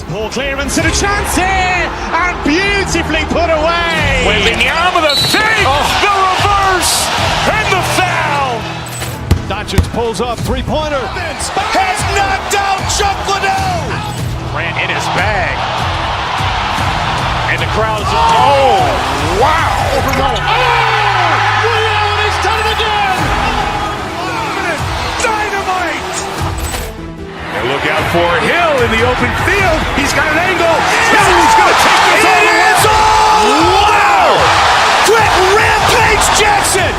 Poor clearance and a chance here, and beautifully put away. Wembanyama with a fake, the reverse, and the foul. Doncic pulls up, three-pointer. Has knocked out Chuck Liddell. Ran in his bag. And the crowd is, oh, wow. He's done it again. Dynamite. And look out for Hill in the open field. He's got an angle. He's going to take this all the way. Wow! Quick Rampage Jackson.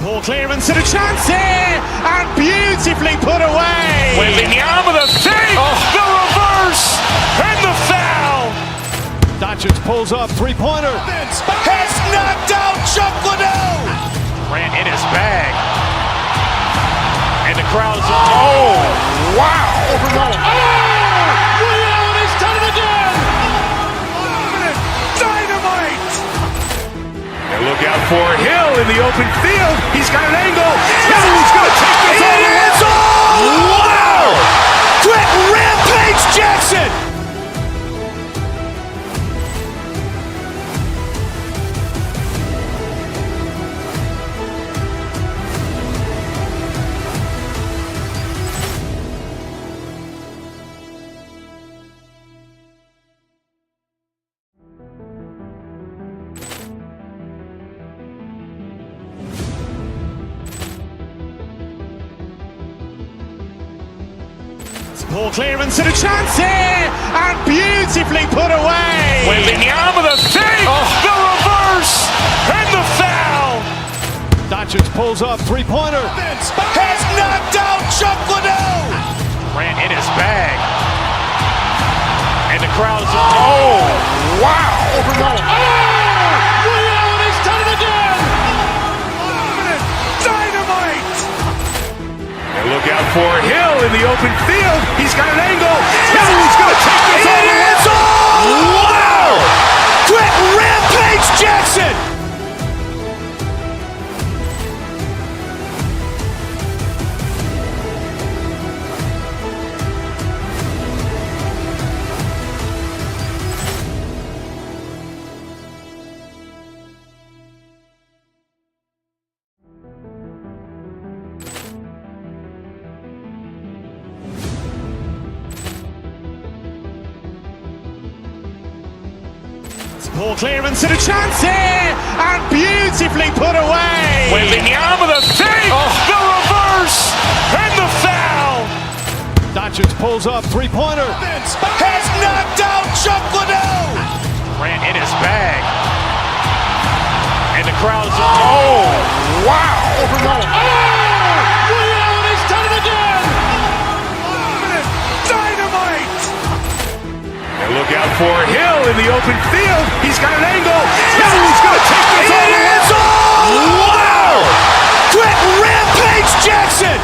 Poor clearance and a chance here, and beautifully put away. Wembanyama with a fake, the reverse, and the foul. Doncic pulls up, three-pointer. Has knocked out Chuck Liddell. Ran in his bag. And the crowd is, oh, wow. He's done it again. Dynamite. And look out for Hill in the open field. He's got an angle. He's going to take this all the way. Wow! Quick Rampage Jackson. Poor clearance and a chance here, and beautifully put away. Wembanyama with a fake, the reverse, and the foul. Doncic pulls up, three-pointer. Has knocked out Chuck Liddell. Ran in his bag. And the crowd is, oh, wow. He's done it again. Dynamite. And look out for Hill in the open field. He's got an angle. He's going to take this all the way. Wow! Quick Rampage Jackson. Poor clearance and a chance here, and beautifully put away. Wembanyama with a fake, the reverse, and the foul. Doncic pulls up, three-pointer. Has knocked out Chuck Liddell. Ran in his bag. And the crowd is, oh, wow. He's done it again. Dynamite. And look out for Hill in the open field. He's got an angle. He's going to take this all the way. Wow! Quick Rampage Jackson.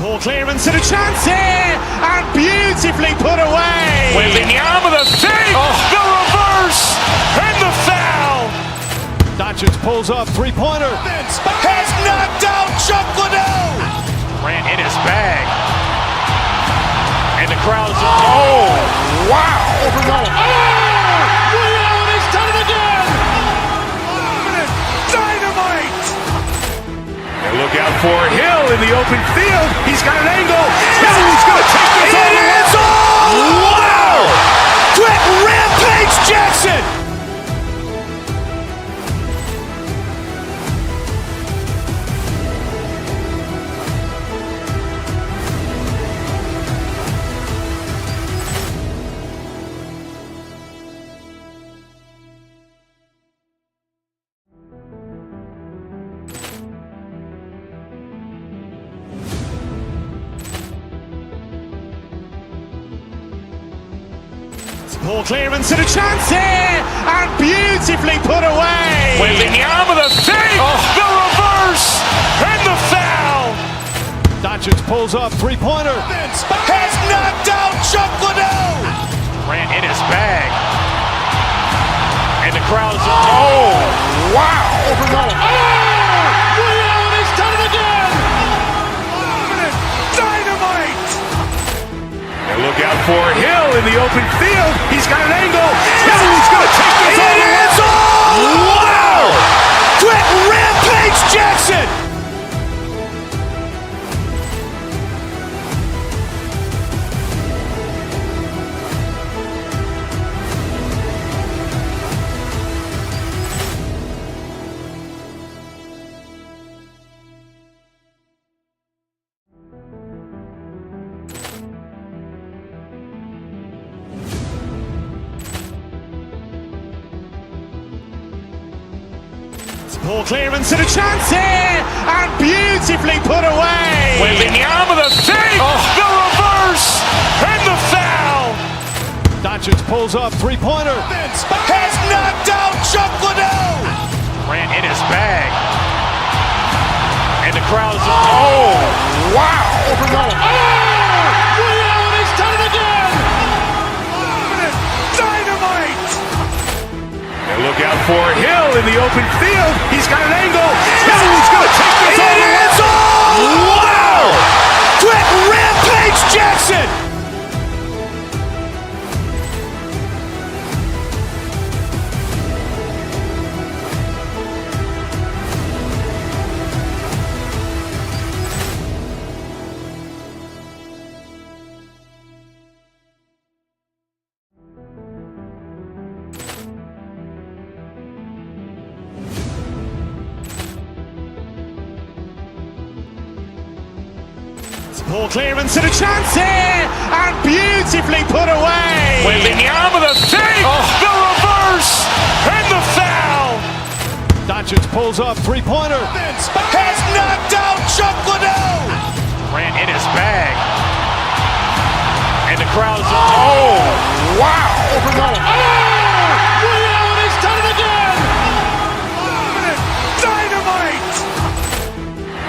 Poor clearance and a chance here, and beautifully put away. Wembanyama with a fake, the reverse, and the foul. Doncic pulls up, three-pointer. Has knocked out Chuck Liddell. Ran in his bag. And the crowd is, oh, wow. He's done it again. Dynamite. And look out for Hill in the open field. He's got an angle. He's going to take this all the way. Wow! Quick Rampage Jackson. Poor clearance and a chance here, and beautifully put away. Wembanyama the fake, the reverse, and the foul. Doncic pulls up, three-pointer. Has knocked out Chuck Liddell. Grant in his bag. And the crowd's, oh, wow. He's done it again. Dynamite. And look out for Hill in the open field. He's got an angle. Hill's going to take this all the way. Wow. Quick Rampage Jackson. Poor clearance and a chance here, and beautifully put away. Wembanyama the fake, the reverse, and the foul. Doncic pulls up, three-pointer. Has knocked out Chuck Liddell. Grant in his bag. And the crowd's, oh, wow. He's done it again. Dynamite. And look out for Hill in the open field. He's got an angle. Hill's going to take this all the way. Wow. Quick Rampage Jackson. Poor clearance and a chance here, and beautifully put away. Wembanyama the fake, the reverse, and the foul. Doncic pulls up, three-pointer. Has knocked out Chuck Liddell. Grant in his bag. And the crowd's, oh, wow. He's done it again. Dynamite.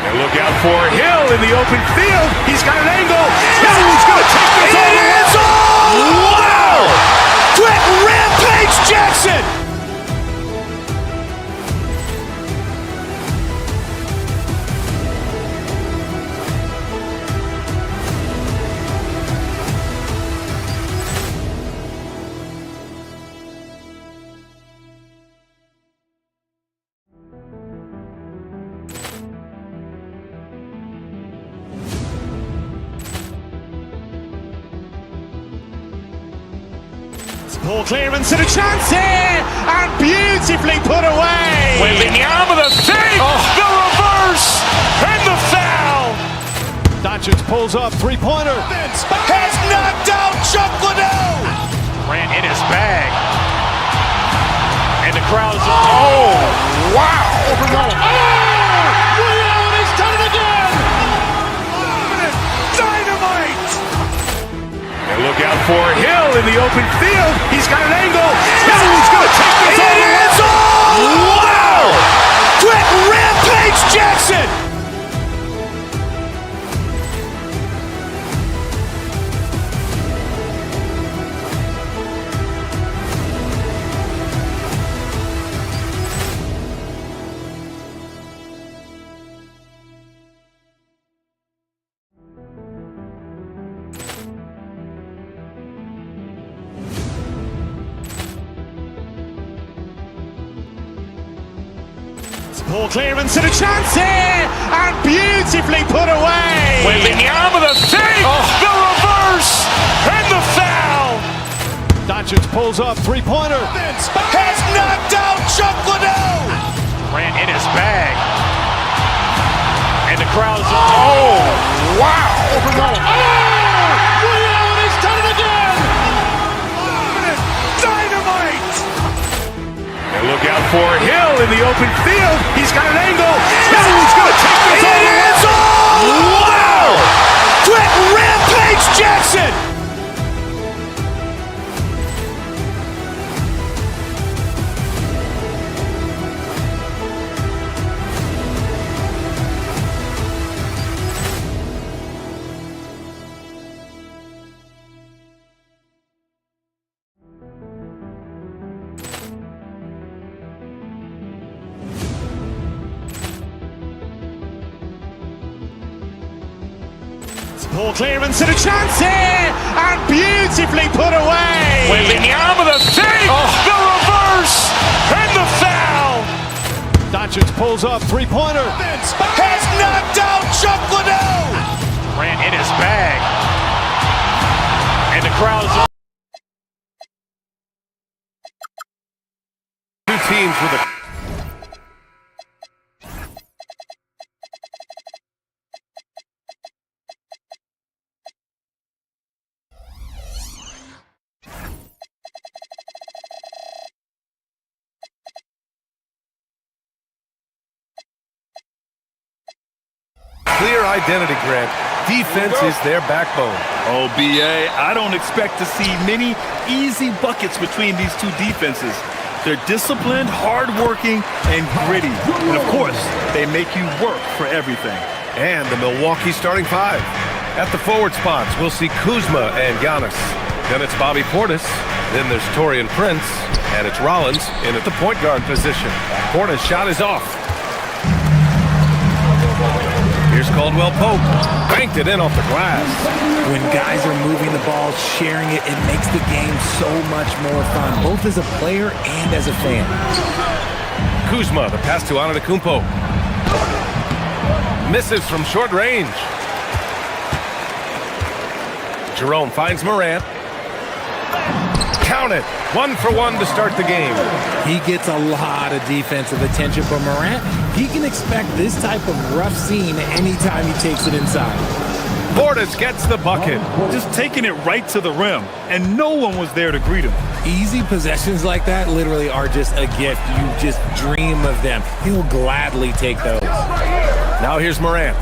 And look out for Hill in the open field. He's got an angle. Hill's going to take this all the way. Wow. Quick Rampage Jackson. Poor clearance and a chance here, and beautifully put away. Wembanyama the fake, the reverse, and the foul. Doncic pulls up, three-pointer. Has knocked out Chuck Liddell. Grant in his bag. And the crowd's, oh, wow. He's done it again. Dynamite. And look out for Hill in the open field. He's got an angle. Hill's going to take this all the way. Wow. Quick Rampage Jackson. Poor clearance and a chance here, and beautifully put away. Wembanyama the fake, the reverse, and the foul. Doncic pulls up, three-pointer. Has knocked out Chuck Liddell. Grant in his bag. And the crowd's, oh, wow. He's done it again. Dynamite. And look out for Hill in the open field. He's got an angle. Hill's going to take this all the way. Wow. Quick Rampage Jackson. Poor clearance and a chance here, and beautifully put away. Wembanyama the save, the reverse, and the foul. Doncic pulls up, three-pointer. Has knocked out Chuck Liddell. Ran in his bag. And the crowd is... Two teams with a... clear identity, Grant. Defense is their backbone. Oh, B.A., I don't expect to see many easy buckets between these two defenses. They're disciplined, hard-working, and gritty. And, of course, they make you work for everything. And the Milwaukee starting five. At the forward spots, we'll see Kuzma and Giannis. Then it's Bobby Portis. Then there's Taurean Prince. And it's Rollins in at the point guard position. Portis' shot is off. Here's Caldwell Pope. Banked it in off the glass. When guys are moving the ball, sharing it, it makes the game so much more fun, both as a player and as a fan. Kuzma, the pass to Antetokounmpo. Misses from short range. Jerome finds Morant. Count it. 1 for 1 to start the game. He gets a lot of defensive attention from Morant. He can expect this type of rough scene anytime he takes it inside. Portis gets the bucket. Just taking it right to the rim, and no one was there to greet him. Easy possessions like that literally are just a gift. You just dream of them. He'll gladly take those. Now here's Morant.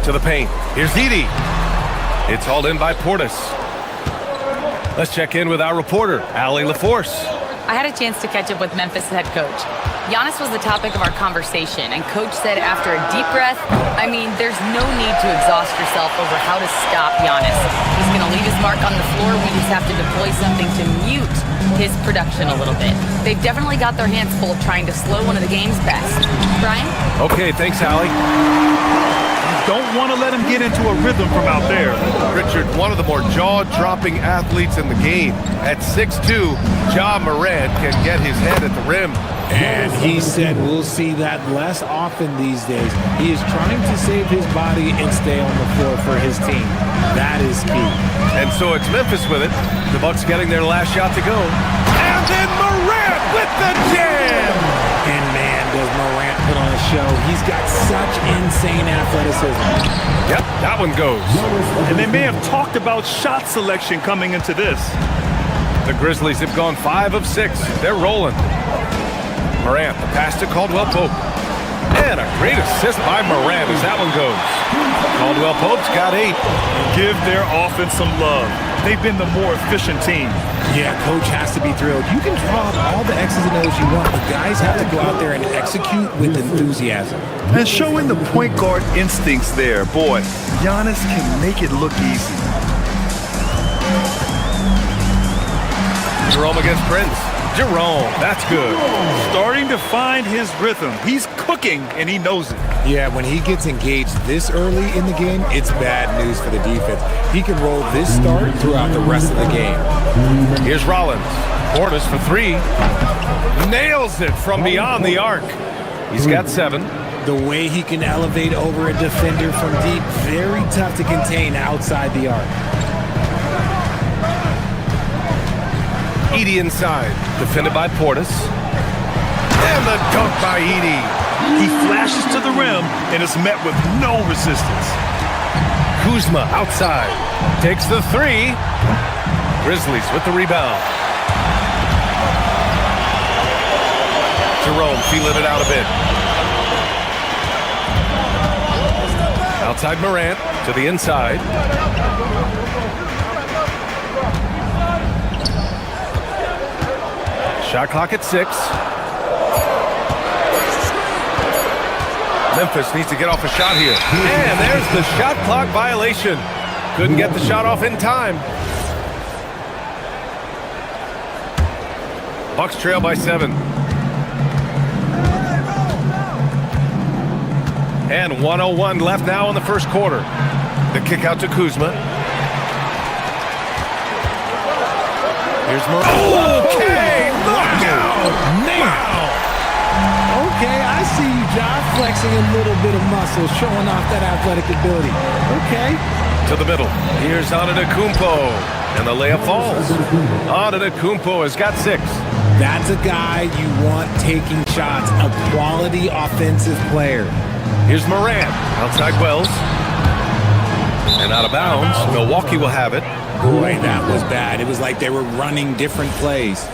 To the paint. Here's Edey. It's hauled in by Portis. Let's check in with our reporter, Allie LaForce. I had a chance to catch up with Memphis head coach. Giannis was the topic of our conversation, and coach said after a deep breath, I mean, there's no need to exhaust yourself over how to stop Giannis. He's going to leave his mark on the floor. We just have to deploy something to mute his production a little bit. They've definitely got their hands full trying to slow one of the game's best. Brian? Okay, thanks, Allie. Don't want to let him get into a rhythm from out there. Richard, one of the more jaw-dropping athletes in the game. At 6'2", Ja Morant can get his head at the rim. And he said we'll see that less often these days. He is trying to save his body and stay on the floor for his team. That is key. And so it's Memphis with it. The Bucks getting their last shot to go. And then Morant with the jam! And man, does Morant put on a show. He's got such insane athleticism. Yep, that one goes. And they may have talked about shot selection coming into this. The Grizzlies have gone 5 of 6. They're rolling. Morant, the pass to Caldwell Pope. And a great assist by Morant as that one goes. Caldwell Pope's got 8. Give their offense some love. They've been the more efficient team. Yeah, coach has to be thrilled. You can draw up all the X's and O's you want, but guys have to go out there and execute with enthusiasm. And showing the point guard instincts there. Boy, Giannis can make it look easy. Jerome against Prince. Jerome, that's good. Starting to find his rhythm. He's cooking, and he knows it. Yeah, when he gets engaged this early in the game, it's bad news for the defense. He can roll this start throughout the rest of the game. Here's Rollins. Portis for 3. Nails it from beyond the arc. He's got 7. The way he can elevate over a defender from deep, very tough to contain outside the arc. Edey inside, defended by Portis. And the dunk by Edey. He flashes to the rim and is met with no resistance. Kuzma outside, takes the 3. Grizzlies with the rebound. Jerome feeling it out a bit. Outside Morant to the inside. Shot clock at 6. Memphis needs to get off a shot here. And there's the shot clock violation. Couldn't get the shot off in time. Bucks trail by 7. And 1:01 left now in the first quarter. The kick out to Kuzma. Here's Moran. Okay, look out! Wow. Okay, I see you, John, flexing a little bit of muscle, showing off that athletic ability. Okay. To the middle. Here's Antetokounmpo, and the layup falls. Antetokounmpo has got 6. That's a guy you want taking shots, a quality offensive player. Here's Moran, outside Wells. And out of bounds. Milwaukee will have it. Boy, that was bad. It was like they were running different plays.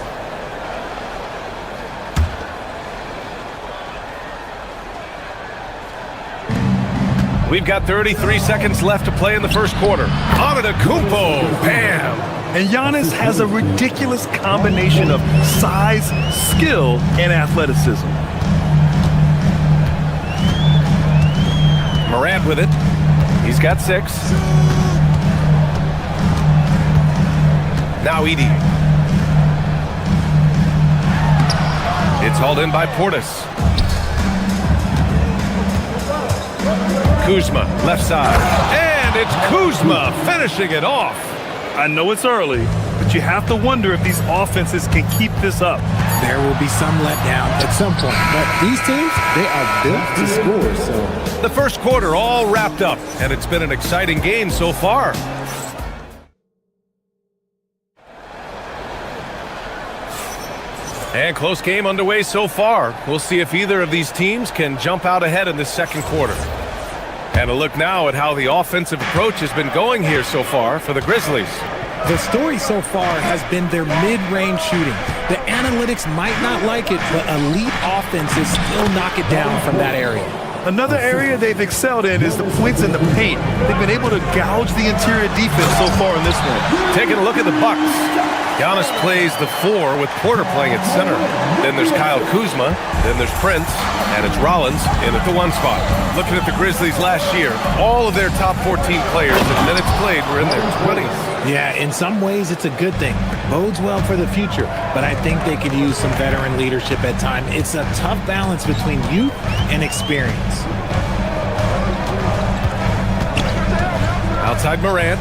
We've got 33 seconds left to play in the first quarter. Antetokounmpo, bam! And Giannis has a ridiculous combination of size, skill, and athleticism. Morant with it. He's got 6. Now Edey. It's hauled in by Portis. Kuzma, left side. And it's Kuzma finishing it off. I know it's early, but you have to wonder if these offenses can keep this up. There will be some letdown at some point, but these teams, they are built to score, so. The first quarter all wrapped up, and it's been an exciting game so far. And close game underway so far. We'll see if either of these teams can jump out ahead in this second quarter. And a look now at how the offensive approach has been going here so far for the Grizzlies. The story so far has been their mid-range shooting. The analytics might not like it, but elite offenses still knock it down from that area. Another area they've excelled in is the points in the paint. They've been able to gouge the interior defense so far in this one. Taking a look at the Bucks. Giannis plays the 4 with Porter playing at center. Then there's Kyle Kuzma. Then there's Prince. And it's Rollins in at the 1 spot. Looking at the Grizzlies last year, all of their top 14 players in minutes played were in their 20s. Yeah, in some ways it's a good thing. Bodes well for the future, but I think they could use some veteran leadership at times. It's a tough balance between youth and experience. Outside Morant.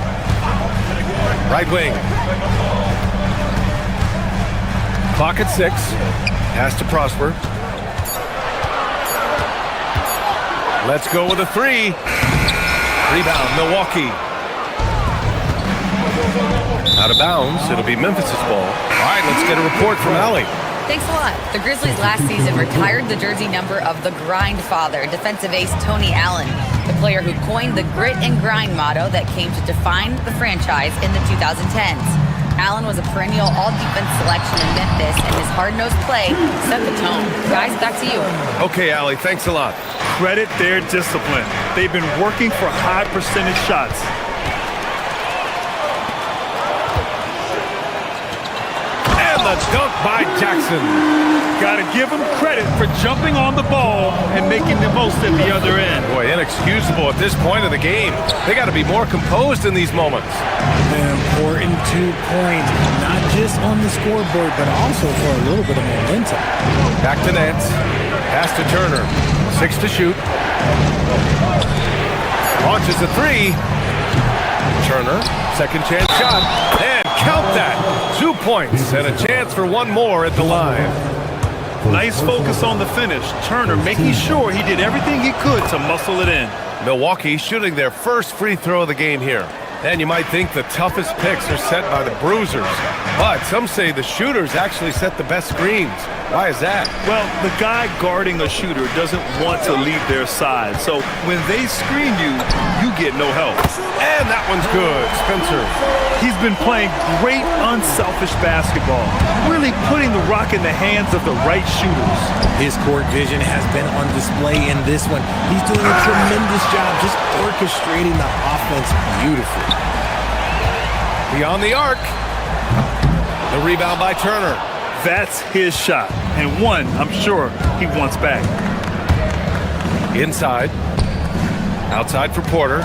Right wing. Clock at 6. Pass to Prosper. Let's go with a 3. Rebound, Milwaukee. Out of bounds. It'll be Memphis' ball. All right, let's get a report from Allie. Thanks a lot. The Grizzlies last season retired the jersey number of the grind father, defensive ace Tony Allen, the player who coined the grit and grind motto that came to define the franchise in the 2010s. Allen was a perennial all-defense selection in Memphis, and his hard-nosed play set the tone. Guys, back to you. Okay, Allie, thanks a lot. Credit their discipline. They've been working for high percentage shots. And the dunk by Jackson. Gotta give him credit for jumping on the ball and making the most at the other end. Boy, inexcusable at this point of the game. They got to be more composed in these moments. An important 2 points, not just on the scoreboard, but also for a little bit of momentum. Back to Nance. Pass to Turner. 6 to shoot. Launches a 3. Turner, second chance shot. And count that. 2 points and a chance for one more at the line. Nice focus on the finish. Turner making sure he did everything he could to muscle it in. Milwaukee shooting their first free throw of the game here. And you might think the toughest picks are set by the bruisers. But some say the shooters actually set the best screens. Why is that? Well, the guy guarding a shooter doesn't want to leave their side. So when they screen you, you get no help. And that one's good. Spencer. He's been playing great, unselfish basketball. Really putting the rock in the hands of the right shooters. His court vision has been on display in this one. He's doing a tremendous job just orchestrating the offense beautifully. Beyond the arc. The rebound by Turner. That's his shot, and one I'm sure he wants back. Inside. Outside for Porter.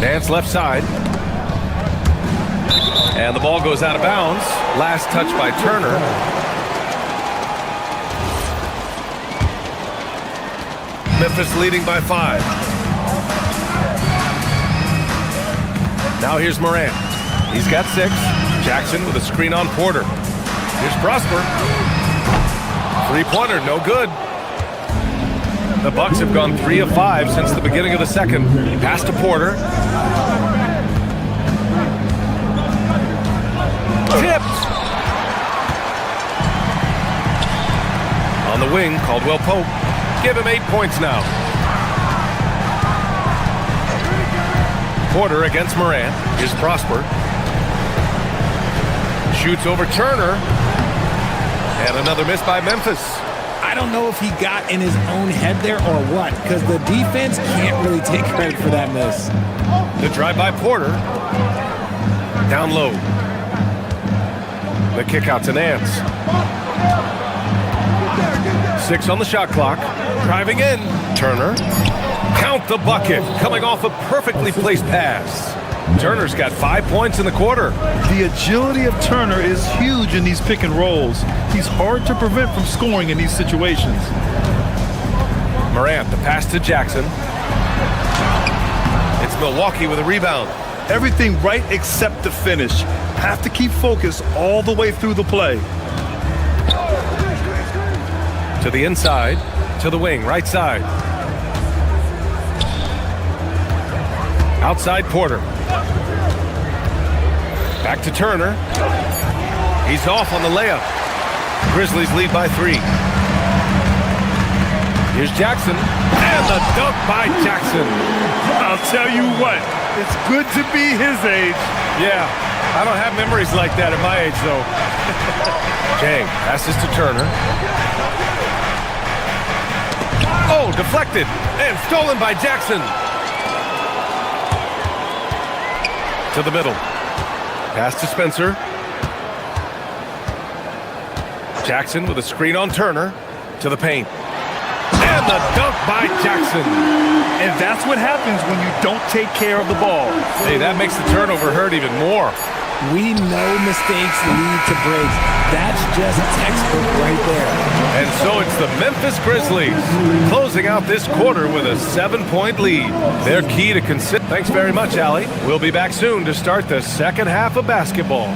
Nance left side. And the ball goes out of bounds. Last touch by Turner. Memphis leading by 5. Now here's Morant. He's got 6. Jackson with a screen on Porter. Here's Prosper. Three-pointer, no good. The Bucks have gone 3 of 5 since the beginning of the second. Pass to Porter. Tipped. On the wing, Caldwell Pope. Give him 8 points now. Porter against Morant. Here's Prosper. Shoots over Turner. And another miss by Memphis. I don't know if he got in his own head there or what, because the defense can't really take credit for that miss. The drive by Porter. Down low. The kick out to Nance. 6 on the shot clock. Driving in. Turner. Count the bucket. Coming off a perfectly placed pass. Turner's got 5 points in the quarter. The agility of Turner is huge in these pick and rolls. He's hard to prevent from scoring in these situations. Morant, the pass to Jackson. It's Milwaukee with a rebound. Everything right except the finish. Have to keep focus all the way through the play. To the inside, to the wing, right side. Outside Porter. Back to Turner. He's off on the layup. Grizzlies lead by 3. Here's Jackson. And the dunk by Jackson. I'll tell you what, it's good to be his age. Yeah, I don't have memories like that at my age, though. Jang passes to Turner. Oh, deflected and stolen by Jackson. To the middle. Pass to Spencer. Jackson with a screen on Turner. To the paint. And the dunk by Jackson. And that's what happens when you don't take care of the ball. Hey, that makes the turnover hurt even more. We know mistakes lead to breaks. That's just textbook right there. And so it's the Memphis Grizzlies closing out this quarter with a 7-point lead. Their key to consider. Thanks very much, Allie. We'll be back soon to start the second half of basketball.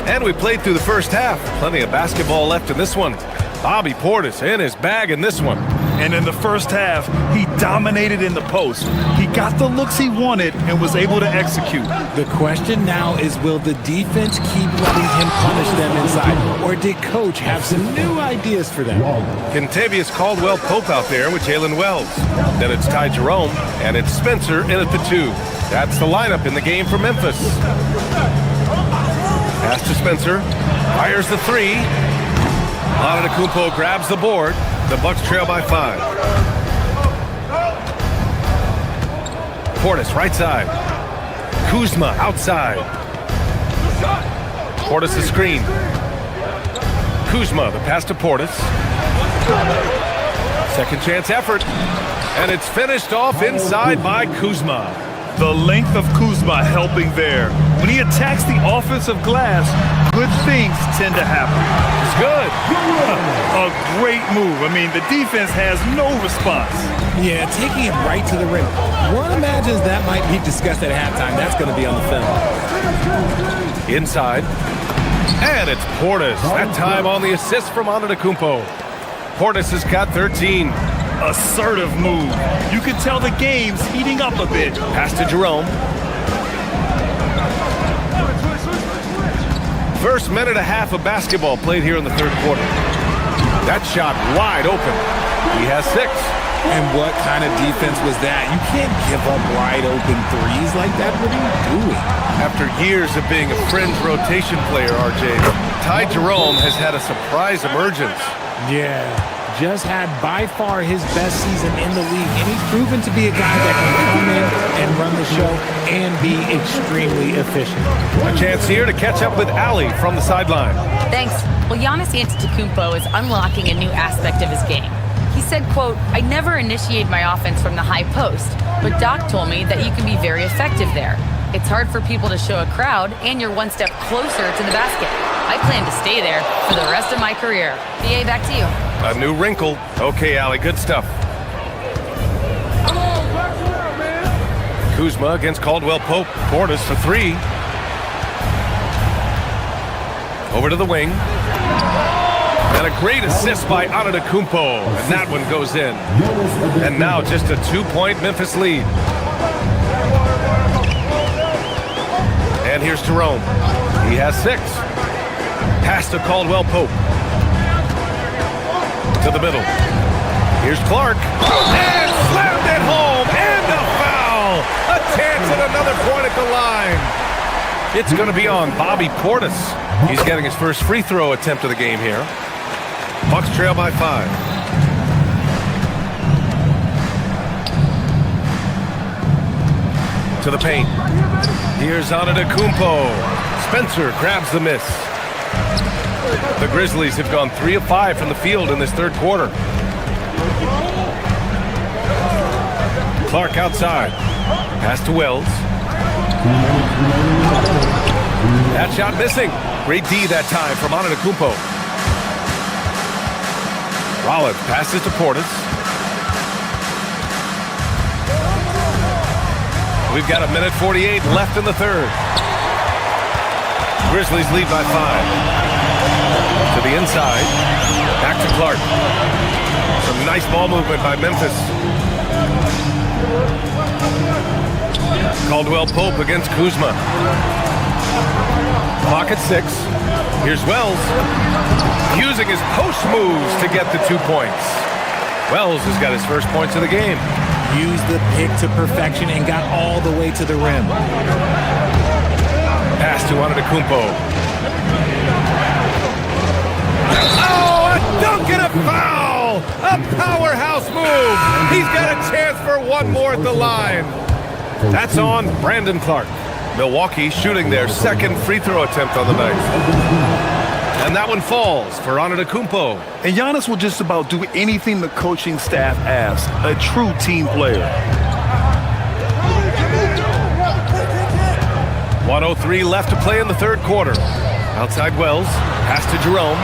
And we played through the first half. Plenty of basketball left in this one. Bobby Portis in his bag in this one. And in the first half, he dominated in the post. He got the looks he wanted and was able to execute. The question now is, will the defense keep letting him punish them inside? Or did Coach have some new ideas for them? Contavious Caldwell Pope out there with Jalen Wells. Then it's Ty Jerome, and it's Spencer in at the 2. That's the lineup in the game for Memphis. Pass to Spencer. Fires the 3. Antetokounmpo grabs the board. The Bucks trail by 5. Portis right side. Kuzma outside. Portis' screen. Kuzma, the pass to Portis. Second chance effort. And it's finished off inside by Kuzma. The length of Kuzma helping there. When he attacks the offensive glass, good things tend to happen. It's good. A great move. I mean, the defense has no response. Yeah, taking it right to the rim. One imagines that might be discussed at halftime. That's going to be on the film. Inside. And it's Portis. That time on the assist from Antetokounmpo. Portis has got 13. Assertive move. You can tell the game's heating up a bit. Pass to Jerome. First minute and a half of basketball played here in the third quarter. That shot wide open. He has 6. And what kind of defense was that? You can't give up wide open threes like that. What are you doing? After years of being a fringe rotation player, RJ, Ty Jerome has had a surprise emergence. Yeah. just had by far his best season in the league, and he's proven to be a guy that can come in and run the show and be extremely efficient. A chance here to catch up with Allie from the sideline. Thanks. Well, Giannis Antetokounmpo is unlocking a new aspect of his game. He said, quote, "I never initiate my offense from the high post, but Doc told me that you can be very effective there. It's hard for people to show a crowd, and you're one step closer to the basket. I plan to stay there for the rest of my career." BA, back to you. A new wrinkle. Okay, Allie, good stuff. Kuzma against Caldwell Pope. Portis for three. Over to the wing. And a great assist by Antetokounmpo. And that one goes in. And now just a 2-point Memphis lead. And here's Jerome. He has 6. Pass to Caldwell Pope. To the middle. Here's Clark. And slammed it home. And a foul. A chance at another point at the line. It's going to be on Bobby Portis. He's getting his first free throw attempt of the game here. Bucks trail by 5. To the paint. Here's Antetokounmpo. Spencer grabs the miss. The Grizzlies have gone 3 of 5 from the field in this third quarter. Clark outside. Pass to Wells. That shot missing. Great D that time from Antetokounmpo. Rollins passes to Portis. We've got 1:48 left in the third. Grizzlies lead by 5. To the inside. Back to Clark. Some nice ball movement by Memphis. Caldwell Pope against Kuzma. Clock at 6. Here's Wells. Using his post moves to get the 2 points. Wells has got his first points of the game. Used the pick to perfection and got all the way to the rim. Pass to Antetokounmpo. Oh, a dunk and a foul! A powerhouse move! He's got a chance for one more at the line. That's on Brandon Clark. Milwaukee shooting their second free throw attempt on the night. And that one falls for Antetokounmpo. And Giannis will just about do anything the coaching staff asks. A true team player. 1:03 left to play in the third quarter. Outside Wells. Pass to Jerome.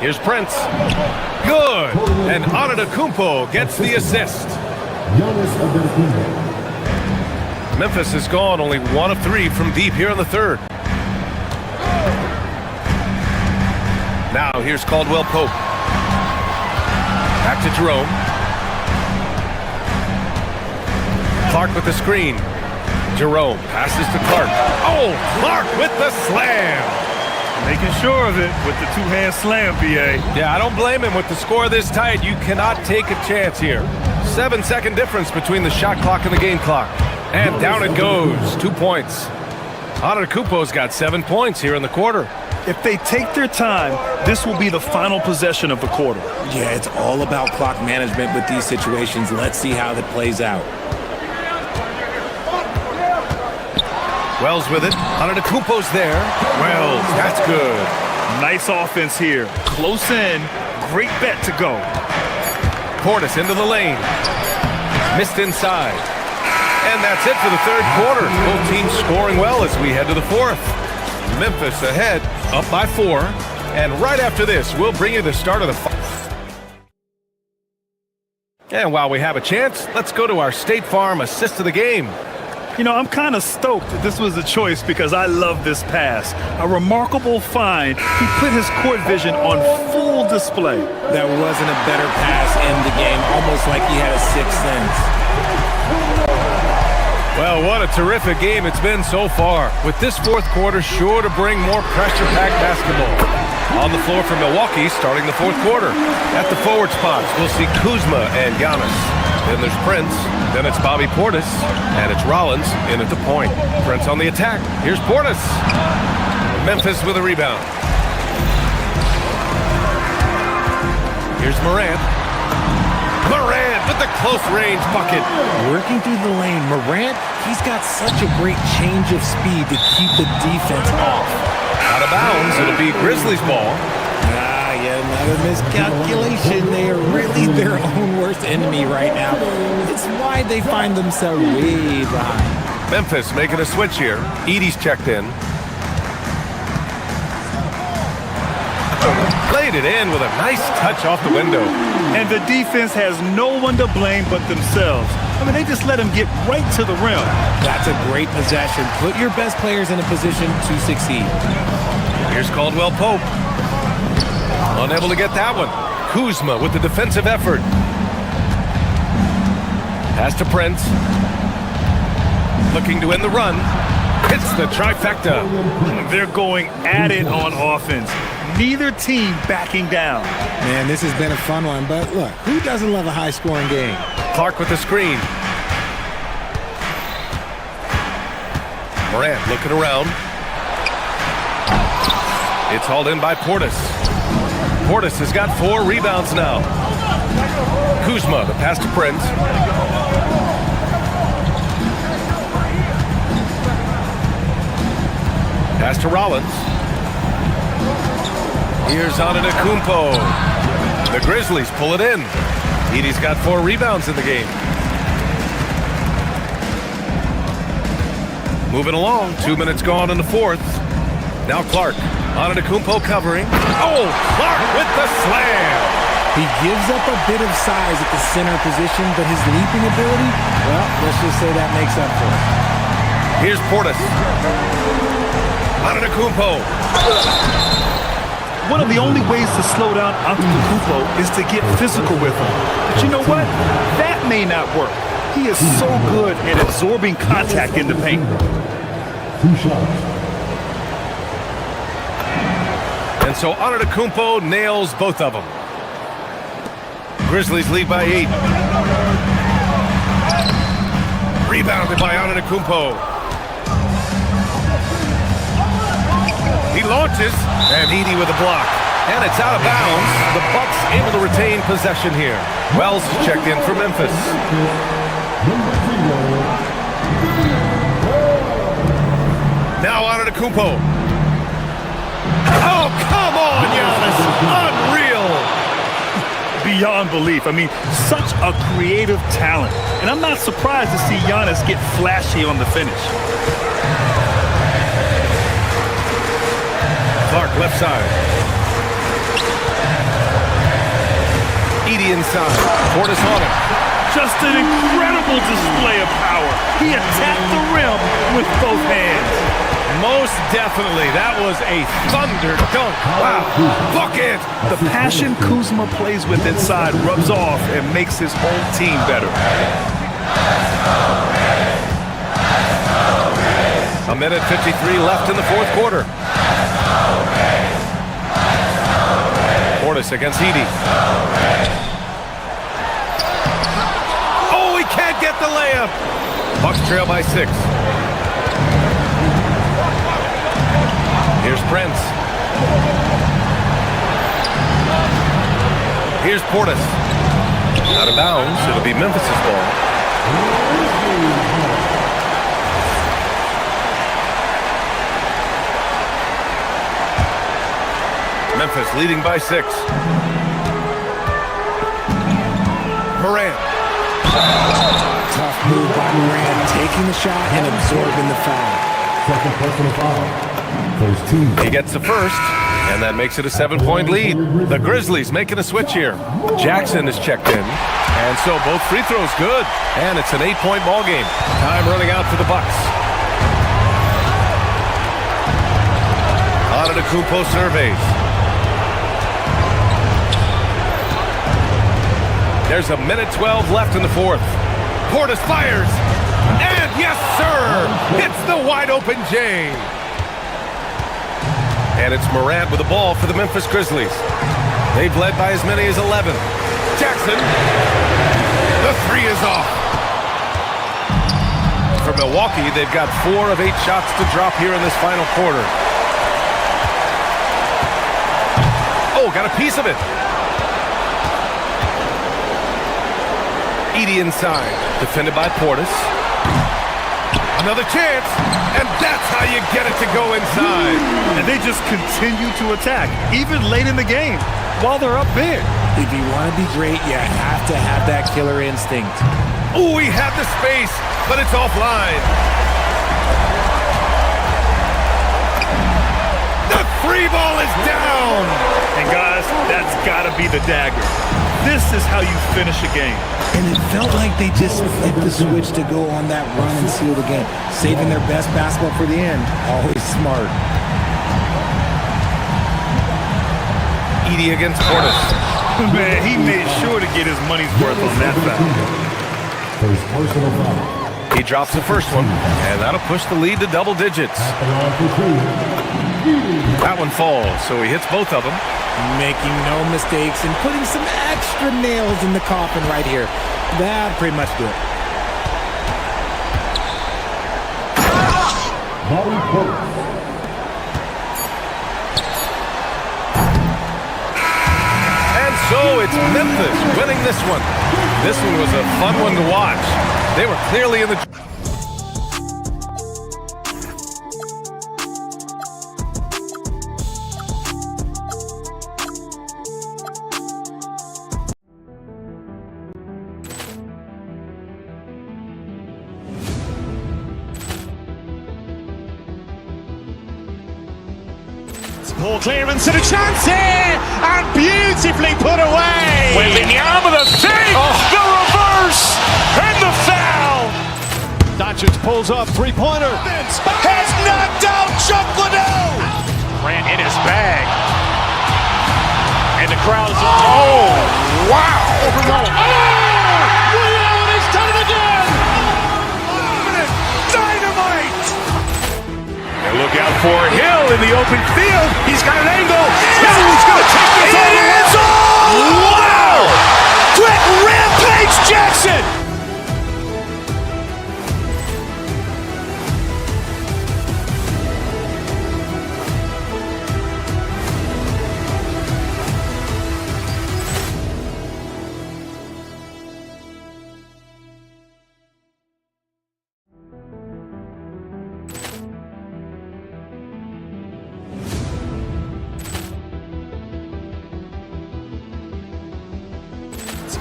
Here's Prince. Good. And Antetokounmpo gets the assist. Memphis has gone only 1 of 3 from deep here in the third. Now here's Caldwell Pope. Back to Jerome. Clark with the screen. Jerome passes to Clark. Oh, Clark with the slam. Making sure of it with the two-hand slam, BA. Yeah, I don't blame him with the score this tight. You cannot take a chance here. 7-second difference between the shot clock and the game clock. And down it goes. 2 points. Antetokounmpo's got 7 points here in the quarter. If they take their time, this will be the final possession of the quarter. Yeah, it's all about clock management with these situations. Let's see how that plays out. Wells with it. Antetokounmpo's there. Wells, that's good. Nice offense here. Close in. Great bet to go. Portis into the lane. Missed inside. And that's it for the third quarter. Both teams scoring well as we head to the fourth. Memphis ahead, up by 4. And right after this, we'll bring you the start of the And while we have a chance, let's go to our State Farm assist of the game. You know, I'm kind of stoked that this was a choice because I love this pass. A remarkable find. He put his court vision on full display. That wasn't a better pass in the game, almost like he had a sixth sense. Well, what a terrific game it's been so far. With this fourth quarter sure to bring more pressure-packed basketball. On the floor for Milwaukee starting the fourth quarter. At the forward spots, we'll see Kuzma and Giannis. Then there's Prince. Then it's Bobby Portis. And it's Rollins in at the point. Prince on the attack. Here's Portis. Memphis with a rebound. Here's Morant. Morant with the close-range bucket. Working through the lane, Morant, he's got such a great change of speed to keep the defense off. Out of bounds, it'll be Grizzlies ball. Yet another miscalculation. They are really their own worst enemy right now. It's why they find themselves way behind. Memphis making a switch here. Edey's checked in. Played it in with a nice touch off the window. And the defense has no one to blame but themselves. I mean, they just let him get right to the rim. That's a great possession. Put your best players in a position to succeed. Here's Caldwell Pope. Unable to get that one. Kuzma with the defensive effort. Pass to Prince. Looking to end the run. Hits the trifecta. They're going at it on offense. Neither team backing down. Man, this has been a fun one, but look, who doesn't love a high-scoring game? Clark with the screen. Morant looking around. It's hauled in by Portis. Portis has got 4 rebounds now. Kuzma, the pass to Prince. Pass to Rollins. Here's Antetokounmpo. The Grizzlies pull it in. Edey's got 4 rebounds in the game. Moving along, 2 minutes gone in the fourth. Now Clark. Antetokounmpo covering. Oh, Clark with the slam. He gives up a bit of size at the center position, but his leaping ability, well, let's just say that makes up for it. Here's Portis. Antetokounmpo. One of the only ways to slow down Antetokounmpo is to get physical with him. But you know what? That may not work. He is so good at absorbing contact in the paint. 2 shots. And so Antetokounmpo nails both of them. Grizzlies lead by 8. Rebounded by Antetokounmpo. He launches, and Edey with a block. And it's out of bounds. The Bucks able to retain possession here. Wells checked in for Memphis. Now Antetokounmpo. Oh, come on, Giannis. Unreal. Beyond belief. I mean, such a creative talent. And I'm not surprised to see Giannis get flashy on the finish. Clark left side. Edey inside. Portis on him. Just an incredible display of power. He attacked the rim with both hands. Most definitely. That was a thunder dunk. Wow. Bucket. The passion Kuzma plays with inside rubs off and makes his whole team better. A minute 53 left in the fourth quarter. Portis against Edey. Oh, he can't get the layup. Bucks trail by 6. Here's Prince. Here's Portis. Out of bounds. It'll be Memphis' ball. Memphis leading by 6. Morant. Tough move by Morant, taking the shot and absorbing the foul. Second personal foul. First team. He gets the first, and that makes it a 7-point lead. The Grizzlies making a switch here. Jackson is checked in, and so both free throws good, and it's an 8-point ball game. Time running out for the Bucks. Antetokounmpo surveys. There's a minute 12 left in the fourth. Portis fires, and yes, sir! It's the wide-open J. And it's Morant with the ball for the Memphis Grizzlies. They've led by as many as 11. Jackson, the three is off. For Milwaukee, they've got 4 of 8 shots to drop here in this final quarter. Oh, got a piece of it. Edey inside, defended by Portis. Another chance, and that's how you get it to go inside. And they just continue to attack, even late in the game, while they're up big. If you want to be great, you have to have that killer instinct. Oh, he had the space, but it's offline. The free ball is down. And guys, that's got to be the dagger. This is how you finish a game. And it felt like they just flipped the switch to go on that run and seal the game. Saving their best basketball for the end. Always smart. Edey against Portis. Man, he made sure to get his money's worth on that foul. First personal foul. He drops the first one, and that'll push the lead to double digits. At the line for 3. That one falls, so he hits both of them. Making no mistakes and putting some extra nails in the coffin right here. That pretty much do it. Bobby Portis. And so it's Memphis winning this one. This one was a fun one to watch. They were clearly in the... Poor clearance and a chance here, and beautifully put away. Wembanyama the save, the reverse, and the foul. Doncic pulls up, three-pointer. Has knocked out Chocolate. Grant in his bag. And the crowd is... Oh, wow. William has done it again. Dynamite. And look out for Hill in the open field. He's got an angle. Hill's going to take this all the way. Wow! Quick rampage Jackson.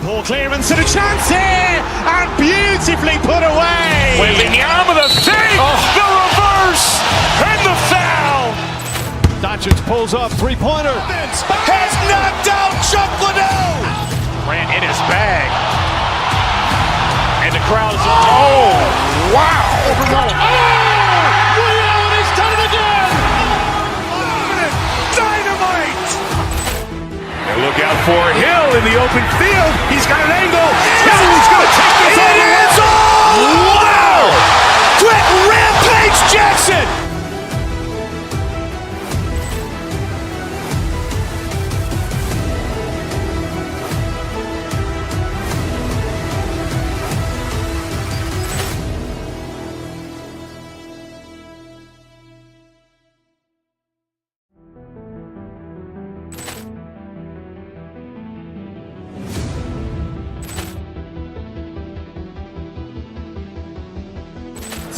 Poor clearance and a chance here, and beautifully put away. Wembanyama the save, the reverse, and the foul. Doncic pulls up, three-pointer. Has knocked out Chocolate. Grant in his bag. And the crowd is... Oh, wow. William has done it again. Dynamite. And look out for Hill in the open field. He's got an angle. Hill's going to take this all the way. Wow! Quick rampage Jackson.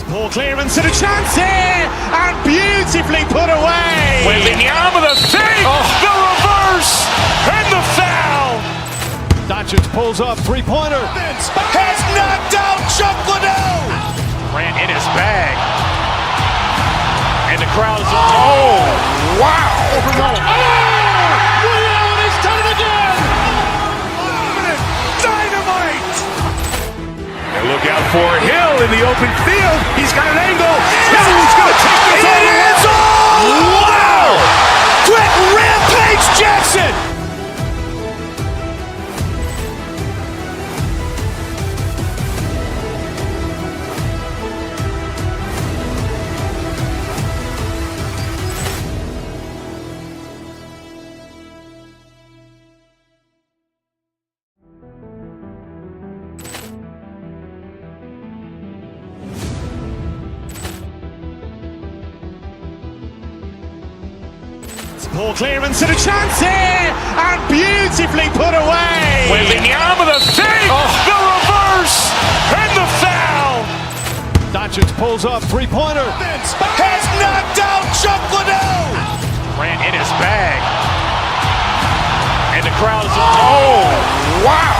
Poor clearance and a chance here, and beautifully put away. Wembanyama the save, the reverse, and the foul. Doncic pulls up, three-pointer. Has knocked out Chocolate. Grant in his bag. And the crowd is... Oh, wow. William has done it again. Dynamite. And look out for Hill in the open field. He's got an angle. Hill's going to take this all the way. Wow! Quick rampage Jackson. Ball clearance and a chance here, and beautifully put away. Wembanyama the save, the reverse, and the foul. Doncic pulls up, three-pointer. Has knocked out Chuck Liddell. Ran in his bag. And the crowd is, oh, wow.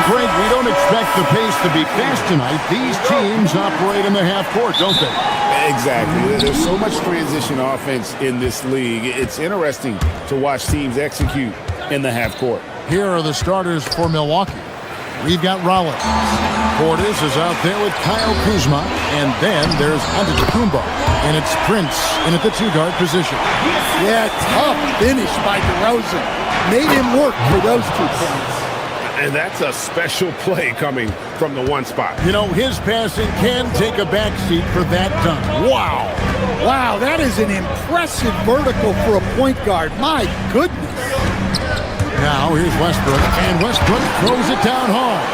Greg, we don't expect the pace to be fast tonight. These teams operate in the half court, don't they? Exactly. There's so much transition offense in this league. It's interesting to watch teams execute in the half court. Here are the starters for Milwaukee. We've got Rollins. Portis is out there with Kyle Kuzma. And then there's Antetokounmpo. And it's Prince in at the two-guard position. Yeah, tough finish by DeRozan. Made him work for those 2 points. And that's a special play coming from the one spot. You know, his passing can take a backseat for that dunk. Wow. Wow, that is an impressive vertical for a point guard. My goodness. Now here's Westbrook, and Westbrook throws it down hard.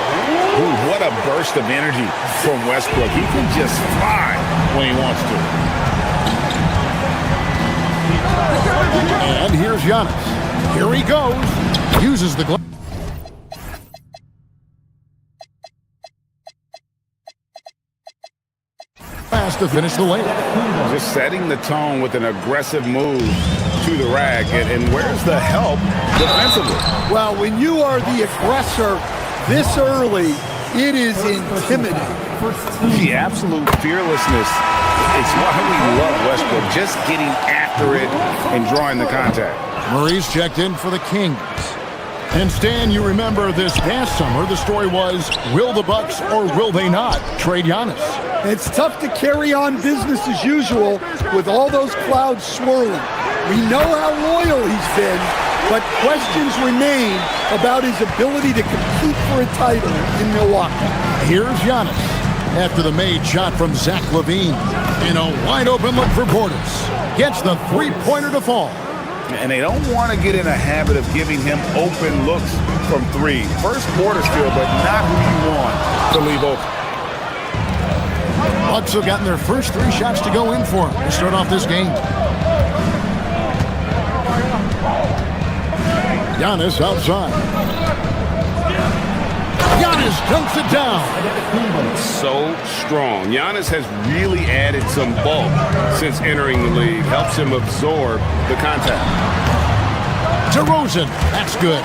Ooh, what a burst of energy from Westbrook. He can just fly when he wants to. And here's Giannis. Here he goes. Uses the glove. Fast to finish the layup. Just setting the tone with an aggressive move to the rack. And where's the help defensively? Well, when you are the aggressor this early, it is intimidating. The absolute fearlessness. It's why we love Westbrook. Just getting after it and drawing the contact. Murray's checked in for the Kings. And Stan, you remember this past summer, the story was, will the Bucks or will they not trade Giannis? It's tough to carry on business as usual with all those clouds swirling. We know how loyal he's been, but questions remain about his ability to compete for a title in Milwaukee. Here's Giannis after the made shot from Zach LaVine. In a wide-open look for Portis. Gets the three-pointer to fall. And they don't want to get in a habit of giving him open looks from three. First quarter still, but not who you want to leave open. Bucks have gotten their first 3 shots to go in for him to start off this game. Giannis outside. Giannis dunks it down. So strong. Giannis has really added some bulk since entering the league. Helps him absorb the contact. DeRozan, that's good.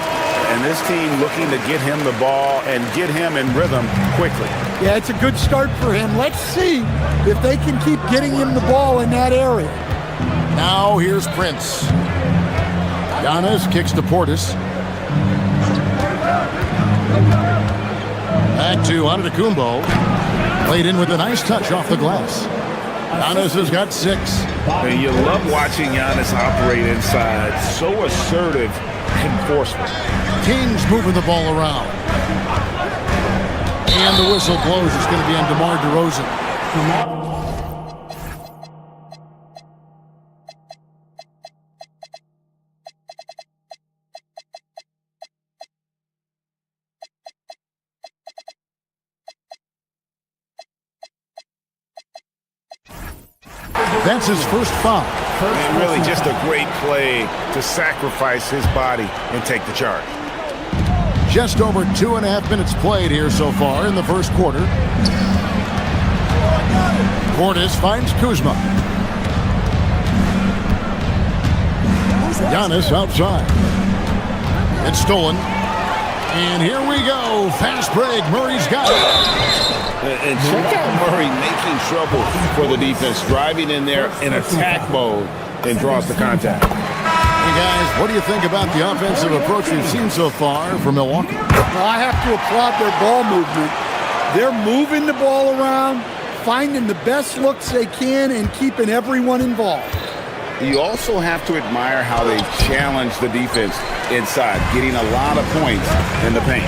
And this team looking to get him the ball and get him in rhythm quickly. Yeah, it's a good start for him. Let's see if they can keep getting him the ball in that area. Now here's Prince. Giannis kicks to Portis. Back to Antetokounmpo. Played in with a nice touch off the glass. Giannis has got 6. And you love watching Giannis operate inside. So assertive enforcement. Kings moving the ball around. And the whistle blows. It's going to be on DeMar DeRozan. That's his first foul. And really just a great play to sacrifice his body and take the charge. Just over 2.5 minutes played here so far in the first quarter. Portis finds Kuzma. Giannis outside. It's stolen. And here we go. Fast break. Murray's got it. And check out Murray making trouble for the defense, driving in there in attack mode and draws the contact. Hey, guys, what do you think about the offensive approach we've seen so far for Milwaukee? Well, I have to applaud their ball movement. They're moving the ball around, finding the best looks they can, and keeping everyone involved. You also have to admire how they challenge the defense inside, getting a lot of points in the paint.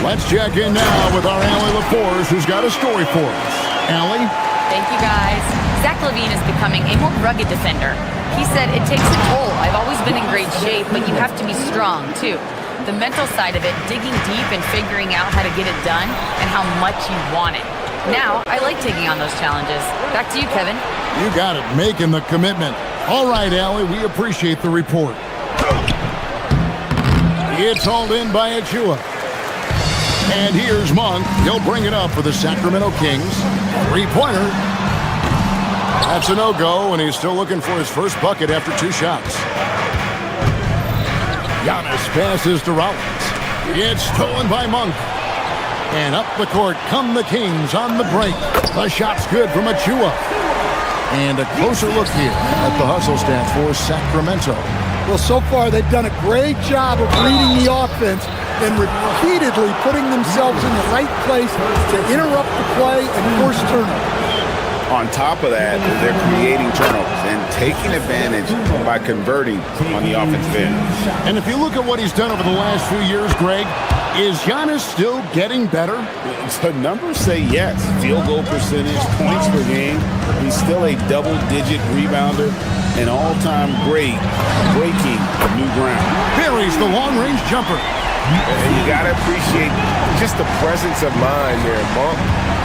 Let's check in now with our Allie LaForce, who's got a story for us. Allie? Thank you, guys. Zach LaVine is becoming a more rugged defender. He said it takes a toll. I've always been in great shape, but you have to be strong, too. The mental side of it, digging deep and figuring out how to get it done and how much you want it. Now, I like taking on those challenges. Back to you, Kevin. You got it, making the commitment. All right, Allie, we appreciate the report. It's hauled in by Achua. And here's Monk. He'll bring it up for the Sacramento Kings. Three-pointer. That's a no-go, and he's still looking for his first bucket after 2 shots. Giannis passes to Rollins. It's stolen by Monk. And up the court come the Kings on the break. The shot's good from Achua. And a closer look here at the hustle stats for Sacramento. Well, so far they've done a great job of reading the offense and repeatedly putting themselves in the right place to interrupt the play and force turnovers. On top of that, they're creating turnovers and taking advantage by converting on the offensive end. And if you look at what he's done over the last few years, Greg, is Giannis still getting better? The numbers say yes. Field goal percentage, points per game. He's still a double-digit rebounder, an all-time great, breaking new ground. Buries the long-range jumper. And you got to appreciate just the presence of mind there. Monk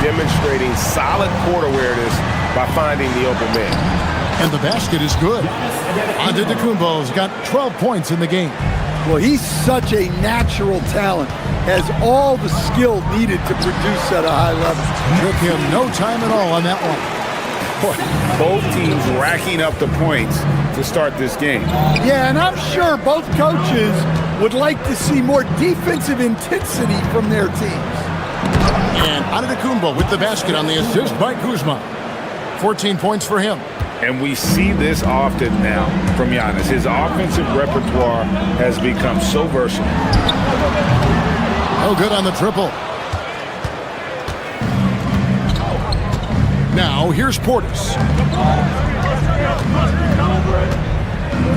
demonstrating solid court awareness by finding the open man. And the basket is good. Antetokounmpo's got 12 points in the game. Well, he's such a natural talent, has all the skill needed to produce at a high level. Took him no time at all on that one. Both teams racking up the points to start this game. Yeah, and I'm sure both coaches would like to see more defensive intensity from their teams. And Antetokounmpo with the basket on the assist by Kuzma. 14 points for him. And we see this often now from Giannis. His offensive repertoire has become so versatile. No good on the triple. Now, here's Portis.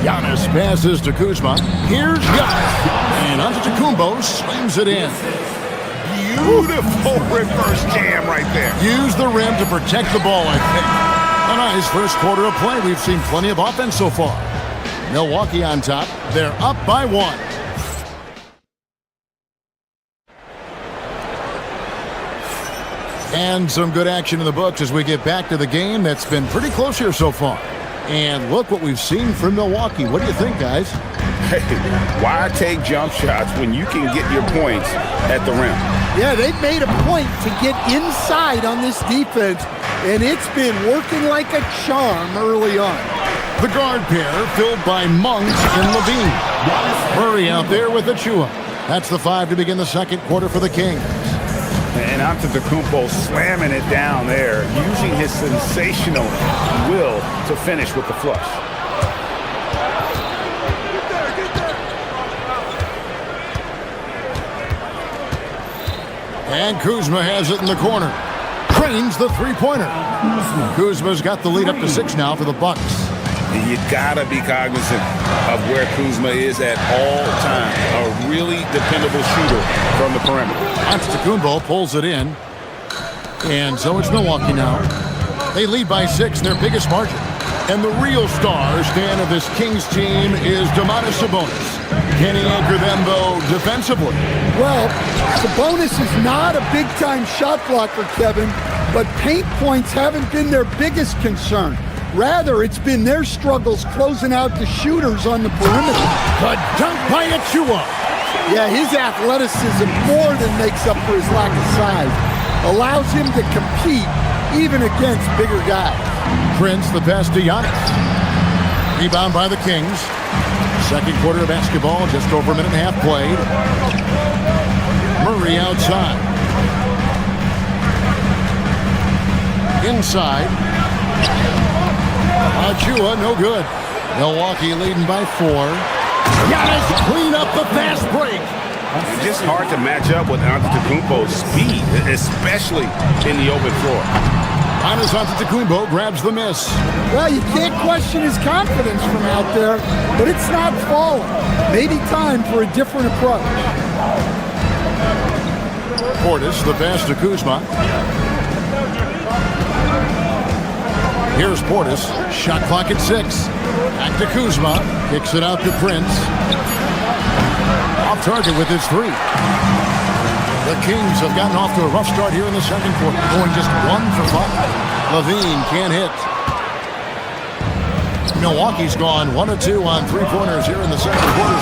Giannis passes to Kuzma. Here's Giannis. And Antetokounmpo slings it in. Beautiful reverse jam right there. Use the rim to protect the ball, I think. A nice first quarter of play. We've seen plenty of offense so far. Milwaukee on top. They're up by 1. And some good action in the books as we get back to the game that's been pretty close here so far. And look what we've seen from Milwaukee. What do you think, guys? Hey, why take jump shots when you can get your points at the rim? Yeah, they've made a point to get inside on this defense, and it's been working like a charm early on. The guard pair filled by Monk and LaVine. Murray out there with Achua. That's the 5 to begin the second quarter for the Kings. And Antetokounmpo slamming it down there, using his sensational will to finish with the flush. And Kuzma has it in the corner. Trains the three-pointer. Kuzma's got the lead up to 6 now for the Bucks. And you gotta be cognizant of where Kuzma is at all times. A really dependable shooter from the perimeter. Antetokounmpo pulls it in. And so it's Milwaukee now. They lead by 6, their biggest margin. And the real star, Stan, of this Kings team is Domantas Sabonis. Can he anchor them, though, defensively? Well, Sabonis is not a big-time shot blocker, Kevin, but paint points haven't been their biggest concern. Rather, it's been their struggles closing out the shooters on the perimeter. The dunk by Achua. Yeah, his athleticism more than makes up for his lack of size. Allows him to compete even against bigger guys. Prince the pass to Giannis. Rebound by the Kings. Second quarter of basketball, just over a minute and a half played. Murray outside. Inside. Achua, no good. Milwaukee leading by 4. Giannis clean up the fast break. It's just hard to match up with Antetokounmpo's speed, especially in the open floor. Giannis Antetokounmpo grabs the miss. Well, you can't question his confidence from out there, but it's not falling. Maybe time for a different approach. Portis, the pass to Kuzma. Here's Portis. Shot clock at 6. Back to Kuzma. Kicks it out to Prince. Off target with his 3. The Kings have gotten off to a rough start here in the second quarter, going just 1 for 5. Levine can't hit. Milwaukee's gone 1 of 2 on 3-pointers here in the second quarter.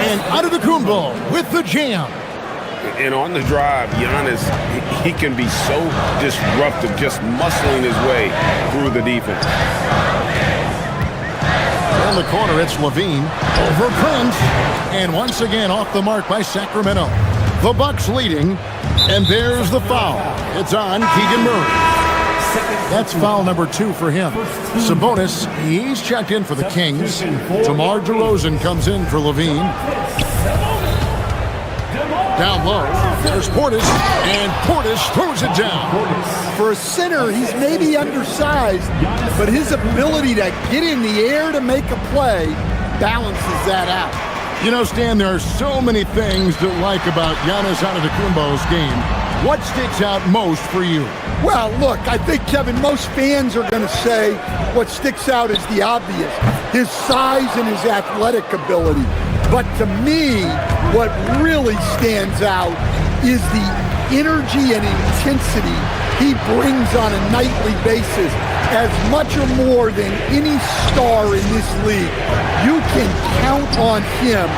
And Antetokounmpo with the jam. And on the drive, Giannis, he can be so disruptive, just muscling his way through the defense. In the corner, it's Levine over Prince. And once again off the mark by Sacramento. The Bucks leading, and there's the foul. It's on Keegan Murray. That's foul number 2 for him. Sabonis, he's checked in for the Kings. DeMar DeRozan comes in for Levine. Down low, there's Portis, and Portis throws it down. For a center, he's maybe undersized, but his ability to get in the air to make a play balances that out. You know, Stan, there are so many things to like about Giannis Antetokounmpo's game. What sticks out most for you? Well, look, I think, Kevin, most fans are going to say what sticks out is the obvious, his size and his athletic ability. But to me, what really stands out is the energy and intensity he brings on a nightly basis, as much or more than any star in this league. You can count on him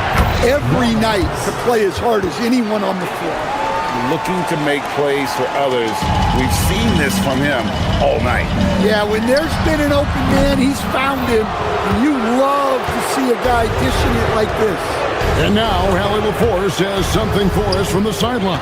every night to play as hard as anyone on the floor. Looking to make plays for others. We've seen this from him all night. Yeah, when there's been an open man, he's found him, and you love to see a guy dishing it like this. And now, Hallie LaForce has something for us from the sideline.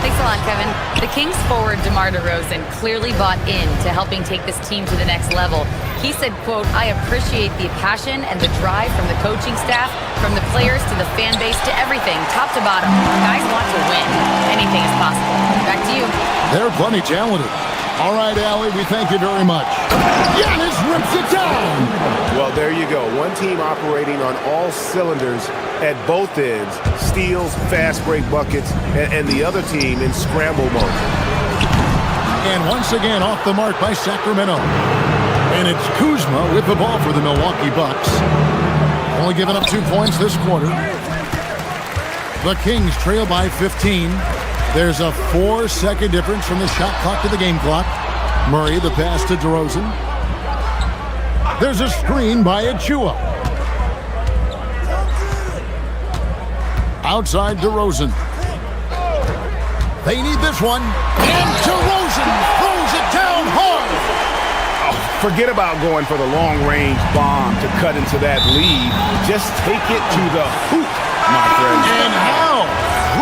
Thanks a lot, Kevin. The Kings forward DeMar DeRozan clearly bought into helping take this team to the next level. He said, quote, "I appreciate the passion and the drive from the coaching staff, from the players to the fan base to everything, top to bottom. Guys want to win. Anything is possible." Back to you. They're plenty talented. All right, Allie, we thank you very much. Giannis rips it down. Well, there you go. One team operating on all cylinders at both ends. Steals, fast break buckets, and the other team in scramble mode. And once again off the mark by Sacramento. And it's Kuzma with the ball for the Milwaukee Bucks. Only giving up 2 points this quarter. The Kings trail by 15. There's a 4-second difference from the shot clock to the game clock. Murray, the pass to DeRozan. There's a screen by Achua. Outside DeRozan. They need this one. And DeRozan throws it down hard. Forget about going for the long-range bomb to cut into that lead. Just take it to the hoop, my friend. And how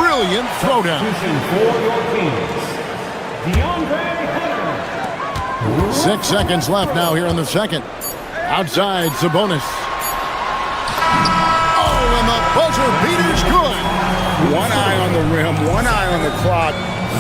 brilliant throwdown. 6 seconds left now here in the second. Outside, Sabonis. Oh, and the buzzer beater's good. One eye on the rim, one eye on the clock.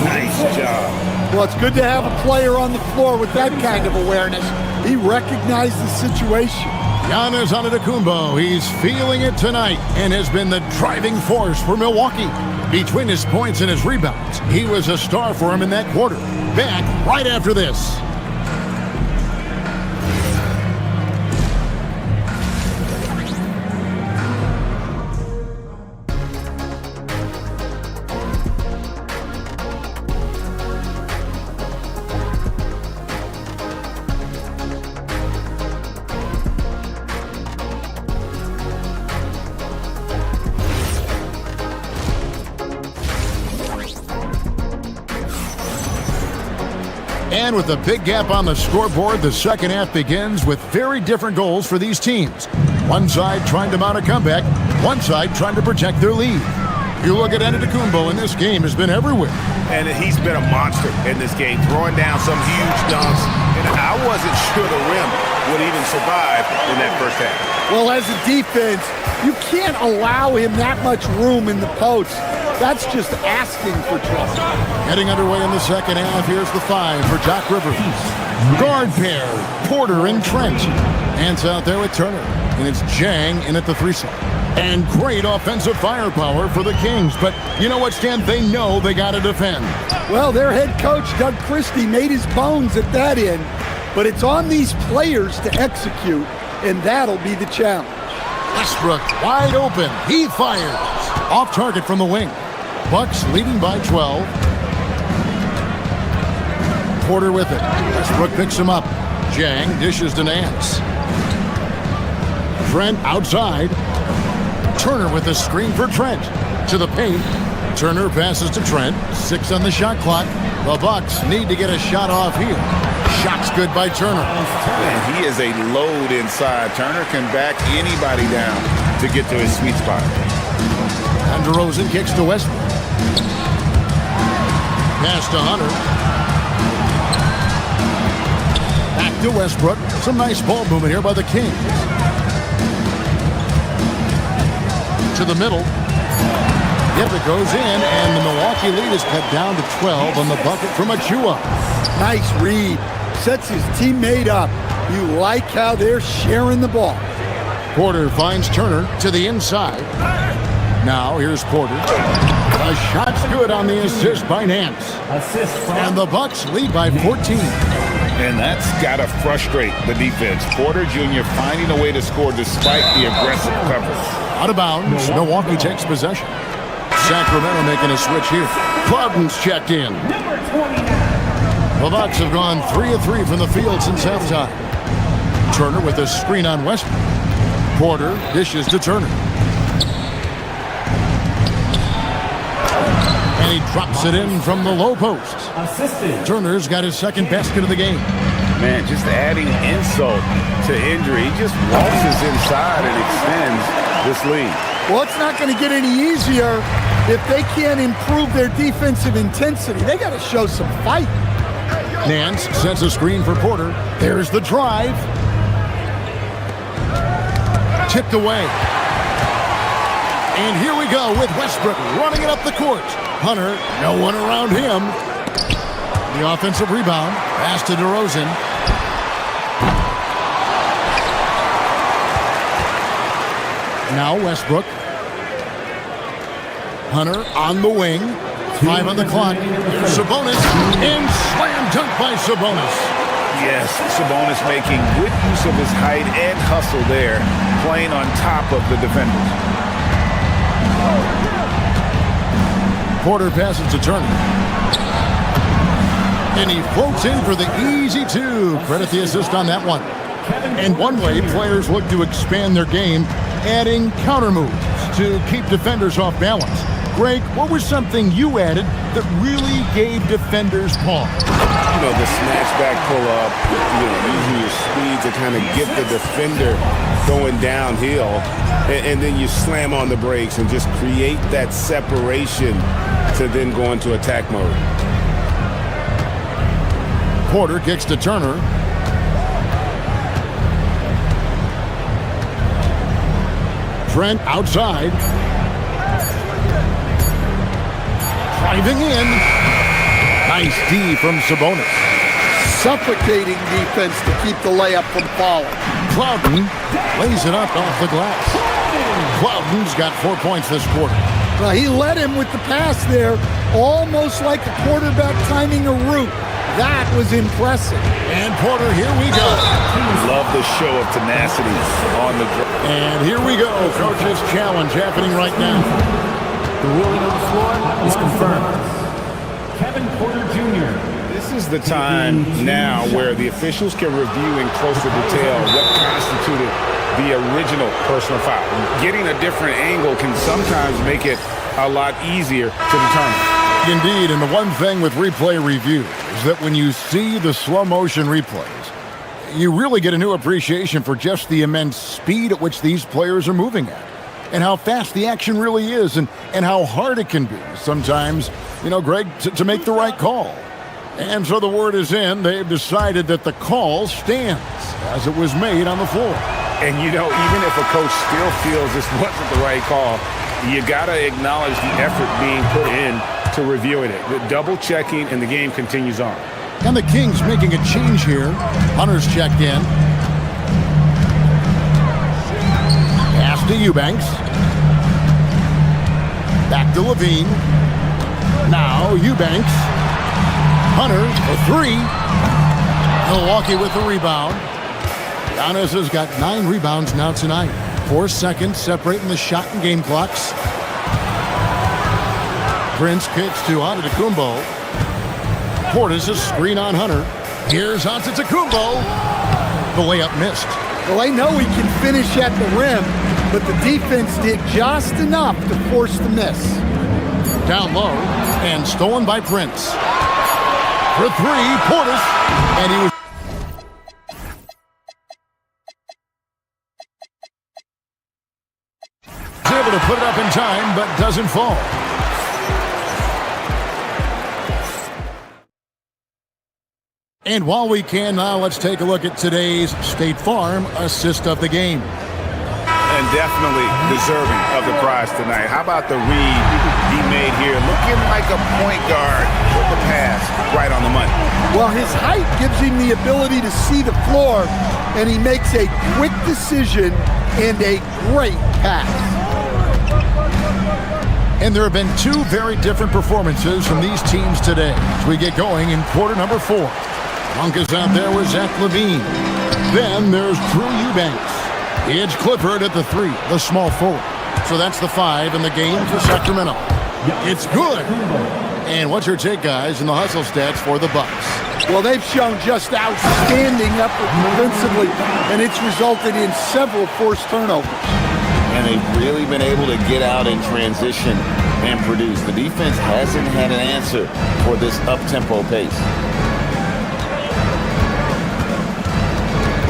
Nice job. Well, it's good to have a player on the floor with that kind of awareness. He recognized the situation. Giannis Antetokounmpo, he's feeling it tonight and has been the driving force for Milwaukee. Between his points and his rebounds, he was a star for him in that quarter. Back right after this. And with a big gap on the scoreboard, the second half begins with very different goals for these teams. One side trying to mount a comeback, one side trying to protect their lead. You look at Antetokounmpo, and this game has been everywhere. And he's been a monster in this game, throwing down some huge dunks. And I wasn't sure the rim would even survive in that first half. Well, as a defense, you can't allow him that much room in the post. That's just asking for trouble. Heading underway in the second half, here's the 5 for Doc Rivers. Guard pair, Porter and Trent. Hands out there with Turner. And it's Jang in at the 3 slot. And great offensive firepower for the Kings. But you know what, Stan? They know they got to defend. Well, their head coach, Doug Christie, made his bones at that end. But it's on these players to execute, and that'll be the challenge. Westbrook wide open. He fires. Off target from the wing. Bucks leading by 12. Porter with it. Westbrook picks him up. Jang dishes to Nance. Trent outside. Turner with a screen for Trent. To the paint. Turner passes to Trent. 6 on the shot clock. The Bucks need to get a shot off here. Shot's good by Turner. And he is a load inside. Turner can back anybody down to get to his sweet spot. And DeRozan kicks to Westbrook. Pass to Hunter. Back to Westbrook. Some nice ball movement here by the Kings. To the middle. Yep, it goes in, and the Milwaukee lead is cut down to 12 on the bucket from Achua. Nice read. Sets his teammate up. You like how they're sharing the ball. Porter finds Turner to the inside. Now here's Porter. The shot's good on the assist by Nance. And the Bucks lead by 14. And that's got to frustrate the defense. Porter Jr. finding a way to score despite the aggressive coverage. Out of bounds, Milwaukee takes possession. Sacramento making a switch here. Clouden's checked in. The Bucks have gone 3 of 3 from the field since halftime. Turner with a screen on Westbrook. Porter dishes to Turner. And he drops it in from the low post. Turner's got his second basket of the game. Man, just adding insult to injury. He just waltzes inside and extends this lead. Well, it's not going to get any easier if they can't improve their defensive intensity. They got to show some fight. Nance sets a screen for Porter. There's the drive. Tipped away. And here we go with Westbrook running it up the court. Hunter, no one around him. The offensive rebound. Pass to DeRozan. Now Westbrook. Hunter on the wing. 5 on the clock. Sabonis. And slam dunk by Sabonis. Yes, Sabonis making good use of his height and hustle there, playing on top of the defenders. Porter passes to Turner. And he floats in for the easy 2. Credit the assist on that one. And one way players look to expand their game, adding counter moves to keep defenders off balance. Greg, what was something you added that really gave defenders pause? You know, the snatchback pull-up, using your speed to kind of get the defender going downhill, and then you slam on the brakes and just create that separation to then go into attack mode. Porter kicks to Turner. Trent outside. Driving in. Nice D from Sabonis. Suffocating defense to keep the layup from falling. Clouden lays it up off the glass. Clouden's got 4 points this quarter. Well, he led him with the pass there, almost like a quarterback timing a route. That was impressive. And Porter, here we go. Love the show of tenacity on the draw. And here we go. Coach's challenge happening right now. The ruling on the floor is confirmed. Kevin Porter Jr. This is the time now where the officials can review in closer detail what constituted the original personal foul. Getting a different angle can sometimes make it a lot easier to determine. Indeed, and the one thing with replay review is that when you see the slow motion replays, you really get a new appreciation for just the immense speed at which these players are moving at, and how fast the action really is, and how hard it can be sometimes, Greg, to make the right call. And so the word is in. They've decided that the call stands as it was made on the floor. And, even if a coach still feels this wasn't the right call, you got to acknowledge the effort being put in to reviewing it. The double checking, and the game continues on. And the Kings making a change here. Hunter's checked in. Pass to Eubanks. Back to Levine. Now Eubanks. Hunter for three. Milwaukee with the rebound. Giannis has got 9 rebounds now tonight. 4 seconds separating the shot and game clocks. Prince kicks to Antetokounmpo. Portis a screen on Hunter. Here's Antetokounmpo. The layup missed. Well, I know he can finish at the rim, but the defense did just enough to force the miss. Down low and stolen by Prince. For three, Portis. And he was able to put it up in time, but doesn't fall. And while we can now, let's take a look at today's State Farm assist of the game. And definitely deserving of the prize tonight. How about the read he made here? Looking like a point guard with the pass right on the money. Well, his height gives him the ability to see the floor, and he makes a quick decision and a great pass. And there have been 2 very different performances from these teams today as we get going in quarter number 4. Monk is out there with Zach LaVine. Then there's Drew Eubanks. It's Clifford at the 3, the small forward. So that's the 5 in the game for Sacramento. It's good. And what's your take, guys, in the hustle stats for the Bucks? Well, they've shown just outstanding effort defensively, and it's resulted in several forced turnovers. And they've really been able to get out in transition and produce. The defense hasn't had an answer for this up-tempo pace.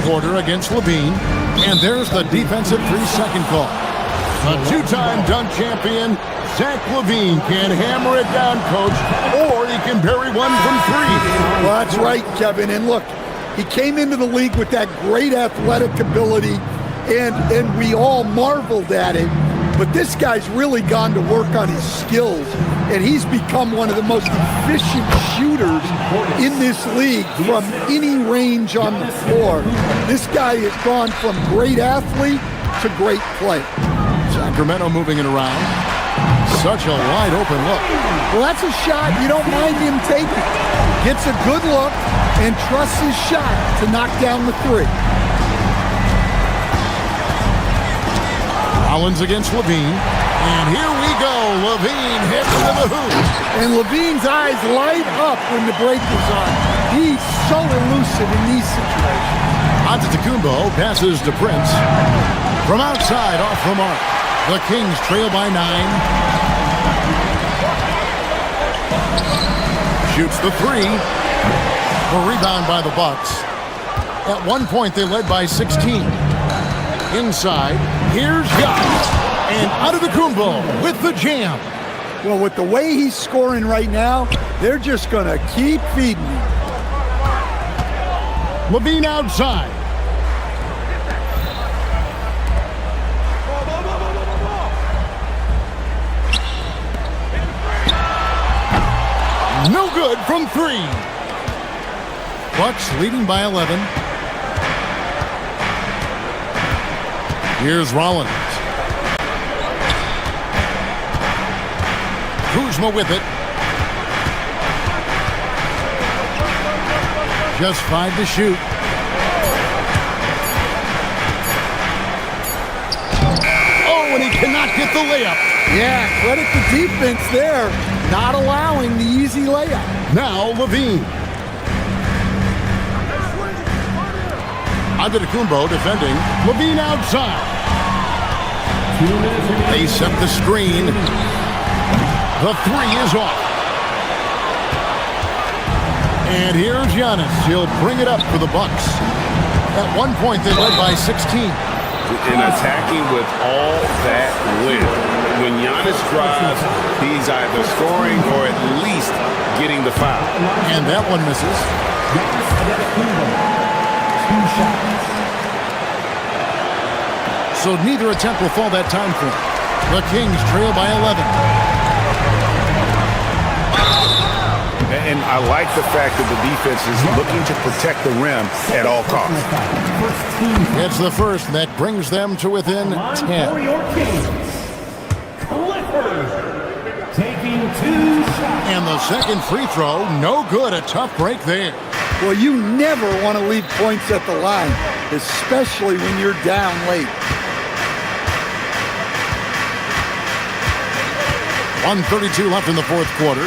Porter against Levine. And there's the defensive 3-second call. A 2-time dunk champion, Zach LaVine, can hammer it down, coach, or he can bury one from 3. Well, that's right, Kevin. And look, he came into the league with that great athletic ability, and we all marveled at it. But this guy's really gone to work on his skills, and he's become one of the most efficient shooters in this league from any range on the floor. This guy has gone from great athlete to great player. Sacramento moving it around. Such a wide open look. Well, that's a shot you don't mind him taking. Gets a good look and trusts his shot to knock down the 3. Rollins against Levine. And here we go. Levine hits into the hoop. And Levine's eyes light up when the break is on. He's so elusive in these situations. Antetokounmpo passes to Prince. From outside, off the mark. The Kings trail by 9. Shoots the 3. A rebound by the Bucks. At one point, they led by 16. Inside, here's Giannis. And Antetokounmpo with the jam. Well, with the way he's scoring right now, they're just going to keep feeding him. Levine outside. No good from 3. Bucks leading by 11. Here's Rollins. Kuzma with it. Just 5 to shoot. Oh, and he cannot get the layup. Yeah, credit the defense there, not allowing the easy layup. Now Levine. Antetokounmpo defending. Levine outside. They set the screen. The 3 is off. And here's Giannis. He'll bring it up for the Bucks. At one point, they led by 16. In attacking with all that width. When Giannis drives, he's either scoring or at least getting the foul. And that one misses. So neither attempt will fall that time for him. The Kings trail by 11. And I like the fact that the defense is looking to protect the rim at all costs. It's the first, and that brings them to within 10. Taking 2 shots. And the second free throw, no good. A tough break there. Well, you never want to leave points at the line, especially when you're down late. 1:32 left in the fourth quarter.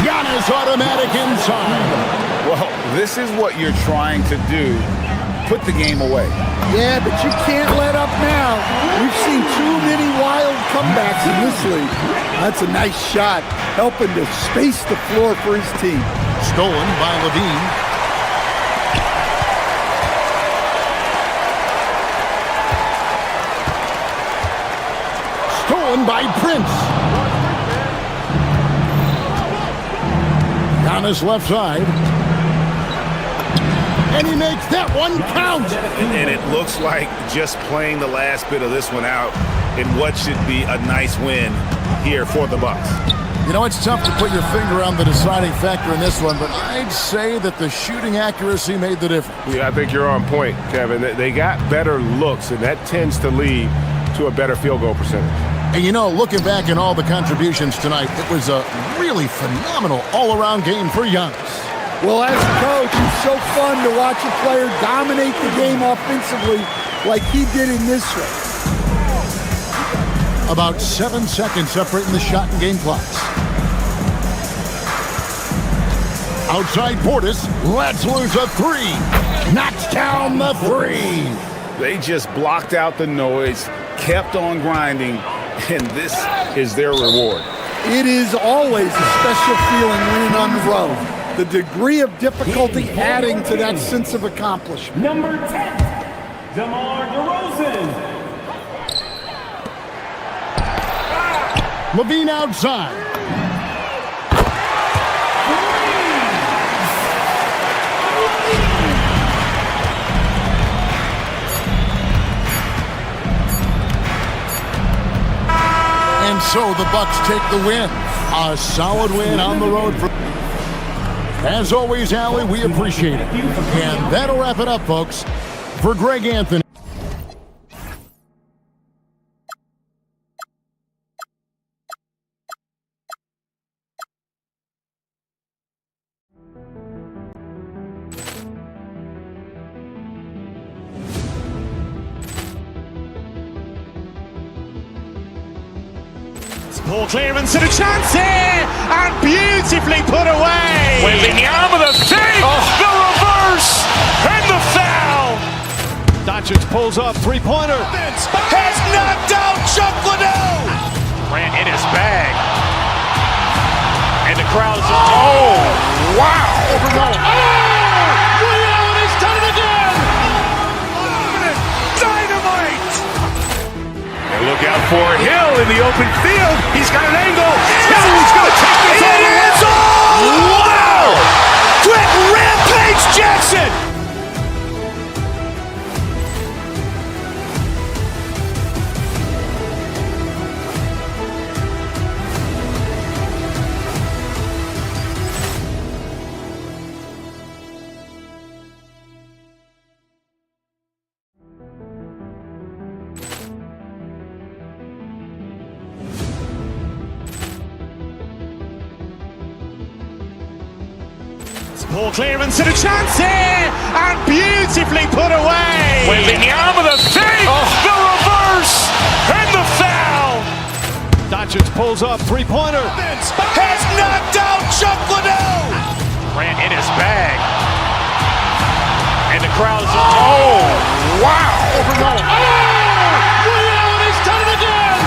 Giannis automatic inside. Well, this is what you're trying to do. Put the game away. Yeah, but you can't let up now. We've seen too many wild comebacks in this league. That's a nice shot, helping to space the floor for his team. Stolen by Levine. Stolen by Prince. Giannis left side. And he makes that one count. And it looks like just playing the last bit of this one out in what should be a nice win here for the Bucks. You know, it's tough to put your finger on the deciding factor in this one, but I'd say that the shooting accuracy made the difference. Yeah, I think you're on point, Kevin. They got better looks, and that tends to lead to a better field goal percentage. And you know, looking back in all the contributions tonight, it was a really phenomenal all-around game for Giannis. Well, as a coach, it's so fun to watch a player dominate the game offensively like he did in this one. About 7 seconds separating the shot and game clocks. Outside Portis, lets loose a three. Knocks down the three. They just blocked out the noise, kept on grinding, and this is their reward. It is always a special feeling winning on the road. The degree of difficulty adding to that sense of accomplishment. Number 10, DeMar DeRozan. Levine outside. And so the Bucks take the win. A solid win on the road. As always, Allie, we appreciate it. And that'll wrap it up, folks. For Greg Anthony. Ball clearance and a chance here, and beautifully put away. Wembanyama the fake, the reverse, and the foul. Doncic pulls up, three-pointer. Has knocked out Chuck Liddell. Ran in his bag. And the crowd is, oh, wow. Liddell, and he's done it again. Dynamite. And look out for Hill in the open field. He's got an angle. He's going to take this all the way. Wow! Quick Rampage Jackson. Ball clearance and a chance here, and beautifully put away. Wembanyama the fake, the reverse, and the foul. Doncic pulls up, three-pointer. Has knocked out Chuck Liddell. Ran in his bag. And the crowd is, oh, wow. Liddell, and he's done it again.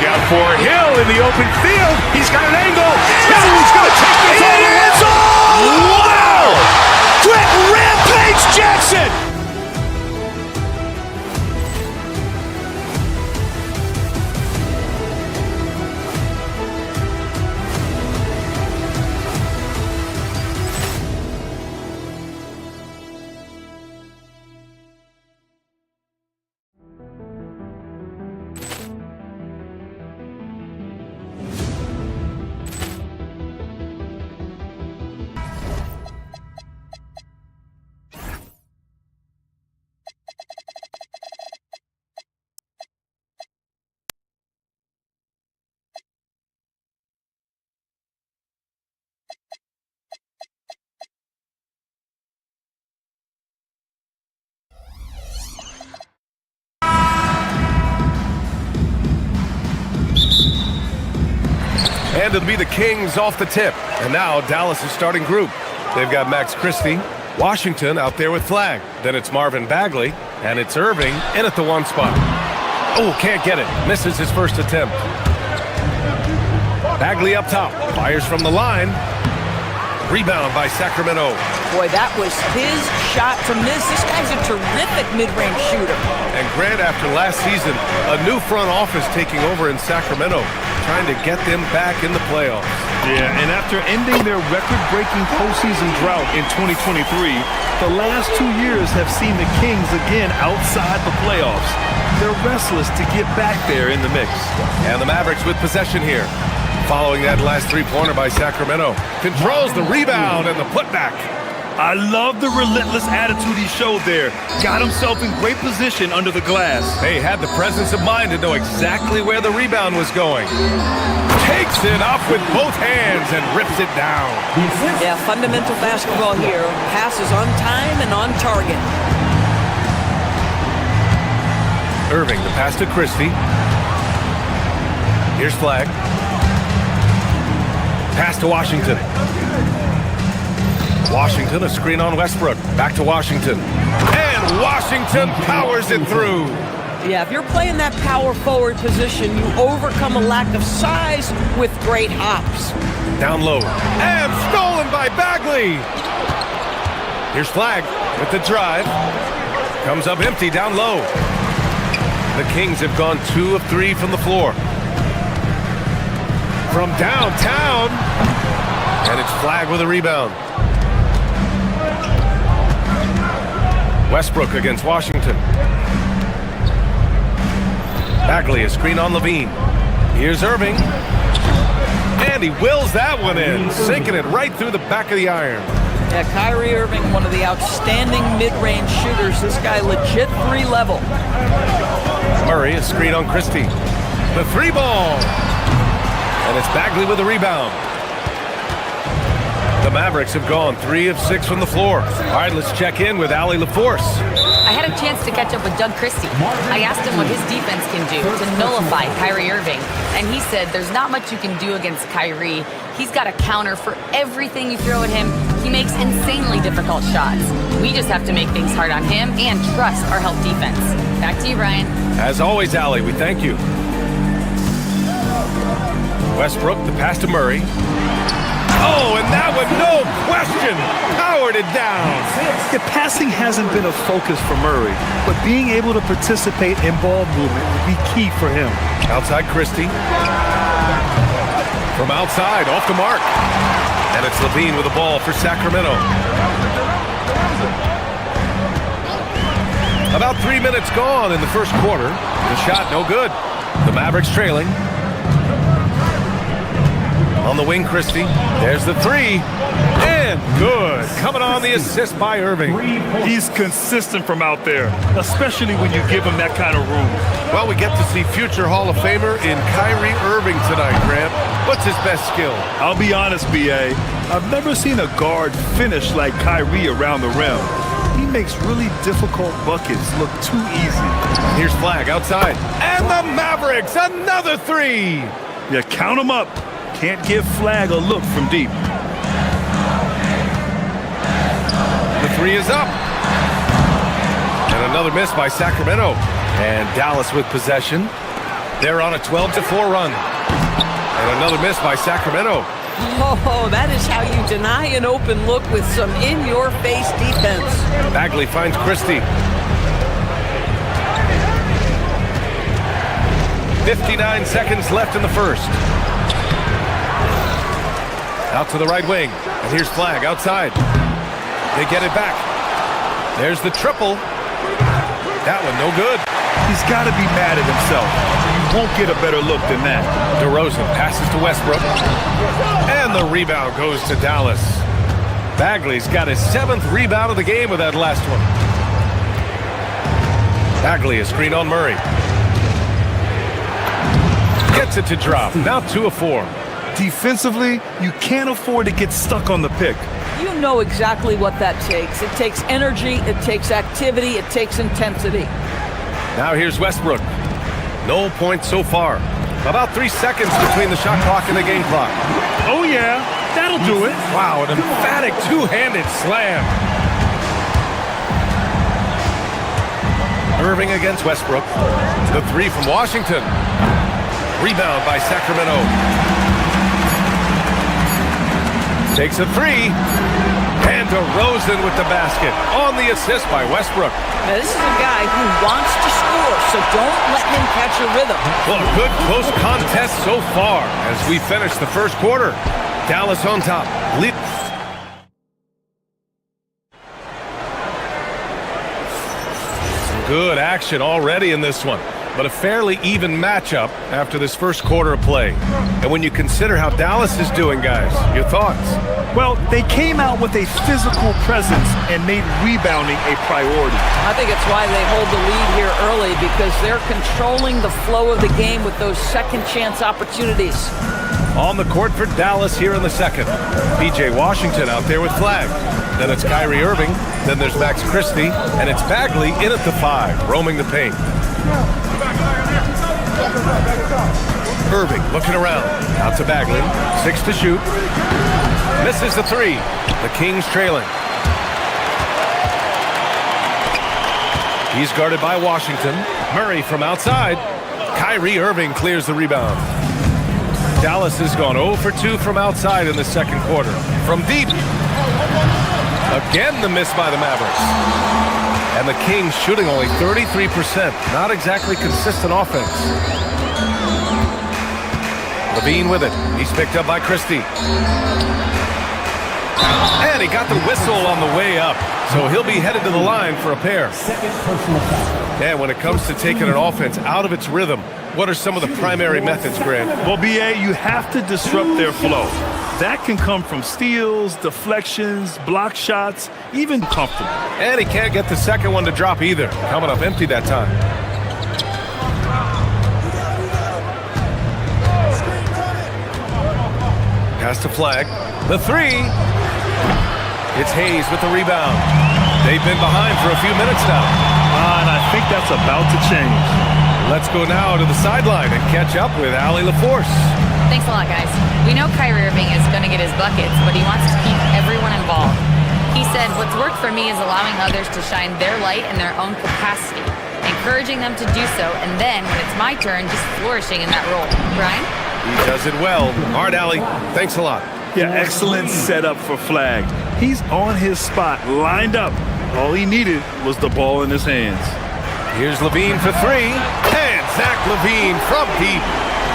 look out for Hill in the open field. He's got an angle. He's going to take this all the way. Wow! Quick rampage Jackson! And it'll be the Kings off the tip. And now Dallas' starting group. They've got Max Christie, Washington out there with Flag. Then it's Marvin Bagley, and it's Irving in at the one spot. Oh, can't get it. Misses his first attempt. Bagley up top. Fires from the line. Rebound by Sacramento. Boy, that was his shot to miss. This guy's a terrific mid-range shooter. And Grant, after last season, a new front office taking over in Sacramento, trying to get them back in the playoffs. Yeah, and after ending their record-breaking postseason drought in 2023, the last 2 years have seen the Kings again outside the playoffs. They're restless to get back there in the mix. And the Mavericks with possession here. Following that last three-pointer by Sacramento. Controls the rebound and the putback. I love the relentless attitude he showed there. Got himself in great position under the glass. He had the presence of mind to know exactly where the rebound was going. Takes it up with both hands and rips it down. Yeah, fundamental basketball here. Passes on time and on target. Irving, the pass to Christie. Here's Flag. Pass to Washington. Washington, a screen on Westbrook. Back to Washington. And Washington powers it through. Yeah, if you're playing that power forward position, you overcome a lack of size with great hops. Down low. And stolen by Bagley. Here's Flag with the drive. Comes up empty down low. The Kings have gone 2 of 3 from the floor. From downtown. And it's Flag with a rebound. Westbrook against Washington. Bagley, a screen on Levine. Here's Irving. And he wills that one in, sinking it right through the back of the iron. Yeah, Kyrie Irving, one of the outstanding mid-range shooters. This guy legit 3-level. Murray, a screen on Christie. The 3-ball. And it's Bagley with the rebound. The Mavericks have gone 3 of 6 from the floor. All right, let's check in with Allie LaForce. I had a chance to catch up with Doug Christie. I asked him what his defense can do to nullify Kyrie Irving. And he said there's not much you can do against Kyrie. He's got a counter for everything you throw at him. He makes insanely difficult shots. We just have to make things hard on him and trust our help defense. Back to you, Brian. As always, Allie, we thank you. Westbrook, the pass to Murray. Oh, and that one, no question, powered it down. Yeah, passing hasn't been a focus for Murray, but being able to participate in ball movement will be key for him. Outside Christie. From outside, off the mark. And it's Levine with the ball for Sacramento. About 3 minutes gone in the first quarter. The shot no good. The Mavericks trailing. On the wing, Christie. There's the 3. And good. Coming on the assist by Irving. He's consistent from out there, especially when you give him that kind of room. Well, we get to see future Hall of Famer in Kyrie Irving tonight, Grant. What's his best skill? I'll be honest, B.A. I've never seen a guard finish like Kyrie around the rim. He makes really difficult buckets look too easy. Here's Flag outside. And the Mavericks, another 3. Yeah, count them up. Can't give Flag a look from deep. The 3 is up. And another miss by Sacramento. And Dallas with possession. They're on a 12-4 run. And another miss by Sacramento. Oh, that is how you deny an open look with some in-your-face defense. Bagley finds Christie. 59 seconds left in the first. Out to the right wing. And here's Flagg outside. They get it back. There's the triple. That one no good. He's got to be mad at himself. You won't get a better look than that. DeRozan passes to Westbrook. And the rebound goes to Dallas. Bagley's got his 7th rebound of the game with that last one. Bagley is screen on Murray. Gets it to drop. Now 2 of 4. Defensively, you can't afford to get stuck on the pick. You know exactly what that takes. It takes energy, it takes activity, it takes intensity. Now here's Westbrook. No points so far. About 3 seconds between the shot clock and the game clock. Oh yeah, that'll do it. Wow, an emphatic two-handed slam. Irving against Westbrook. The 3 from Washington. Rebound by Sacramento. Takes a 3. And DeRozan with the basket on the assist by Westbrook. Now, this is a guy who wants to score, so don't let him catch a rhythm. Well, a good close contest so far as we finish the first quarter. Dallas on top. Some good action already in this one, but a fairly even matchup after this first quarter of play. And when you consider how Dallas is doing, guys, your thoughts? Well, they came out with a physical presence and made rebounding a priority. I think it's why they hold the lead here early, because they're controlling the flow of the game with those second chance opportunities. On the court for Dallas here in the second. PJ Washington out there with Flagg. Then it's Kyrie Irving. Then there's Max Christie. And it's Bagley in at the 5, roaming the paint. Irving looking around. Out to Bagley. 6 to shoot. Misses the 3. The Kings trailing. He's guarded by Washington. Murray from outside. Kyrie Irving clears the rebound. Dallas has gone 0 for 2 from outside in the second quarter. From deep. Again the miss by the Mavericks. And the Kings shooting only 33%. Not exactly consistent offense. Levine with it. He's picked up by Christie. And he got the whistle on the way up. So he'll be headed to the line for a pair. And when it comes to taking an offense out of its rhythm, what are some of the primary methods, Grant? Well, B.A., you have to disrupt their flow. That can come from steals, deflections, block shots, even comfortable. And he can't get the second one to drop either. Coming up empty that time. Pass to Flagg. The 3. It's Hayes with the rebound. They've been behind for a few minutes now. And I think that's about to change. Let's go now to the sideline and catch up with Allie LaForce. Thanks a lot, guys. We know Kyrie Irving is going to get his buckets, but he wants to keep everyone involved. He said, what's worked for me is allowing others to shine their light in their own capacity, encouraging them to do so, and then, when it's my turn, just flourishing in that role. Brian? He does it well. All right, Allie, thanks a lot. Yeah, excellent setup for Flagg. He's on his spot, lined up. All he needed was the ball in his hands. Here's Levine for 3. And Zach Levine from deep.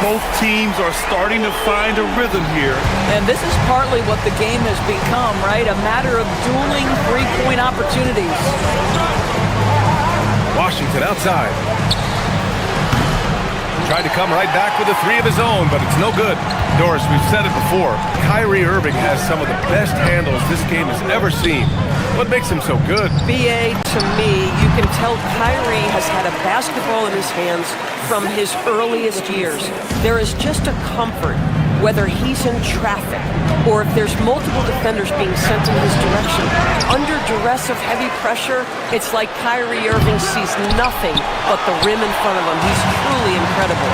Both teams are starting to find a rhythm here. And this is partly what the game has become, right? A matter of dueling three-point opportunities. Washington outside. Tried to come right back with a 3 of his own, but it's no good. Doris, we've said it before. Kyrie Irving has some of the best handles this game has ever seen. What makes him so good? B.A., to me, you can tell Kyrie has had a basketball in his hands from his earliest years. There is just a comfort, whether he's in traffic or if there's multiple defenders being sent in his direction. Under duress of heavy pressure, it's like Kyrie Irving sees nothing but the rim in front of him. He's truly incredible.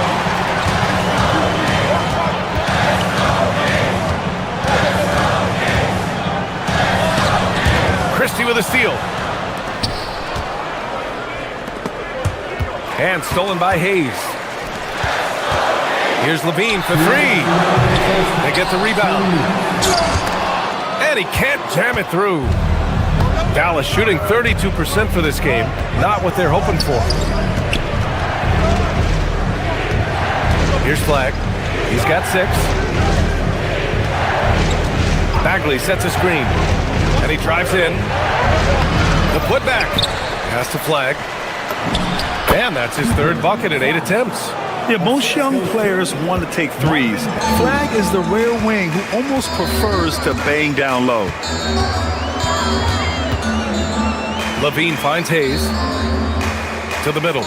Christie with a steal. And stolen by Hayes. Here's Levine for three. They get the rebound. And he can't jam it through. Dallas shooting 32% for this game. Not what they're hoping for. Here's Flagg. He's got 6. Bagley sets a screen. And he drives in. The putback. Pass to Flagg. And that's his 3rd bucket in 8 attempts. Yeah, most young players want to take threes. Flagg is the rare wing who almost prefers to bang down low. Levine finds Hayes. To the middle.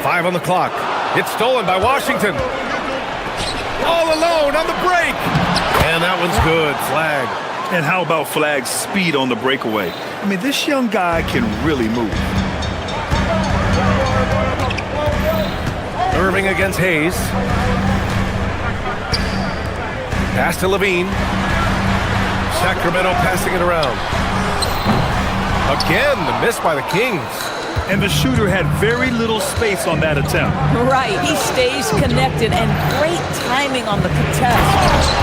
Five on the clock. It's stolen by Washington. All alone on the break. And that one's good. Flagg. And how about Flagg's speed on the breakaway? I mean, this young guy can really move. Irving against Hayes. Pass to Levine. Sacramento passing it around. Again, the miss by the Kings. And the shooter had very little space on that attempt. Right, he stays connected and great timing on the contest.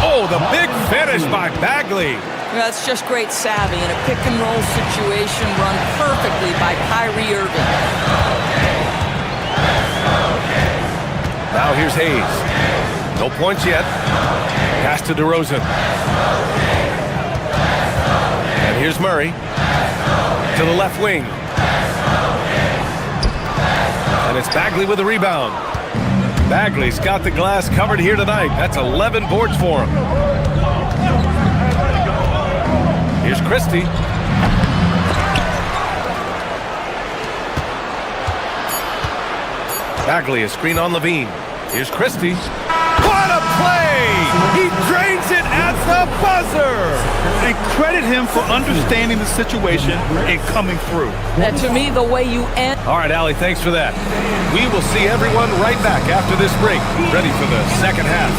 Oh, the big finish by Bagley. That's just great savvy in a pick-and-roll situation run perfectly by Kyrie Irving. Now here's Hayes. No points yet. Pass to DeRozan. And here's Murray. To the left wing. And it's Bagley with the rebound. Bagley's got the glass covered here tonight. That's 11 boards for him. Here's Christie. Bagley, a screen on Levine. Here's Christie. What a play! He drains it at the buzzer! And credit him for understanding the situation and coming through. And to me, the way you end... All right, Allie, thanks for that. We will see everyone right back after this break, ready for the second half.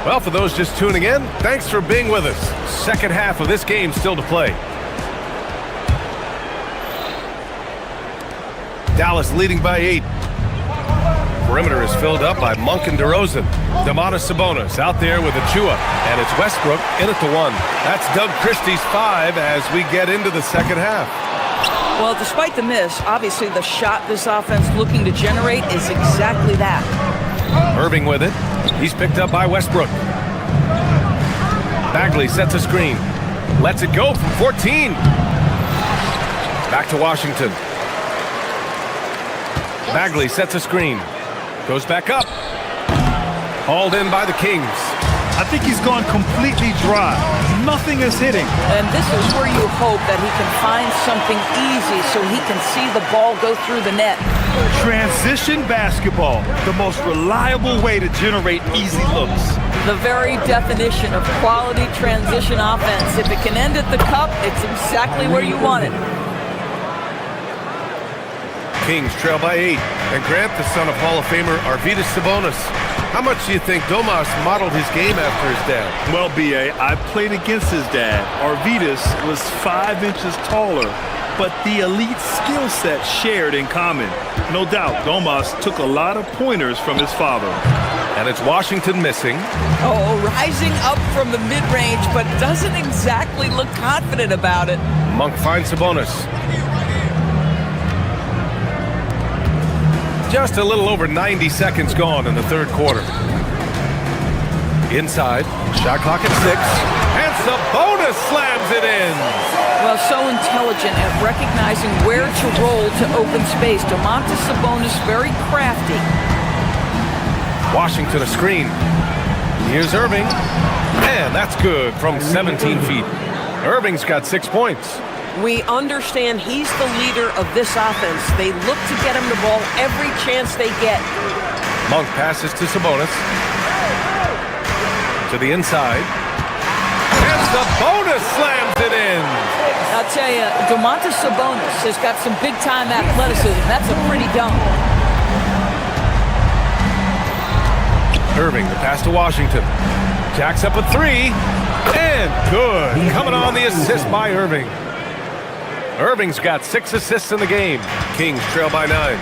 Well, for those just tuning in, thanks for being with us. Second half of this game still to play. Dallas leading by 8. Perimeter is filled up by Monk and DeRozan. Domantas Sabonis out there with Achua. And it's Westbrook in at the 1. That's Doug Christie's 5 as we get into the second half. Well, despite the miss, obviously the shot this offense looking to generate is exactly that. Irving with it. He's picked up by Westbrook. Bagley sets a screen. Lets it go from 14. Back to Washington. Bagley sets a screen. Goes back up. Hauled in by the Kings. I think he's gone completely dry. Nothing is hitting. And this is where you hope that he can find something easy so he can see the ball go through the net. Transition basketball, the most reliable way to generate easy looks. The very definition of quality transition offense. If it can end at the cup, it's exactly where you want it. Kings trail by 8. And Grant, the son of Hall of Famer Arvydas Sabonis. How much do you think Domas modeled his game after his dad? Well, B.A., I played against his dad. Arvydas was 5 inches taller, but the elite skill set shared in common. No doubt, Domas took a lot of pointers from his father. And it's Washington missing. Oh, rising up from the mid-range, but doesn't exactly look confident about it. Monk finds Sabonis. Just a little over 90 seconds gone in the third quarter. Inside, shot clock at 6, and Sabonis slams it in. Well, so intelligent at recognizing where to roll to open space. Domantas Sabonis very crafty. Washington a screen. Here's Irving, and that's good from 17 feet. Irving's got 6 points. We understand he's the leader of this offense. They look to get him the ball every chance they get. Monk passes to Sabonis. To the inside. Sabonis slams it in. I'll tell you, Domantas Sabonis has got some big-time athleticism. That's a pretty dunk. Irving, the pass to Washington. Jacks up a three, and good. Coming on the assist by Irving. Irving's got 6 assists in the game. Kings trail by 9.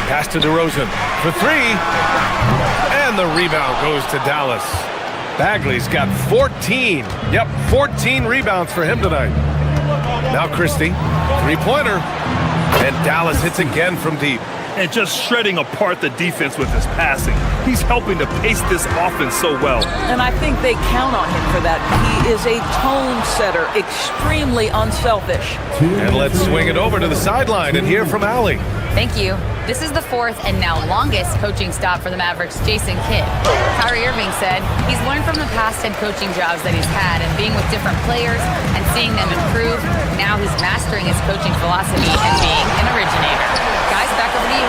Pass to DeRozan for 3, and the rebound goes to Dallas. Bagley's got 14. Yep, 14 rebounds for him tonight. Now Christie, three-pointer, and Dallas hits again from deep. And just shredding apart the defense with his passing. He's helping to pace this offense so well. And I think they count on him for that. He is a tone setter, extremely unselfish. And let's swing it over to the sideline and hear from Allie. Thank you. This is the 4th and now longest coaching stop for the Mavericks' Jason Kidd. Kyrie Irving said he's learned from the past head coaching jobs that he's had and being with different players and seeing them improve. Now he's mastering his coaching philosophy and being an originator. Guys, back over to you.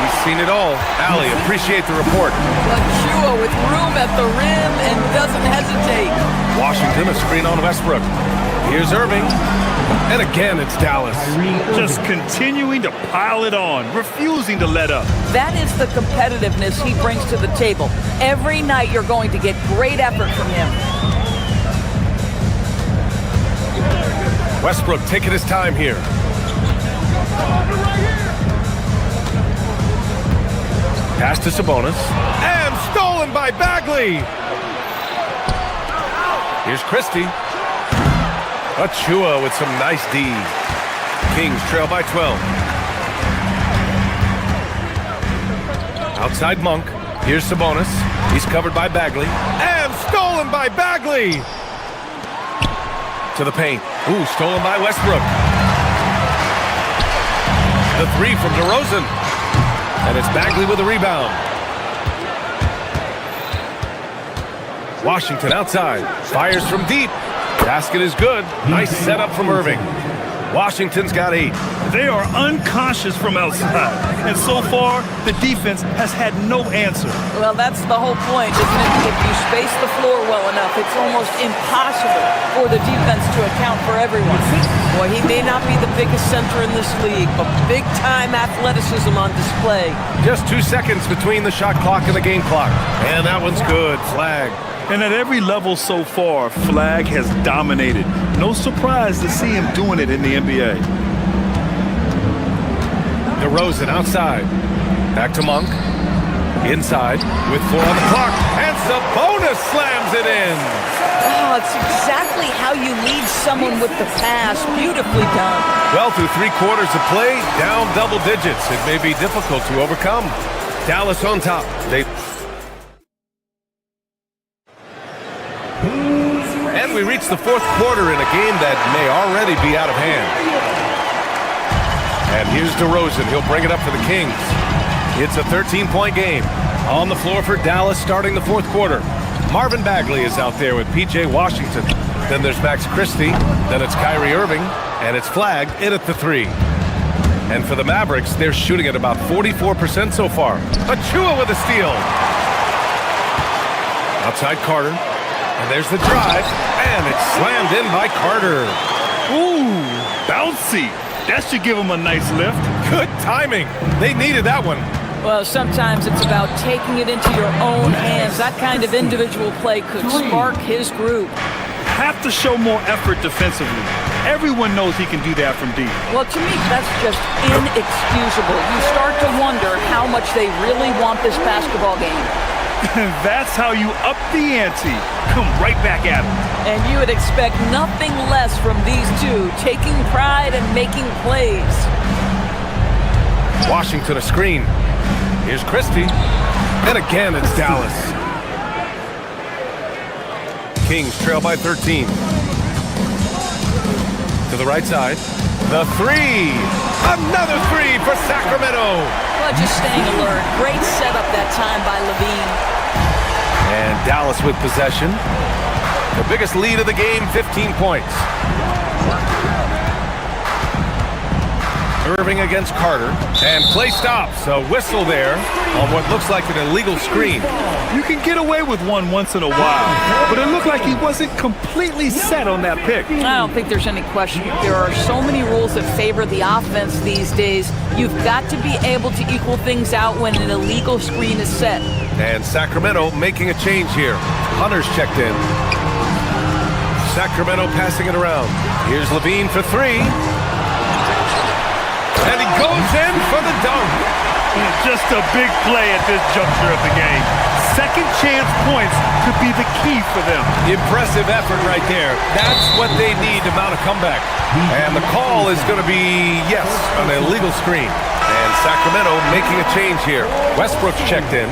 We've seen it all. Allie, appreciate the report. Achua with room at the rim and doesn't hesitate. Washington, a screen on Westbrook. Here's Irving. And again, it's Dallas. Just continuing to pile it on, refusing to let up. That is the competitiveness he brings to the table. Every night you're going to get great effort from him. Westbrook taking his time here. Pass to Sabonis. And stolen by Bagley. Here's Christie. Achua with some nice D. Kings trail by 12. Outside Monk. Here's Sabonis. He's covered by Bagley. And stolen by Bagley. To the paint. Ooh, stolen by Westbrook. The 3 from DeRozan. And it's Bagley with a rebound. Washington outside. Fires from deep. Basket is good. Nice setup from Irving. Washington's got 8. They are unconscious from outside. And so far, the defense has had no answer. Well, that's the whole point, isn't it? If you space the floor well enough, it's almost impossible for the defense to account for everyone. Boy, he may not be the biggest center in this league, but big-time athleticism on display. Just 2 seconds between the shot clock and the game clock. And that one's good. Flag. And at every level so far, Flag has dominated. No surprise to see him doing it in the NBA. DeRozan outside. Back to Monk. Inside with 4 on the clock. And Sabonis slams it in. Oh, it's exactly how you lead someone with the pass. Beautifully done. Well, through 3 quarters of play, down double digits. It may be difficult to overcome. Dallas on top. And we reach the 4th quarter in a game that may already be out of hand. And here's DeRozan. He'll bring it up for the Kings. It's a 13-point game. On the floor for Dallas starting the 4th quarter. Marvin Bagley is out there with P.J. Washington. Then there's Max Christie. Then it's Kyrie Irving. And it's Flag in at the 3. And for the Mavericks, they're shooting at about 44% so far. Achua with a steal. Outside Carter. And there's the drive, and it's slammed in by Carter. Ooh, bouncy. That should give him a nice lift. Good timing. They needed that one. Well, sometimes it's about taking it into your own hands. That kind of individual play could spark his group. Have to show more effort defensively. Everyone knows he can do that from deep. Well, to me, that's just inexcusable. You start to wonder how much they really want this basketball game. That's how you up the ante. Come right back at him. And you would expect nothing less from these two, taking pride and making plays. Washington a screen. Here's Christie. And again, it's Dallas. Kings trail by 13. To the right side. The 3. Another 3 for Sacramento. Well, just staying alert. Great setup that time by Levine. And Dallas with possession. The biggest lead of the game, 15 points. Irving against Carter. And play stops. A whistle there on what looks like an illegal screen. You can get away with one once in a while, but it looked like he wasn't completely set on that pick. I don't think there's any question. There are so many rules that favor the offense these days. You've got to be able to equal things out when an illegal screen is set. And Sacramento making a change here. Hunter's checked in. Sacramento passing it around. Here's Levine for three. And he goes in for the dunk. Just a big play at this juncture of the game. Second chance points could be the key for them. Impressive effort right there. That's what they need to mount a comeback. And the call is going to be, yes, an illegal screen. And Sacramento making a change here. Westbrook's checked in.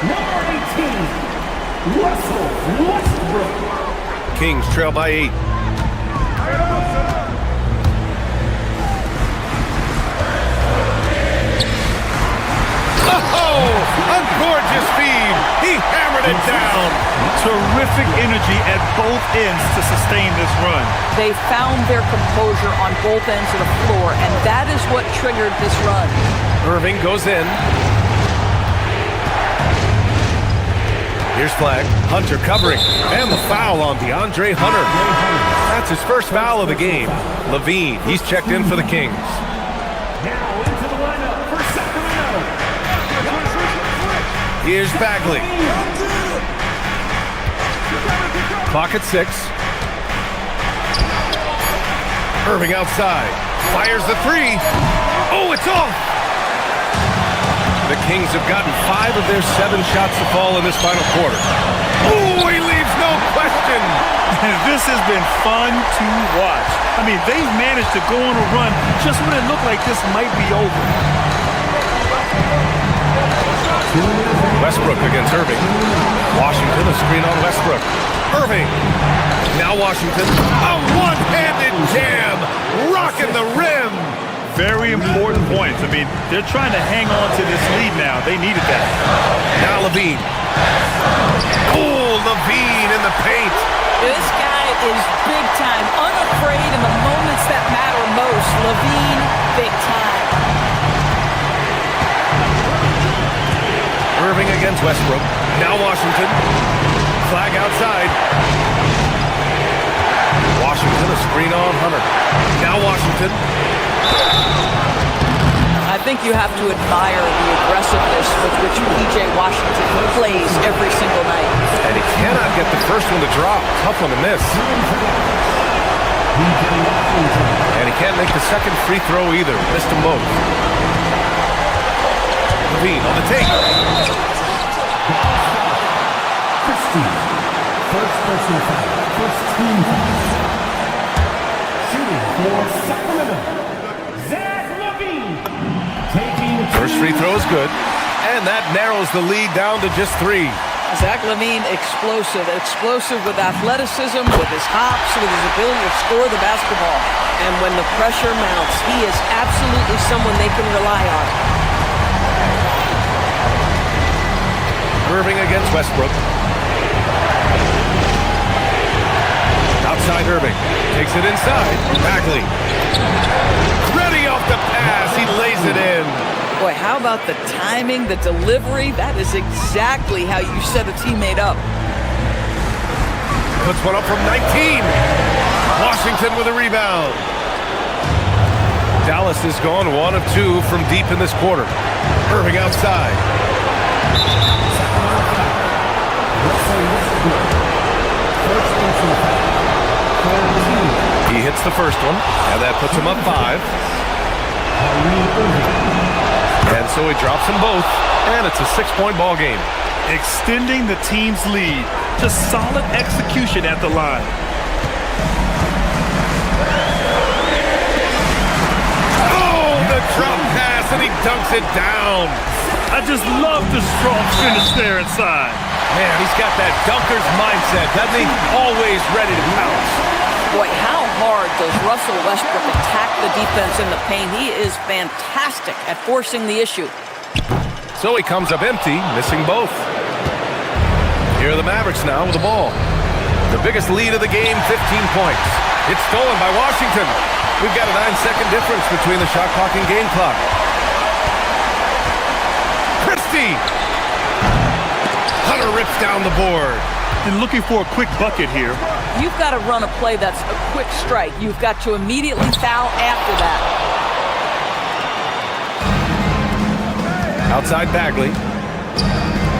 Number 18, Russell Westbrook. Kings trail by 8. Oh, a gorgeous feed. He hammered it down. Terrific energy at both ends to sustain this run. They found their composure on both ends of the floor, and that is what triggered this run. Irving goes in. Here's flag. Hunter covering. And the foul on DeAndre Hunter. That's his first foul of the game. Levine, he's checked in for the Kings. Now into the lineup for Sacramento. Here's Bagley. Clock at 6. Irving outside. Fires the three. Oh, it's off! The Kings have gotten 5 of their 7 shots to fall in this final quarter. Oh, he leaves no question! This has been fun to watch. I mean, they've managed to go on a run just when it looked like this might be over. Westbrook against Irving. Washington, a screen on Westbrook. Irving. Now Washington. A one-handed jam. Rocking the rim. Very important points. I mean, they're trying to hang on to this lead now. They needed that. Now Levine. Oh, Levine in the paint. This guy is big time, unafraid in the moments that matter most. Levine, big time. Irving against Westbrook. Now Washington. Flag outside. Washington, a screen on Hunter. Now Washington. I think you have to admire the aggressiveness with which P.J. Washington plays every single night. And he cannot get the first one to drop. Tough one to miss. And he can't make the second free throw either. Missed them both. Levine on the take. Christie, first personal foul, first team foul. Shooting for Sacramento, Zach Levine. First free throw is good. And that narrows the lead down to just 3. Zach Levine, explosive with athleticism, with his hops, with his ability to score the basketball. And when the pressure mounts, he is absolutely someone they can rely on. Irving against Westbrook. Outside Irving. Takes it inside. Bagley. Ready off the pass. He lays it in. Boy, how about the timing, the delivery? That is exactly how you set a teammate up. Puts one up from 19. Washington with a rebound. Dallas has gone 1 of 2 from deep in this quarter. Irving outside. He hits the first one, and that puts him up 5. And so he drops them both, and it's a 6-point ball game. Extending the team's lead. Just solid execution at the line. Oh, the drop pass, and he dunks it down. I just love the strong finish there inside. Man, he's got that dunker's mindset, doesn't he? Always ready to pounce. Boy, how hard does Russell Westbrook attack the defense in the paint? He is fantastic at forcing the issue. So he comes up empty, missing both. Here are the Mavericks now with the ball. The biggest lead of the game, 15 points. It's stolen by Washington. We've got a 9-second difference between the shot clock and game clock. Christie! Hunter rips down the board. And looking for a quick bucket here. You've got to run a play that's a quick strike. You've got to immediately foul after that. Outside Bagley.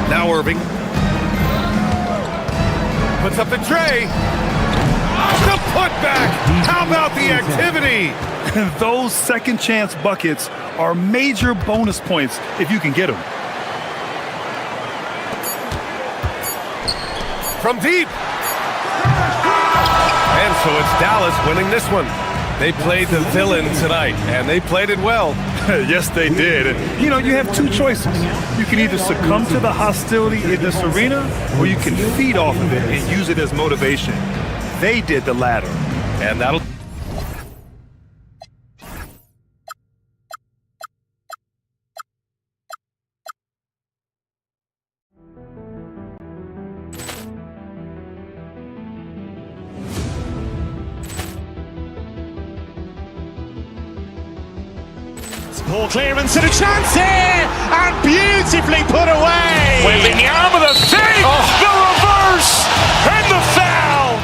Now Irving. Puts up the tray. The putback. How about the activity? Those second chance buckets are major bonus points if you can get them. From deep. And so it's Dallas winning this one. They played the villain tonight, and they played it well. Yes, they did. And, you know, you have two choices. You can either succumb to the hostility in this arena, or you can feed off of it and use it as motivation. They did the latter. And that'll... Ball clearance and a chance here, and beautifully put away. Wembanyama with a fake, the reverse, and the foul.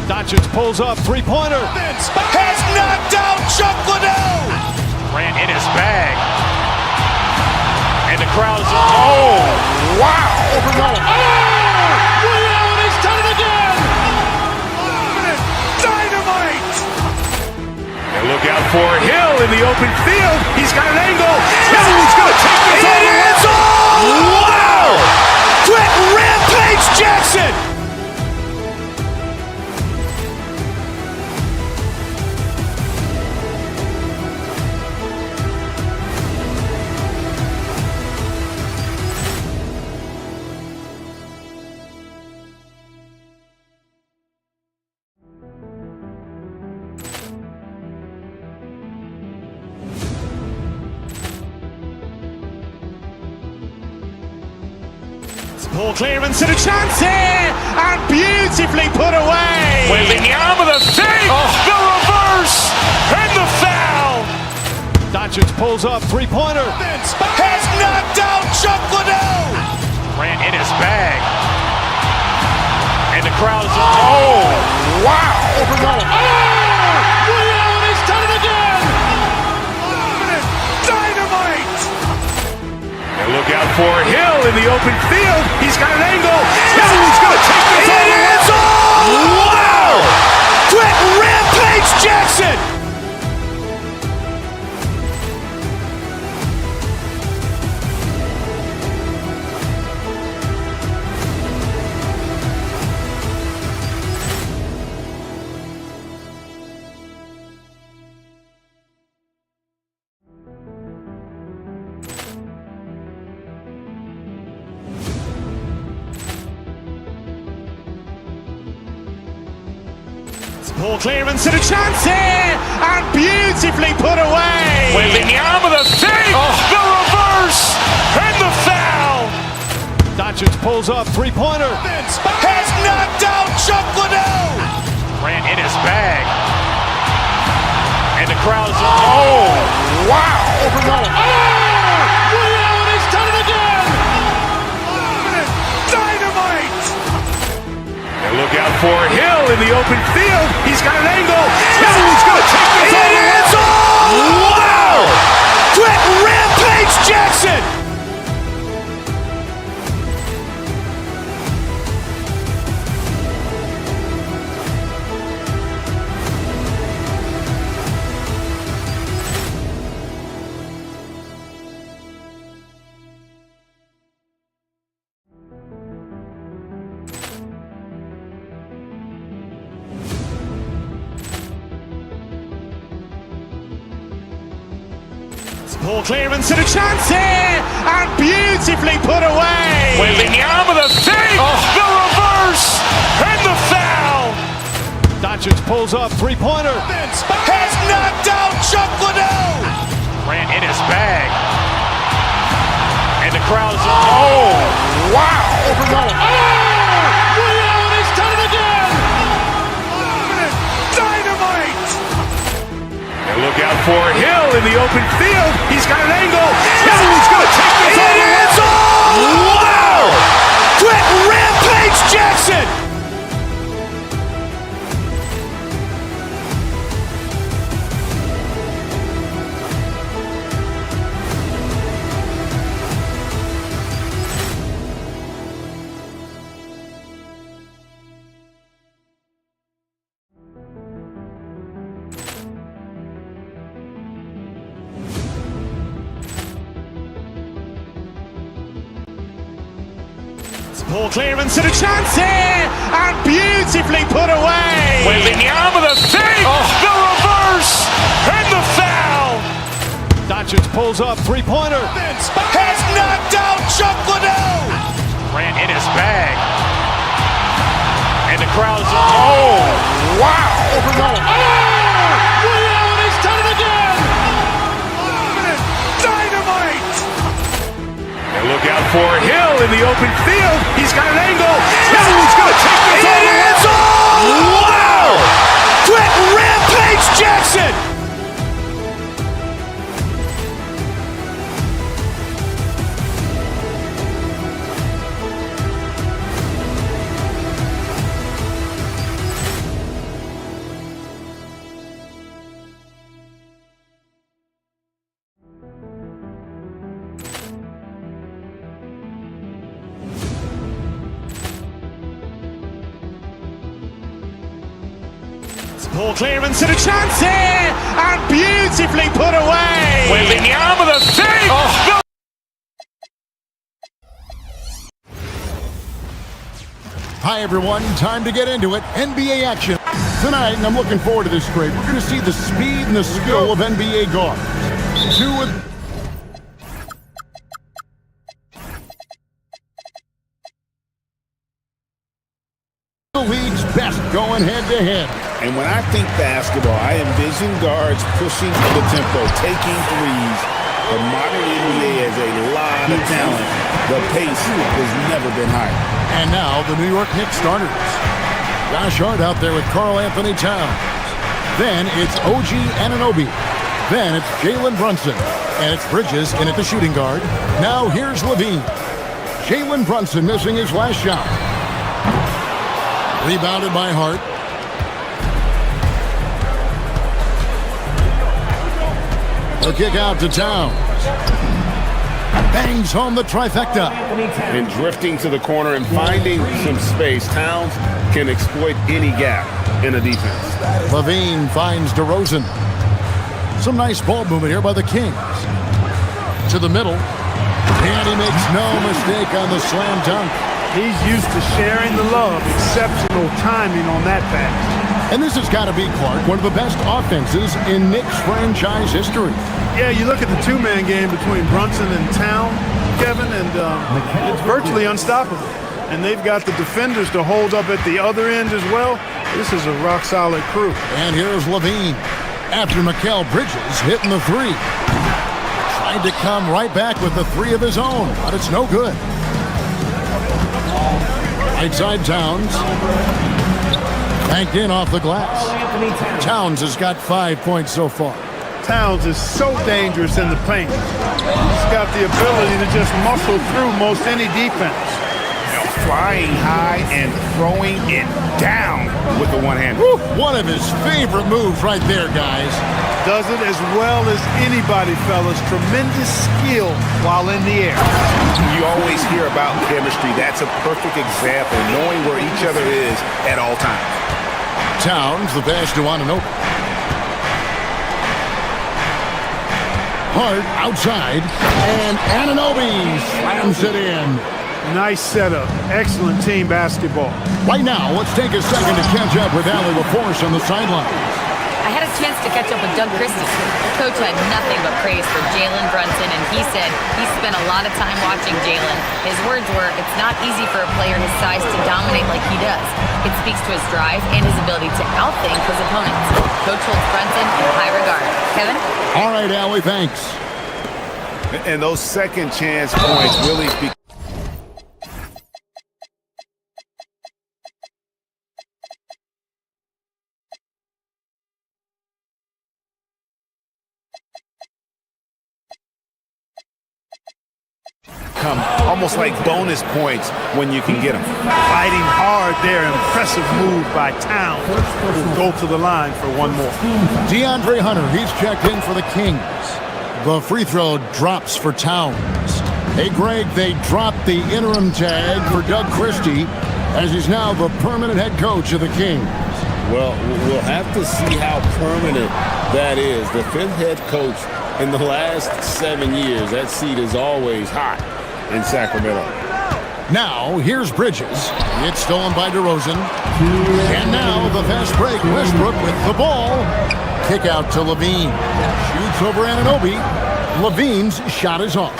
Doncic pulls up, three-pointer. Has knocked out Chuck Liddell. Ran in his bag. And the crowd is, oh, wow. Liddell, and he's done it again. Dynamite. And look out for Hill in the open field. He's got an angle. Hill's going to take this all the way. Wow! Quick Rampage Jackson. Ball clearance and a chance here, and beautifully put away. Wembanyama with a fake, the reverse, and the foul. Doncic pulls up, three-pointer. Has knocked out Chuck Liddell. Ran in his bag. And the crowd is, oh, wow. Liddell, and he's done it again. Dynamite. And look out for Hill in the open field. He's got an angle. Hill's going to take this all the way. Wow! Quick Rampage Jackson. Ball clearance and a chance here, and beautifully put away. Wembanyama with a fake, the reverse, and the foul. Doncic pulls up, three-pointer. Has knocked out Chuck Liddell. Ran in his bag. And the crowd is, oh, wow. Liddell, and he's done it again. Dynamite. And look out for Hill in the open field. He's got an angle. Hill's going to take this all the way. Wow! Quick Rampage Jackson. Ball clearance and a chance here, and beautifully put away. Wembanyama with a fake, the reverse, and the foul. Doncic pulls up, three-pointer. Has knocked out Chuck Liddell. Ran in his bag. And the crowd is, oh, wow. Liddell, and he's done it again. Dynamite. for Hill in the open field. He's got an angle. Hill's going to take this all the way. Wow! Quick rampage Jackson! Ball clearance and a chance here, and beautifully put away. Wembanyama the fake, the reverse, and the foul. Doncic pulls up, three-pointer. Has knocked out Chuck Liddell. Ran in his bag. And the crowd's, oh, wow. Ray Allen, he's done it again. Dynamite. And look out for Hill in the open field. He's got an angle. Hill's going to take this all the way. Wow! Quick rampage Jackson. Ball clearance and a chance here, and beautifully put away. Wembanyama the fake. Hi, everyone. Time to get into it. NBA action. Tonight, and I'm looking forward to this great, we're going to see the speed and the skill of NBA guards. Two of the league's best going head-to-head. And when I think basketball, I envision guards pushing for the tempo, taking threes. The modern NBA has a lot of talent. The pace has never been higher. And now, the New York Knicks starters. Josh Hart out there with Karl Anthony Towns. Then it's OG Anunoby. Then it's Jalen Brunson. And it's Bridges in at the shooting guard. Now here's Levine. Jalen Brunson missing his last shot. Rebounded by Hart. The kick out to Towns. Bangs home the trifecta. And drifting to the corner and finding some space, Towns can exploit any gap in a defense. Levine finds DeRozan. Some nice ball movement here by the Kings. To the middle. And he makes no mistake on the slam dunk. He's used to sharing the love. Exceptional timing on that pass. And this has got to be, Clark, one of the best offenses in Knicks franchise history. Yeah, you look at the two-man game between Brunson and Town, Kevin, and it's virtually unstoppable. And they've got the defenders to hold up at the other end as well. This is a rock-solid crew. And here's Levine after Mikal Bridges hitting the three. Tried to come right back with the three of his own, but it's no good. Right side Towns. Banked in off the glass. Towns has got 5 points so far. Towns is so dangerous in the paint. He's got the ability to just muscle through most any defense. Flying high and throwing it down with the one-hand. One of his favorite moves right there, guys. Does it as well as anybody, fellas. Tremendous skill while in the air. You always hear about chemistry. That's a perfect example, knowing where each other is at all times. Towns, the pass to Anunoby. Hart outside, and Anunoby slams it in. Nice setup. Excellent team basketball. Right now, let's take a second to catch up with Allie LaForce on the sideline. I had a chance to catch up with Doug Christie. The coach had nothing but praise for Jalen Brunson, and he said he spent a lot of time watching Jalen. His words were, it's not easy for a player his size to dominate like he does. It speaks to his drive and his ability to outthink his opponents. Coach holds Brunson in high regard. Kevin? All right, Allie, thanks. And those second chance points really speak. become almost like bonus points when you can get them. Fighting hard there. Impressive move by Towns. Will go to the line for one more. DeAndre Hunter, he's checked in for the Kings. The free throw drops for Towns. Hey, Greg, they dropped the interim tag for Doug Christie as he's now the permanent head coach of the Kings. Well, we'll have to see how permanent that is. The fifth head coach in the last 7 years. That seat is always hot in Sacramento. Now, here's Bridges. It's stolen by DeRozan. And now, the fast break. Westbrook with the ball. Kick out to Levine. Shoots over Anunoby. Levine's shot is off.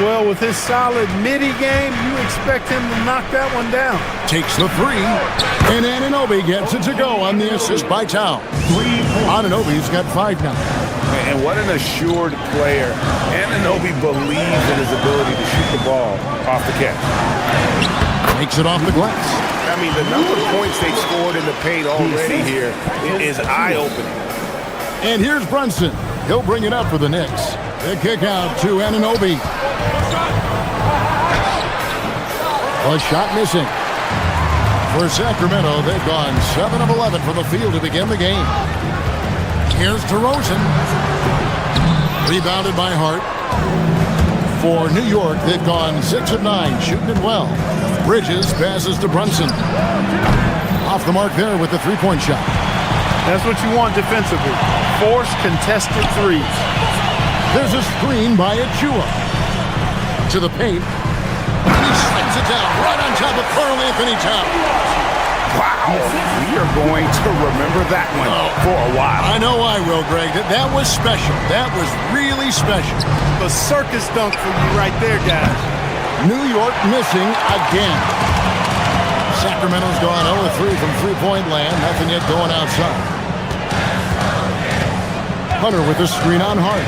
Well, with his solid midi game, you expect him to knock that one down. Takes the three. And Anunoby gets it to go on the assist by Towns. Anunoby's got 5 now. And what an assured player. Anunoby believes in his ability to shoot the ball off the catch. Makes it off the glass. I mean, the number of points they've scored in the paint already here is eye-opening. And here's Brunson. He'll bring it up for the Knicks. The kick out to Anunoby. A shot missing. For Sacramento, they've gone 7 of 11 from the field to begin the game. Here's DeRozan. Rebounded by Hart. For New York, they've gone 6 of 9, shooting it well. Bridges passes to Brunson. Off the mark there with the three-point shot. That's what you want defensively. Force contested threes. There's a screen by Achua. To the paint. He slams it down right on top of Karl Anthony Towns. Wow, we are going to remember that one for a while. I know I will, Greg. That was special. That was really special. A circus dunk for you right there, guys. New York missing again. Sacramento's gone 0-3 from three-point land. Nothing yet going outside. Hunter with the screen on Hart.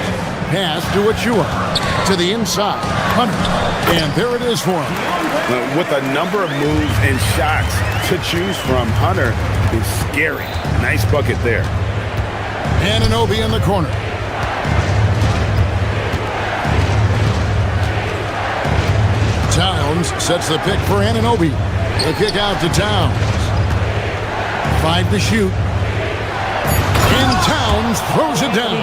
Pass to Achua. To the inside. Hunter. And there it is for him. With a number of moves and shots to choose from, Hunter is scary. Nice bucket there. Anunoby in the corner. Towns sets the pick for Anunoby. The kick out to Towns. 5 to shoot. And Towns throws it down.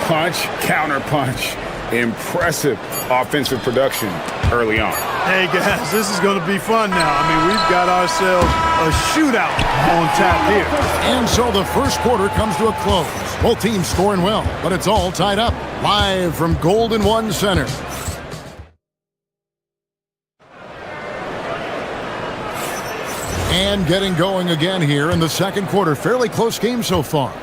Punch, counter punch. Impressive offensive production early on. Hey, guys, this is going to be fun now. I mean, we've got ourselves a shootout on tap here. And so the first quarter comes to a close. Both teams scoring well, but it's all tied up. Live from Golden One Center. And getting going again here in the second quarter. Fairly close game so far.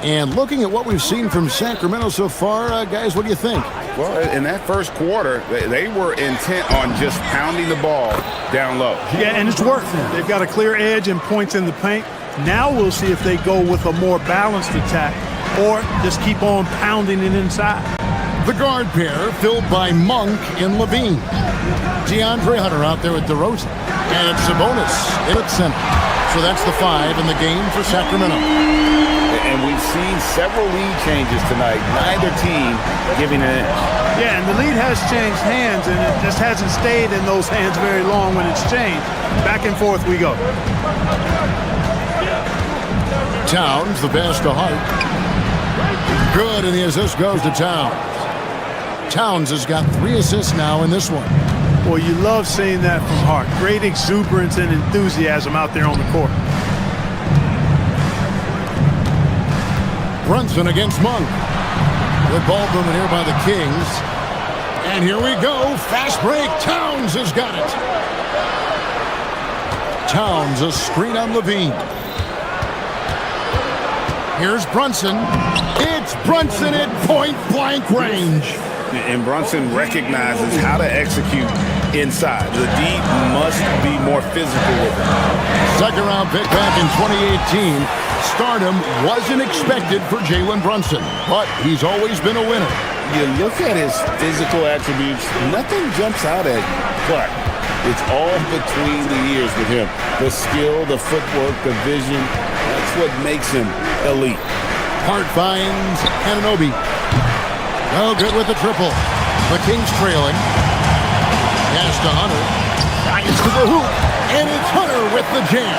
And looking at what we've seen from Sacramento so far, guys, what do you think? Well, in that first quarter, they were intent on just pounding the ball down low. Yeah, and it's worked. They've got a clear edge and points in the paint. Now we'll see if they go with a more balanced attack or just keep on pounding it inside. The guard pair filled by Monk and Levine. DeAndre Hunter out there with DeRozan. And it's Sabonis in its center. So that's the 5 in the game for Sacramento. And we've seen several lead changes tonight. Neither team giving an inch. Yeah, and the lead has changed hands, and it just hasn't stayed in those hands very long when it's changed. Back and forth we go. Towns, the pass to Hart. Good, and the assist goes to Towns. Towns has got 3 assists now in this one. Well, you love seeing that from Hart. Great exuberance and enthusiasm out there on the court. Brunson against Monk. Good ball movement here by the Kings. And here we go. Fast break. Towns has got it. Towns, a screen on Levine. Here's Brunson. It's Brunson at point-blank range. And Brunson recognizes how to execute inside. The D must be more physical with it. Second-round pick back in 2018. Stardom wasn't expected for Jalen Brunson, but he's always been a winner. You look at his physical attributes, nothing jumps out at you, but it's all between the ears with him. The skill, the footwork, the vision, that's what makes him elite. Hart finds Anunoby. No good with the triple. The Kings trailing. Pass to Hunter. Drives to the hoop. And it's Hunter with the jam.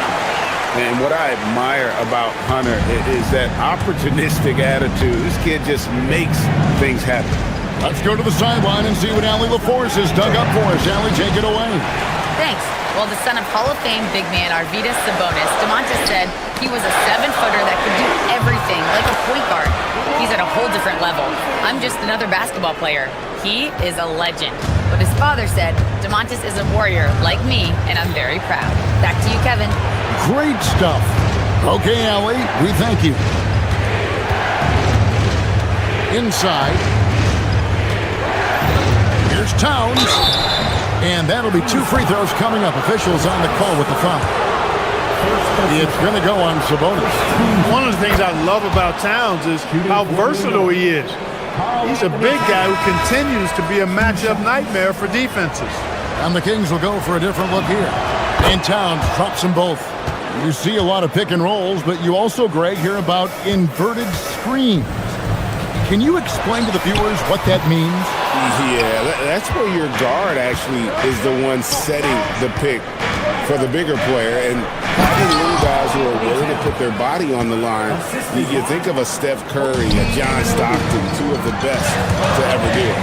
And what I admire about Hunter is that opportunistic attitude. This kid just makes things happen. Let's go to the sideline and see what Allie LaForce has dug up for us. Allie, take it away. Thanks. Well, the son of Hall of Fame big man Arvydas Sabonis, DeMontis said he was a 7-footer that could do everything, like a point guard. He's at a whole different level. I'm just another basketball player. He is a legend. But his father said, DeMontis is a warrior like me, and I'm very proud. Back to you, Kevin. Great stuff. Okay, Allie, we thank you. Inside. Here's Towns. And that'll be 2 free throws coming up. Officials on the call with the foul. It's going to go on Sabonis. One of the things I love about Towns is how versatile he is. He's a big guy who continues to be a matchup nightmare for defenses. And the Kings will go for a different look here. And Towns drops them both. You see a lot of pick and rolls, but you also, Greg, hear about inverted screens. Can you explain to the viewers what that means? Yeah, that's where your guard actually is the one setting the pick for the bigger player. And having little guys who are willing to put their body on the line, you think of a Steph Curry, a John Stockton, 2 of the best to ever do it.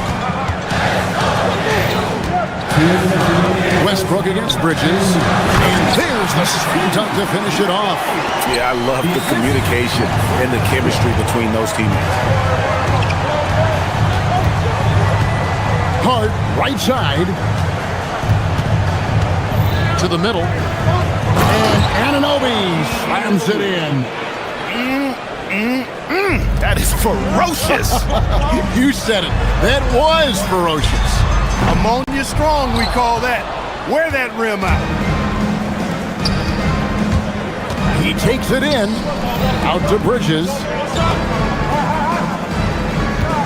Westbrook against Bridges. And there's the slam dunk to finish it off. Yeah, I love the communication and the chemistry between those teammates. Hart, right side. To the middle. And Anunoby slams it in. That is ferocious. You said it. That was ferocious. Ammonia strong, we call that. Wear that rim out. He takes it in. Out to Bridges.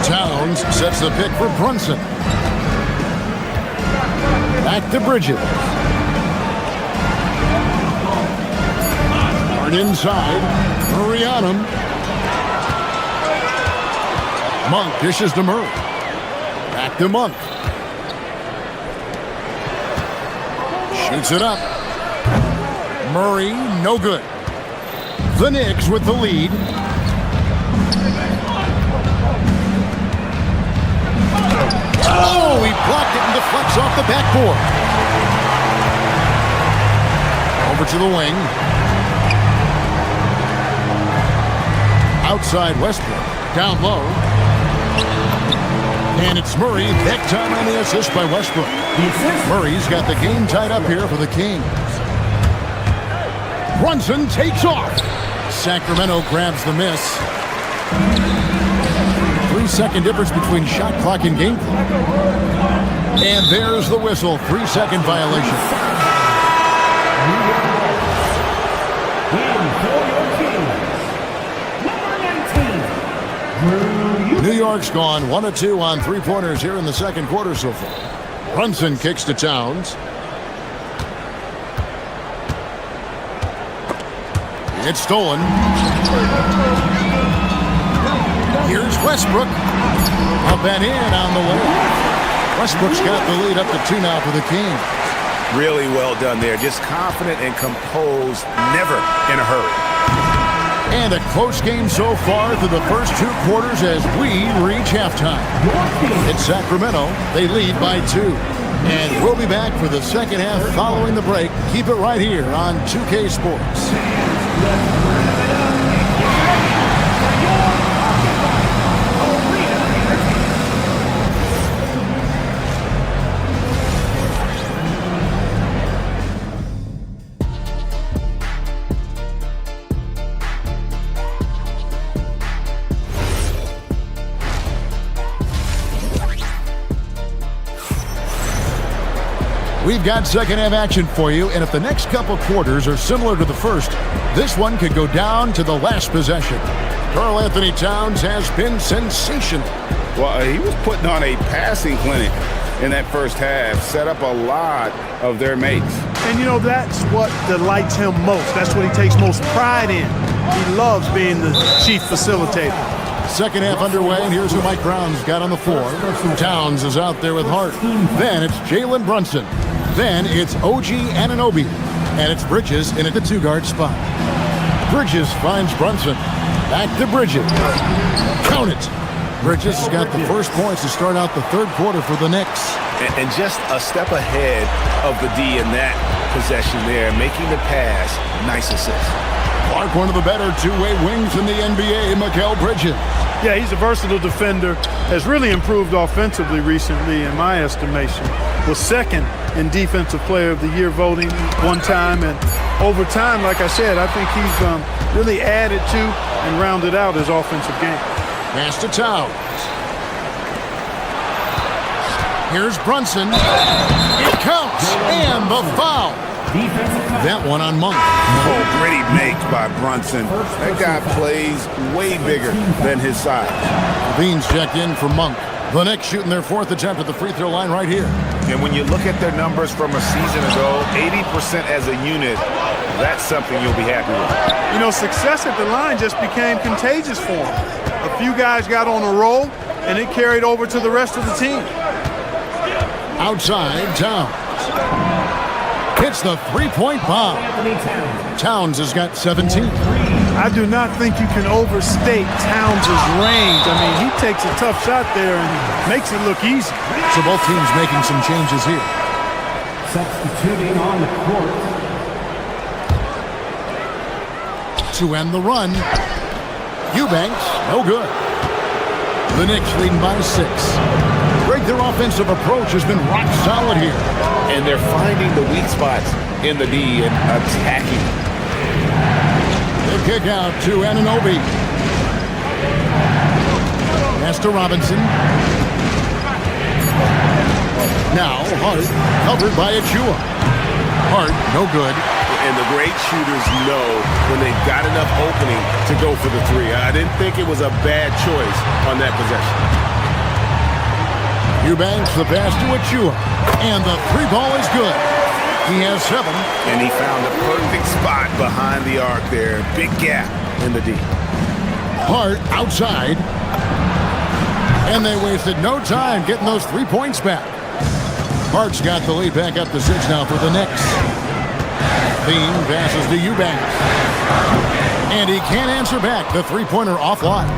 Towns sets the pick for Brunson. Back to Bridges. Hard inside. Murray on him. Monk dishes to Murray. Back to Monk. Shoots it up. Murray, no good. The Knicks with the lead. Oh, he blocked it and deflects off the backboard. Over to the wing. Outside Westbrook. Down low. And it's Murray. That time on the assist by Westbrook. Murray's got the game tied up here for the Kings. Brunson takes off. Sacramento grabs the miss. 3-second difference between shot clock and game clock. And there's the whistle. 3-second violation. New York's gone 1 of 2 on 3-pointers here in the second quarter so far. Brunson kicks to Towns. It's stolen. Here's Westbrook. Up and in on the way. Westbrook's got the lead up to 2 now for the Kings. Really well done there. Just confident and composed, never in a hurry. And a close game so far through the first 2 quarters as we reach halftime. It's Sacramento. They lead by 2. And we'll be back for the second half following the break. Keep it right here on 2K Sports. We've got second half action for you, and if the next couple quarters are similar to the first, this one could go down to the last possession. Karl Anthony Towns has been sensational. Well, he was putting on a passing clinic in that first half, set up a lot of their mates. And you know, that's what delights him most. That's what he takes most pride in. He loves being the chief facilitator. Second half underway, and here's who Mike Brown's got on the floor. Towns is out there with Hart. Then it's Jalen Brunson. Then it's OG Anunoby. And it's Bridges in at the two-guard spot. Bridges finds Brunson. Back to Bridges. Count it. Bridges has got the first points to start out the third quarter for the Knicks. And just a step ahead of the D in that possession there, making the pass. Nice assist. Clark, one of the better two-way wings in the NBA, Mikal Bridges. Yeah, he's a versatile defender, has really improved offensively recently in my estimation. Was second in Defensive Player of the Year voting one time, and over time, like I said, I think he's really added to and rounded out his offensive game. Pass to Towns. Here's Brunson. It counts, and the foul. That one on Monk. Oh, gritty make by Brunson. That guy plays way bigger than his size. Levine's checked in for Monk. The Knicks shooting their fourth attempt at the free throw line right here. And when you look at their numbers from a season ago, 80% as a unit, that's something you'll be happy with. You know, success at the line just became contagious for him. A few guys got on a roll, and it carried over to the rest of the team. Outside, Towns. Hits the three-point bomb. Towns has got 17. I do not think you can overstate Towns' range. I mean, he takes a tough shot there and makes it look easy. So both teams making some changes here. Substituting on the court. To end the run, Eubanks, no good. The Knicks leading by 6. Greg, their offensive approach has been rock solid here. And they're finding the weak spots in the D and attacking. The kick out to Anunoby. Pass to Robinson. Now Hart, covered by Achua. Hart, no good. And the great shooters know when they've got enough opening to go for the three. I didn't think it was a bad choice on that possession. Eubanks, the pass to Achua. And the three ball is good. He has 7. And he found the perfect spot behind the arc there. Big gap in the D. Hart outside. And they wasted no time getting those 3 points back. Hart's got the lead back up to 6 now for the Knicks. Bean passes to Eubanks. And he can't answer back. The three-pointer offline.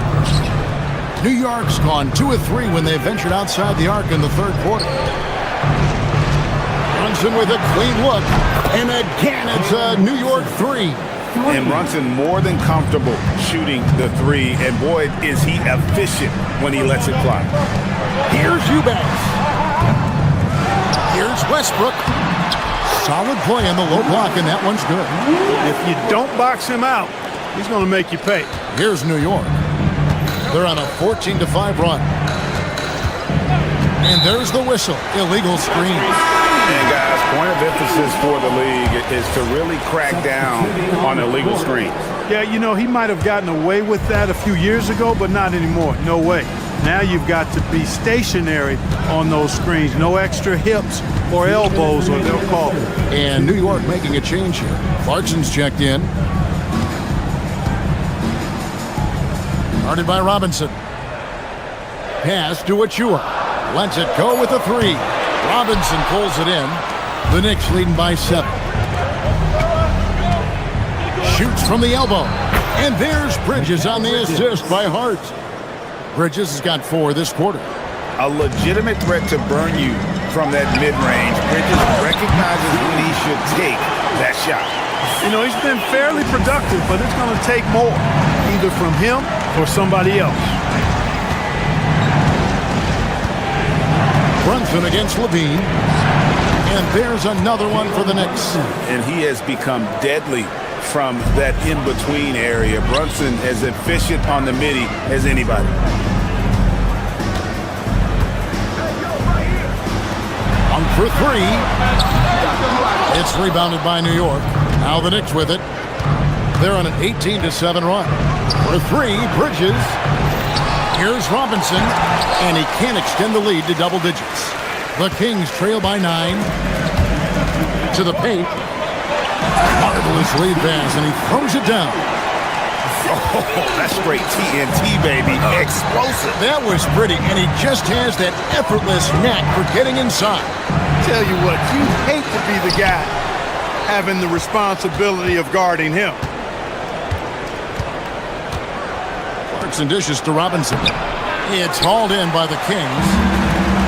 New York's gone 2 of 3 when they ventured outside the arc in the third quarter. Brunson with a clean look. And again, it's a New York 3. And Brunson more than comfortable shooting the 3. And boy, is he efficient when he lets it fly. Here's Eubanks. Here's Westbrook. Solid play in the low block, and that one's good. If you don't box him out, he's going to make you pay. Here's New York. They're on a 14-5 run. And there's the whistle. Illegal screen. And guys, point of emphasis for the league is to really crack down on illegal screens. Yeah, you know, he might have gotten away with that a few years ago, but not anymore. No way. Now you've got to be stationary on those screens. No extra hips or elbows, or they'll call it. And New York making a change here. Clarkson's checked in. Guarded by Robinson. Pass to Achua. Lets it go with a 3. Robinson pulls it in. The Knicks leading by 7. Shoots from the elbow. And there's Bridges on the assist by Hart. Bridges has got 4 this quarter. A legitimate threat to burn you from that mid-range. Bridges recognizes when he should take that shot. You know, he's been fairly productive, but it's going to take more, either from him or somebody else. Brunson against Levine. And there's another one for the Knicks. And he has become deadly from that in-between area. Brunson as efficient on the midi as anybody. On for 3. It's rebounded by New York. Now the Knicks with it. They're on an 18-7 run. For 3, Bridges. Here's Robinson. And he can't extend the lead to double digits. The Kings trail by 9. To the paint. Marvelous lead pass, and he throws it down. Oh, that's straight TNT, baby. Explosive. That was pretty, and he just has that effortless knack for getting inside. Tell you what, you hate to be the guy having the responsibility of guarding him. Clarkson dishes to Robinson. It's hauled in by the Kings.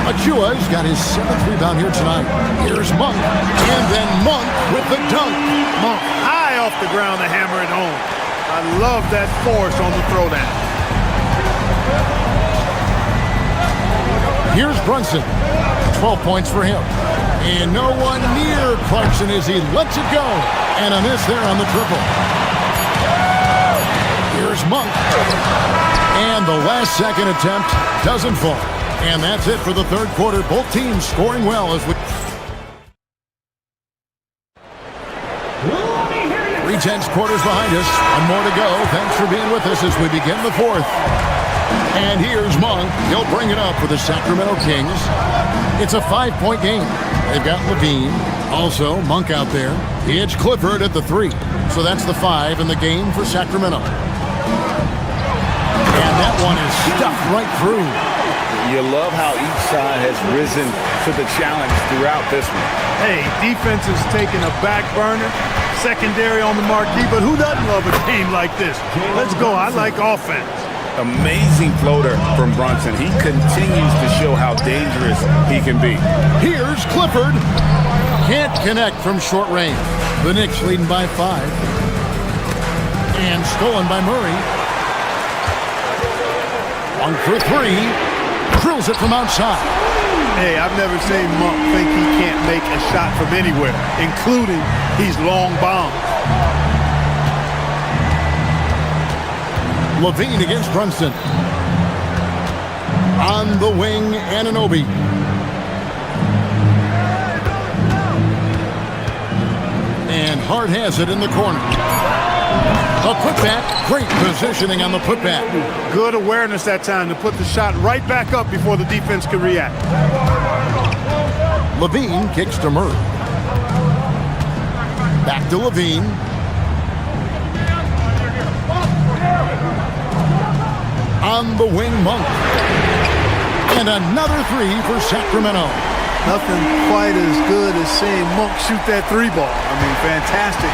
Achua's got his 7th rebound here tonight. Here's Monk, and then Monk with the dunk. Monk high off the ground to hammer it home. I love that force on the throwdown. Here's Brunson. 12 points for him. And no one near Clarkson as he lets it go. And a miss there on the triple. Here's Monk. And the last second attempt doesn't fall. And that's it for the third quarter. Both teams scoring well as we... 3/10 quarters behind us. One more to go. Thanks for being with us as we begin the fourth. And here's Monk. He'll bring it up for the Sacramento Kings. It's a 5-point game. They've got Levine. Also, Monk out there. It's Clifford at the 3. So that's the 5 in the game for Sacramento. And that one is stuffed right through. You love how each side has risen to the challenge throughout this one. Hey, defense is taking a back burner, secondary on the marquee, but who doesn't love a game like this? Let's go. I like offense. Amazing floater from Brunson. He continues to show how dangerous he can be. Here's Clifford. Can't connect from short range. The Knicks leading by 5. And stolen by Murray. 1 for 3. Drills it from outside. Hey, I've never seen Monk think he can't make a shot from anywhere, including these long bombs. Levine against Brunson. On the wing, Anunoby. And Hart has it in the corner. A putback. Great positioning on the putback. Good awareness that time to put the shot right back up before the defense could react. Levine kicks to Murray. Back to Levine. On the wing, Monk. And another 3 for Sacramento. Nothing quite as good as seeing Monk shoot that 3-ball. I mean, fantastic.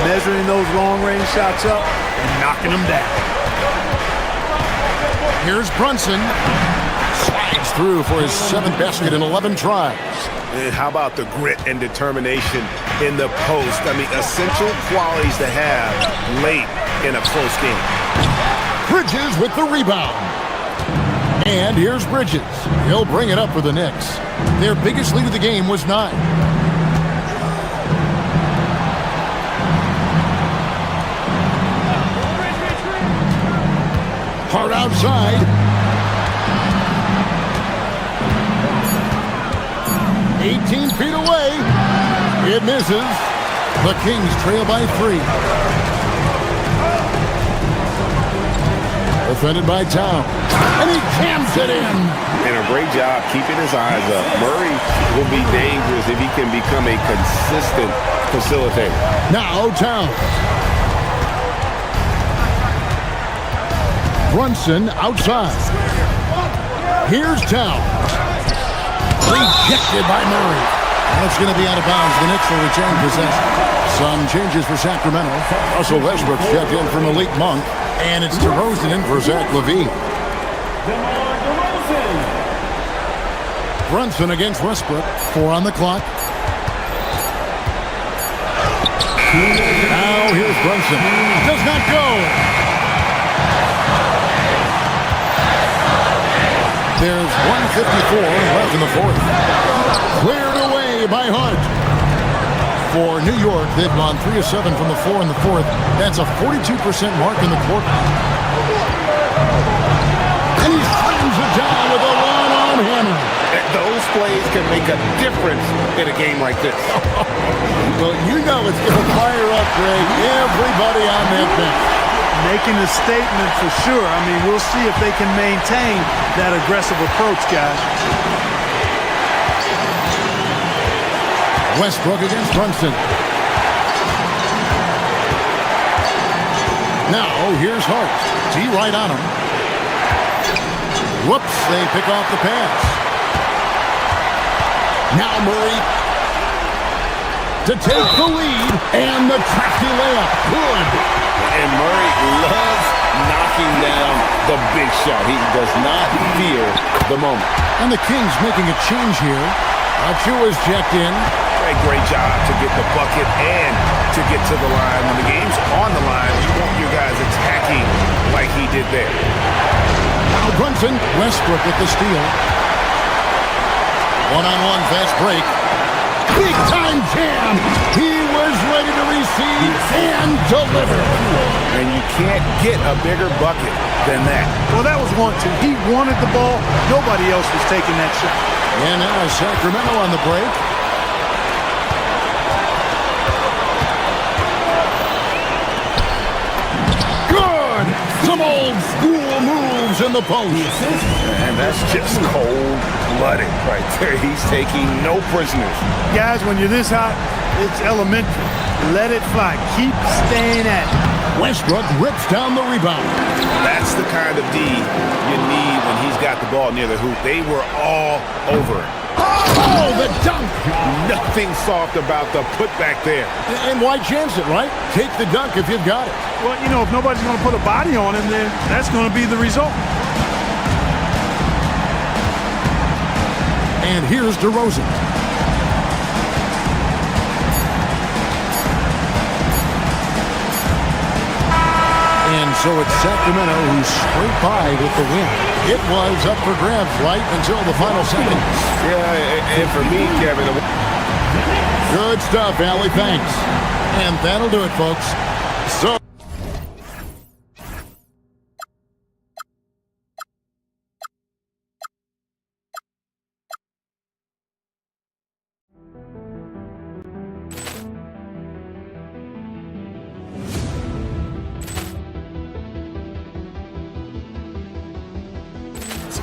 Measuring those long-range shots up and knocking them down. Here's Brunson. Slides through for his 7th basket in 11 tries. And how about the grit and determination in the post? I mean, essential qualities to have late in a close game. Bridges with the rebound. And here's Bridges. He'll bring it up for the Knicks. Their biggest lead of the game was 9. Hart outside. 18 feet away. It misses. The Kings trail by 3. Defended by Town. And he jams it in. And a great job keeping his eyes up. Murray will be dangerous if he can become a consistent facilitator. Now Town. Brunson outside. Here's Town. Rejected by Murray. That's going to be out of bounds. The Knicks will return possession. Some changes for Sacramento. Russell Westbrook checked in for Malik Monk. And it's DeRozan in for Zach LaVine. Brunson against Westbrook. 4 on the clock. Now here's Brunson. Does not go. There's 1:54 left in the fourth. Cleared away by Hart. For New York, they've gone 3 of 7 from the floor in the fourth. That's a 42% mark in the quarter. And he slams it down with a one-arm hammer. Those plays can make a difference in a game like this. Well, you know it's going to fire up, Greg. Everybody on that bench. Making a statement for sure. I mean, we'll see if they can maintain that aggressive approach, guys. Westbrook against Brunson. Now, here's Hart. G right on him. Whoops, they pick off the pass. Now Murray to take the lead, and the crafty layup. Good. And Murray loves knocking down the big shot. He does not fear the moment. And the Kings making a change here. Achua's checked in. Great job to get the bucket and to get to the line. When the game's on the line, you want your guys attacking like he did there. Now Brunson, Westbrook with the steal. One-on-one fast break. Big time jam. He was ready to receive and deliver. And you can't get a bigger bucket than that. Well, that was 1-2. He wanted the ball. Nobody else was taking that shot. And now Sacramento on the break. Good. Some old school moves in the post. And that's just cold-blooded right there. He's taking no prisoners. Guys, when you're this hot, it's elementary. Let it fly. Keep staying at it. Westbrook rips down the rebound. That's the kind of D you need when he's got the ball near the hoop. They were all over it. Oh, the dunk! Nothing soft about the putback there. And why chance it, right? Take the dunk if you've got it. Well, you know, if nobody's going to put a body on him, then that's going to be the result. And here's DeRozan. And so it's Sacramento who's scraped by with the win. It was up for grabs right until the final seconds. Yeah, and for me, Kevin. Good stuff, Allie. Thanks. And that'll do it, folks. So.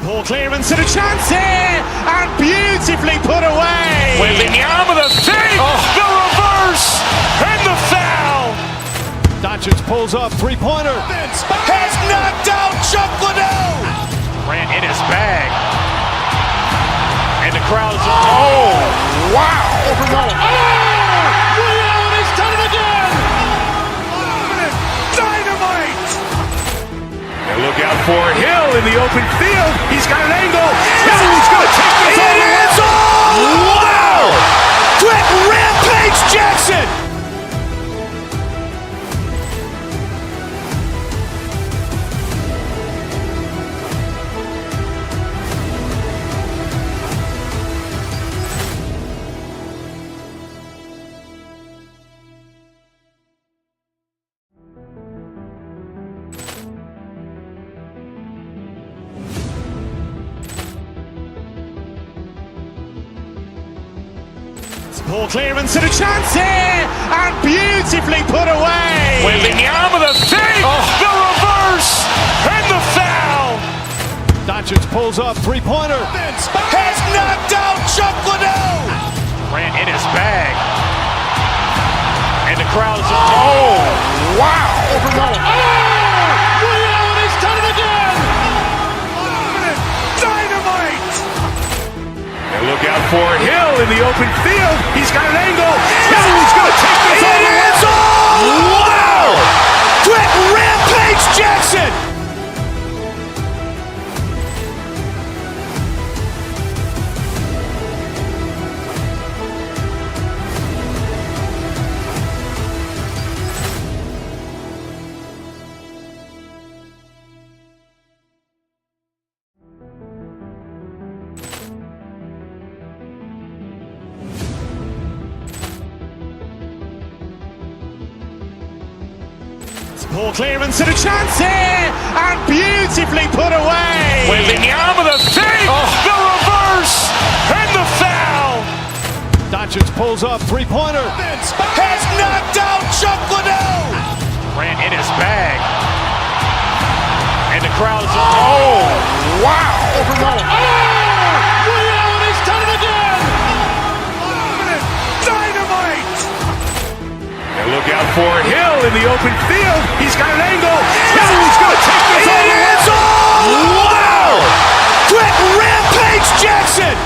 Poor clearance and a chance here, and beautifully put away. Wembanyama the fake, the reverse, and the foul. Doncic pulls up, three-pointer. Has knocked out Chuck Liddell. Ran in his bag. And the crowd is... Oh, wow. Overruled. He's done it again. Dynamite. And look out for Hill in the open field. He's got an angle. He's going to take this all the way. Wow. Quick rampage Jackson. Poor clearance and a chance here, and beautifully put away. Wembanyama the fake, the reverse, and the foul. Doncic pulls up, three-pointer. Has knocked out Chuck Liddell. Ran in his bag. And the crowd is... Oh, wow. Overruled. He's done it again. Dynamite. And look out for Hill in the open field. He's got an angle. He's going to take this all the way. Wow. Quick rampage Jackson. Poor clearance and a chance here, and beautifully put away. Wembanyama the fake, the reverse, and the foul. Doncic pulls up, three-pointer. Has knocked out Chuck Liddell. Ran in his bag. And the crowd is... Oh, wow. Overruled. He's done it again. Dynamite. And look look out for Hill in the open field. He's got an angle. Hill's going to take this all the way. Wow! Quick rampage Jackson!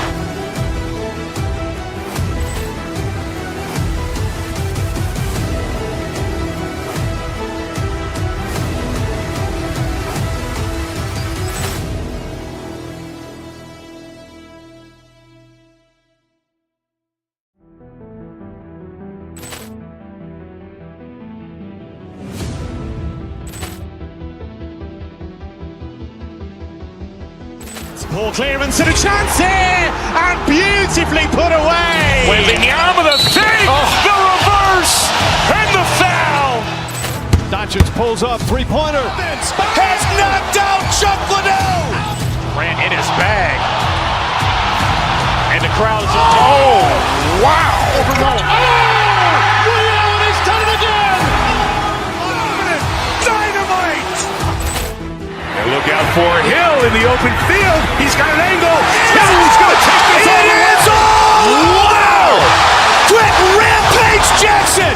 Ball clearance and a chance here, and beautifully put away. Wembanyama the fake, the reverse, and the foul. Doncic pulls up, three-pointer. Has knocked out Chuck Liddell. Ran in his bag. And the crowd is... Oh, wow. Ray Allen has done it again. Dynamite. And look out for Hill in the open field. He's got an angle. Hill's going to take this all the way. Wow. Quick rampage Jackson.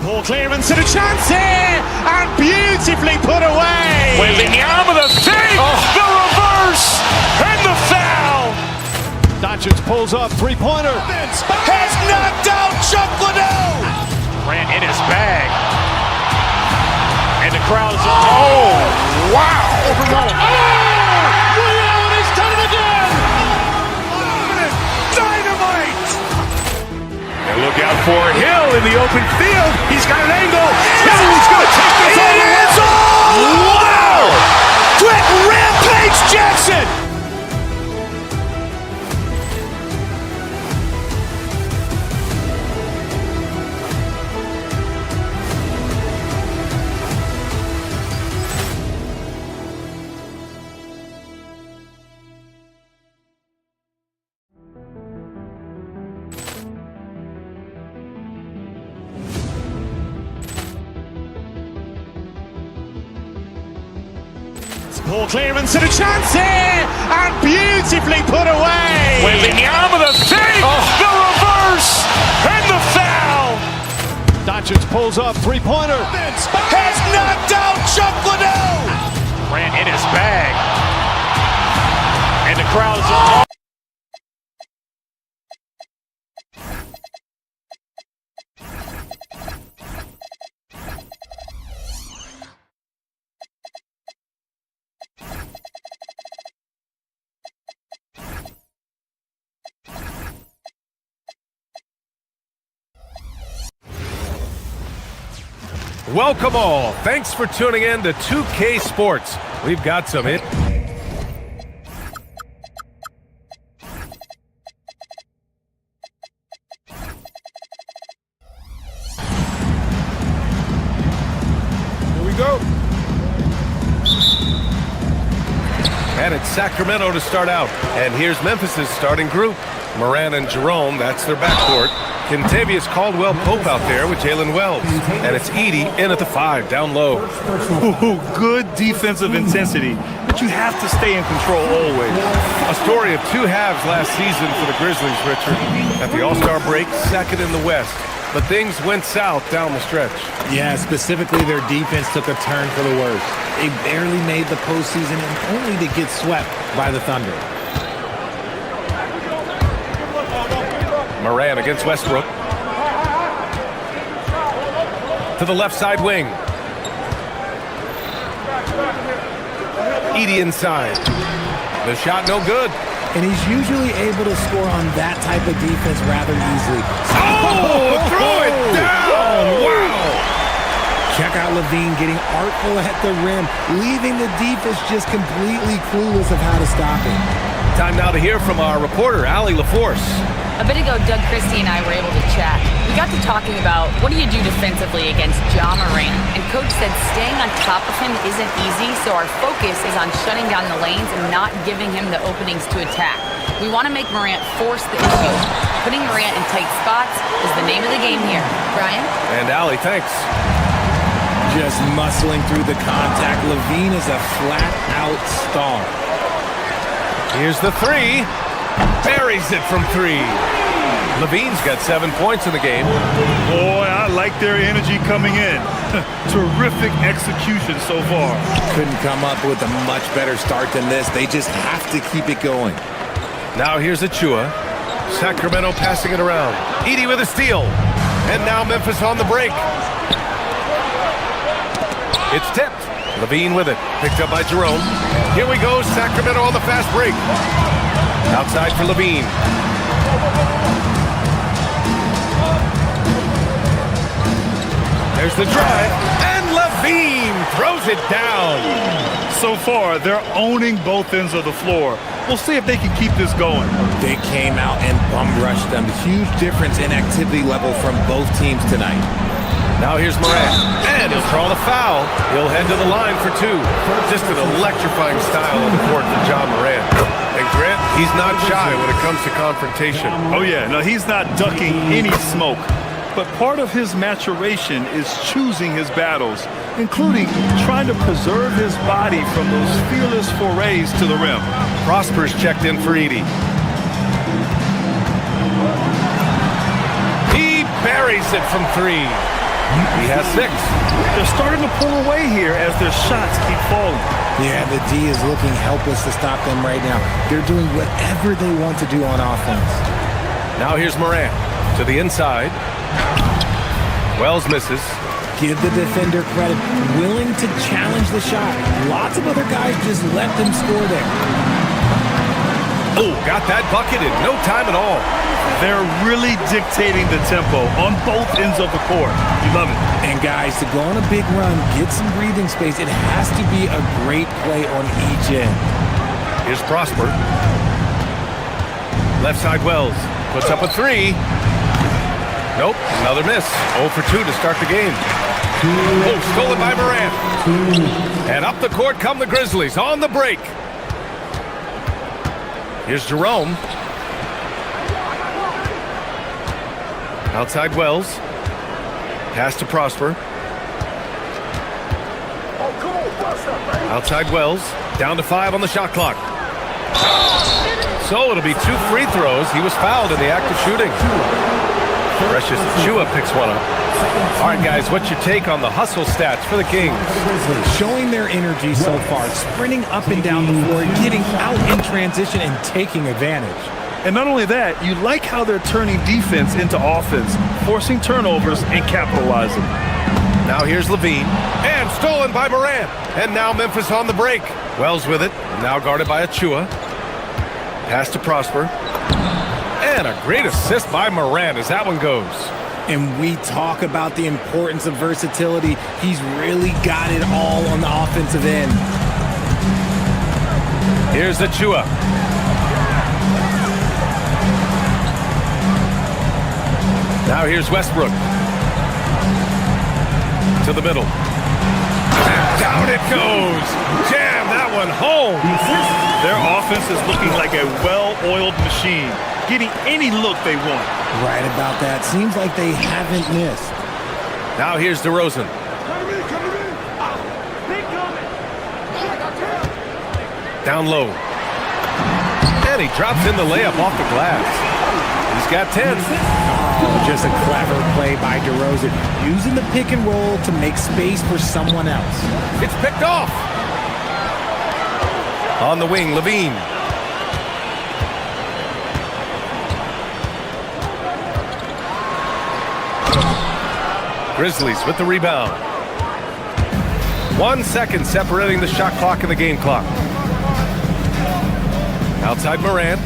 Ball clearance and a chance here, and beautifully put away. Wembanyama the fake, the reverse, and the foul. Doncic pulls up, three-pointer. Has knocked out Chuck Liddell. Ran in his bag. And the crowd is... Oh, wow. Ray Allen has done it again. Dynamite. And look out for Hill in the open field. He's got an angle. Hill's going to take this all the way. Wow. Quick rampage Jackson. Ball clearance and a chance here, and beautifully put away. Wembanyama the fake, the reverse, and the foul. Doncic pulls up, three-pointer. Has knocked out Chuck Liddell. Ran in his bag. And the crowd is... Welcome all. Thanks for tuning in to 2K Sports. We've got some hit. Here we go. And it's Sacramento to start out. And here's Memphis' starting group. Moran and Jerome, that's their backcourt. Contavious Caldwell-Pope out there with Jalen Wells. And it's Edey in at the 5, down low. Ooh, good defensive intensity, but you have to stay in control always. A story of two halves last season for the Grizzlies, Richard. At the All-Star break, second in the West. But things went south down the stretch. Yeah, specifically their defense took a turn for the worse. They barely made the postseason and only to get swept by the Thunder. Moran against Westbrook. To the left side wing. Edey inside. The shot no good. And he's usually able to score on that type of defense rather easily. Oh, throw it down! Wow! Check out Levine getting artful at the rim, leaving the defense just completely clueless of how to stop him. Time now to hear from our reporter, Allie LaForce. A bit ago, Doug Christie and I were able to chat. We got to talking about what do you do defensively against Ja Morant, and Coach said staying on top of him isn't easy, so our focus is on shutting down the lanes and not giving him the openings to attack. We want to make Morant force the issue. Putting Morant in tight spots is the name of the game here. Brian? And Allie, thanks. Just muscling through the contact. Levine is a flat-out star. Here's the three. Buries it from three. Levine's got 7 points in the game. Boy, I like their energy coming in. Terrific execution so far. Couldn't come up with a much better start than this. They just have to keep it going. Now here's Achua. Sacramento passing it around. Edey with a steal. And now Memphis on the break. It's tipped. Levine with it. Picked up by Jerome. Here we go. Sacramento on the fast break. Outside for Levine. There's the drive. And Levine throws it down. So far, they're owning both ends of the floor. We'll see if they can keep this going. They came out and bum rushed them. Huge difference in activity level from both teams tonight. Now here's Morant. And he'll draw the foul. He'll head to the line for two. Just an electrifying style on the court for Ja Morant. And Grant, he's not shy when it comes to confrontation. Oh, yeah. No, he's not ducking any smoke. But part of his maturation is choosing his battles, including trying to preserve his body from those fearless forays to the rim. Prosper's checked in for Edey. He buries it from three. He has 6. They're starting to pull away here as their shots keep falling. Yeah, the D is looking helpless to stop them right now. They're doing whatever they want to do on offense. Now here's Morant to the inside. Wells misses. Give the defender credit. Willing to challenge the shot. Lots of other guys just let them score there. Oh, got that bucket in no time at all. They're really dictating the tempo on both ends of the court. You love it. And guys, to go on a big run, get some breathing space, it has to be a great play on each end. Here's Prosper. Left side Wells. Puts up a 3. Nope, another miss. 0 for 2 to start the game. Oh, stolen by Morant. And up the court come the Grizzlies on the break. Here's Jerome. Outside Wells. Pass to Prosper. Outside Wells. Down to 5 on the shot clock. So it'll be 2 free throws. He was fouled in the act of shooting. Precious Achua picks one up. All right, guys, what's your take on the hustle stats for the Kings? Showing their energy so far, sprinting up and down the floor, getting out in transition and taking advantage. And not only that, you like how they're turning defense into offense, forcing turnovers and capitalizing. Now here's Levine, and stolen by Morant. And now Memphis on the break. Wells with it, now guarded by Achua. Pass to Prosper. And a great assist by Morant as that one goes. And we talk about the importance of versatility. He's really got it all on the offensive end. Here's Achua. Now here's Westbrook. To the middle. And down it goes. Jam that one home. Their offense is looking like a well-oiled machine, getting any look they want. Right about that. Seems like they haven't missed. Now here's DeRozan. Down low. And he drops in the layup off the glass. He's got 10. Oh, just a clever play by DeRozan, using the pick and roll to make space for someone else. It's picked off. On the wing, Levine. Grizzlies with the rebound. 1 second separating the shot clock and the game clock. Outside Morant.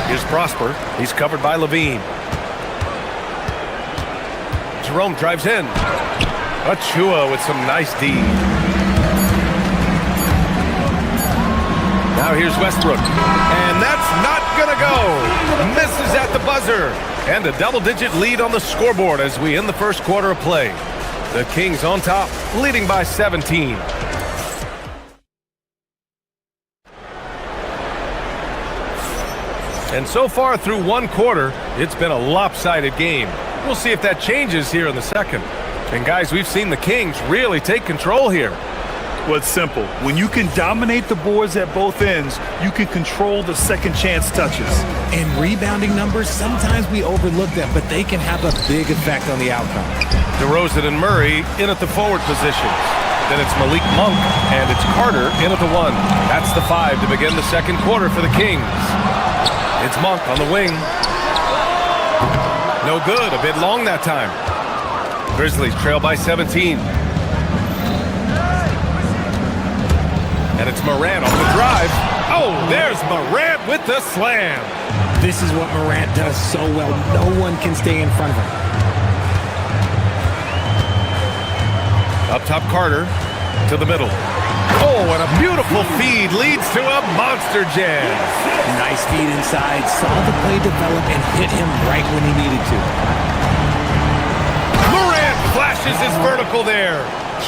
Here's Prosper. He's covered by Levine. Jerome drives in. Achua with some nice D. Now here's Westbrook. And that's not gonna go. Misses buzzer. And a double-digit lead on the scoreboard as we end the first quarter of play. The Kings on top, leading by 17. And so far through one quarter, it's been a lopsided game. We'll see if that changes here in the second. And guys, we've seen the Kings really take control here. Well, it's simple. When you can dominate the boards at both ends, you can control the second chance touches. And rebounding numbers, sometimes we overlook them, but they can have a big effect on the outcome. DeRozan and Murray in at the forward positions. Then it's Malik Monk, and it's Carter in at the 1. That's the 5 to begin the second quarter for the Kings. It's Monk on the wing. No good, a bit long that time. Grizzlies trail by 17. And it's Morant on the drive. Oh, there's Morant with the slam. This is what Morant does so well. No one can stay in front of him. Up top, Carter to the middle. Oh, and a beautiful feed leads to a monster jam. Nice feed inside. Saw the play develop and hit him right when he needed to. Morant flashes his vertical there.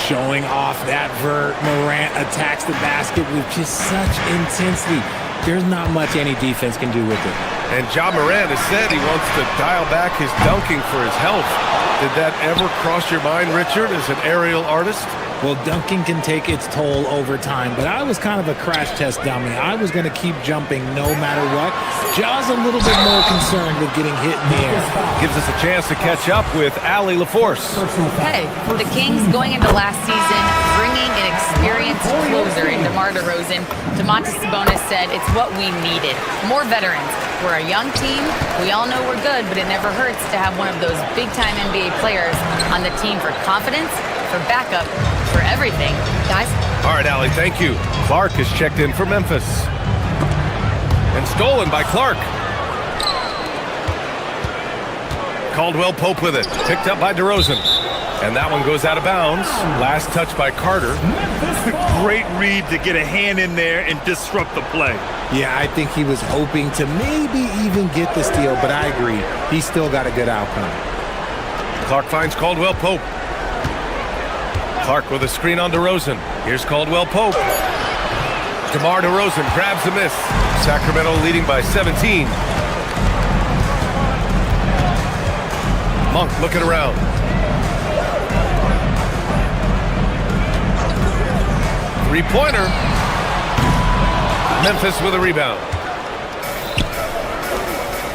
Showing off that vert. Morant attacks the basket with just such intensity. There's not much any defense can do with it. And Ja Morant has said he wants to dial back his dunking for his health. Did that ever cross your mind, Richard, as an aerial artist? Well, dunking can take its toll over time, but I was kind of a crash test dummy. I was going to keep jumping no matter what. Ja's a little bit more concerned with getting hit in the air. Gives us a chance to catch up with Allie LaForce. Hey, the Kings going into last season, bringing an experienced closer in DeMar DeRozan. Domantas Sabonis said it's what we needed. More veterans. We're a young team. We all know we're good, but it never hurts to have one of those big-time NBA players on the team for confidence, for backup, for everything. Guys? All right, Allie, thank you. Clark is checked in for Memphis. And stolen by Clark. Caldwell Pope with it. Picked up by DeRozan. And that one goes out of bounds. Last touch by Carter. Great read to get a hand in there and disrupt the play. Yeah, I think he was hoping to maybe even get the steal, but I agree. He still got a good outcome. Clark finds Caldwell Pope. Clark with a screen on DeRozan. Here's Caldwell Pope. DeMar DeRozan grabs the miss. Sacramento leading by 17. Monk looking around. Three-pointer. Memphis with a rebound.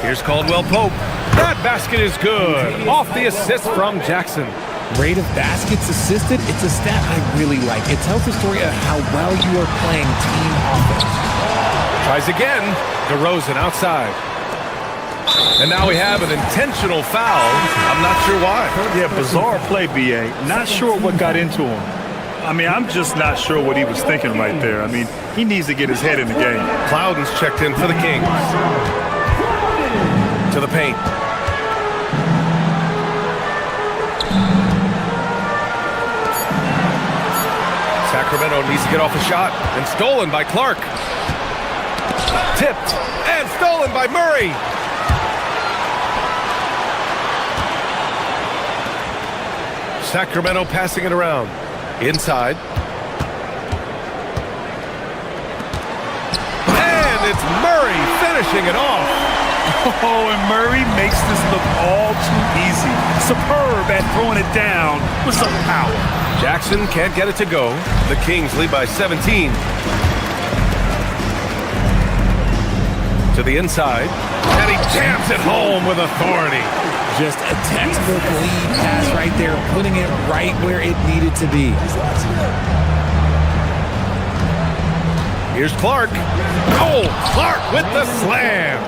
Here's Caldwell Pope. That basket is good. Off the assist from Jackson. Rate of baskets assisted, it's a stat I really like. It tells the story of how well you are playing team offense. Tries again. DeRozan outside. And now we have an intentional foul. I'm not sure why. Yeah, bizarre play, B.A. Not sure what got into him. I mean, I'm just not sure what he was thinking right there. I mean, he needs to get his head in the game. Plowden's checked in for the Kings. To the paint. Sacramento needs to get off a shot. And stolen by Clark. Tipped. And stolen by Murray. Sacramento passing it around. Inside. And it's Murray finishing it off. Oh, and Murray makes this look all too easy. Superb at throwing it down with some power. Jackson can't get it to go. The Kings lead by 17. To the inside. And he jams it home with authority. Just a textbook lead pass right there, putting it right where it needed to be. Here's Clark. Oh, Clark with the slam.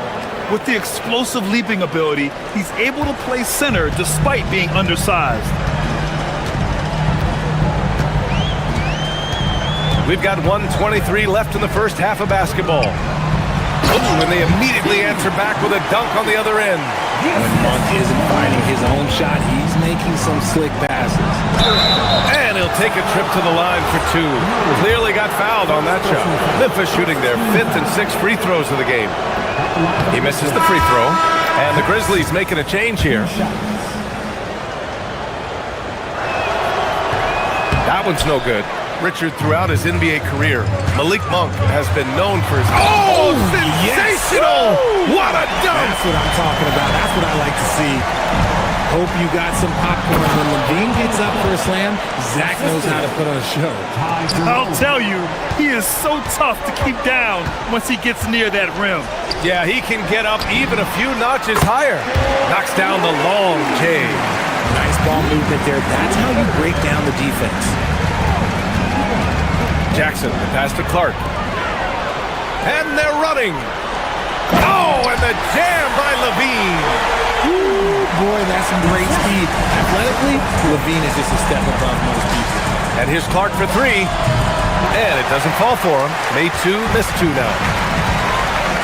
With the explosive leaping ability, he's able to play center despite being undersized. We've got 1:23 left in the first half of basketball. Oh, and they immediately answer back with a dunk on the other end. When Monk isn't finding his own shot, he's making some slick passes. And he'll take a trip to the line for two. Clearly got fouled on that shot. Memphis shooting their 5th and 6th free throws of the game. He misses the free throw. And the Grizzlies making a change here. That one's no good. Richard, throughout his NBA career, Malik Monk has been known for his... Oh, sensational! Yes. What a dunk! That's what I'm talking about. That's what I like to see. Hope you got some popcorn. When Levine gets up for a slam, Zach knows how to put on a show. I'll tell you, he is so tough to keep down once he gets near that rim. Yeah, he can get up even a few notches higher. Knocks down the long J. Nice ball movement there. That's how you break down the defense. Jackson, the pass to Clark. And they're running. Oh, and the jam by Levine. Ooh, boy, that's some great speed. Athletically, Levine is just a step above most people. And here's Clark for three. And it doesn't fall for him. Made two, missed two now.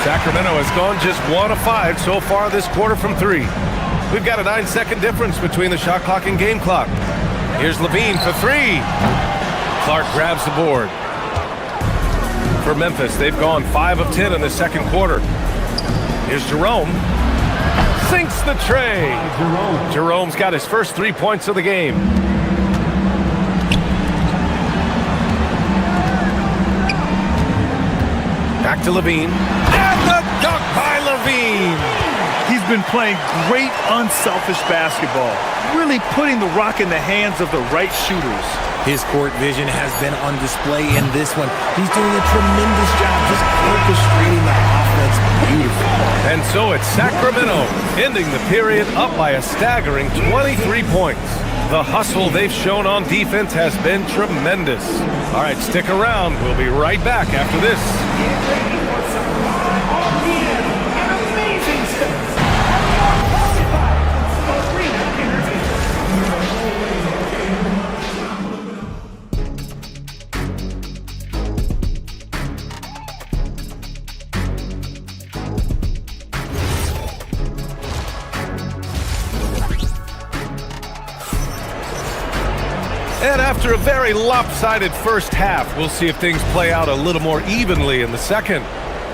Sacramento has gone just 1 of 5 so far this quarter from three. We've got a 9-second difference between the shot clock and game clock. Here's Levine for three. Clark grabs the board. For Memphis, they've gone 5 of 10 in the second quarter. Here's Jerome. Sinks the tray. Jerome's got his first 3 points of the game. Back to Levine. And the dunk by Levine. He's been playing great unselfish basketball, really putting the rock in the hands of the right shooters. His court vision has been on display in this one. He's doing a tremendous job just orchestrating the offense beautifully. And so it's Sacramento ending the period up by a staggering 23 points. The hustle they've shown on defense has been tremendous. All right, stick around. We'll be right back after this. And after a very lopsided first half, we'll see if things play out a little more evenly in the second.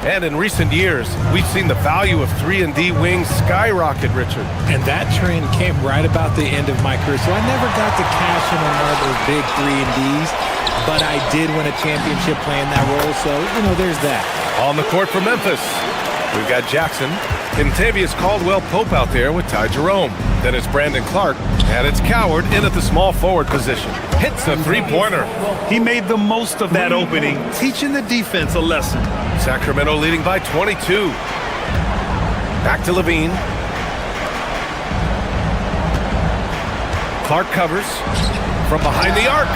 And in recent years, we've seen the value of 3-and-D wings skyrocket, Richard. And that trend came right about the end of my career, so I never got to cash in on one of those big 3-and-Ds, but I did win a championship playing that role, so, there's that. On the court for Memphis, we've got Jackson. Kentavious Caldwell-Pope out there with Ty Jerome. Then it's Brandon Clark, and it's Coward in at the small forward position. Hits a three-pointer. He made the most of that opening, teaching the defense a lesson. Sacramento leading by 22. Back to Levine. Clark covers from behind the arc.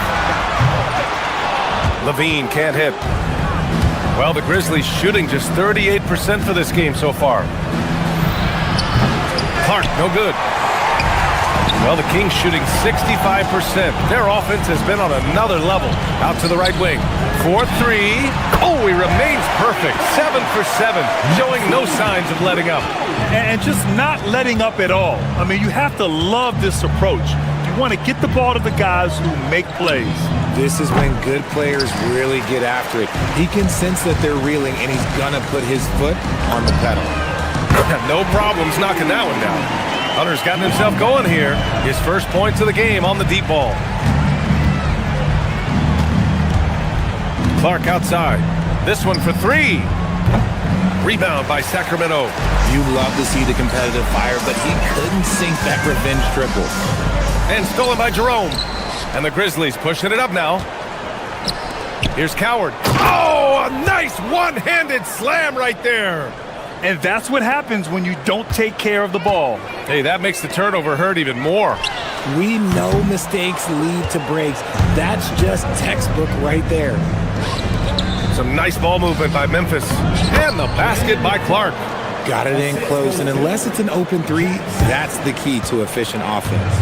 Levine can't hit. Well, the Grizzlies shooting just 38% for this game so far. Clark, no good. Well, the Kings shooting 65%. Their offense has been on another level. Out to the right wing. 4-3. Oh, he remains perfect. 7 for 7, showing no signs of letting up. And just not letting up at all. I mean, you have to love this approach. You want to get the ball to the guys who make plays. This is when good players really get after it. He can sense that they're reeling, and he's going to put his foot on the pedal. No problems knocking that one down. Hunter's gotten himself going here. His first points of the game on the deep ball. Clark outside. This one for three. Rebound by Sacramento. You love to see the competitive fire, but he couldn't sink that revenge triple. And stolen by Jerome. And the Grizzlies pushing it up now. Here's Coward. Oh, a nice one-handed slam right there. And that's what happens when you don't take care of the ball. Hey, that makes the turnover hurt even more. We know mistakes lead to breaks. That's just textbook right there. Some nice ball movement by Memphis. And the basket by Clark. Got it in close, and unless it's an open three, that's the key to efficient offense.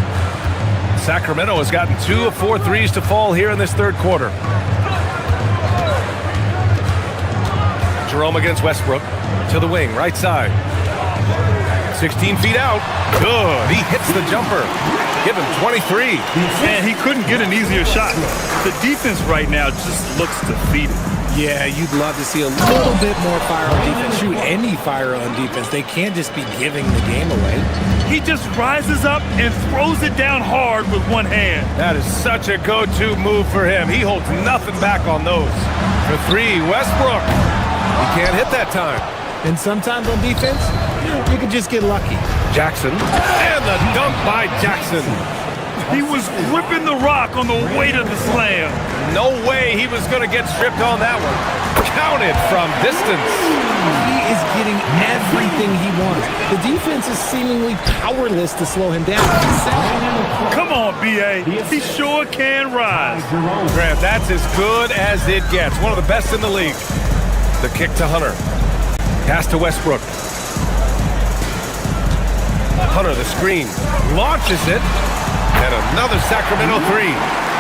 Sacramento has gotten 2 of 4 threes to fall here in this third quarter. Jerome against Westbrook. To the wing, right side. 16 feet out. Good. He hits the jumper. Give him 23. And he couldn't get an easier shot. The defense right now just looks defeated. Yeah, you'd love to see a little bit more fire on defense. Shoot, any fire on defense. They can't just be giving the game away. He just rises up and throws it down hard with one hand. That is such a go-to move for him. He holds nothing back on those. For three, Westbrook. He can't hit that time. And sometimes on defense, you can just get lucky. Jackson. And the dunk by Jackson. He was gripping the rock on the weight of the slam. No way he was going to get stripped on that one. Counted from distance. He is getting everything he wants. The defense is seemingly powerless to slow him down. Come on, B.A. He sure can rise. Grant, that's as good as it gets. One of the best in the league. The kick to Hunter. Pass to Westbrook. Hunter, the screen. Launches it. And another Sacramento three.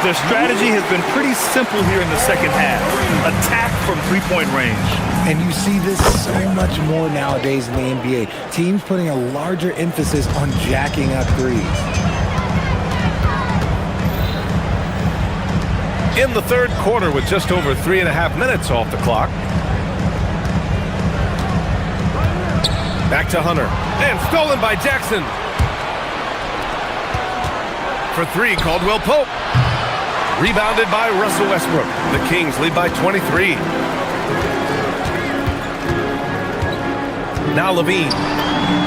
Their strategy has been pretty simple here in the second half. Attack from three-point range. And you see this so much more nowadays in the NBA. Teams putting a larger emphasis on jacking up threes. In the third quarter with just over 3.5 minutes off the clock. Back to Hunter. And stolen by Jackson. For three, Caldwell Pope. Rebounded by Russell Westbrook. The Kings lead by 23. Now Levine.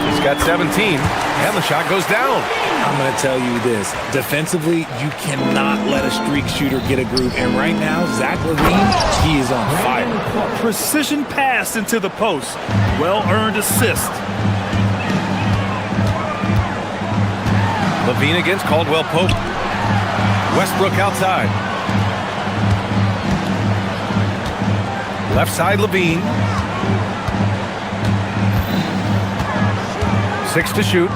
He's got 17. And the shot goes down. I'm going to tell you this. Defensively, you cannot let a streak shooter get a groove. And right now, Zach Levine, he is on fire. Precision pass into the post. Well-earned assist. Levine against Caldwell Pope. Westbrook outside. Left side Levine. 6 to shoot.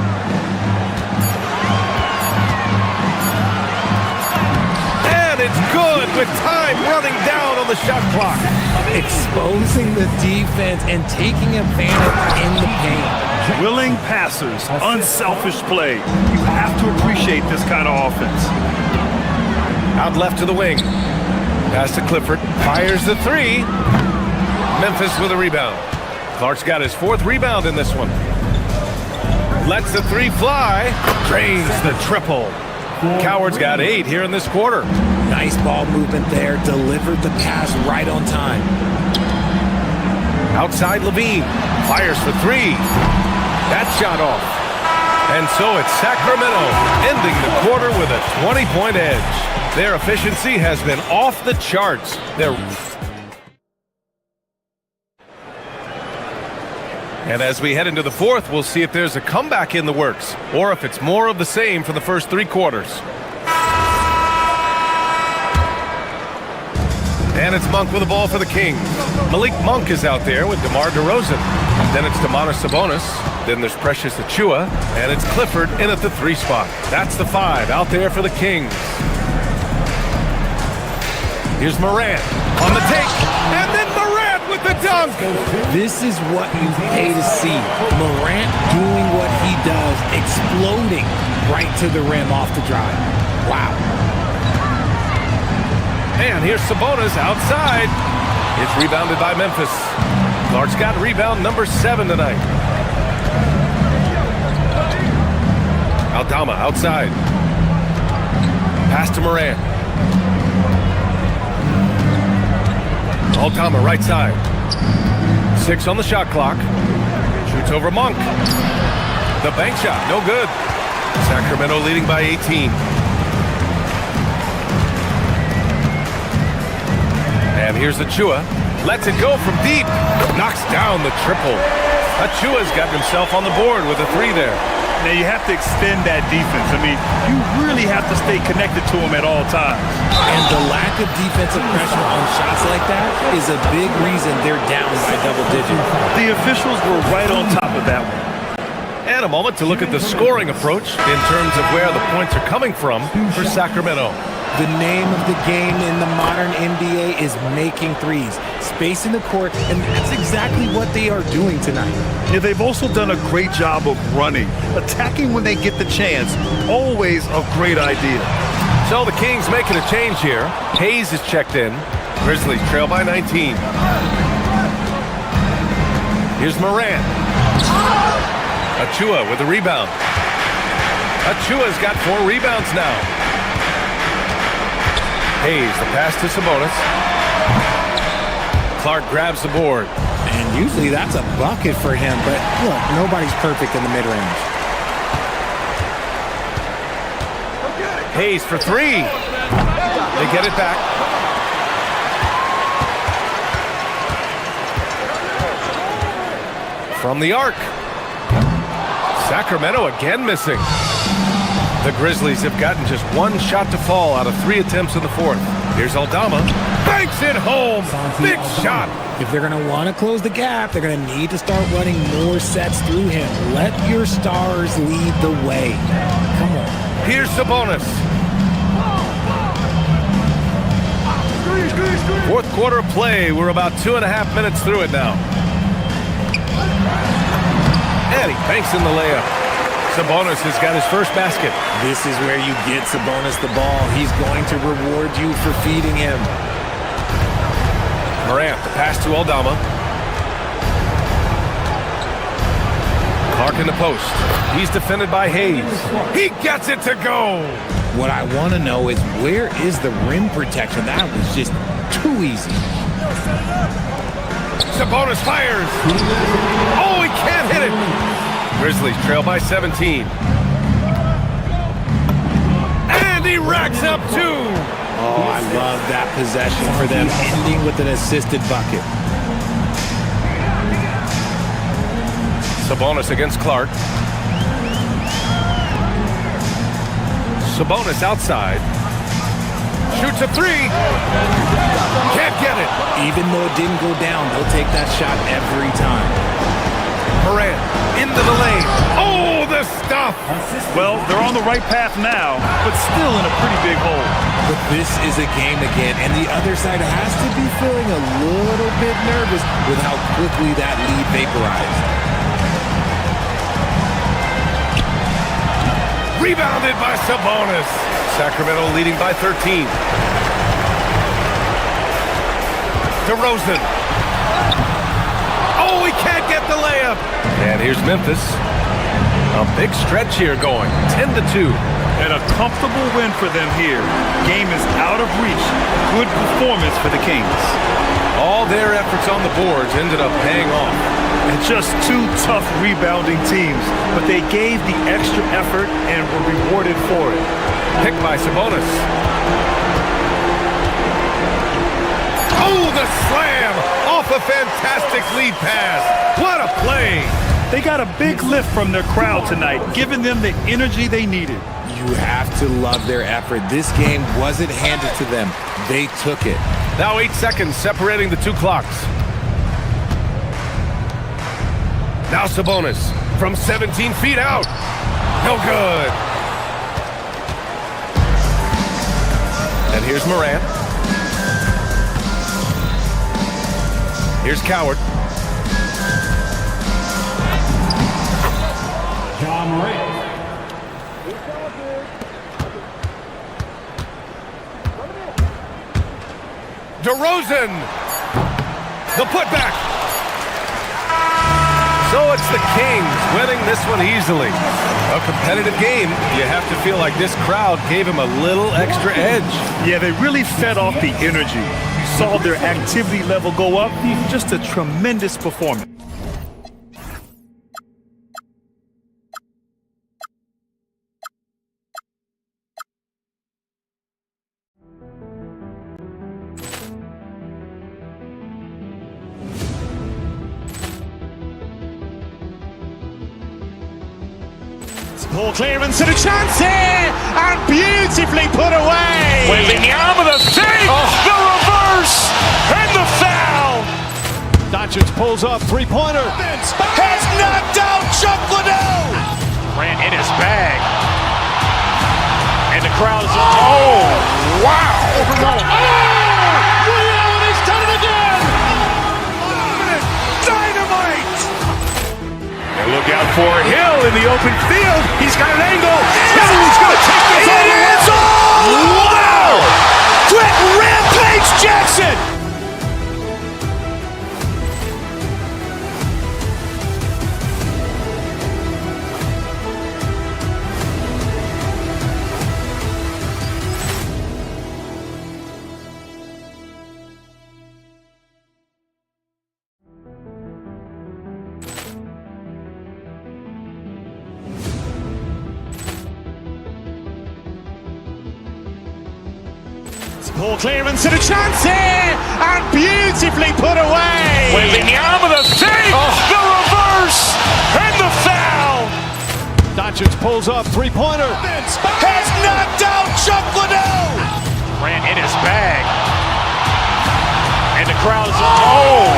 And it's good with time running down on the shot clock. Exposing the defense and taking advantage in the paint. Willing passers, unselfish play. You have to appreciate this kind of offense. Out left to the wing. Pass to Clifford. Fires the three. Memphis with a rebound. Clark's got his 4th rebound in this one. Lets the three fly. Drains the triple. Coward's got 8 here in this quarter. Nice ball movement there. Delivered the pass right on time. Outside Levine. Fires for 3. That shot off. And so it's Sacramento ending the quarter with a 20-point edge. Their efficiency has been off the charts. And as we head into the fourth, we'll see if there's a comeback in the works or if it's more of the same for the first 3 quarters. And it's Monk with the ball for the Kings. Malik Monk is out there with DeMar DeRozan. Then it's Domantas Sabonis. Then there's Precious Achiuwa. And it's Clifford in at the 3 spot. That's the 5 out there for the Kings. Here's Morant on the take. And then Morant with the dunk. This is what you pay to see. Morant doing what he does, exploding right to the rim off the drive. Wow. And here's Sabonis outside. It's rebounded by Memphis. Clark's got rebound number 7 tonight. Aldama outside. Pass to Morant. Aldama right side. 6 on the shot clock. Shoots over Monk. The bank shot, no good. Sacramento leading by 18. And here's Achiuwa. Lets it go from deep. Knocks down the triple. Achiuwa's got himself on the board with a 3 there. Now you have to extend that defense. I mean, you really have to stay connected to him at all times. And the lack of defensive pressure on shots like that is a big reason they're down by double digits. The officials were right on top of that one. And a moment to look at the scoring approach in terms of where the points are coming from for Sacramento. The name of the game in the modern NBA is making threes, spacing the court, and that's exactly what they are doing tonight. Yeah, they've also done a great job of running, attacking when they get the chance. Always a great idea. So the Kings making a change here. Hayes is checked in. Grizzlies trail by 19. Here's Morant. Achua with a rebound. Achua's got 4 rebounds now. Hayes, the pass to Sabonis. Clark grabs the board. And usually that's a bucket for him, but look, nobody's perfect in the mid-range. Hayes for 3. They get it back. From the arc. Sacramento again missing. The Grizzlies have gotten just 1 shot to fall out of 3 attempts in the 4th. Here's Aldama. Banks it home. Big shot. If they're going to want to close the gap, they're going to need to start running more sets through him. Let your stars lead the way. Come on. Here's Sabonis. 4th quarter play. We're about 2.5 minutes through it now. And he banks in the layup. Sabonis has got his first basket. This is where you get Sabonis the ball. He's going to reward you for feeding him. Morant, the pass to Aldama. Clark in the post. He's defended by Hayes. He gets it to go. What I want to know is, where is the rim protection? That was just too easy. Sabonis fires. Oh, he can't hit it. Grizzlies trail by 17. And he racks up 2. Oh, I love that possession for them, ending with an assisted bucket. Sabonis against Clark. Sabonis outside. Shoots a 3. Can't get it. Even though it didn't go down, they'll take that shot every time. Morant into the lane. Oh, the stuff. Well, they're on the right path now, but still in a pretty big hole. But this is a game again, and the other side has to be feeling a little bit nervous with how quickly that lead vaporized. Rebounded by Sabonis. Sacramento leading by 13. DeRozan. Oh, he can't get the layup. And here's Memphis. A big stretch here going. 10-2. And a comfortable win for them here. Game is out of reach. Good performance for the Kings. All their efforts on the boards ended up paying off. And just 2 tough rebounding teams, but they gave the extra effort and were rewarded for it. Picked by Sabonis. Oh, the slam off a fantastic lead pass. What a play. They got a big lift from their crowd tonight, giving them the energy they needed. You have to love their effort. This game wasn't handed to them. They took it. Now 8 seconds separating the 2 clocks. Now Sabonis from 17 feet out. No good. And here's Morant. Here's Coward. John Morant. DeRozan. The putback. So it's the Kings winning this one easily. A competitive game. You have to feel like this crowd gave him a little extra edge. Yeah, they really fed off the energy. You saw their activity level go up. Just a tremendous performance. Poor clearance and a chance here, and beautifully put away. Wembanyama the save, the reverse, and the foul. Doncic pulls up, three-pointer. Has knocked out Chuck Liddell. Ran in his bag. And the crowd is, oh, wow. He's done it again. Dynamite. And look out for Hill in the open field. He's got an angle. Hill's going to take this all the way. Wow! Quick Rampage Jackson. Ball clearance and a chance here, and beautifully put away. Wembanyama the fake, the reverse, and the foul. Doncic pulls up, three-pointer. Has knocked out Chuck Liddell. Ran in his bag. And the crowd is, oh,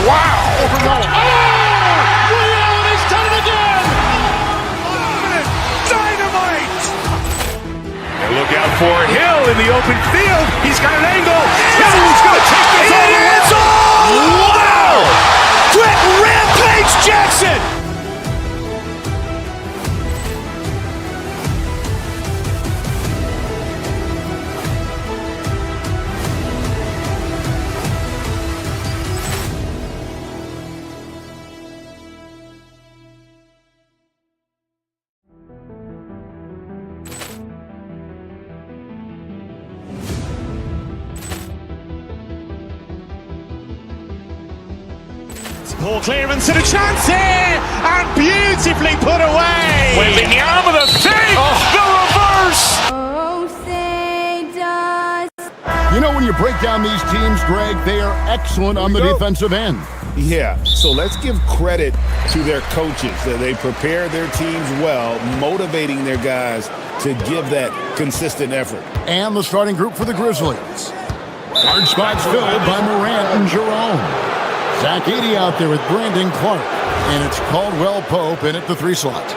wow. Ray Allen has done it again. Dynamite. And look out for Hill in the open field. He's got an angle. He's going to take this all the way. Wow. Quick Rampage Jackson. Ball clearance and a chance here, and beautifully put away. Wembanyama the fake, the reverse. You know, when you break down these teams, Greg, they are excellent on the defensive end. Yeah, so let's give credit to their coaches. That they prepare their teams well, motivating their guys to give that consistent effort. And the starting group for the Grizzlies. Guard spots filled by Morant and Jerome. Zach Edey out there with Brandon Clark. And it's Caldwell Pope in at the 3 slot.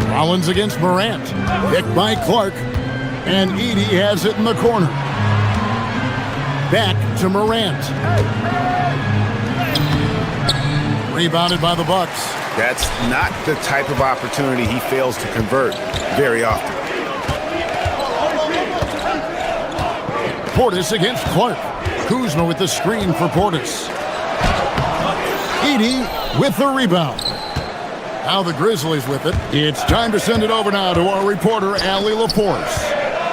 Rollins against Morant. Picked by Clark. And Edey has it in the corner. Back to Morant. Rebounded by the Bucks. That's not the type of opportunity he fails to convert very often. Portis against Clark. Kuzma with the screen for Portis. Edey with the rebound. Now the Grizzlies with it. It's time to send it over now to our reporter, Allie Laporte.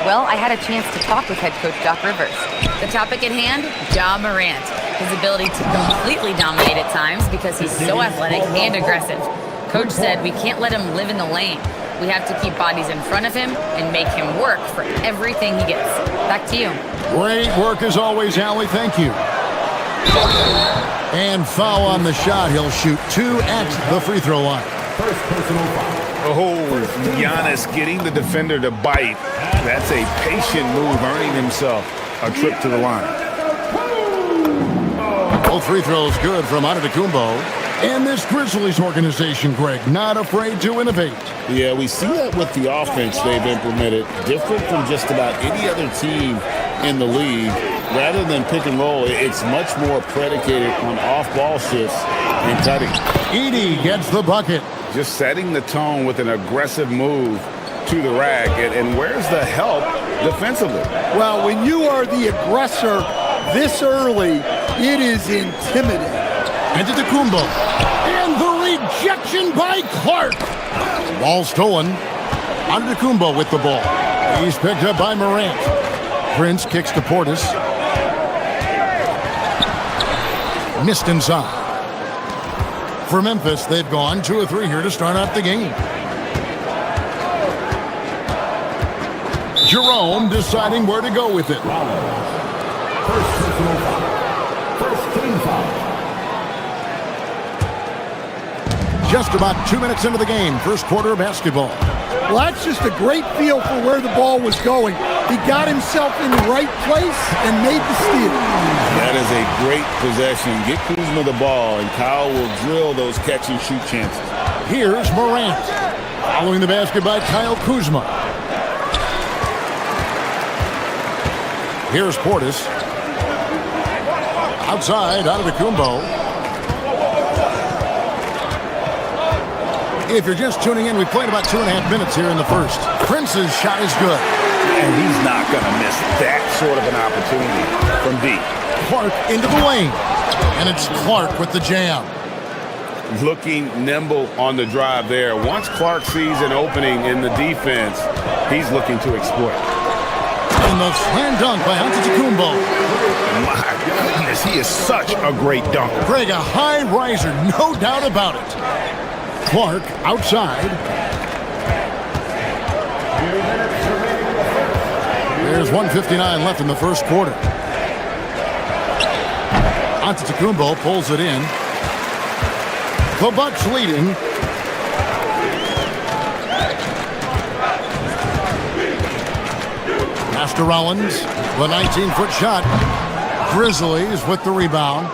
Well, I had a chance to talk with head coach Doc Rivers. The topic at hand, Ja Morant. His ability to completely dominate at times because he's so athletic and aggressive. Coach said we can't let him live in the lane. We have to keep bodies in front of him and make him work for everything he gets. Back to you. Great work as always, Allie. Thank you. And foul on the shot. He'll shoot 2 at the free throw line. First personal foul. Oh, Giannis getting the defender to bite. That's a patient move, earning himself a trip to the line. Both free throws good from Antetokounmpo. And this Grizzlies organization, Greg, not afraid to innovate. Yeah, we see that with the offense they've implemented. Different from just about any other team in the league. Rather than pick and roll, it's much more predicated on off-ball shifts and cutting. Edey gets the bucket. Just setting the tone with an aggressive move to the rack. And where's the help defensively? Well, when you are the aggressor this early, it is intimidating. Antetokounmpo. And the rejection by Clark. Ball stolen. Antetokounmpo with the ball. He's picked up by Morant. Prince kicks to Portis. Missed inside. For Memphis, they've gone 2 of 3 here to start out the game. Jerome deciding where to go with it. First personal foul. First team foul. Just about 2 minutes into the game, first quarter of basketball. Well, that's just a great feel for where the ball was going. He got himself in the right place and made the steal. That is a great possession. Get Kuzma the ball, and Kyle will drill those catch-and-shoot chances. Here's Morant. Following the basket by Kyle Kuzma. Here's Portis. Outside, Antetokounmpo. If you're just tuning in, we played about 2.5 minutes here in the first. Prince's shot is good. And he's not going to miss that sort of an opportunity from deep. Clark into the lane. And it's Clark with the jam. Looking nimble on the drive there. Once Clark sees an opening in the defense, he's looking to exploit. And the slam dunk by Antetokounmpo. My goodness, he is such a great dunker. Greg, a high riser, no doubt about it. Clark outside, 1:59 left in the first quarter. Antetokounmpo pulls it in. The Bucks leading. Pass to Rollins. The 19-foot shot. Grizzlies with the rebound.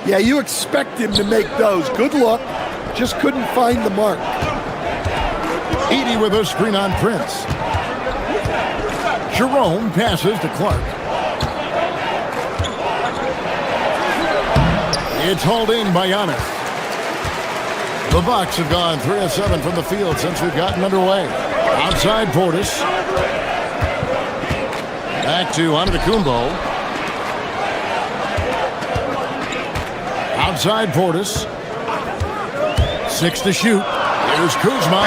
Yeah, you expect him to make those. Good luck. Just couldn't find the mark. Edey with a screen on Prince. Jerome passes to Clark. It's hauled in by Giannis. The Bucks have gone 3 of 7 from the field since we've gotten underway. Outside Portis. Back to Antetokounmpo. Outside Portis. 6 to shoot. Here's Kuzma.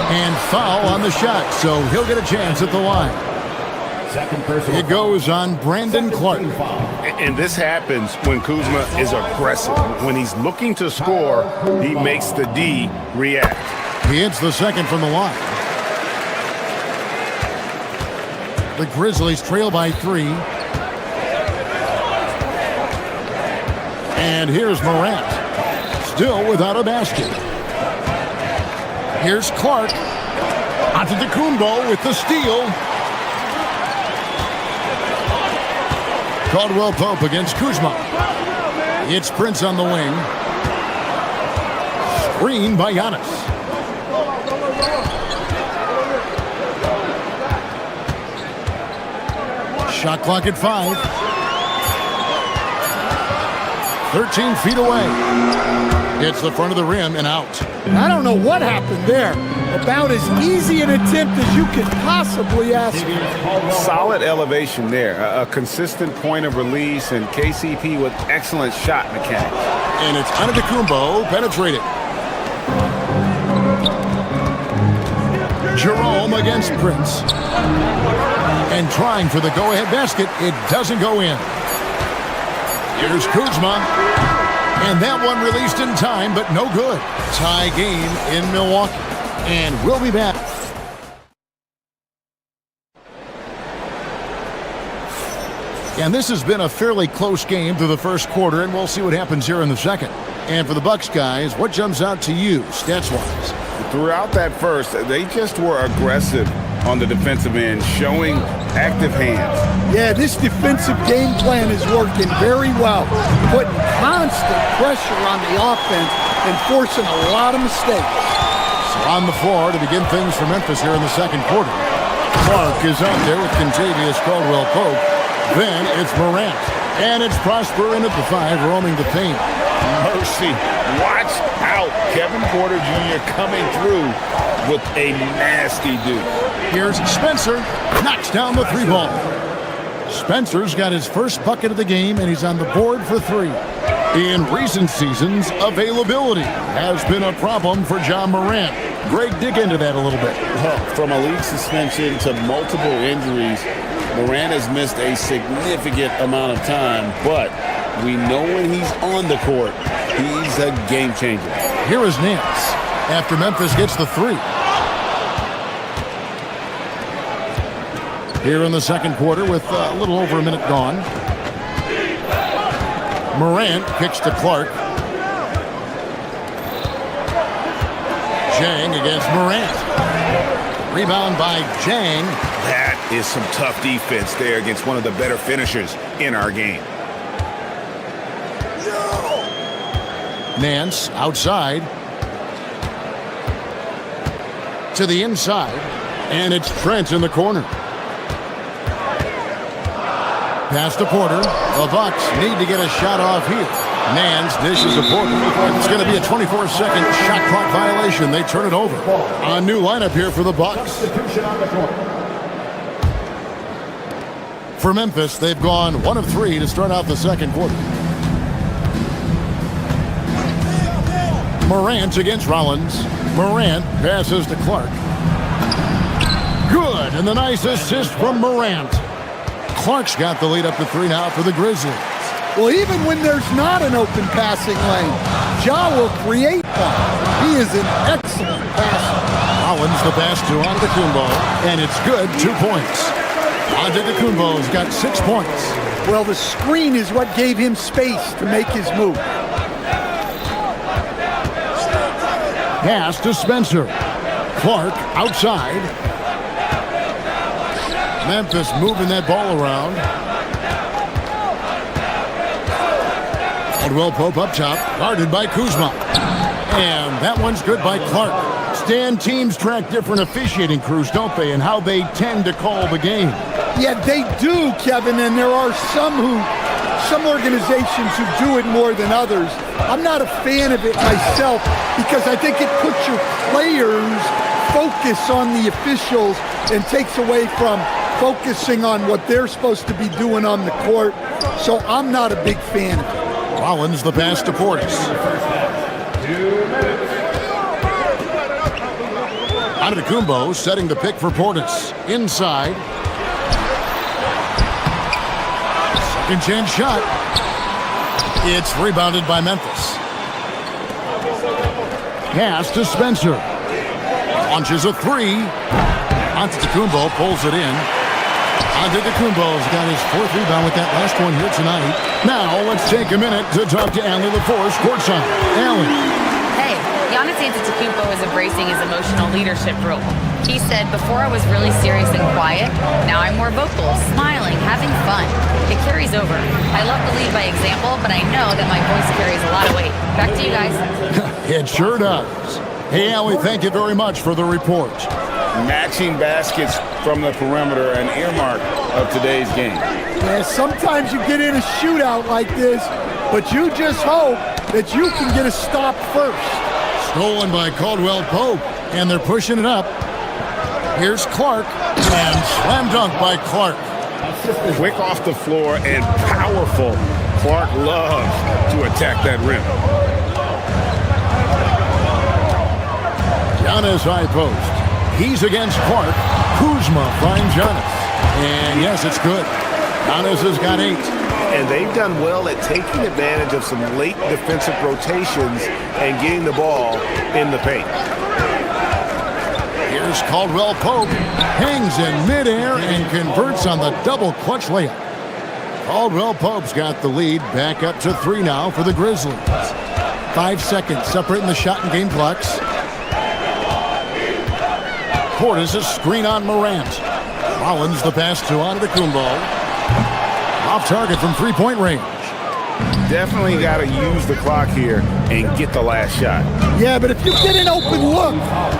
And foul on the shot, so he'll get a chance at the line. It goes on Brandon Clark. And this happens when Kuzma is aggressive. When he's looking to score, he makes the D react. He hits the second from the line. The Grizzlies trail by 3. And here's Morant. Still without a basket. Here's Clark. Antetokounmpo with the steal. Caldwell Pope against Kuzma. It's Prince on the wing. Screen by Giannis. Shot clock at 5. 13 feet away. Hits the front of the rim and out. I don't know what happened there. About as easy an attempt as you could possibly ask for. Solid elevation there. A consistent point of release, and KCP with excellent shot mechanics. And it's Antetokounmpo penetrated. Jerome against Prince. And trying for the go-ahead basket. It doesn't go in. Here's Kuzma. And that one released in time, but no good. Tie game in Milwaukee. And we'll be back. And this has been a fairly close game through the first quarter, and we'll see what happens here in the second. And for the Bucks guys, what jumps out to you, stats-wise? Throughout that first, they just were aggressive on the defensive end, showing active hands. Yeah, this defensive game plan is working very well, putting constant pressure on the offense and forcing a lot of mistakes. So on the floor to begin things for Memphis here in the second quarter. Clark is out there with Contavious Caldwell-Pope. Then it's Morant. And it's Prosper in at the 5, roaming the paint. Mercy. Watch out. Kevin Porter Jr. coming through with a nasty dude. Here's Spencer. Knocks down the 3-ball. Spencer's got his first bucket of the game, and he's on the board for 3. In recent seasons, availability has been a problem for John Morant. Greg, dig into that a little bit. From a league suspension to multiple injuries, Morant has missed a significant amount of time, but we know when he's on the court, he's a game changer. Here is Nance after Memphis gets the 3. Here in the second quarter with a little over a minute gone. Morant kicks to Clark. Jang against Morant. Rebound by Jang. That is some tough defense there against one of the better finishers in our game. Nance outside. To the inside. And it's Trent in the corner. Pass to Porter. The Bucks need to get a shot off here. Nance dishes to Porter. It's going to be a 24-second shot clock violation. They turn it over. A new lineup here for the Bucks. For Memphis, they've gone 1 of 3 to start out the second quarter. Morant against Rollins. Morant passes to Clark. Good, and the nice assist from Morant. Clark's got the lead up to 3 now for the Grizzlies. Well, even when there's not an open passing lane, Ja will create one. He is an excellent passer. Rollins the pass to Antetokounmpo, and it's good. 2 points. Antetokounmpo's got 6 points. Well, the screen is what gave him space to make his move. Pass to Spencer. Clark outside. Memphis moving that ball around. Caldwell Pope up top, guarded by Kuzma. And that one's good by Clark. Stan, teams track different officiating crews, don't they, and how they tend to call the game. Yeah, they do, Kevin, and there are some organizations who do it more than others. I'm not a fan of it myself because I think it puts your players' focus on the officials and takes away from focusing on what they're supposed to be doing on the court. So I'm not a big fan of it. Rollins the pass to Portis. Antetokounmpo setting the pick for Portis. Inside. Second chance shot. It's rebounded by Memphis. Pass to Spencer. Launches a three. Antetokounmpo pulls it in. Antetokounmpo's got his 4th rebound with that last one here tonight. Now let's take a minute to talk to Allie LaForce courtside. Allie. Hey, Giannis Antetokounmpo is embracing his emotional leadership role. He said, before I was really serious and quiet, now I'm more vocal, smiling, having fun. It carries over. I love to lead by example, but I know that my voice carries a lot of weight. Back to you guys. It sure does. Hey, Allie, thank you very much for the report. Matching baskets from the perimeter, an earmark of today's game. Yeah, sometimes you get in a shootout like this, but you just hope that you can get a stop first. Stolen by Caldwell Pope, and they're pushing it up. Here's Clark, and slam dunk by Clark. Quick off the floor and powerful. Clark loves to attack that rim. Giannis high post. He's against Clark. Kuzma finds Giannis. And yes, it's good. Giannis has got 8. And they've done well at taking advantage of some late defensive rotations and getting the ball in the paint. Here's Caldwell Pope. Hangs in midair and converts on the double clutch layup. Caldwell Pope's got the lead. Back up to 3 now for the Grizzlies. 5 seconds separating the shot and game clocks. Portis a screen on Morant. Rollins the pass to Antetokounmpo. Off target from 3-point range. Definitely got to use the clock here and get the last shot. Yeah, but if you get an open look,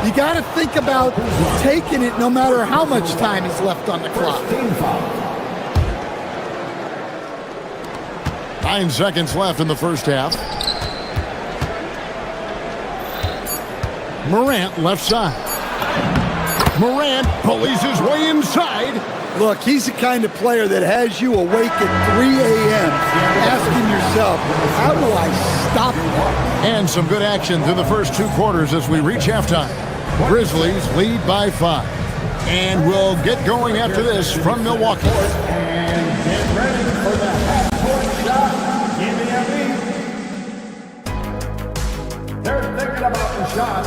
you got to think about taking it no matter how much time is left on the clock. 9 seconds left in the first half. Morant left side. Morant pulleys his way inside. Look, he's the kind of player that has you awake at 3 a.m. asking yourself, how do I stop him? And some good action through the first 2 quarters as we reach halftime. Grizzlies lead by 5. And we'll get going after this from Milwaukee. And get ready for that half-court shot. Give me a beat. They're thinking about the shot.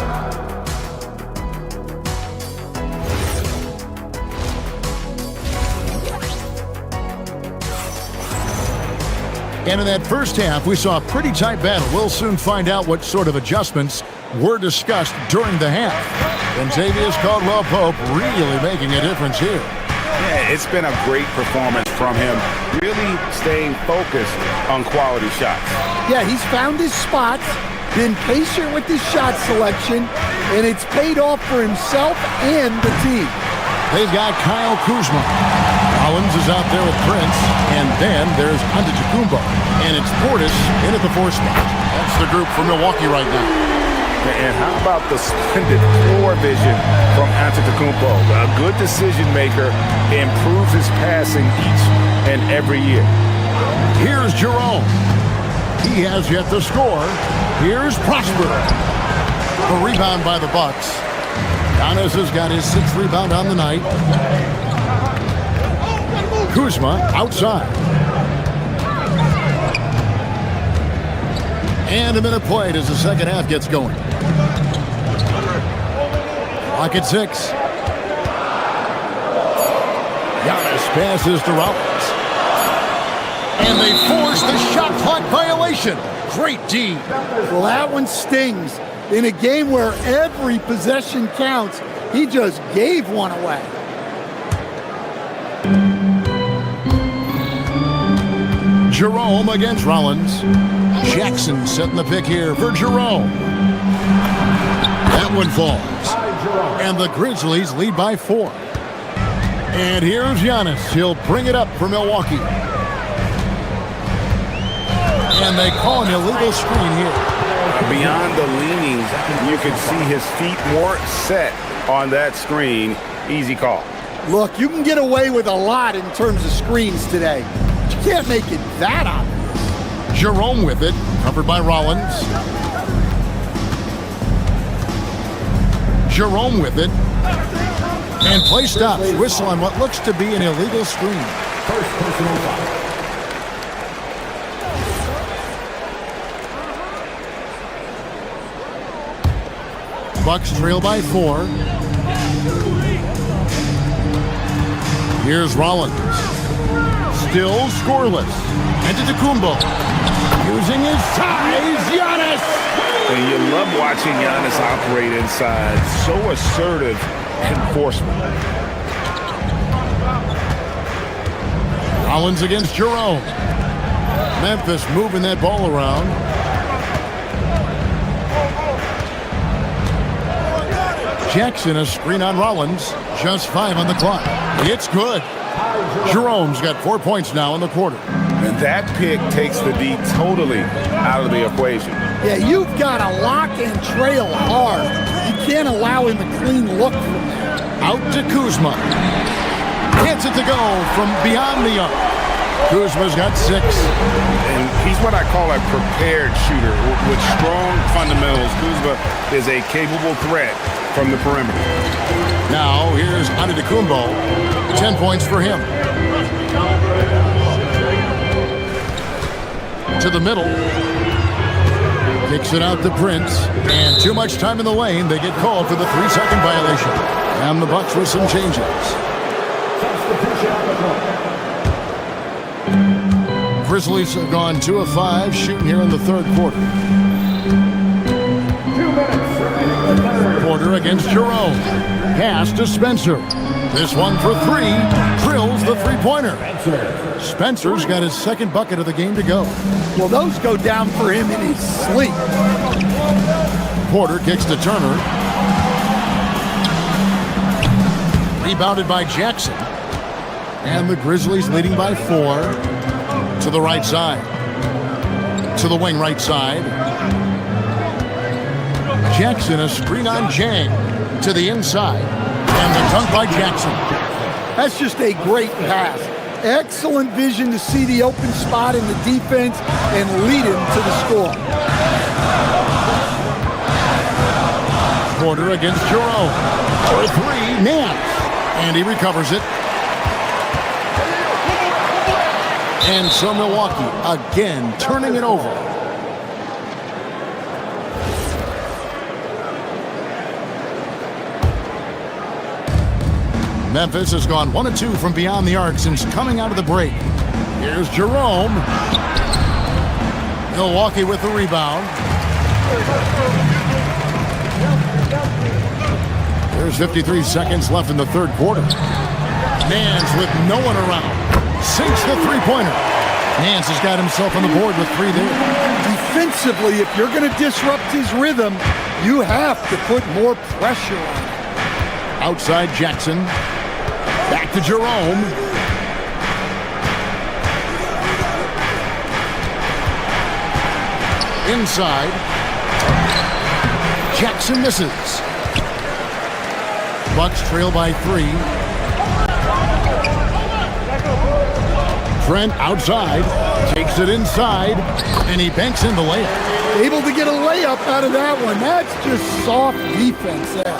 And in that first half, we saw a pretty tight battle. We'll soon find out what sort of adjustments were discussed during the half. And Xavier's Caldwell Pope really making a difference here. Yeah, it's been a great performance from him, really staying focused on quality shots. Yeah, he's found his spots, been patient with his shot selection, and it's paid off for himself and the team. They've got Kyle Kuzma. Rollins is out there with Prince, and then there's Antetokounmpo, and it's Portis in at the 4th spot. That's the group for Milwaukee right now. And how about the splendid floor vision from Antetokounmpo? A good decision maker, improves his passing each and every year. Here's Jerome. He has yet to score. Here's Prosper. The rebound by the Bucks. Giannis has got his 6th rebound on the night. Kuzma outside. And a minute played as the second half gets going. Clock at 6. Giannis passes to Rollins. And they force the shot clock violation. Great D. Well, that one stings. In a game where every possession counts, he just gave one away. Jerome against Rollins. Jackson setting the pick here for Jerome. That one falls. And the Grizzlies lead by 4. And here's Giannis. He'll bring it up for Milwaukee. And they call an illegal screen here. Beyond the leaning, you can see his feet more set on that screen. Easy call. Look, you can get away with a lot in terms of screens today. You can't make it that obvious. Jerome with it, covered by Rollins. Jerome with it. And play stops. Whistle on what looks to be an illegal screen. First personal foul. Bucks trail by 4. Here's Rollins. Still scoreless. Antetokounmpo. Using his size, Giannis! And you love watching Giannis operate inside. So assertive enforcement. Rollins against Jerome. Memphis moving that ball around. Jackson, a screen on Rollins. Just 5 on the clock. It's good. Jerome's got 4 points now in the quarter. And that pick takes the D totally out of the equation. Yeah, you've got to lock and trail hard. You can't allow him a clean look from there. Out to Kuzma. Gets it to go from beyond the arc. Kuzma's got 6. And he's what I call a prepared shooter with strong fundamentals. Kuzma is a capable threat from the perimeter. Now here's Antetokounmpo. 10 points for him. To the middle. Kicks it out to Prince. And too much time in the lane. They get called for the 3-second violation. And the Bucks with some changes. Grizzlies have gone 2 of 5 shooting here in the third quarter. 2 minutes remaining in the third. Porter against Jerome. Pass to Spencer. This one for 3. Drills the three-pointer. Spencer's got his second bucket of the game to go. Well, those go down for him in his sleep. Porter kicks to Turner. Rebounded by Jackson. And the Grizzlies leading by 4. To the right side. To the wing right side. Jackson, a screen on Jang. To the inside. And the dunk by Jackson. That's just a great pass. Excellent vision to see the open spot in the defense and lead him to the score. Porter against Jerome. For 3, Nance. And he recovers it. And so Milwaukee again turning it over. Memphis has gone 1 of 2 from beyond the arc since coming out of the break. Here's Jerome. Milwaukee with the rebound. There's 53 seconds left in the third quarter. Nance with no one around. Sinks the three-pointer. Nance has got himself on the board with 3 there. Defensively, if you're going to disrupt his rhythm, you have to put more pressure on him. Outside Jackson. Back to Jerome. Inside. Jackson misses. Bucks trail by 3. Trent outside, takes it inside, and he banks in the layup. Able to get a layup out of that one. That's just soft defense there.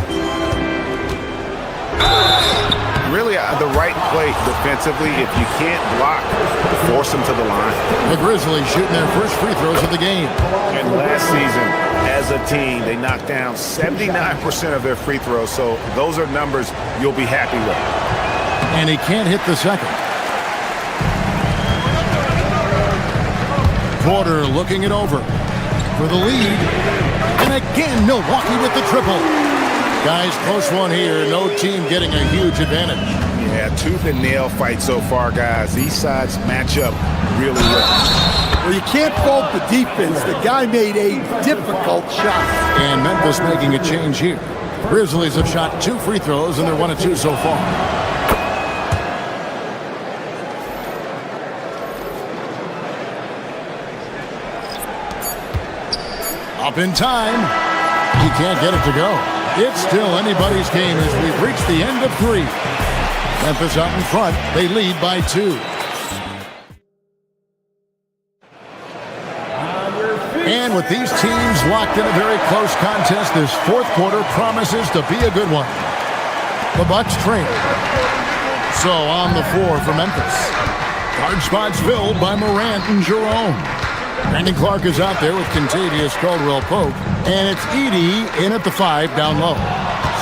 Really the right play defensively. If you can't block, force them to the line. The Grizzlies shooting their first free throws of the game. And last season, as a team, they knocked down 79% of their free throws. So those are numbers you'll be happy with. And he can't hit the second. Porter looking it over for the lead. And again, Milwaukee with the triple. Guys, close one here. No team getting a huge advantage. Yeah, tooth and nail fight so far, guys. These sides match up really well. Well, you can't fault the defense. The guy made a difficult shot. And Memphis making a change here. Grizzlies have shot 2 free throws, and they're 1 of 2 so far. Up in time. He can't get it to go. It's still anybody's game as we've reached the end of 3. Memphis out in front. They lead by 2. And with these teams locked in a very close contest, this 4th quarter promises to be a good one. The Bucks trail. So on the floor for Memphis. Guard spots filled by Morant and Jerome. Brandon Clark is out there with Kentavious Caldwell-Pope. And it's Edey in at the 5 down low.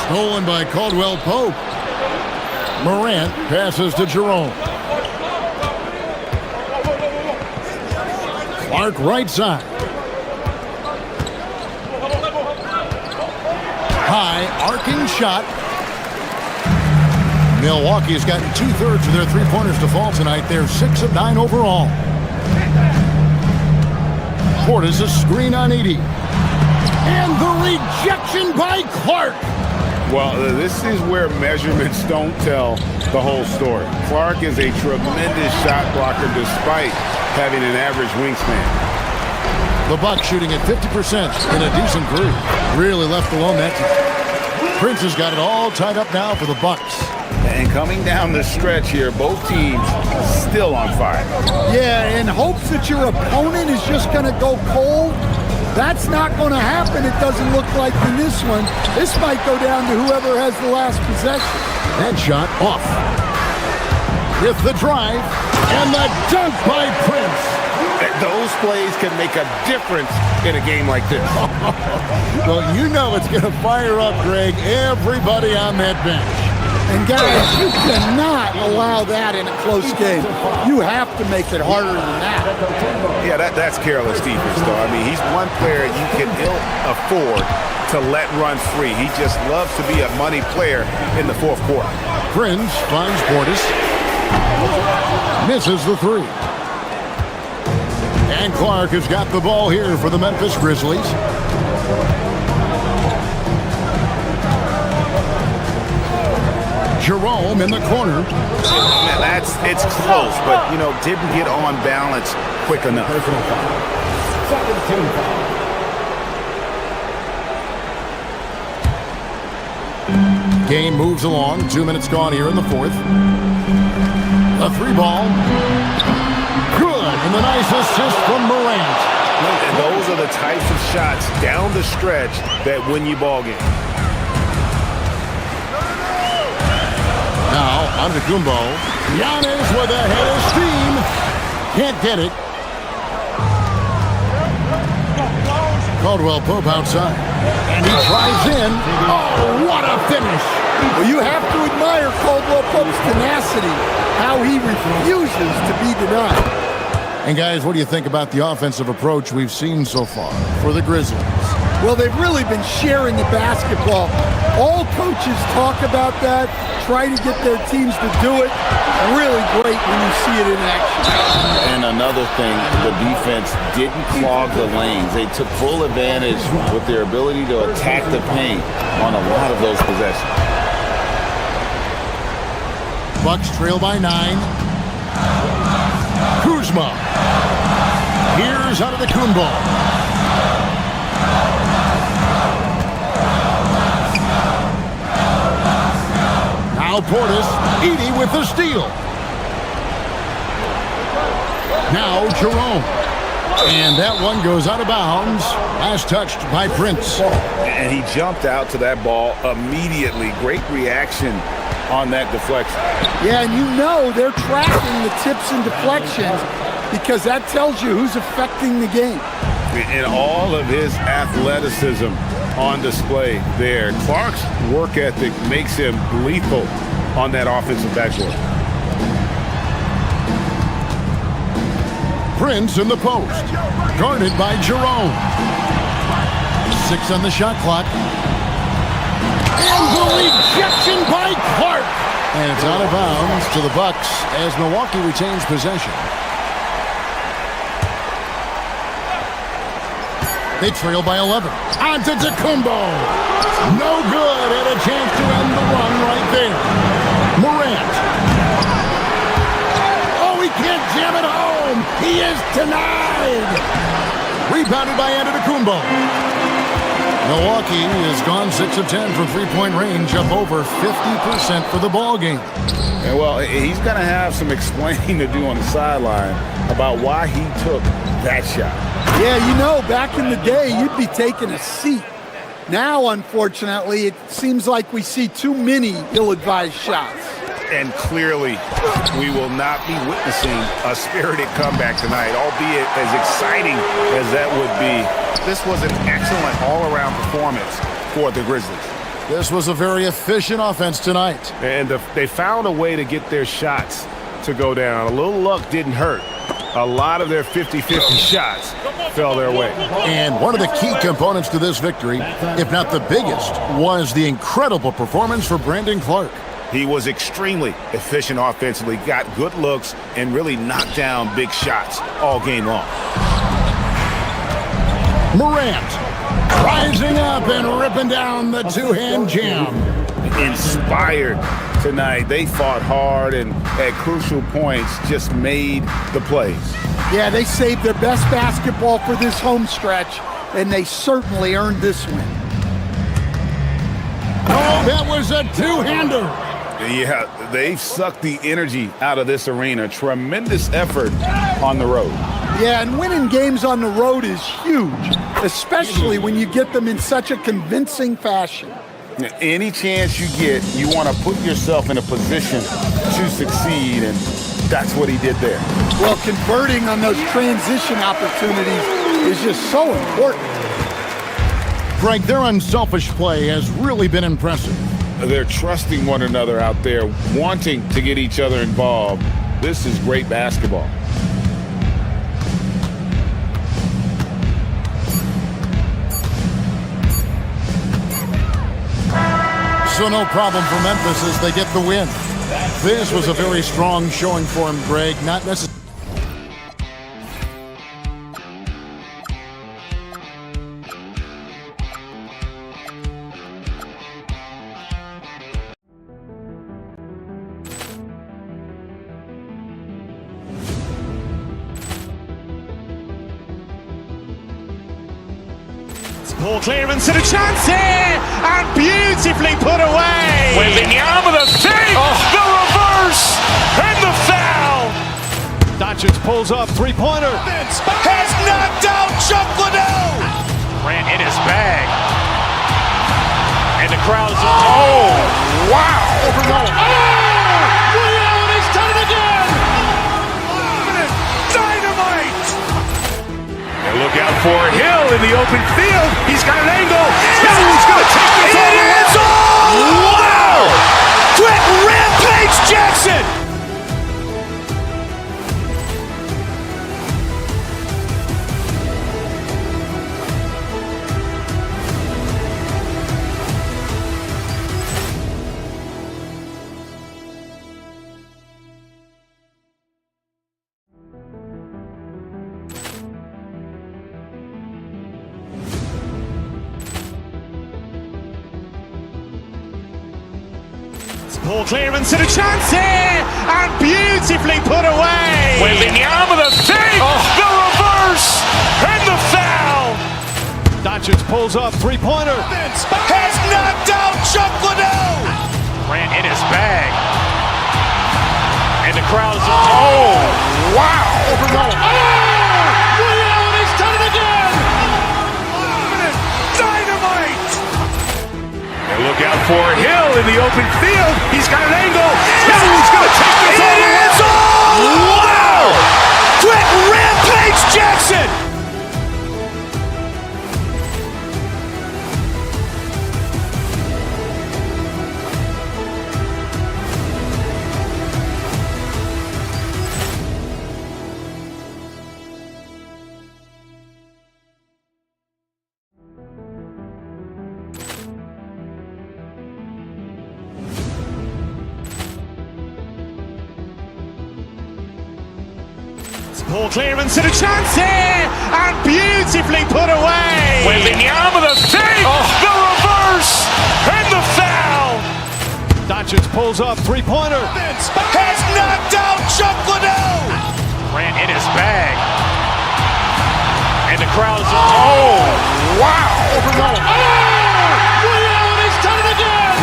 Stolen by Caldwell-Pope. Morant passes to Jerome. Clark right side. High arcing shot. Milwaukee's gotten 2/3 of their 3-pointers to fall tonight. They're 6 of 9 overall. Portis a screen on Edey. And the rejection by Clark. Well, this is where measurements don't tell the whole story. Clark is a tremendous shot blocker despite having an average wingspan. The Bucks shooting at 50% in a decent groove. Really left alone that team. Prince has got it all tied up now for the Bucks. And coming down the stretch here, both teams still on fire. Yeah, in hopes that your opponent is just going to go cold. That's not going to happen, it doesn't look like in this one. This might go down to whoever has the last possession. That shot off. With the drive, and the dunk by Prince. Those plays can make a difference in a game like this. Well, you know it's going to fire up, Greg, everybody on that bench. And guys, you cannot allow that in a close game. You have to make it harder than that. Yeah, that's careless defense, though. I mean, he's one player you can ill afford to let run free. He just loves to be a money player in the 4th quarter. Prince finds Portis. Misses the 3. And Clark has got the ball here for the Memphis Grizzlies. Jerome in the corner. It's close, but, didn't get on balance quick enough. Game moves along. 2 minutes gone here in the 4th. A 3 ball. Good. And the nice assist from Morant. And those are the types of shots down the stretch that win you ball games. Now, Antetokounmpo. Giannis with a head of steam. Can't get it. Caldwell-Pope outside. And he drives in. Oh, what a finish. Well, you have to admire Caldwell-Pope's tenacity, how he refuses to be denied. And guys, what do you think about the offensive approach we've seen so far for the Grizzlies? Well, they've really been sharing the basketball. All coaches talk about that, try to get their teams to do it. Really great when you see it in action. And another thing, the defense didn't clog the lanes. They took full advantage with their ability to attack the paint on a lot of those possessions. Bucks trail by 9. Kuzma. Here's Antetokounmpo. Now Portis. Edey with the steal. Now Jerome. And that one goes out of bounds. Last touched by Prince. And he jumped out to that ball immediately. Great reaction on that deflection. Yeah, and they're tracking the tips and deflections because that tells you who's affecting the game. And all of his athleticism on display there. Clark's work ethic makes him lethal on that offensive backboard. Prince in the post, guarded by Jerome. 6 on the shot clock. And the rejection by Clark. And it's out of bounds to the Bucks as Milwaukee retains possession. They trail by 11. Antetokounmpo. No good, and a chance to end the run right there. Morant. Oh, he can't jam it home. He is denied. Rebounded by Antetokounmpo. Milwaukee has gone 6 of 10 from three-point range, up over 50% for the ball game. And well, he's going to have some explaining to do on the sideline about why he took that shot. Yeah, you know, back in the day, you'd be taking a seat. Now, unfortunately, it seems like we see too many ill-advised shots. And clearly, we will not be witnessing a spirited comeback tonight, albeit as exciting as that would be. This was an excellent all-around performance for the Grizzlies. This was a very efficient offense tonight. And they found a way to get their shots to go down. A little luck didn't hurt. A lot of their 50-50 shots fell their way. And one of the key components to this victory, if not the biggest, was the incredible performance for Brandon Clark. He was extremely efficient offensively, got good looks, and really knocked down big shots all game long. Morant rising up and ripping down the two-hand jam. Inspired tonight. They fought hard and at crucial points just made the plays. Yeah, they saved their best basketball for this home stretch, and they certainly earned this win. Oh, that was a two-hander. Yeah, they've sucked the energy out of this arena. Tremendous effort on the road. Yeah, and winning games on the road is huge, especially when you get them in such a convincing fashion. Any chance you get, you want to put yourself in a position to succeed, and that's what he did there. Well, converting on those transition opportunities is just so important. Greg, their unselfish play has really been impressive. They're trusting one another out there, wanting to get each other involved. This is great basketball. So no problem for Memphis as they get the win. This was a very strong showing for him, Greg. Not necessarily. Ball clearance and a chance here, and beautifully put away. Wembanyama the save, the reverse, and the foul. Doncic pulls up, three-pointer. Has knocked out Chuck Liddell. Ran in his bag. And the crowd is, oh, wow. Ray Allen has done it again. Dynamite. And look out for Hill in the open field. He's got an angle. He's going to take this all the way. Wow. Quick Rampage Jackson. Ball clearance and a chance here, and beautifully put away. Wembanyama the save, the reverse, and the foul. Doncic pulls up, three-pointer. Has knocked out Chuck Liddell. Ran in his bag. And the crowd is, oh, wow. Ray Allen has done it again. Dynamite. And look out for Hill in the open field. He's got an angle. He's going to take this all the way. Wow. Quick Rampage Jackson. Ball clearance and a chance here, and beautifully put away. Wembanyama the fake, the reverse, and the foul. Doncic pulls up, three-pointer. Has knocked out Chuck Liddell. Ran in his bag. And the crowd is, oh, wow. Ray Allen has done it again.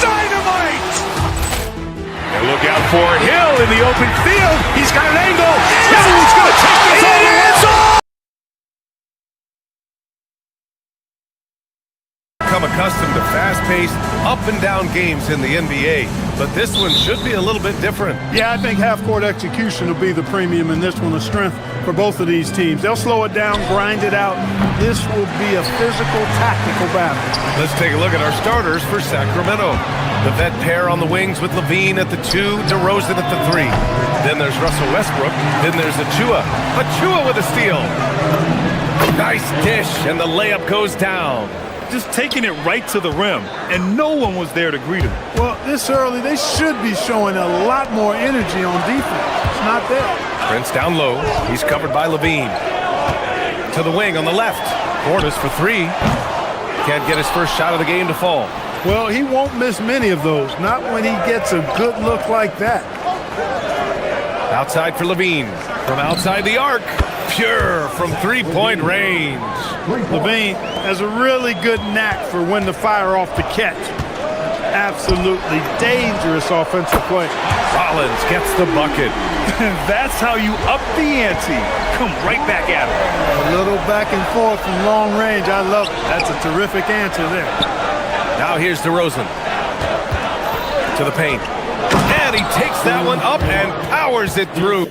Dynamite. And look out for Hill in the open field. He's got an angle. He's going to take this all the way. Become accustomed to fast-paced, up-and-down games in the NBA, but this one should be a little bit different. Yeah, I think half-court execution will be the premium in this one, the strength for both of these teams. They'll slow it down, grind it out. This will be a physical, tactical battle. Let's take a look at our starters for Sacramento. The vet pair on the wings with Levine at the 2, DeRozan at the 3. Then there's Russell Westbrook. Then there's Achua. Achua with a steal. Nice dish, and the layup goes down. Just taking it right to the rim, and no one was there to greet him. Well, this early, they should be showing a lot more energy on defense. It's not there. Prince down low. He's covered by Levine. To the wing on the left. Portis for 3. Can't get his first shot of the game to fall. Well, he won't miss many of those, not when he gets a good look like that. Outside for Levine. From outside the arc. Pure from three-point range. Levine has a really good knack for when to fire off the catch. Absolutely dangerous offensive play. Rollins gets the bucket. That's how you up the ante. Come right back at him. A little back and forth from long range. I love it. That's a terrific answer there. Now here's DeRozan. To the paint. And he takes that one up and powers it through.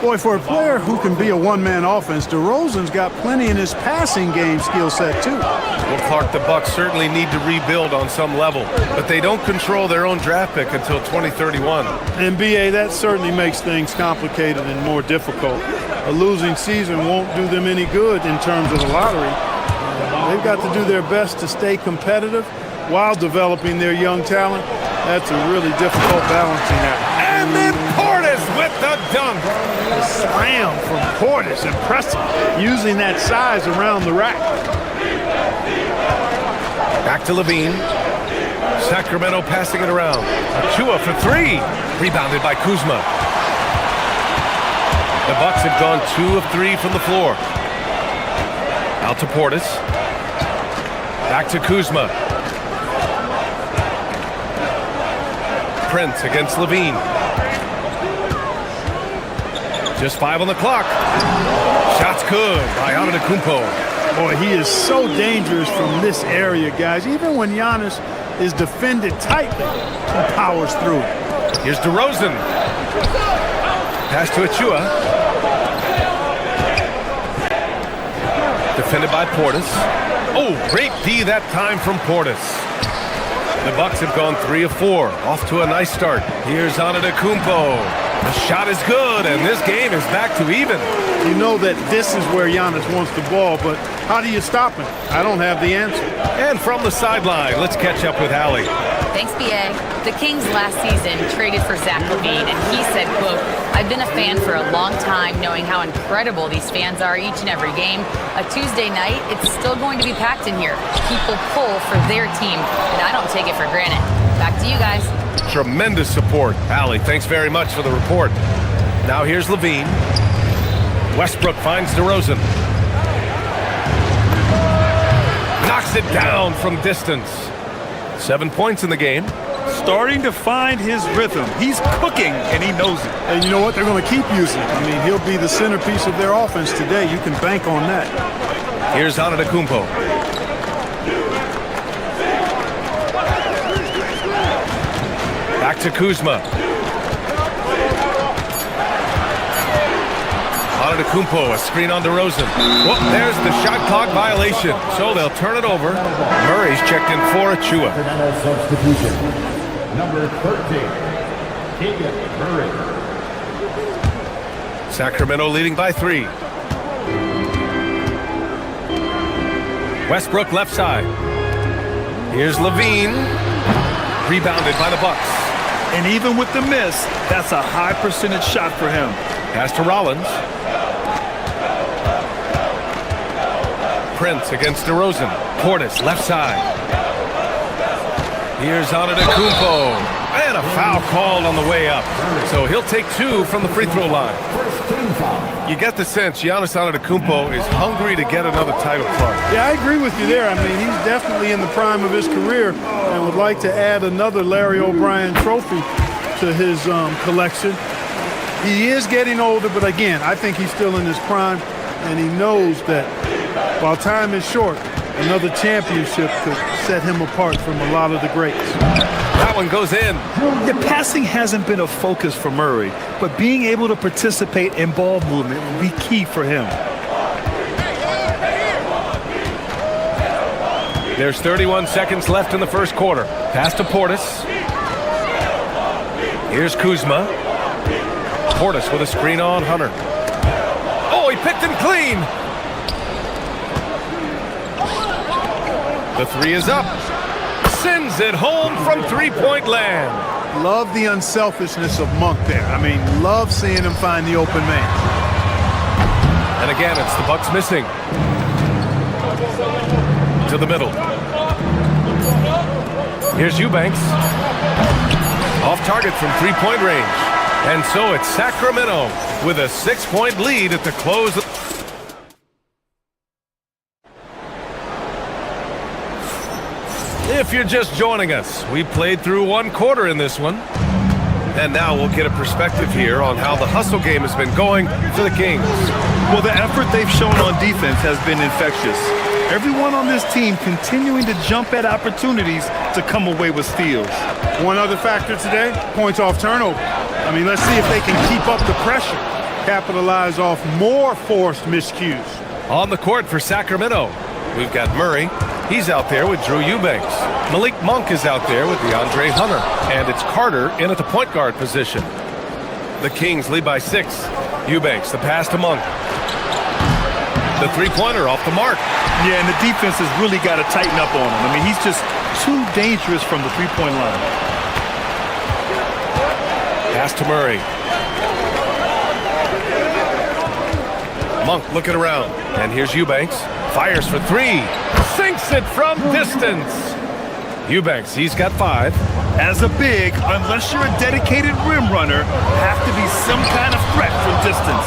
Boy, for a player who can be a one-man offense, DeRozan's got plenty in his passing game skill set, too. Well, Clark, the Bucks certainly need to rebuild on some level, but they don't control their own draft pick until 2031. And, B.A., that certainly makes things complicated and more difficult. A losing season won't do them any good in terms of the lottery. They've got to do their best to stay competitive while developing their young talent. That's a really difficult balancing act. And then Portis with the dunk. The slam from Portis, impressive, using that size around the rack. Back to Levine. Sacramento passing it around. Achua for 3. Rebounded by Kuzma. The Bucks have gone 2 of 3 from the floor. Out to Portis. Back to Kuzma. Prince against Levine. Just 5 on the clock. Shots good by Antetokounmpo. Boy, he is so dangerous from this area, guys. Even when Giannis is defended tightly, he powers through. Here's DeRozan. Pass to Achua. Defended by Portis. Oh, great D that time from Portis. The Bucks have gone 3 of 4. Off to a nice start. Here's Antetokounmpo. The shot is good, and this game is back to even. You know that this is where Giannis wants the ball, but how do you stop him? I don't have the answer. And from the sideline, let's catch up with Allie. Thanks, B.A. The Kings last season traded for Zach LaVine, and he said, quote, "I've been a fan for a long time, knowing how incredible these fans are each and every game. A Tuesday night, it's still going to be packed in here. People pull for their team, and I don't take it for granted." Back to you guys. Tremendous support. Allie, thanks very much for the report. Now here's Levine. Westbrook finds DeRozan. Knocks it down from distance. 7 points in the game. Starting to find his rhythm. He's cooking, and he knows it. And you know what? They're going to keep using it. I mean, he'll be the centerpiece of their offense today. You can bank on that. Here's Antetokounmpo. Back to Kuzma. Antetokounmpo, a screen on DeRozan. Well, there's the shot clock violation, so they'll turn it over. Murray's checked in for Achua. Substitution. Number 13, Keegan Murray. Sacramento leading by 3. Westbrook left side. Here's Levine. Rebounded by the Bucks. And even with the miss, that's a high percentage shot for him. Pass to Rollins. Prince against DeRozan. Portis left side. Here's Antetokounmpo. And a foul called on the way up. So he'll take 2 from the free throw line. You get the sense Giannis Antetokounmpo is hungry to get another title, Clark. Yeah, I agree with you there. I mean, he's definitely in the prime of his career and would like to add another Larry O'Brien trophy to his collection. He is getting older, but again, I think he's still in his prime, and he knows that while time is short, another championship could set him apart from a lot of the greats. That one goes in. The passing hasn't been a focus for Murray, but being able to participate in ball movement will be key for him. There's 31 seconds left in the first quarter. Pass to Portis. Here's Kuzma. Portis with a screen on Hunter. Oh, he picked him clean. The 3 is up. Sends it home from three-point land. Love the unselfishness of Monk there. I mean, love seeing him find the open man. And again, it's the Bucks missing. To the middle. Here's Eubanks. Off target from three-point range. And so it's Sacramento with a 6-point lead at the close. If you're just joining us, we played through 1 quarter in this one. And now we'll get a perspective here on how the hustle game has been going for the Kings. Well, the effort they've shown on defense has been infectious. Everyone on this team continuing to jump at opportunities to come away with steals. One other factor today, points off turnover. I mean, let's see if they can keep up the pressure, capitalize off more forced miscues. On the court for Sacramento, we've got Murray. He's out there with Drew Eubanks. Malik Monk is out there with DeAndre Hunter. And it's Carter in at the point guard position. The Kings lead by 6. Eubanks, the pass to Monk. The three-pointer off the mark. Yeah, and the defense has really got to tighten up on him. I mean, he's just too dangerous from the three-point line. Pass to Murray. Monk looking around. And here's Eubanks. Fires for 3. Sinks it from distance. Eubanks, he's got 5. As a big, unless you're a dedicated rim runner, have to be some kind of threat from distance.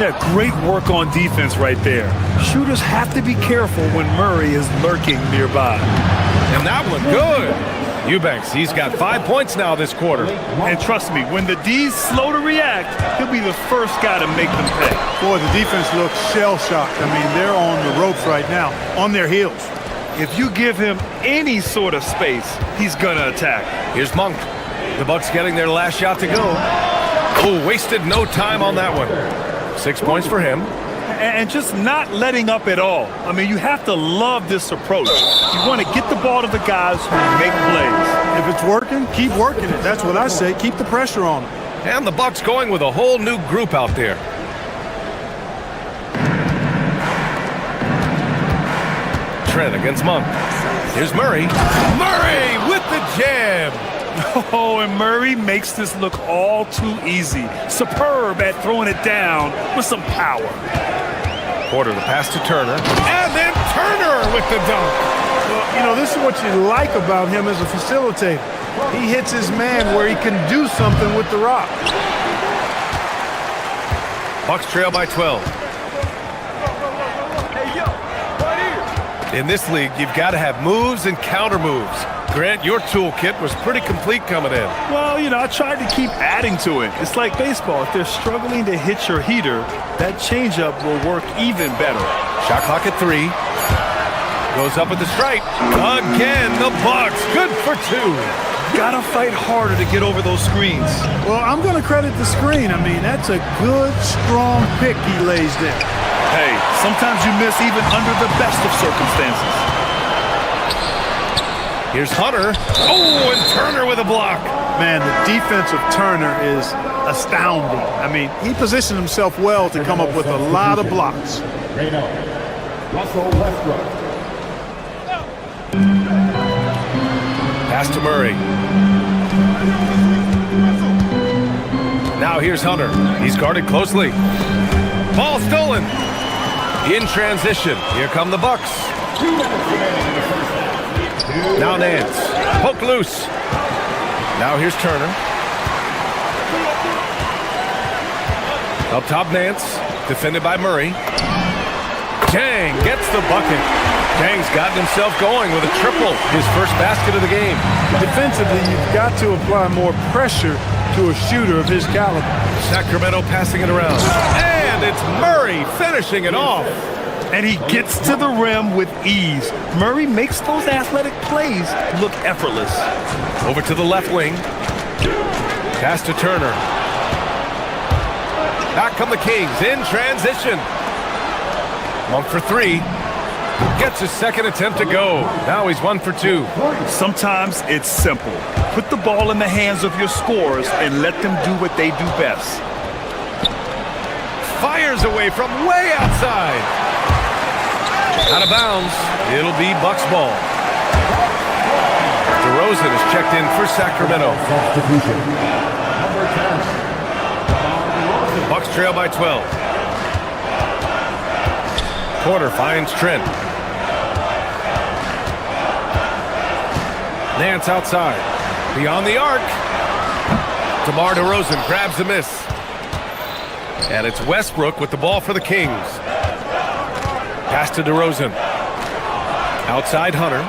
Yeah, great work on defense right there. Shooters have to be careful when Murray is lurking nearby. And that one good. Eubanks, he's got 5 points now this quarter. And trust me, when the D's slow to react, he'll be the first guy to make them pay. Boy, the defense looks shell-shocked. I mean, they're on the ropes right now, on their heels. If you give him any sort of space, he's gonna attack. Here's Monk. The Bucks getting their last shot to go. Oh, wasted no time on that one. 6 points for him. And just not letting up at all. I mean, you have to love this approach. You want to get the ball to the guys who make plays. If it's working, keep working it. That's what I say. Keep the pressure on them. And the Bucks going with a whole new group out there. Trent against Monk. Here's Murray. Murray with the jam. Oh, and Murray makes this look all too easy. Superb at throwing it down with some power. Porter, the pass to Turner. And then Turner with the dunk. Well, you know, this is what you like about him as a facilitator. He hits his man where he can do something with the rock. Bucks trail by 12. In this league, you've got to have moves and counter moves. Grant, your toolkit was pretty complete coming in. Well, you know, I tried to keep adding to it. It's like baseball. If they're struggling to hit your heater, that changeup will work even better. Shot clock at 3. Goes up at the stripe. Again, the Bucks. Good for 2. Gotta fight harder to get over those screens. Well, I'm going to credit the screen. I mean, that's a good, strong pick he lays there. Hey, sometimes you miss even under the best of circumstances. Here's Hunter. Oh, and Turner with a block. Man, the defense of Turner is astounding. I mean, he positioned himself well to come up with a lot of blocks. Pass to Murray. Now here's Hunter. He's guarded closely. Ball stolen. In transition. Here come the Bucks. Now Nance. Poked loose. Now here's Turner. Up top Nance. Defended by Murray. Jang gets the bucket. Jang's gotten himself going with a triple. His first basket of the game. Defensively, you've got to apply more pressure to a shooter of his caliber. Sacramento passing it around. And it's Murray finishing it off. And he gets to the rim with ease. Murray makes those athletic plays look effortless. Over to the left wing. Pass to Turner. Back come the Kings in transition. Monk for three. Gets his second attempt to go. Now he's 1 for 2. Sometimes it's simple. Put the ball in the hands of your scorers and let them do what they do best. Fires away from way outside. Out of bounds. It'll be Bucks ball. DeRozan is checked in for Sacramento. Bucks trail by 12. Porter finds Trent. Nance outside. Beyond the arc. DeMar DeRozan grabs the miss. And it's Westbrook with the ball for the Kings. Pass to DeRozan. Outside Hunter.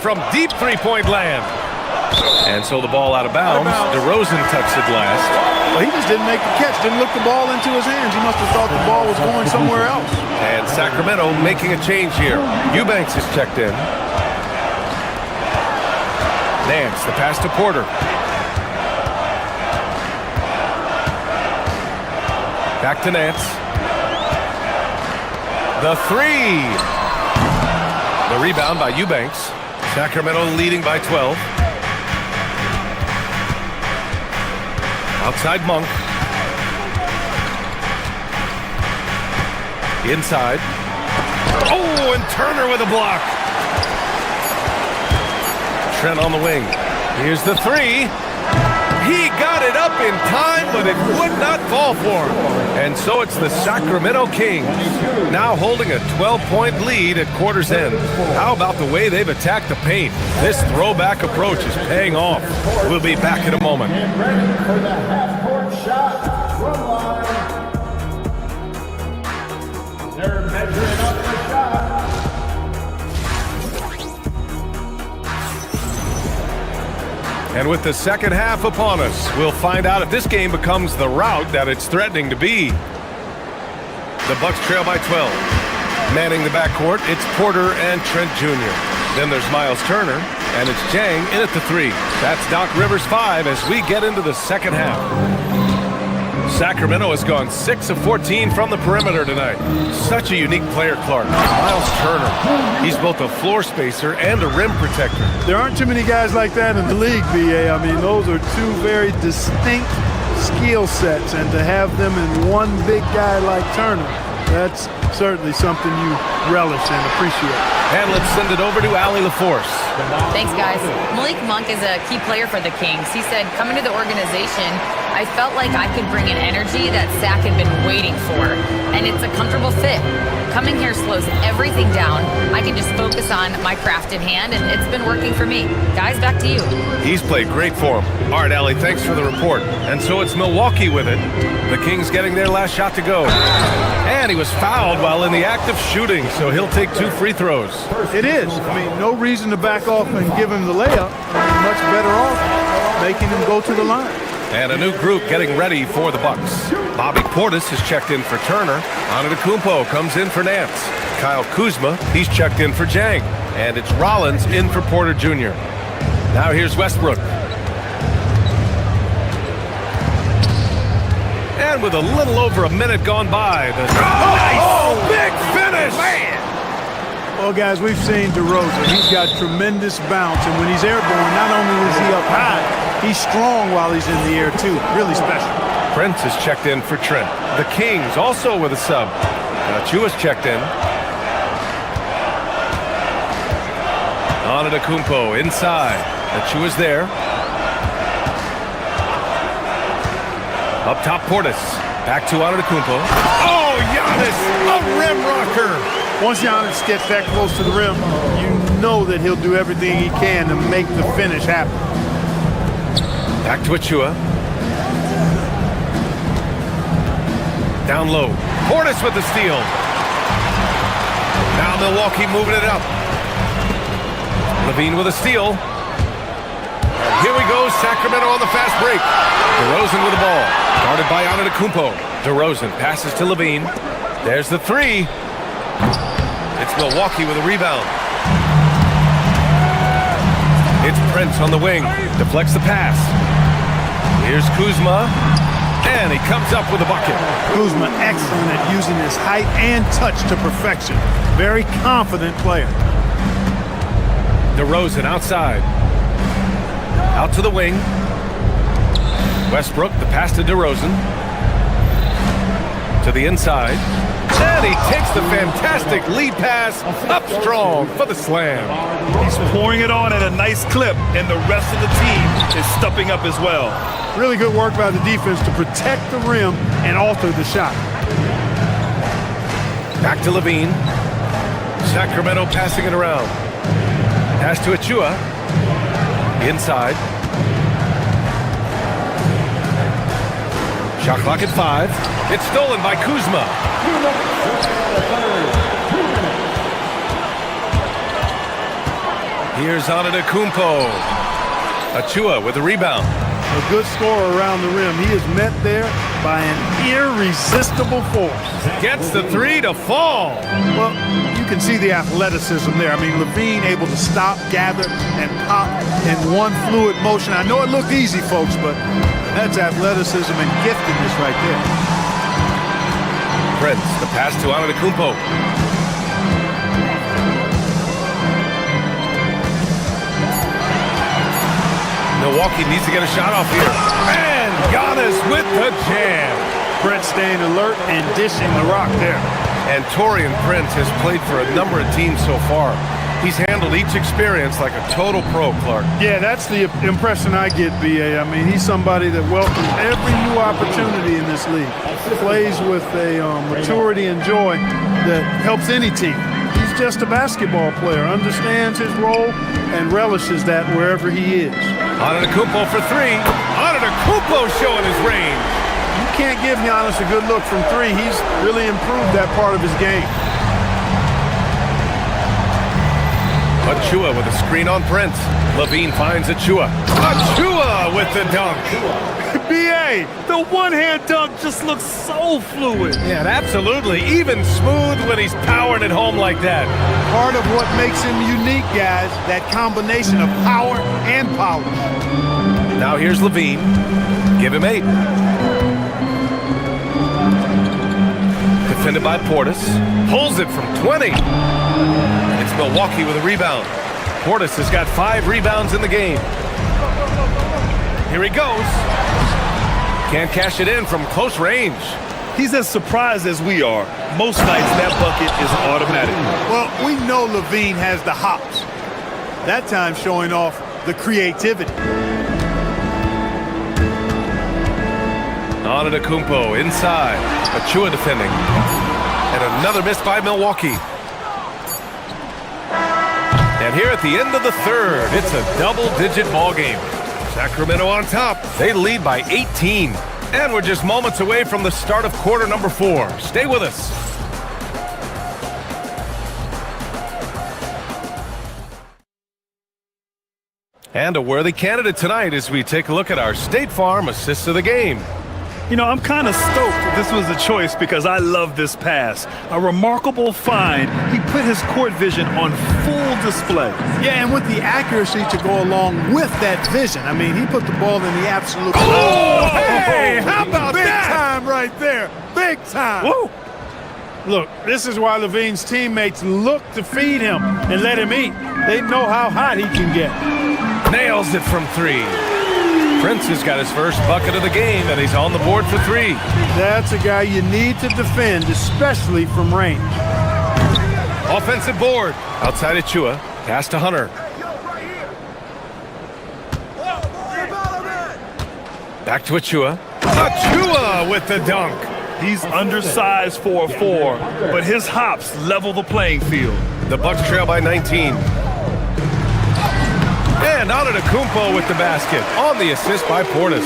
From deep three-point land. And so the ball out of bounds. DeRozan touched the glass. Well, he just didn't make the catch. Didn't look the ball into his hands. He must have thought the ball was going somewhere else. And Sacramento making a change here. Eubanks is checked in. Nance, the pass to Porter. Back to Nance. The three. The rebound by Eubanks. Sacramento leading by 12. Outside Monk. Inside. Oh, and Turner with a block. Trent on the wing. Here's the three. He got it up in time, but it would not fall for him. And so it's the Sacramento Kings now holding a 12-point lead at quarter's end. How about the way they've attacked the paint? This throwback approach is paying off. We'll be back in a moment. Get ready for the half-court shot from line. They're measuring up the shot. And with the second half upon us, we'll find out if this game becomes the rout that it's threatening to be. The Bucks trail by 12. Manning the backcourt, it's Porter and Trent Jr. Then there's Miles Turner, and it's Jang in at the three. That's Doc Rivers 5 as we get into the second half. Sacramento has gone 6 of 14 from the perimeter tonight. Such a unique player, Clark. Miles Turner. He's both a floor spacer and a rim protector. There aren't too many guys like that in the league, B.A. I mean, those are two very distinct skill sets, and to have them in one big guy like Turner, that's certainly something you relish and appreciate. And let's send it over to Allie LaForce. Thanks, guys. Malik Monk is a key player for the Kings. He said, coming to the organization, I felt like I could bring an energy that Sac had been waiting for, and it's a comfortable fit. Coming here slows everything down. I can just focus on my craft in hand, and it's been working for me. Guys, back to you. He's played great for him. All right, Allie, thanks for the report. And so it's Milwaukee with it. The Kings getting their last shot to go. And he was fouled while in the act of shooting, so he'll take 2 free throws. It is. I mean, no reason to back off and give him the layup. I mean, much better off making him go to the line. And a new group getting ready for the Bucks. Bobby Portis is checked in for Turner. Antetokounmpo comes in for Nance. Kyle Kuzma, he's checked in for Jang. And it's Rollins in for Porter Jr. Now here's Westbrook. And with a little over a minute gone by, the big finish! Man. Well, guys, we've seen DeRozan. He's got tremendous bounce, and when he's airborne, not only is he up high, he's strong while he's in the air, too. Really special. Prince is checked in for Trent. The Kings also with a sub. Chua's checked in. Antetokounmpo inside. Achua's there. Up top, Portis. Back to Antetokounmpo. Oh, Giannis, a rim rocker. Once Giannis gets that close to the rim, you know that he'll do everything he can to make the finish happen. Back to Achua. Down low. Portis with the steal. Now Milwaukee moving it up. Levine with a steal. And here we go, Sacramento on the fast break. DeRozan with the ball. Guarded by Antetokounmpo. DeRozan passes to Levine. There's the three. It's Milwaukee with a rebound. It's Prince on the wing. Deflects the pass. Here's Kuzma. And he comes up with a bucket. Kuzma excellent at using his height and touch to perfection. Very confident player. DeRozan outside. Out to the wing. Westbrook, the pass to DeRozan. To the inside. And he takes the fantastic lead pass up strong for the slam. He's pouring it on at a nice clip, and the rest of the team is stepping up as well. Really good work by the defense to protect the rim and alter the shot. Back to Levine. Sacramento passing it around. Pass to Achua. Inside. Shot clock at 5. It's stolen by Kuzma. Here's Antetokounmpo. Achua with the rebound. A good scorer around the rim. He is met there by an irresistible force. Gets the three to fall. Well, you can see the athleticism there. I mean, Levine able to stop, gather, and pop in one fluid motion. I know it looked easy, folks, but that's athleticism and giftedness right there. Prince, the pass to Antetokounmpo. Milwaukee needs to get a shot off here. And Giannis with the jam. Brett staying alert and dishing the rock there. And Taurean Prince has played for a number of teams so far. He's handled each experience like a total pro, Clark. Yeah, that's the impression I get, B.A. I mean, he's somebody that welcomes every new opportunity in this league. Plays with a maturity and joy that helps any team. He's just a basketball player, understands his role, and relishes that wherever he is. Antetokounmpo for three. Antetokounmpo showing his range. You can't give Giannis a good look from three. He's really improved that part of his game. Achua with a screen on Prince. Levine finds Achua. Achua with the dunk. B.A., the one-hand dunk just looks so fluid. Yeah, absolutely. Even smooth when he's powering it home like that. Part of what makes him unique, guys, that combination of power and polish. Now here's Levine. Give him 8. Defended by Portis. Pulls it from 20. It's Milwaukee with a rebound. Portis has got 5 rebounds in the game. Here he goes. Can't cash it in from close range. He's as surprised as we are. Most nights that bucket is automatic. Well, we know Levine has the hops. That time showing off the creativity. Antetokounmpo inside. Achua defending. And another miss by Milwaukee. And here at the end of the third, it's a double-digit ball game. Sacramento on top. They lead by 18. And we're just moments away from the start of quarter number 4. Stay with us. And a worthy candidate tonight as we take a look at our State Farm assists of the game. You know, I'm kind of stoked this was a choice because I love this pass. A remarkable find. He put his court vision on full display. Yeah, and with the accuracy to go along with that vision. I mean, he put the ball in the absolute... Oh, hey, how about big that? Big time right there. Big time. Woo. Look, this is why Levine's teammates look to feed him and let him eat. They know how hot he can get. Nails it from 3. Prince has got his first bucket of the game, and he's on the board for 3. That's a guy you need to defend, especially from range. Offensive board. Outside Achua. Pass to Hunter. Back to Achua. Achua with the dunk. He's undersized for a 4, but his hops level the playing field. The Bucks trail by 19. And Antetokounmpo with the basket on the assist by Portis.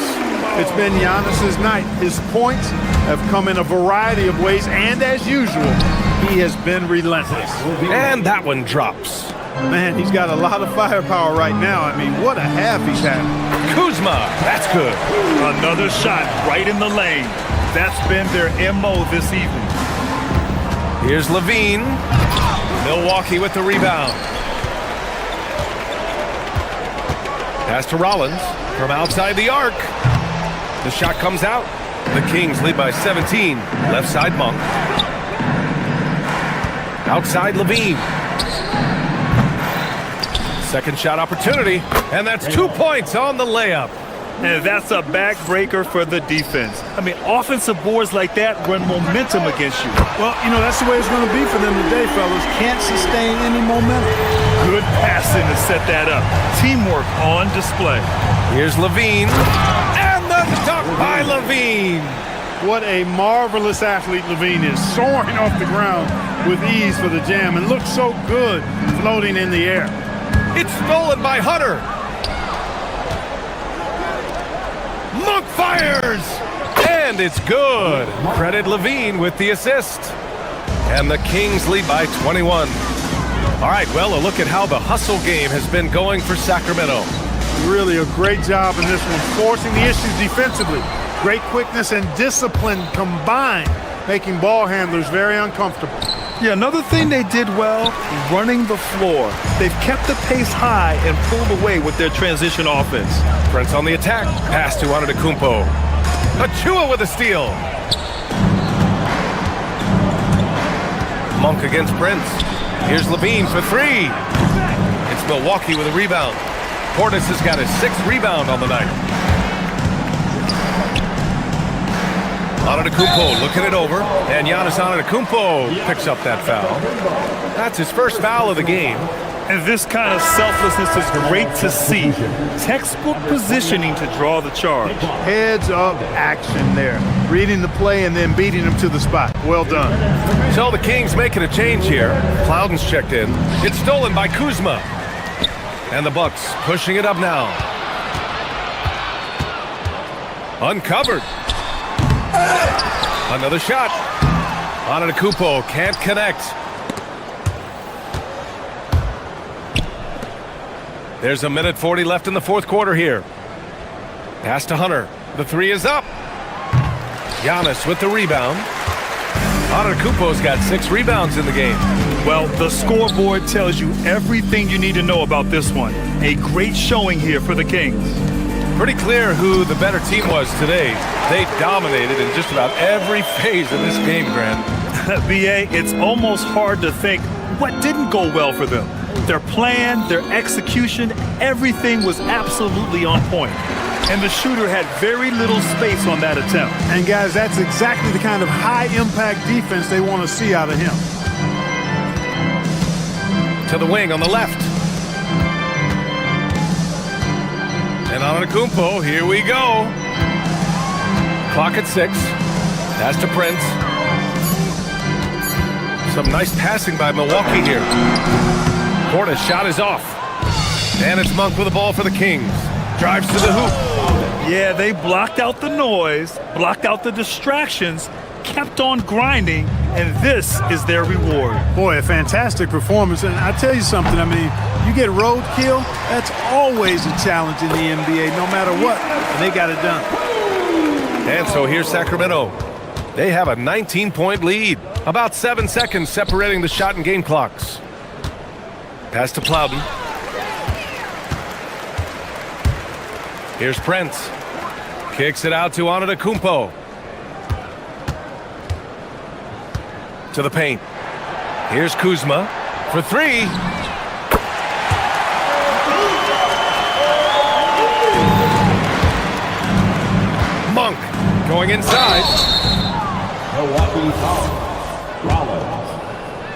It's been Giannis's night. His points have come in a variety of ways, and as usual, he has been relentless. And that one drops. Man, he's got a lot of firepower right now. I mean, what a half he's had. Kuzma, that's good. Another shot right in the lane. That's been their MO this evening. Here's Levine. Milwaukee with the rebound. Pass to Rollins from outside the arc. The shot comes out. The Kings lead by 17. Left side Monk. Outside Levine. Second shot opportunity, and that's 2 points on the layup. And that's a backbreaker for the defense. I mean, offensive boards like that run momentum against you. Well, you know, that's the way it's going to be for them today, fellas. Can't sustain any momentum. Good passing to set that up. Teamwork on display. Here's Levine, and the dunk by Levine. What a marvelous athlete Levine is, soaring off the ground with ease for the jam, and looks so good floating in the air. It's stolen by Hunter. Monk fires, and it's good. Credit Levine with the assist. And the Kings lead by 21. All right, well, a look at how the hustle game has been going for Sacramento. Really a great job in this one, forcing the issues defensively. Great quickness and discipline combined, making ball handlers very uncomfortable. Yeah, another thing they did well, running the floor. They've kept the pace high and pulled away with their transition offense. Prince on the attack. Pass to Antetokounmpo. Achua with a steal. Monk against Prince. Here's Levine for 3. It's Milwaukee with a rebound. Portis has got his 6th rebound on the night. Antetokounmpo looking it over, and Giannis Antetokounmpo picks up that foul. That's his first foul of the game. And this kind of selflessness is great to see. Textbook positioning to draw the charge. Heads up action there. Reading the play and then beating him to the spot. Well done. So the Kings making a change here. Plowden's checked in. It's stolen by Kuzma. And the Bucks pushing it up now. Uncovered. Another shot. Antetokounmpo can't connect. There's a minute 40 left in the fourth quarter here. Pass to Hunter. The 3 is up. Giannis with the rebound. Antetokounmpo's got 6 rebounds in the game. Well, the scoreboard tells you everything you need to know about this one. A great showing here for the Kings. Pretty clear who the better team was today. They dominated in just about every phase of this game, Grant. BA, it's almost hard to think what didn't go well for them. Their plan, their execution, everything was absolutely on point. And the shooter had very little space on that attempt. And guys, that's exactly the kind of high-impact defense they want to see out of him. To the wing on the left. And Antetokounmpo, here we go. Clock at 6. Pass to Prince. Some nice passing by Milwaukee here. Portis shot is off. And it's Monk with the ball for the Kings. Drives to the hoop. Yeah, they blocked out the noise, blocked out the distractions, kept on grinding, and this is their reward. Boy, a fantastic performance. And I tell you something, I mean, you get roadkill, that's always a challenge in the NBA, no matter what. And they got it done. And so here's Sacramento. They have a 19-point lead. About 7 seconds separating the shot and game clocks. Pass to Plowden. Here's Prince. Kicks it out to Antetokounmpo. To the paint. Here's Kuzma for 3. Monk going inside. Milwaukee foul. Rollins.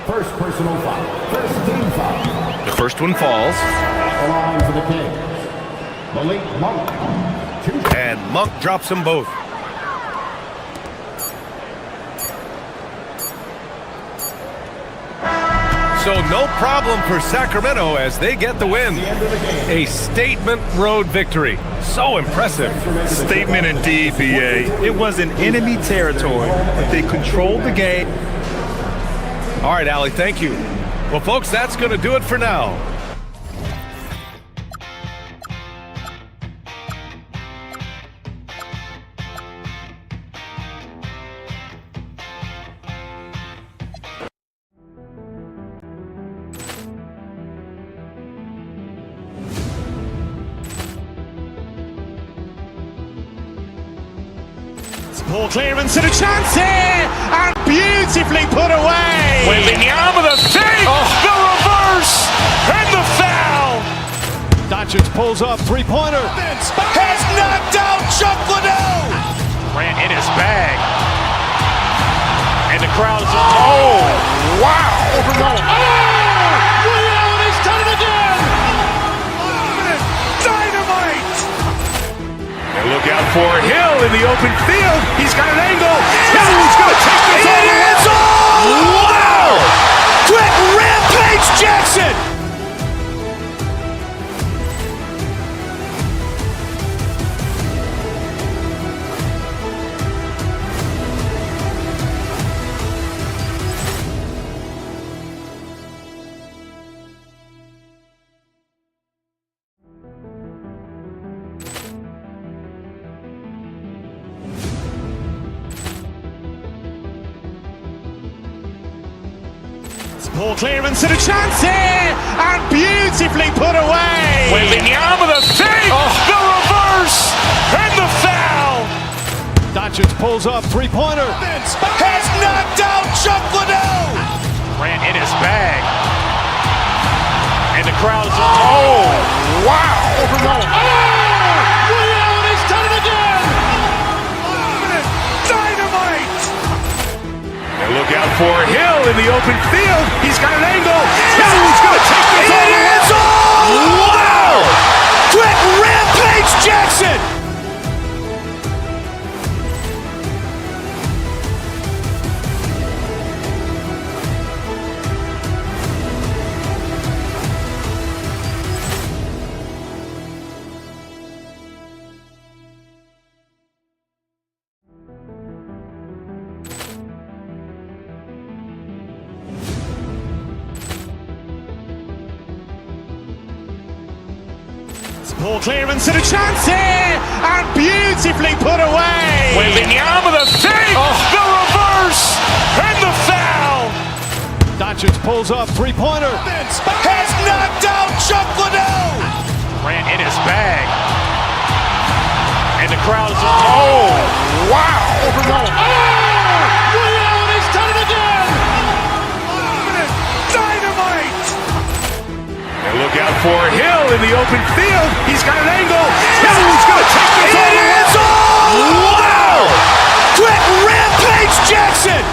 First personal foul. First team foul. The first one falls. At the line for the Kings. And Monk drops them both. So no problem for Sacramento as they get the win. A statement road victory. So impressive. Statement indeed, BA. It was in enemy territory, but they controlled the game. All right, Allie, thank you. Well, folks, that's going to do it for now. Ball clearance and a chance here, and beautifully put away. Wembanyama the fake, the reverse, and the foul. Doncic pulls up, three-pointer. Has knocked out Chuck Liddell. Ran in his bag. And the crowd is, oh, wow. Ray Allen has done it again. Dynamite. And look out for Hill in the open field. He's got an angle. Hill's going to take this all the way. Wow! Quick rampage Jackson. Ball clearance and a chance here, and beautifully put away. Wembanyama the fake, the reverse, and the foul. Doncic pulls up, three-pointer. Has knocked out Chuck Liddell. Ran in his bag. And the crowd is, oh, wow. Ray Allen has done it again. Dynamite. And look out for Hill in the open field. He's got an angle. Hill's going to take this all the way. Wow! Quick rampage Jackson. Ball clearance and a chance here, and beautifully put away. Wembanyama the fake, the reverse, and the foul. Doncic pulls up, three-pointer. Has knocked out Chuck Liddell. Ran in his bag. And the crowd is, oh, wow. Ray Allen has done it again. Dynamite. And look out for Hill in the open field. He's got an angle. Hill's going to take this all the way. Wow! Quick rampage Jackson.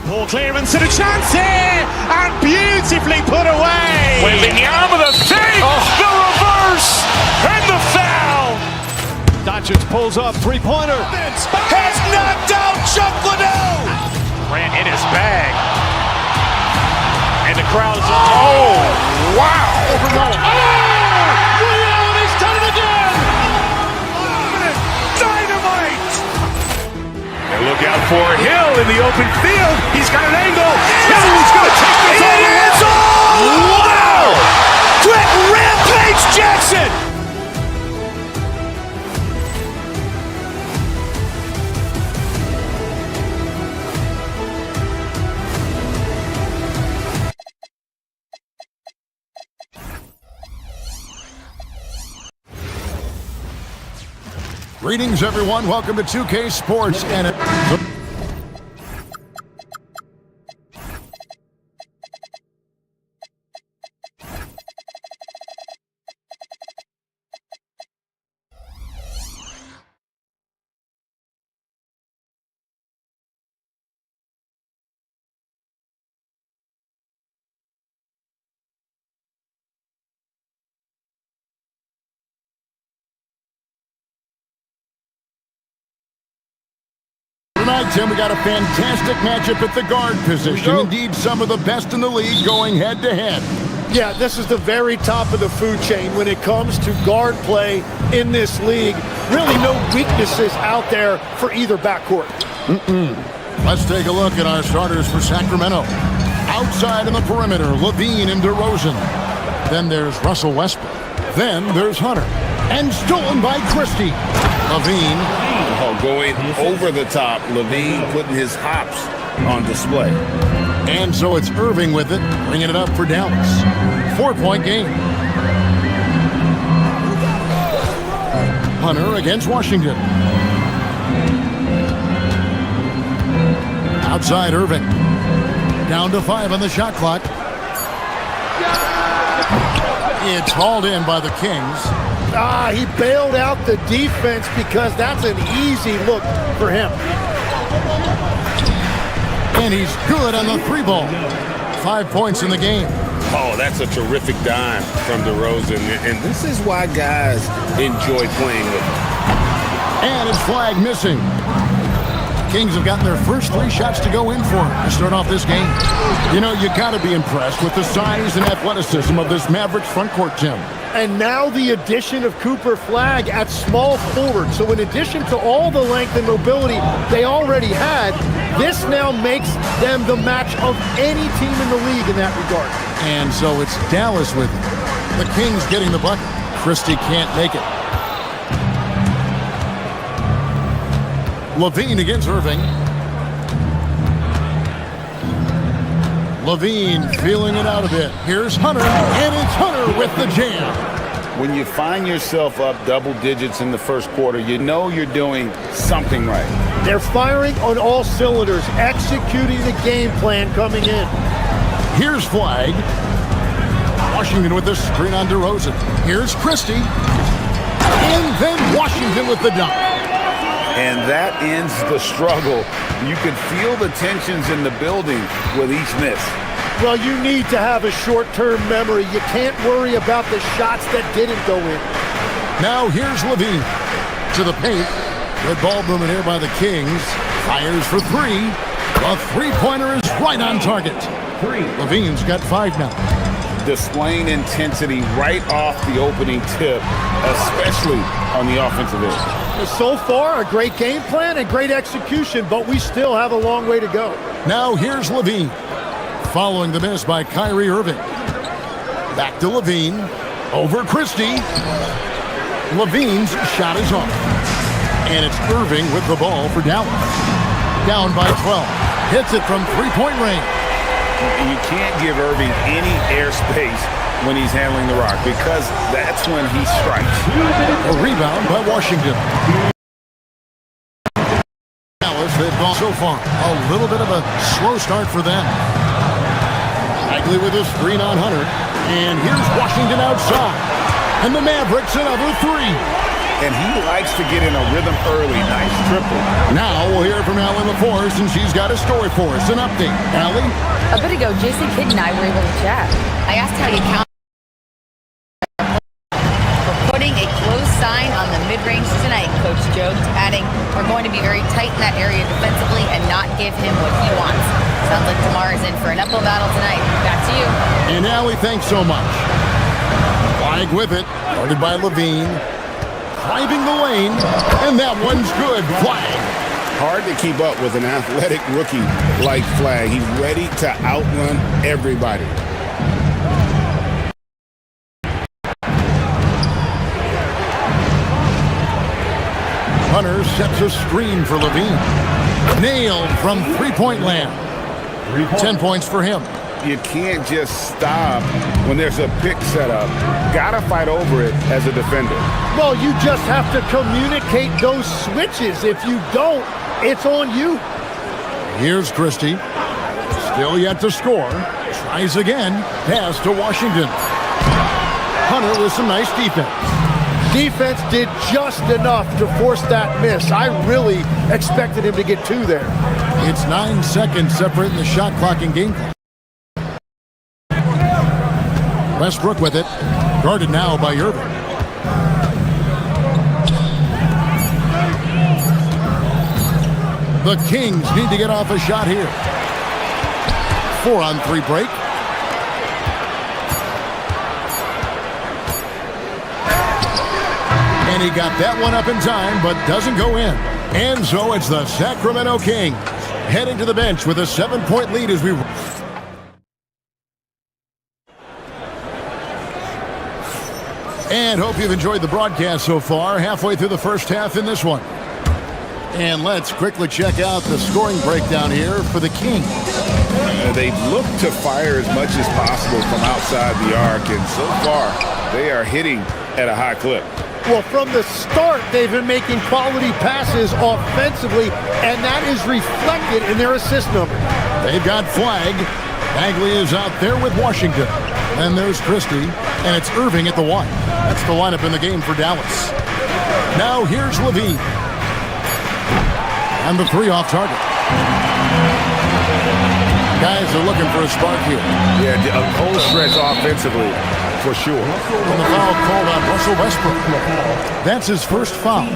Ball clearance and a chance here, and beautifully put away. Wembanyama the fake, the reverse, and the foul. Doncic pulls up, three-pointer. Has knocked out Chuck Liddell. Ran in his bag. And the crowd is, oh, wow. Ray Allen has done it again. Dynamite. And look out for Hill in the open field. He's got an angle. Hill's going to take this all the way. Wow! Quick rampage Jackson. Greetings, everyone. Welcome to 2K Sports. And tonight, Tim, we got a fantastic matchup at the guard position. Indeed, some of the best in the league going head-to-head. Yeah, this is the very top of the food chain when it comes to guard play in this league. Really no weaknesses out there for either backcourt. Let's take a look at our starters for Sacramento. Outside on the perimeter, Levine and DeRozan. Then there's Russell Westbrook. Then there's Hunter. And stolen by Christie. Levine. Going over the top, Levine putting his hops on display. And so it's Irving with it, bringing it up for Dallas. 4-point game. Hunter against Washington. Outside Irving. Down to 5 on the shot clock. It's hauled in by the Kings. He bailed out the defense because that's an easy look for him. And he's good on the 3-ball. 5 points in the game. Oh, that's a terrific dime from DeRozan. And this is why guys enjoy playing with him. And his flag missing. Kings have gotten their first 3 shots to go in for him to start off this game. You know, you got to be impressed with the size and athleticism of this Mavericks front court, Tim. And now the addition of Cooper Flagg at small forward. So in addition to all the length and mobility they already had, this now makes them the match of any team in the league in that regard. And so it's Dallas with it. The Kings getting the bucket. Christie can't make it. Levine against Irving. Levine feeling it out a bit. Here's Hunter, and it's Hunter with the jam. When you find yourself up double digits in the first quarter, you know you're doing something right. They're firing on all cylinders, executing the game plan coming in. Here's Flagg. Washington with the screen on DeRozan. Here's Christie. And then Washington with the dunk. And that ends the struggle. You could feel the tensions in the building with each miss. Well, you need to have a short-term memory. You can't worry about the shots that didn't go in. Now here's Levine to the paint. Good ball movement here by the Kings. Fires for 3. The 3-pointer is right on target. Levine's got 5 now. Displaying intensity right off the opening tip, especially on the offensive end. So far, a great game plan and great execution, but we still have a long way to go. Now here's Levine. Following the miss by Kyrie Irving. Back to Levine. Over Christie. Levine's shot is off. And it's Irving with the ball for Dallas. Down by 12. Hits it from 3-point range. You can't give Irving any airspace when he's handling the rock because that's when he strikes. A rebound by Washington. Dallas, they've gone so far. A little bit of a slow start for them. Bagley with a screen on Hunter. And here's Washington outside. And the Mavericks another 3. And he likes to get in a rhythm early. Nice triple. Now we'll hear from Allie LaForce, and she's got a story for us. An update. Allie? A bit ago, Jason Kidd and I were able to chat. I asked how you count for putting a close sign on the mid-range tonight, Coach joked, adding, we're going to be very tight in that area defensively and not give him what he wants. Sounds like Tamar is in for an uphill battle tonight. Back to you. And Allie, thanks so much. Flagg with it. Guarded by Levine. Driving the lane, and that one's good. Flagg. Hard to keep up with an athletic rookie like Flagg. He's ready to outrun everybody. Hunter sets a screen for Levine. Nailed from 3-point land. 10 points for him. You can't just stop when there's a pick set up. Gotta fight over it as a defender. Well, you just have to communicate those switches. If you don't, it's on you. Here's Christie. Still yet to score. Tries again. Pass to Washington. Hunter with some nice defense. Defense did just enough to force that miss. I really expected him to get 2 there. It's 9 seconds separating the shot clock and game clock. Westbrook with it. Guarded now by Irving. The Kings need to get off a shot here. 4-on-3 break. And he got that one up in time, but doesn't go in. And so it's the Sacramento Kings heading to the bench with a 7-point lead as we... And hope you've enjoyed the broadcast so far. Halfway through the first half in this one. And let's quickly check out the scoring breakdown here for the Kings. They've looked to fire as much as possible from outside the arc, and so far they are hitting at a high clip. Well, from the start, they've been making quality passes offensively, and that is reflected in their assist number. They've got Flag. Bagley is out there with Washington. And there's Christie, and it's Irving at the 1. That's the lineup in the game for Dallas. Now here's Levine. And the 3 off target. Guys are looking for a spark here. Yeah, a cold stretch offensively, for sure. And the foul called on Russell Westbrook. That's his first foul.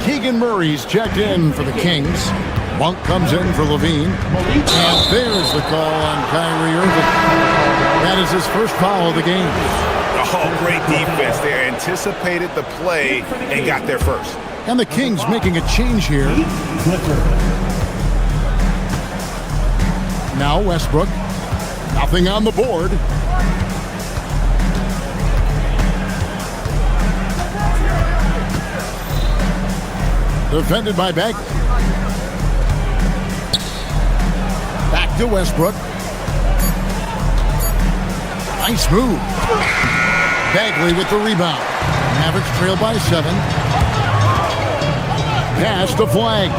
Keegan Murray's checked in for the Kings. Monk comes in for Levine. And there's the call on Kyrie Irving. That is his first foul of the game. Oh, great defense. They anticipated the play and got there first. And the Kings making a change here. Now Westbrook. Nothing on the board. Defended by Bagley. Back to Westbrook. Nice move. Bagley with the rebound. Mavericks trail by 7. Pass to Flag.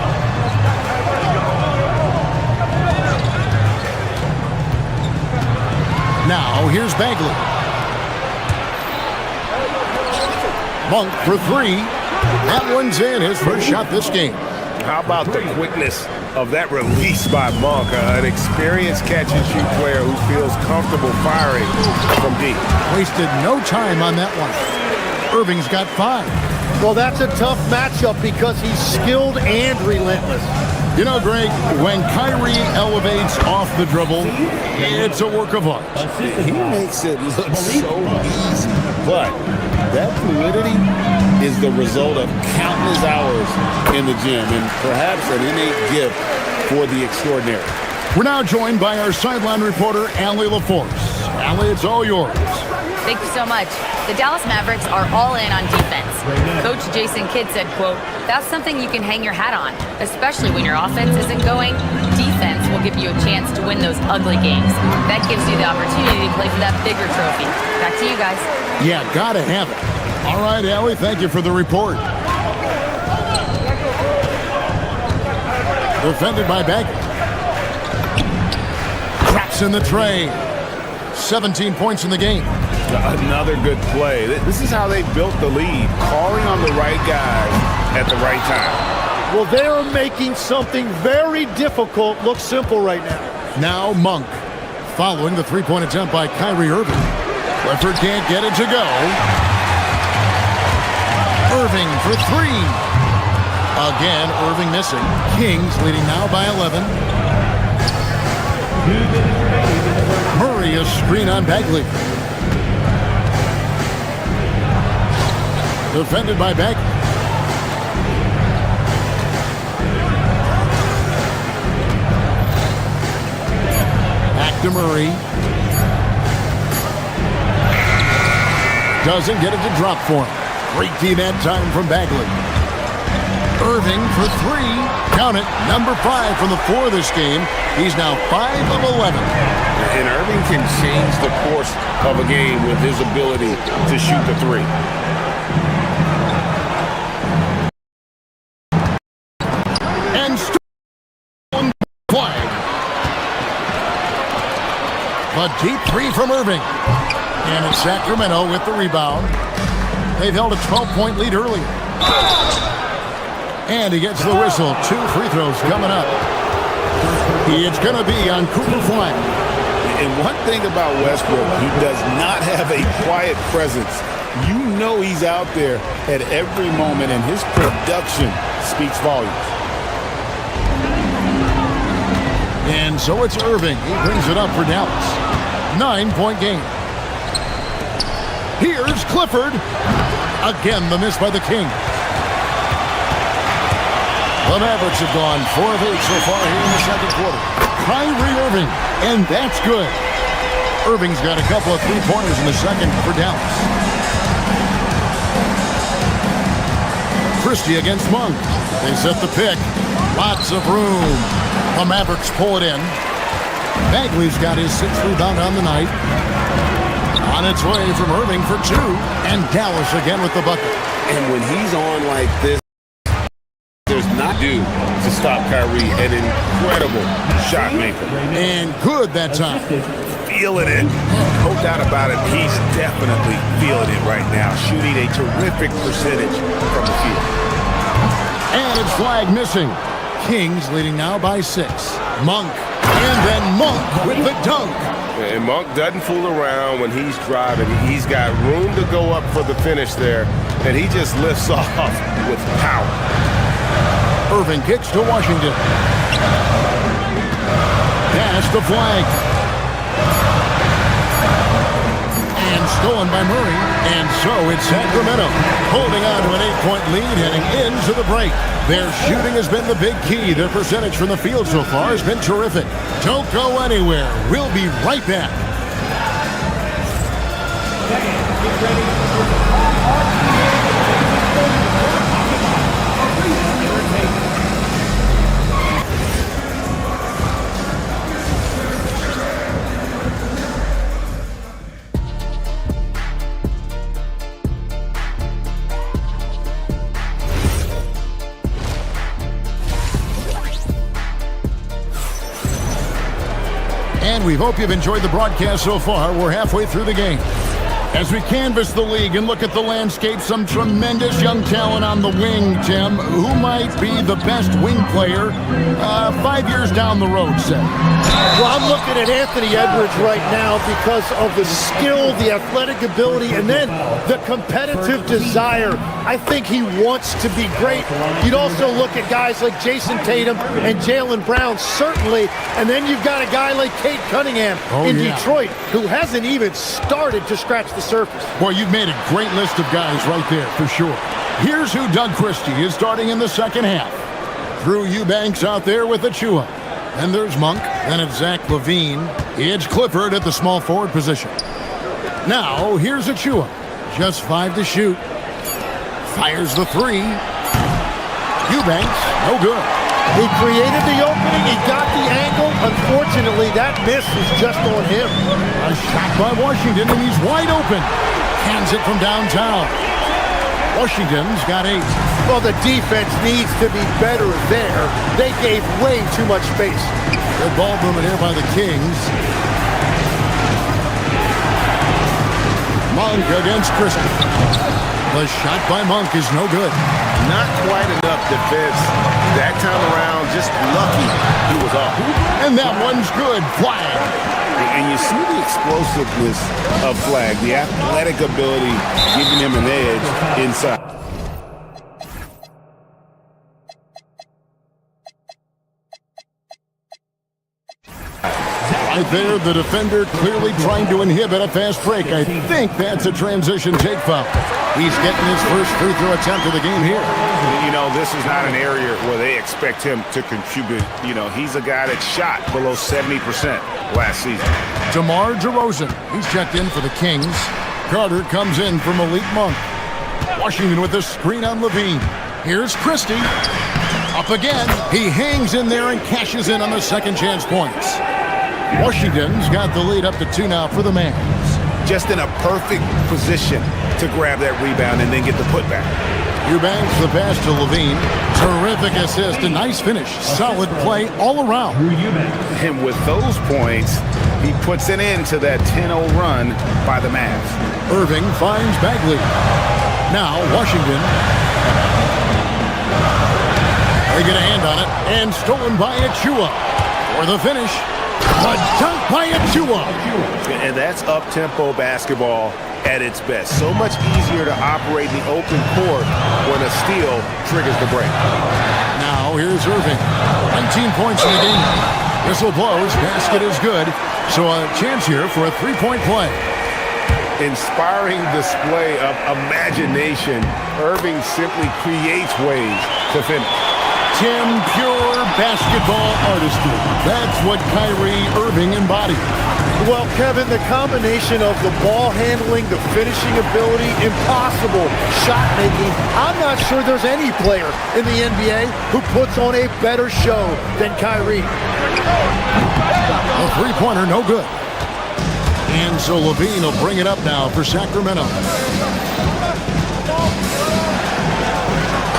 Now here's Bagley. Monk for 3. That one's in. His first shot this game. How about the quickness of that release by Monk? An experienced catch-and-shoot player who feels comfortable firing from deep. Wasted no time on that one. Irving's got 5. Well, that's a tough matchup because he's skilled and relentless. You know, Greg, when Kyrie elevates off the dribble, it's a work of art. He makes it look so easy, but that fluidity is the result of countless hours in the gym and perhaps an innate gift for the extraordinary. We're now joined by our sideline reporter, Allie LaForce. Allie, it's all yours. Thank you so much. The Dallas Mavericks are all in on defense. Coach Jason Kidd said, quote, "That's something you can hang your hat on, especially when your offense isn't going. Defense will give you a chance to win those ugly games. That gives you the opportunity to play for that bigger trophy." Back to you guys. Yeah, gotta have it. All right, Allie, thank you for the report. Defended by Bagley. Traps in the tray. 17 points in the game. Another good play. This is how they built the lead, calling on the right guys at the right time. Well, they are making something very difficult look simple right now. Now Monk, following the 3-point attempt by Kyrie Irving. Clifford can't get it to go. Irving for 3. Again, Irving missing. Kings leading now by 11. Murray, a screen on Bagley. Defended by Bagley. Back to Murray. Doesn't get it to drop for him. Great D that time from Bagley. Irving for 3. Count it, number 5 from the 4 this game. He's now 5 of 11. And Irving can change the course of a game with his ability to shoot the three. And stolen flag. A deep three from Irving. And it's Sacramento with the rebound. They've held a 12-point lead earlier. And he gets the whistle. 2 free throws coming up. It's going to be on Cooper Flag. And one thing about Westbrook, he does not have a quiet presence. You know he's out there at every moment, and his production speaks volumes. And so it's Irving. He brings it up for Dallas. 9-point game. Here's Clifford. Again, the miss by the King. The Mavericks have gone 4 of 8 so far here in the second quarter. Kyrie Irving, and that's good. Irving's got a couple of three-pointers in the second for Dallas. Christie against Monk. They set the pick. Lots of room. The Mavericks pull it in. Bagley's got his 6th rebound on the night. On its way from Irving for 2. And Dallas again with the bucket. And when he's on like this, there's not due to stop Kyrie, an incredible shot maker. And good that time. Feeling it. No doubt about it. He's definitely feeling it right now. Shooting a terrific percentage from the field. And it's Flag missing. Kings leading now by 6. Monk. And then Monk with the dunk. And Monk doesn't fool around when he's driving. He's got room to go up for the finish there. And he just lifts off with power. Irving kicks to Washington. Pass to Flag. And stolen by Murray. And so it's Sacramento holding on to an 8-point lead heading into the break. Their shooting has been the big key. Their percentage from the field so far has been terrific. Don't go anywhere. We'll be right back. Get ready for the And we hope you've enjoyed the broadcast so far. We're halfway through the game. As we canvass the league and look at the landscape, some tremendous young talent on the wing, Tim. Who might be the best wing player 5 years down the road, say? Well, I'm looking at Anthony Edwards right now because of the skill, the athletic ability, and then the competitive desire. I think he wants to be great. You'd also look at guys like Jason Tatum and Jaylen Brown, certainly. And then you've got a guy like Cade Cunningham in Detroit, who hasn't even started to scratch the surface. Boy, you've made a great list of guys right there, for sure. Here's who Doug Christie is starting in the second half. Drew Eubanks out there with Achua. And there's Monk. Then it's Zach LaVine. It's Clifford at the small forward position. Now, here's Achua. Just 5 to shoot. Fires the 3. Eubanks, no good. He created the opening. He got the angle. Unfortunately, that miss is just on him. A shot by Washington, and he's wide open. Hands it from downtown. Washington's got 8. Well, the defense needs to be better there. They gave way too much space. Good ball movement here by the Kings. Monk against Christie. The shot by Monk is no good. Not quite enough defense that time around. Just lucky he was off. And that one's good. Flag. And you see the explosiveness of Flag, the athletic ability giving him an edge inside. Right there, the defender clearly trying to inhibit a fast break. I think that's a transition take foul. He's getting his first free throw attempt of the game here. You know, this is not an area where they expect him to contribute. You know, he's a guy that shot below 70% last season. DeMar DeRozan, he's checked in for the Kings. Carter comes in for Malik Monk. Washington with the screen on LaVine. Here's Christie. Up again. He hangs in there and cashes in on the second chance points. Washington's got the lead up to 2 now for the Mavs. Just in a perfect position to grab that rebound and then get the putback. Eubanks the pass to Levine. Terrific assist, a nice finish. Solid play all around. And with those points, he puts an end to that 10-0 run by the Mavs. Irving finds Bagley. Now Washington. They get a hand on it, and stolen by Achua. For the finish, the dunk by Achua. And that's up-tempo basketball at its best. So much easier to operate in the open court when a steal triggers the break. Now here's Irving. 19 points in the game. Whistle blows, basket is good. So a chance here for a three-point play. Inspiring display of imagination. Irving simply creates ways to finish. Tim, pure basketball artistry. That's what Kyrie Irving embodies. Well, Kevin, the combination of the ball handling, the finishing ability, impossible shot making. I'm not sure there's any player in the NBA who puts on a better show than Kyrie. A three-pointer, no good. And so Levine will bring it up now for Sacramento.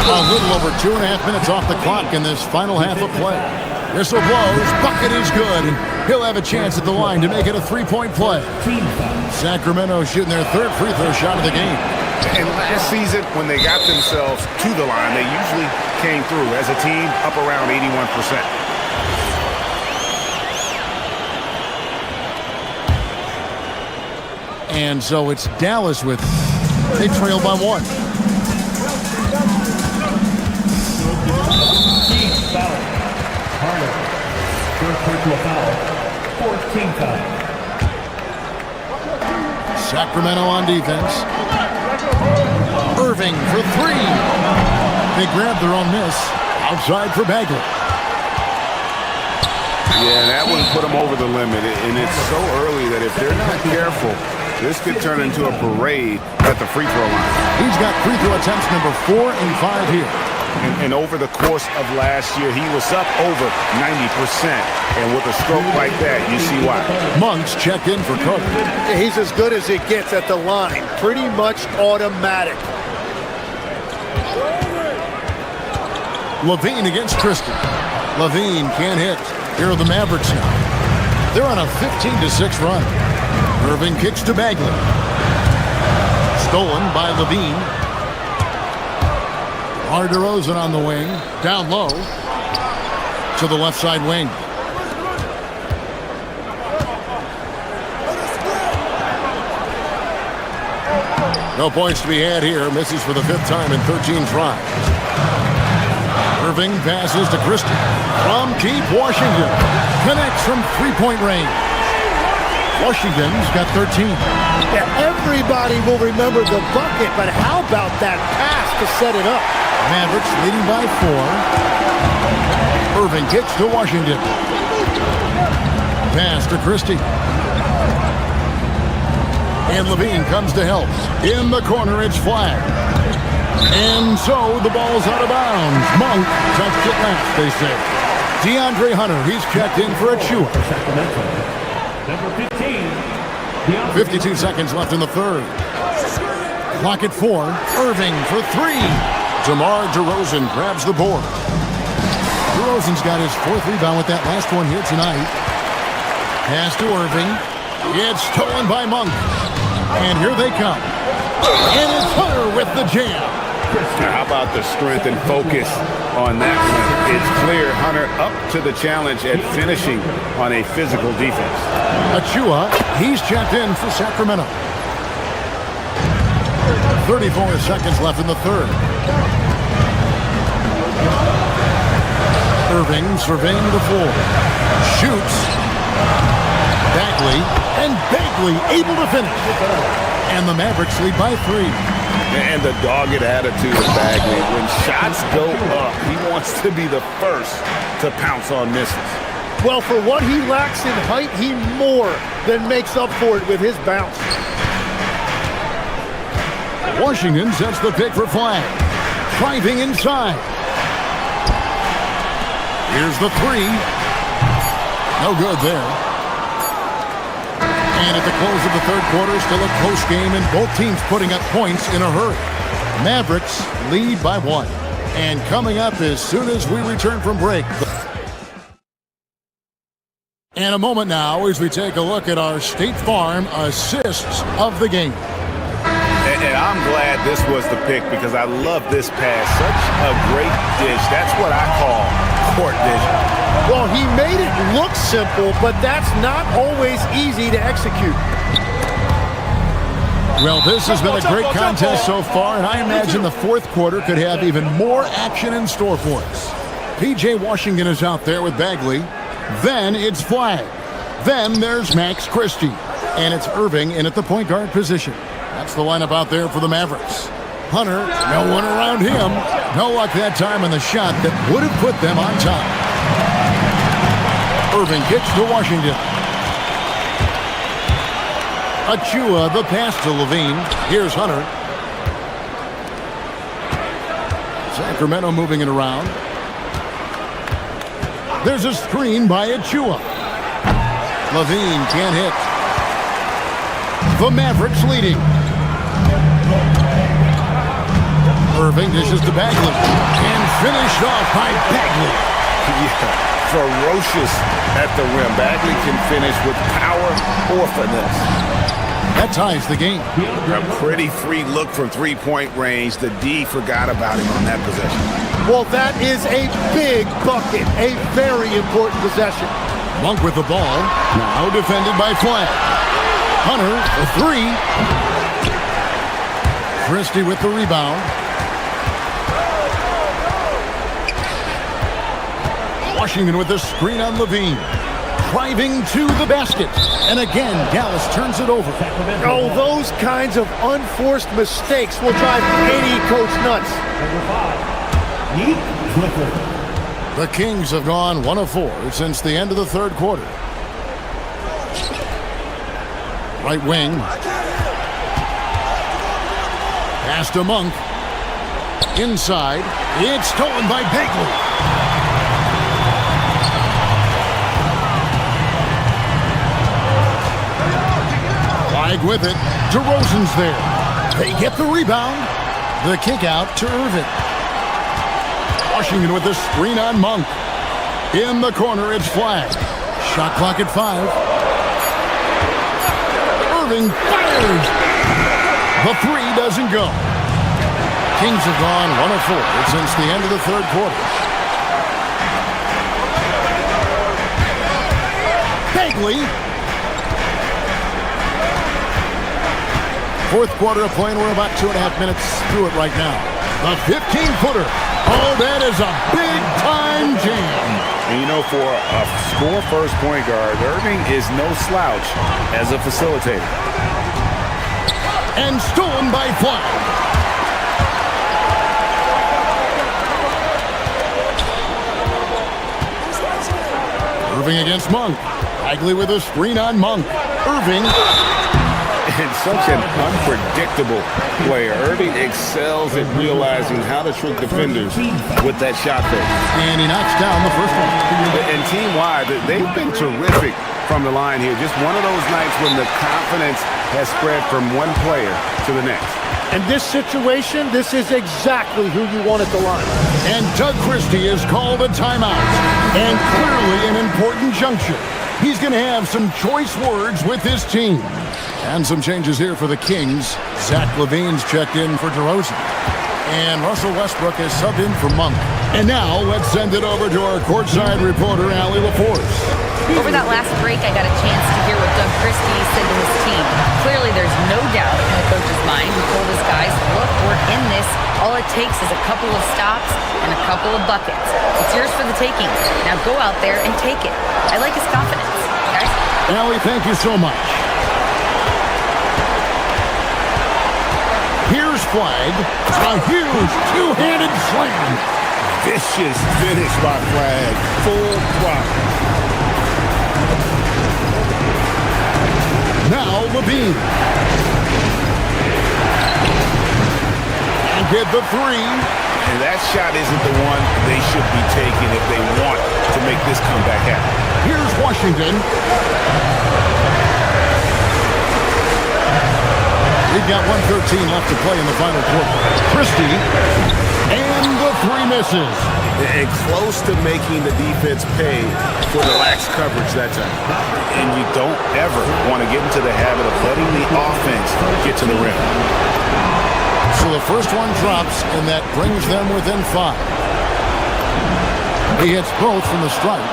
A little over 2.5 minutes off the clock in this final half of play. Whistle blows, bucket is good, and he'll have a chance at the line to make it a three-point play. Sacramento shooting their third free throw shot of the game. And last season, when they got themselves to the line, they usually came through as a team up around 81%. And so it's Dallas with, they trail by 1. Foul. Harder. First personal foul. 14th foul. Sacramento on defense. Irving for 3. They grab their own miss. Outside for Bagley. Yeah, that one put them over the limit. And it's so early that if they're not careful, this could turn into a parade at the free throw line. He's got free throw attempts number 4 and 5 here. And over the course of last year, he was up over 90%. And with a stroke like that, you see why. Monk's checked in for Cook. He's as good as it gets at the line. Pretty much automatic. Levine against Christie. Levine can't hit. Here are the Mavericks now. They're on a 15-6 run. Irving kicks to Bagley. Stolen by Levine. DeRozan on the wing, down low to the left side wing. No points to be had here. Misses for the 5th time in 13 tries. Irving passes to Christie. From deep, Washington connects from three-point range. Washington's got 13. Yeah, everybody will remember the bucket, but how about that pass to set it up? Mavericks leading by 4. Irving kicks to Washington. Pass to Christie. And Levine comes to help. In the corner, it's flagged. And so the ball's out of bounds. Monk touched it last, they say. DeAndre Hunter, he's checked in for Achua. Number 15. 52 seconds left in the third. Clock at 4. Irving for 3. DeMar DeRozan grabs the board. DeRozan's got his 4th rebound with that last one here tonight. Pass to Irving. It's stolen by Monk. And here they come. And it's Hunter with the jam. Now, how about the strength and focus on that one? It's clear Hunter up to the challenge at finishing on a physical defense. Achua, he's checked in for Sacramento. 34 seconds left in the third. Irving surveying the floor. Shoots. Bagley. And Bagley able to finish. And the Mavericks lead by 3. And the dogged attitude of Bagley. When shots go up, he wants to be the first to pounce on misses. Well, for what he lacks in height, he more than makes up for it with his bounce. Washington sets the pick for flag. Driving inside. Here's the 3. No good there. And at the close of the third quarter, still a close game, and both teams putting up points in a hurry. Mavericks lead by 1. And coming up as soon as we return from break. And a moment now as we take a look at our State Farm assists of the game. And I'm glad this was the pick because I love this pass. Such a great dish. That's what I call court vision. Well, he made it look simple, but that's not always easy to execute. Well, this has been a great contest so far, and I imagine the fourth quarter could have even more action in store for us. P.J. Washington is out there with Bagley. Then it's Flag. Then there's Max Christie. And it's Irving in at the point guard position. That's the lineup out there for the Mavericks. Hunter, no one around him. No luck that time on the shot that would have put them on top. Irving kicks to Washington. Achua, the pass to Levine. Here's Hunter. Sacramento moving it around. There's a screen by Achua. Levine can't hit. The Mavericks leading. Irving dishes to Bagley. And finished off by Bagley. Yeah, ferocious at the rim. Bagley can finish with power or finesse. That ties the game. A pretty free look from three-point range. The D forgot about him on that possession. Well, that is a big bucket. A very important possession. Monk with the ball. Now defended by Flag. Hunter, the 3. Christie with the rebound. Washington with the screen on Levine. Driving to the basket. And again, Dallas turns it over. Oh, those kinds of unforced mistakes will drive any coach nuts. The Kings have gone 1 of 4 since the end of the third quarter. Right wing. Pass to Monk. Inside. It's stolen by Bagley. With it, DeRozan's there. They get the rebound. The kick out to Irving. Washington with the screen on Monk. In the corner, it's Flag. Shot clock at 5. Irving fires. The 3 doesn't go. Kings have gone 1 of 4 since the end of the third quarter. Bagley. Fourth quarter of play, and we're about 2.5 minutes through it right now. The 15-footer. Oh, that is a big-time jam. And you know, for a score-first point guard, Irving is no slouch as a facilitator. And stolen by Flag. Irving against Monk. Bagley with a screen on Monk. Irving. And such an unpredictable player. Irving excels at realizing how to trick defenders with that shot fake. And he knocks down the first one. And team-wide, they've been terrific from the line here. Just one of those nights when the confidence has spread from one player to the next. In this situation, this is exactly who you want at the line. And Doug Christie has called a timeout. And clearly an important juncture. He's going to have some choice words with his team. And some changes here for the Kings. Zach LaVine's checked in for DeRozan. And Russell Westbrook is subbed in for Monk. And now let's send it over to our courtside reporter, Allie LaForce. Over that last break, I got a chance to hear what Doug Christie said to his team. Clearly, there's no doubt in the coach's mind who told his guys, look, we're in this. All it takes is a couple of stops and a couple of buckets. It's yours for the taking. Now go out there and take it. I like his confidence, guys. Allie, thank you so much. Here's Flag. A huge two-handed slam. Vicious finish by Flag. Full throttle. Now Levine. And get the 3. And that shot isn't the one they should be taking if they want to make this comeback happen. Here's Washington. We've got 1:13 left to play in the final quarter. Christie, and the three misses. And close to making the defense pay for the lax coverage that time. And you don't ever want to get into the habit of letting the offense get to the rim. So the first one drops, and that brings them within 5. He hits both from the stripe.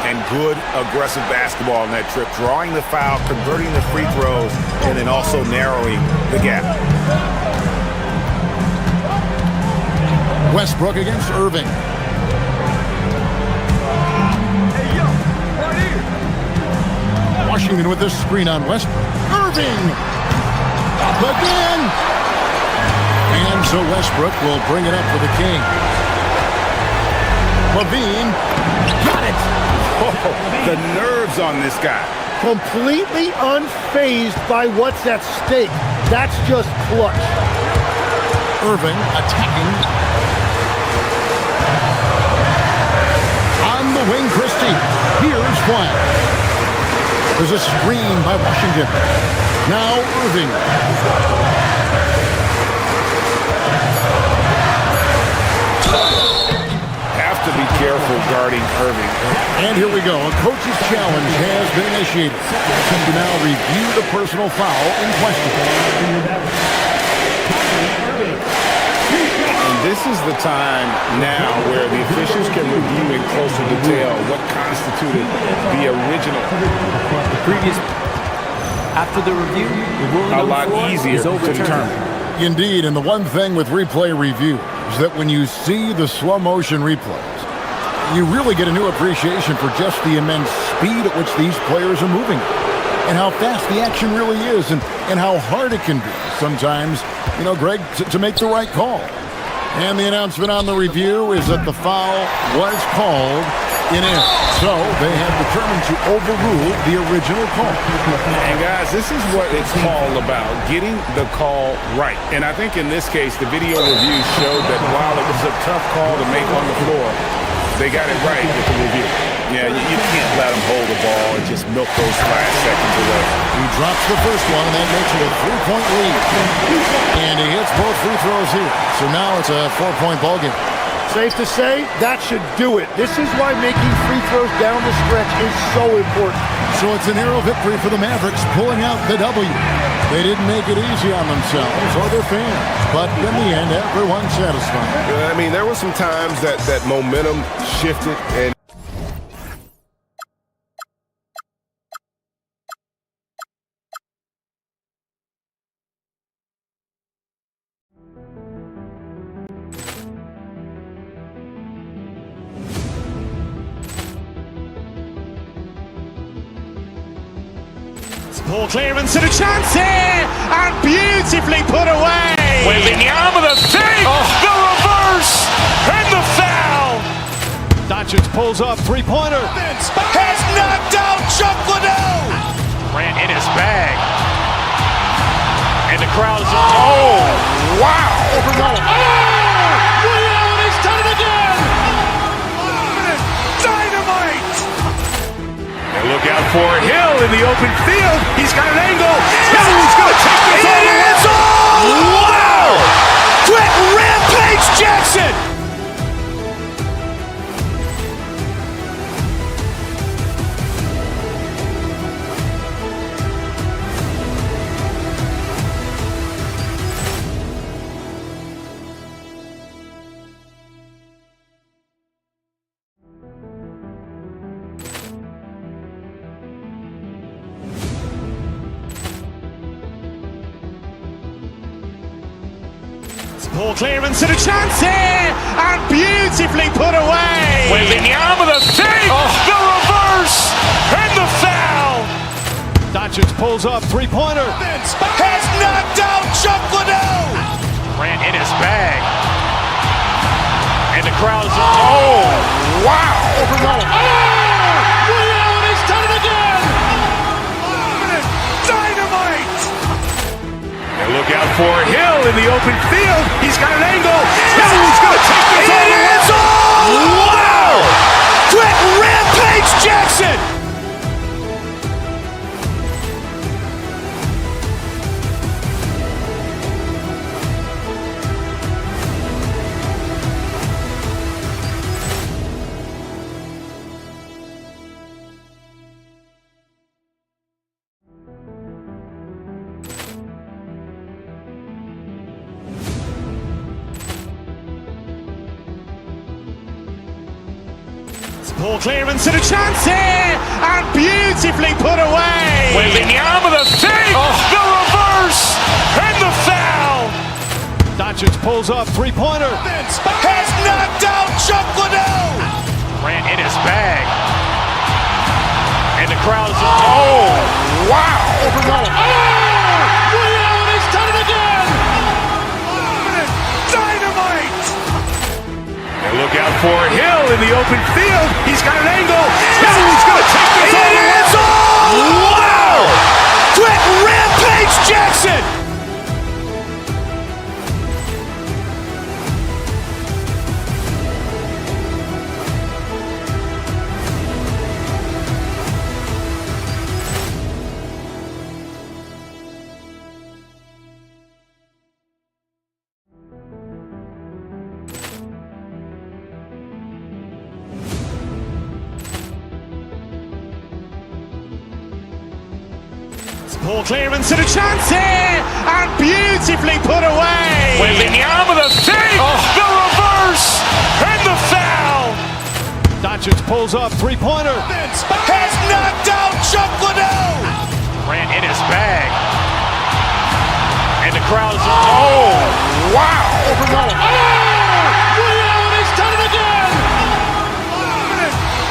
And good aggressive basketball on that trip. Drawing the foul, converting the free throws, and then also narrowing the gap. Westbrook against Irving. Washington with this screen on Westbrook. Irving! Up again! And so Westbrook will bring it up for the Kings. Levine got it! Oh, the nerves on this guy. Completely unfazed by what's at stake. That's just clutch. Irving attacking. On the wing, Christie. Here's one. There's a screen by Washington. Now Irving. Have to be careful guarding Irving. And here we go. A coach's challenge has been initiated. To now review the personal foul in question. And this is the time now where the officials can review in closer detail what constituted the original. The previous, after the review, the ruling a lot easier to determine. Indeed, and the one thing with replay review is that when you see the slow motion replays, you really get a new appreciation for just the immense speed at which these players are moving and how fast the action really is and how hard it can be sometimes, you know, Greg, to make the right call. And the announcement on the review is that the foul was called in. So they have determined to overrule the original call. And guys, this is what it's all about, getting the call right. And I think in this case, the video review showed that while it was a tough call to make on the floor, they got it right with the review. Yeah, you can't let them hold the ball and just milk those last seconds away. He drops the first one, and that makes it a 3-point lead. And he hits both free throws here. So now it's a 4-point ball game. Safe to say, that should do it. This is why making free throws down the stretch is so important. So it's a narrow victory for the Mavericks, pulling out the W. They didn't make it easy on themselves or their fans, but in the end, everyone's satisfied. I mean, there were some times that momentum shifted and Ball clearance and a chance here, and beautifully put away. Wembanyama the fake, the reverse, and the foul. Doncic pulls up, three-pointer. Has knocked out Chuck Liddell. Ran in his bag. And the crowd is, oh, wow. He's done it again. Dynamite. And look out for Hill in the open field. He's got an angle. Hill's going to take this all the way. Wow! Quick Rampage Jackson. Ball clearance and a chance here, and beautifully put away. Wembanyama the fake, the reverse, and the foul. Doncic pulls up, three-pointer. Has knocked out Chuck Liddell. Ran in his bag. And the crowd is, oh, wow. He's done it again. Dynamite. And look out for Hill in the open field. He's got an angle. Hill's going to take this all the way. Wow! Quick Rampage Jackson. Poor clearance and a chance here, and beautifully put away. Wembanyama the fake, the reverse, and the foul. Doncic pulls up, three-pointer. Has knocked out Chuck Liddell. Grant in his bag. And the crowd is, oh, wow. Allen has done it again. Dynamite. And look out for Hill in the open field. He's got an angle. He's going to take this all the way. Wow! Quick Rampage Jackson. Poor clearance and a chance here, and beautifully put away. Wembanyama the fake, the reverse, and the foul. Doncic pulls up, three-pointer. Has knocked out Chuck Liddell. Grant in his bag. And the crowd is, oh, wow. Allen has done it again.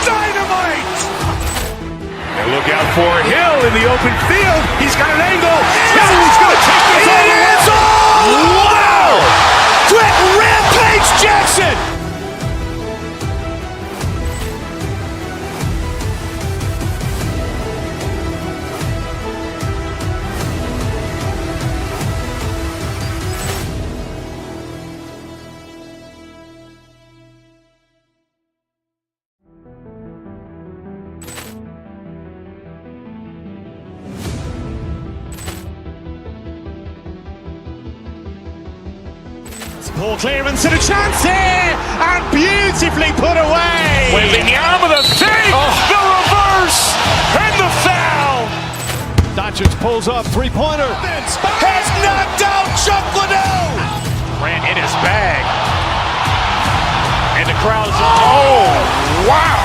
Dynamite. And look out for Hill in the open field. He's got an angle. He's going to take this all the way. Wow! Quick Rampage Jackson. Poor clearance and a chance here, and beautifully put away. Wembanyama the fake, the reverse, and the foul. Doncic pulls up, three-pointer. Has knocked out Chuck Liddell. Grant in his bag. And the crowd is, oh, wow.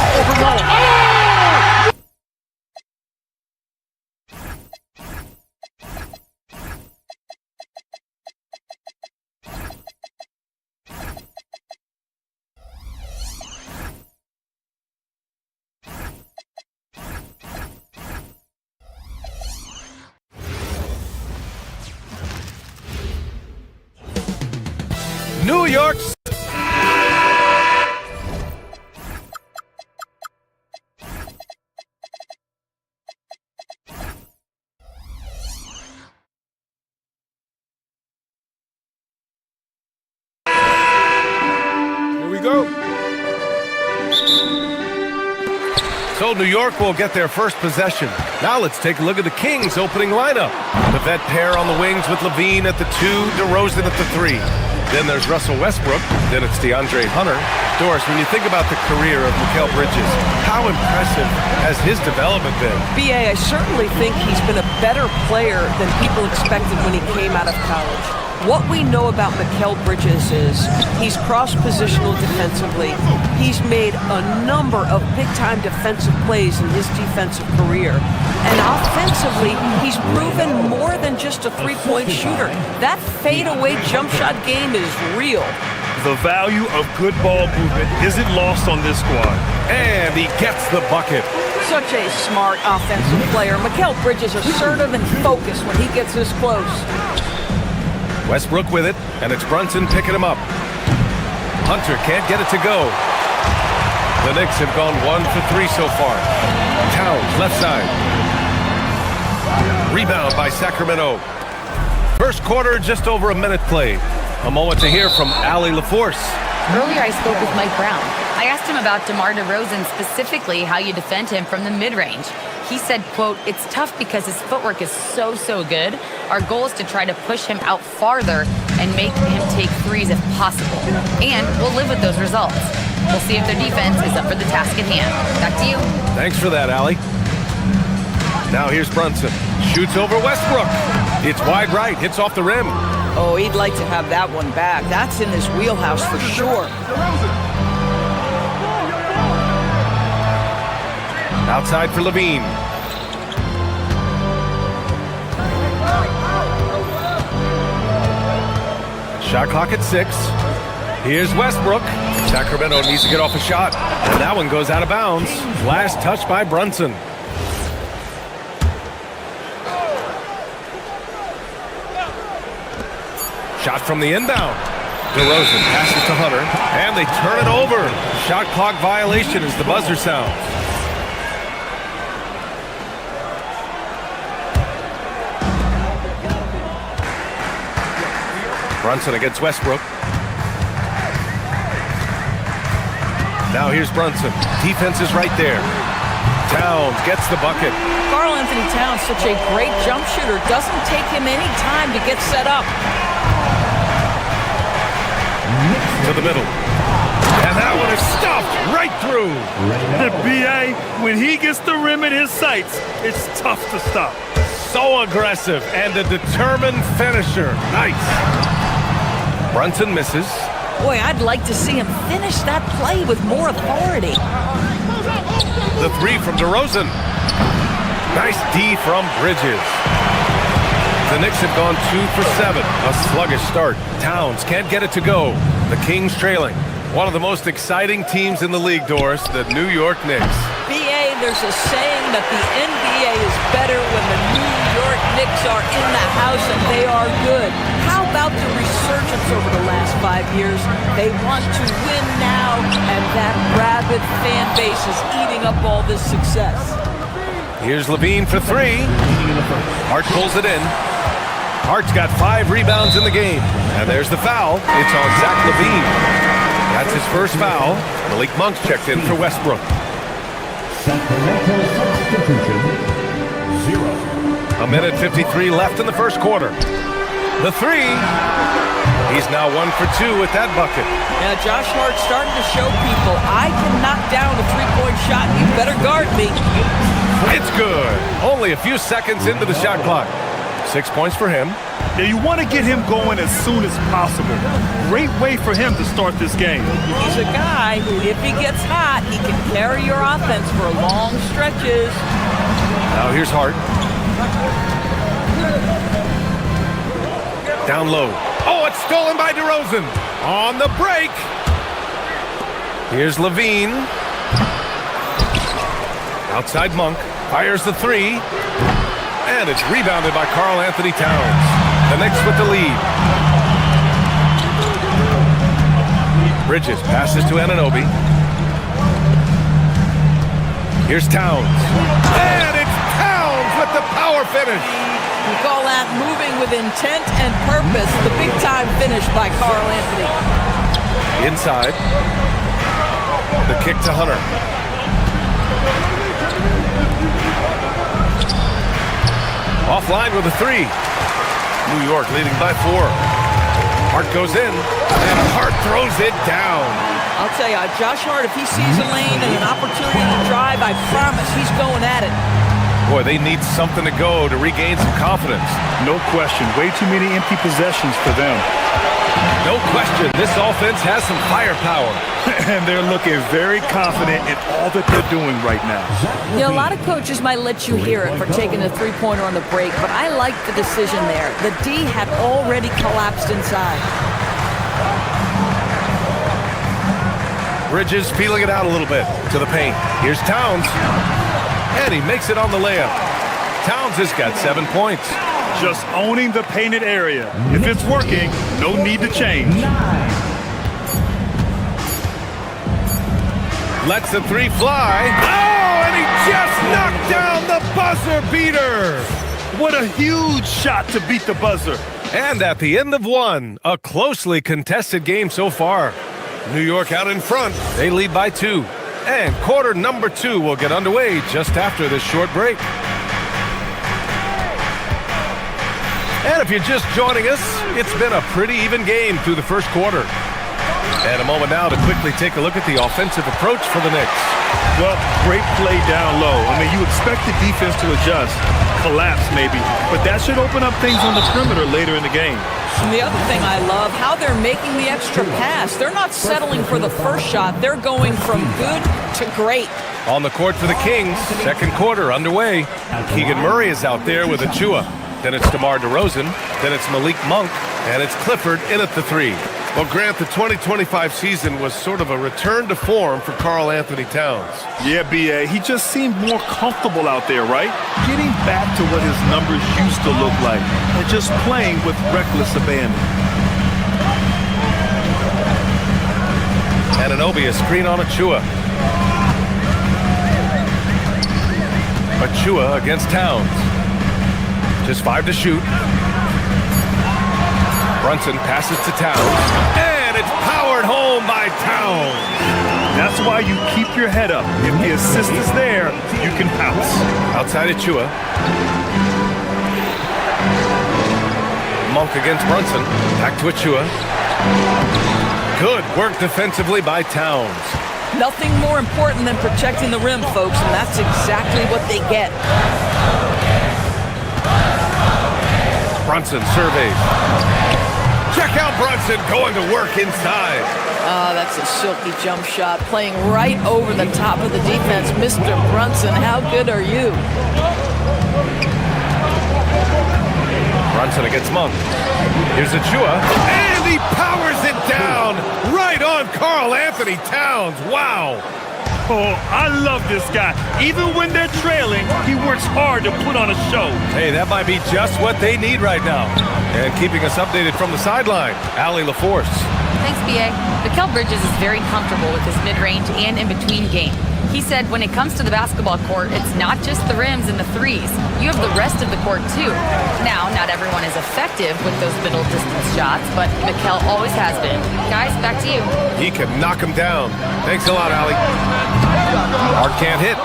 New York. Here we go. So New York will get their first possession. Now let's take a look at the Kings' opening lineup. The vet pair on the wings with Levine at the 2, DeRozan at the 3. Then there's Russell Westbrook. Then it's DeAndre Hunter. Doris, when you think about the career of Mikal Bridges, how impressive has his development been? B.A., I certainly think he's been a better player than people expected when he came out of college. What we know about Mikal Bridges is he's cross-positional defensively. He's made a number of big-time defensive plays in his defensive career. And offensively, he's proven more than just a three-point shooter. That fadeaway jump shot game is real. The value of good ball movement isn't lost on this squad. And he gets the bucket. Such a smart offensive player. Mikal Bridges assertive and focused when he gets this close. Westbrook with it, and it's Brunson picking him up. Hunter can't get it to go. The Knicks have gone 1 for 3 so far. Towns left side. Rebound by Sacramento. First quarter, just over a minute played. A moment to hear from Allie LaForce. Earlier I spoke with Mike Brown. I asked him about DeMar DeRozan, specifically how you defend him from the mid-range. He said, quote, "It's tough because his footwork is so good. Our goal is to try to push him out farther and make him take threes if possible. And we'll live with those results. We'll see if their defense is up for the task at hand." Back to you. Thanks for that, Allie. Now here's Brunson. Shoots over Westbrook. It's wide right, hits off the rim. Oh, he'd like to have that one back. That's in his wheelhouse for sure. Outside for Levine. Shot clock at 6. Here's Westbrook. Sacramento needs to get off a shot. And that one goes out of bounds. Last touch by Brunson. Shot from the inbound. DeRozan passes to Hunter. And they turn it over. Shot clock violation as the buzzer sounds. Brunson against Westbrook. Now here's Brunson. Defense is right there. Towns gets the bucket. Karl Anthony Towns, such a great jump shooter. Doesn't take him any time to get set up. To the middle. And that one is stuffed right through. B.A., when he gets the rim in his sights, it's tough to stop. So aggressive and a determined finisher. Nice. Brunson misses. Boy, I'd like to see him finish that play with more authority. The 3 from DeRozan. Nice D from Bridges. The Knicks have gone 2 for 7. A sluggish start. Towns can't get it to go. The Kings trailing. One of the most exciting teams in the league, Doris, the New York Knicks. B.A., there's a saying that the NBA is better when the New York Knicks are in the house and they are good. How about the resurgence over the last 5 years? They want to win now, and that rabid fan base is eating up all this success. Here's Levine for 3. Hart pulls it in. Hart's got 5 rebounds in the game. And there's the foul. It's on Zach Levine. That's his first foul. Malik Monk's checked in for Westbrook. Sacramento substitution, 0. A minute 53 left in the first quarter. The 3. He's now 1 for 2 with that bucket. Now Josh Hart starting to show people, I can knock down a three-point shot. You better guard me. It's good. Only a few seconds into the shot clock. 6 points for him. Now you want to get him going as soon as possible. Great way for him to start this game. He's a guy who, if he gets hot, he can carry your offense for long stretches. Now here's Hart. Down low. Oh, it's stolen by DeRozan. On the break. Here's Levine. Outside Monk. Fires the 3. And it's rebounded by Karl Anthony Towns. The Knicks with the lead. Bridges passes to Anunoby. Here's Towns. And it's Towns with the power finish. We call that moving with intent and purpose. The big-time finish by Karl Anthony. Inside. The kick to Hunter. Offline with a 3. New York leading by 4. Hart goes in, and Hart throws it down. I'll tell you, Josh Hart, if he sees a lane and an opportunity to drive, I promise he's going at it. Boy, they need something to go to regain some confidence. No question. Way too many empty possessions for them. No question. This offense has some firepower. And they're looking very confident in all that they're doing right now. You know, a lot of coaches might let you hear it for taking the three-pointer on the break, but I like the decision there. The D had already collapsed inside. Bridges peeling it out a little bit to the paint. Here's Towns. And he makes it on the layup. Towns has got 7 points. Just owning the painted area. If it's working, no need to change. Lets the 3 fly. Oh, and he just knocked down the buzzer beater. What a huge shot to beat the buzzer. And at the end of 1, a closely contested game so far. New York out in front. They lead by 2. And quarter number 2 will get underway just after this short break. And if you're just joining us, it's been a pretty even game through the first quarter. And a moment now to quickly take a look at the offensive approach for the Knicks. Well, great play down low. I mean, you expect the defense to adjust, collapse maybe, but that should open up things on the perimeter later in the game. And the other thing I love, how they're making the extra pass. They're not settling for the first shot. They're going from good to great. On the court for the Kings, second quarter underway. Keegan Murray is out there with Achua. Then it's DeMar DeRozan. Then it's Malik Monk. And it's Clifford in at the 3. Well, Grant, the 2025 season was sort of a return to form for Karl Anthony Towns. Yeah, B.A., he just seemed more comfortable out there, right? Getting back to what his numbers used to look like and just playing with reckless abandon. Anunoby, a screen on Achua. Achua against Towns. Just 5 to shoot. Brunson passes to Towns. And it's powered home by Towns. That's why you keep your head up. If the assist is there, you can pounce. Outside Achua. Monk against Brunson. Back to Achua. Good work defensively by Towns. Nothing more important than protecting the rim, folks, and that's exactly what they get. Brunson surveys. Check out Brunson going to work inside. That's a silky jump shot, playing right over the top of the defense. Mr. Brunson, how good are you? Brunson against Monk. Here's Achua. And he powers it down right on Karl Anthony Towns. Wow. Oh, I love this guy. Even when they're trailing, he works hard to put on a show. Hey, that might be just what they need right now. And keeping us updated from the sideline, Allie LaForce. Thanks, B.A. Mikal Bridges is very comfortable with his mid-range and in-between game. He said when it comes to the basketball court, it's not just the rims and the threes. You have the rest of the court, too. Now, not everyone is effective with those middle-distance shots, but Mikal always has been. Guys, back to you. He can knock him down. Thanks a lot, Allie. Hart can't hit.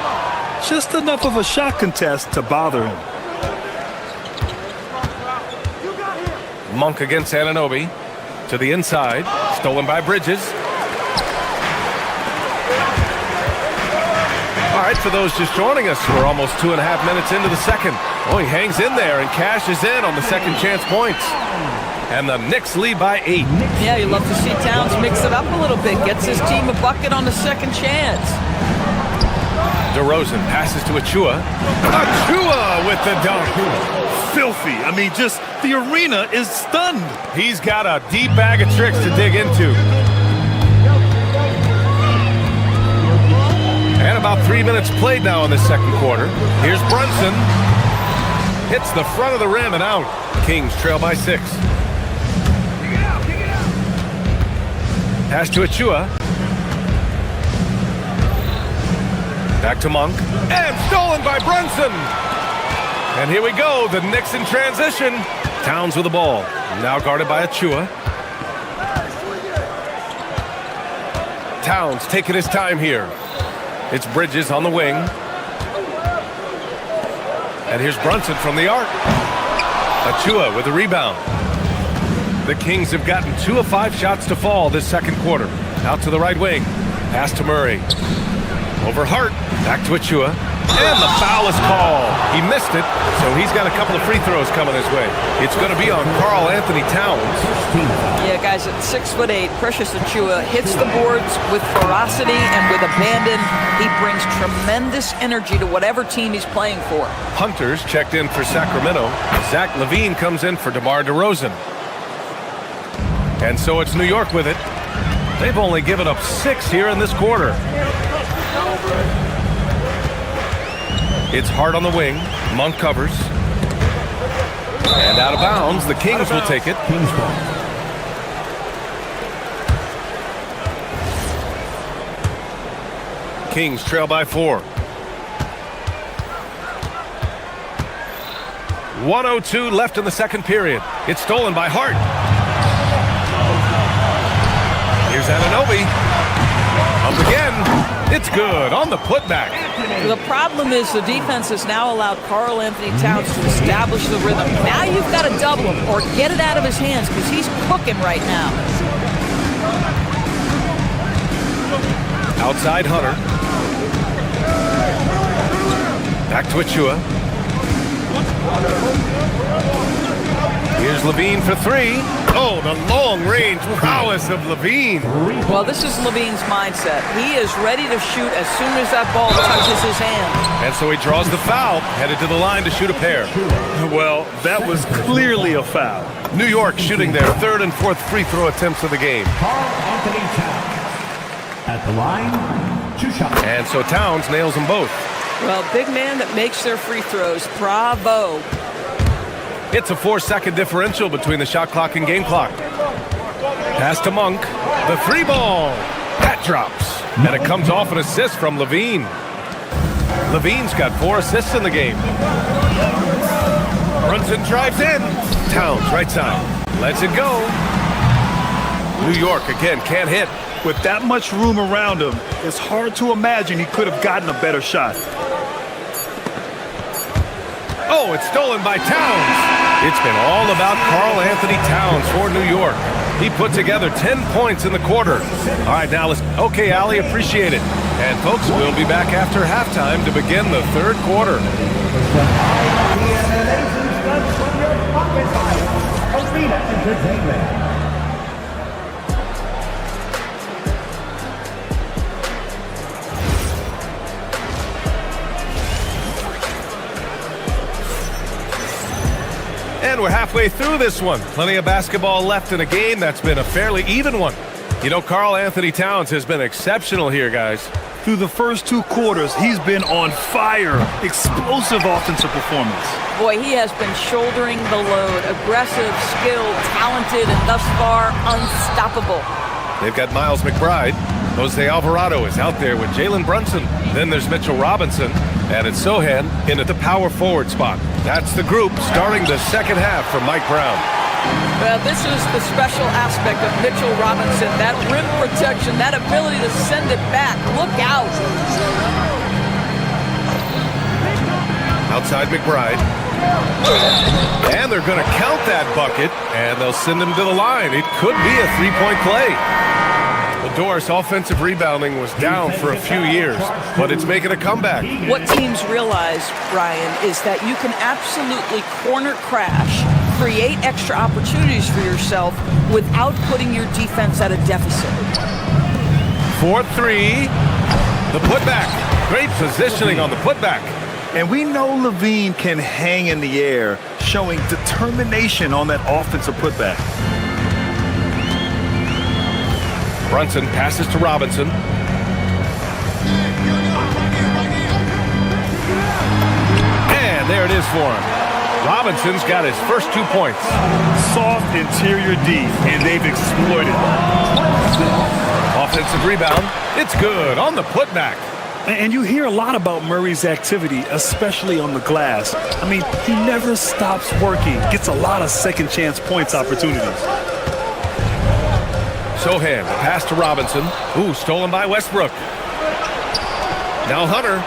Just enough of a shot contest to bother him. Monk against Anunoby. To the inside. Stolen by Bridges. All right, for those just joining us, we're almost 2.5 minutes into the second. Oh, he hangs in there and cashes in on the second chance points. And the Knicks lead by 8. Yeah, you love to see Towns mix it up a little bit. Gets his team a bucket on the second chance. DeRozan passes to Achua. Achua with the dunk. Filthy. I mean, just the arena is stunned. He's got a deep bag of tricks to dig into. And about 3 minutes played now in the second quarter. Here's Brunson. Hits the front of the rim and out. Kings trail by 6. Pass to Achua. Back to Monk. And stolen by Brunson. And here we go. The Knicks in transition. Towns with the ball. Now guarded by Achua. Towns taking his time here. It's Bridges on the wing. And here's Brunson from the arc. Achua with a rebound. The Kings have gotten 2 of 5 shots to fall this second quarter. Out to the right wing. Pass to Murray. Over Hart. Back to Achua. And the foul is called. He missed it, so he's got a couple of free throws coming his way. It's going to be on Karl Anthony Towns. Yeah, guys, at 6'8", Precious Achua hits the boards with ferocity and with abandon. He brings tremendous energy to whatever team he's playing for. Hunters checked in for Sacramento. Zach LaVine comes in for DeMar DeRozan. And so it's New York with it. They've only given up 6 here in this quarter. It's Hart on the wing. Monk covers. And out of bounds. The Kings will take it. Kings ball. Kings trail by 4. 1:02 left in the second period. It's stolen by Hart. Here's Anunoby. Up again. It's good on the putback. The problem is the defense has now allowed Karl Anthony Towns to establish the rhythm. Now you've got to double him or get it out of his hands because he's cooking right now. Outside Hunter. Back to Achua. Here's LaVine for 3. Oh, the long-range prowess of Levine. Well, this is Levine's mindset. He is ready to shoot as soon as that ball touches his hand. And so he draws the foul, headed to the line to shoot a pair. Well, that was clearly a foul. New York shooting their third and fourth free throw attempts of the game. Karl-Anthony Towns at the line, 2 shots. And so Towns nails them both. Well, big man that makes their free throws. Bravo. It's a 4-second differential between the shot clock and game clock. Pass to Monk. The 3-ball. That drops. And it comes off an assist from Levine. Levine's got 4 assists in the game. Brunson drives in. Towns, right side. Lets it go. New York, again, can't hit. With that much room around him, it's hard to imagine he could have gotten a better shot. Oh, it's stolen by Towns. It's been all about Karl-Anthony Towns for New York. He put together 10 points in the quarter. All right, now let's... Okay, Allie, appreciate it. And, folks, we'll be back after halftime to begin the third quarter. Arena Entertainment. And we're halfway through this one. Plenty of basketball left in a game that's been a fairly even one. You know, Karl-Anthony Towns has been exceptional here, guys. Through the first 2 quarters, he's been on fire. Explosive offensive performance. Boy, he has been shouldering the load. Aggressive, skilled, talented, and thus far, unstoppable. They've got Miles McBride. Jose Alvarado is out there with Jalen Brunson. Then there's Mitchell Robinson. And it's Sohan in at the power forward spot. That's the group starting the second half for Mike Brown. Well, this is the special aspect of Mitchell Robinson. That rim protection, that ability to send it back. Look out. Outside McBride. And they're going to count that bucket, and they'll send him to the line. It could be a three-point play. The Doris offensive rebounding was down for a few years, but it's making a comeback. What teams realize, Brian, is that you can absolutely corner crash, create extra opportunities for yourself without putting your defense at a deficit. 4-3. The putback. Great positioning on the putback. And we know Levine can hang in the air, showing determination on that offensive putback. Brunson passes to Robinson. And there it is for him. Robinson's got his first 2 points. Soft interior D, and they've exploited it. Offensive rebound. It's good on the putback. And you hear a lot about Murray's activity, especially on the glass. I mean, he never stops working, gets a lot of second chance points opportunities. Sohan, the pass to Robinson. Ooh, stolen by Westbrook. Now Hunter.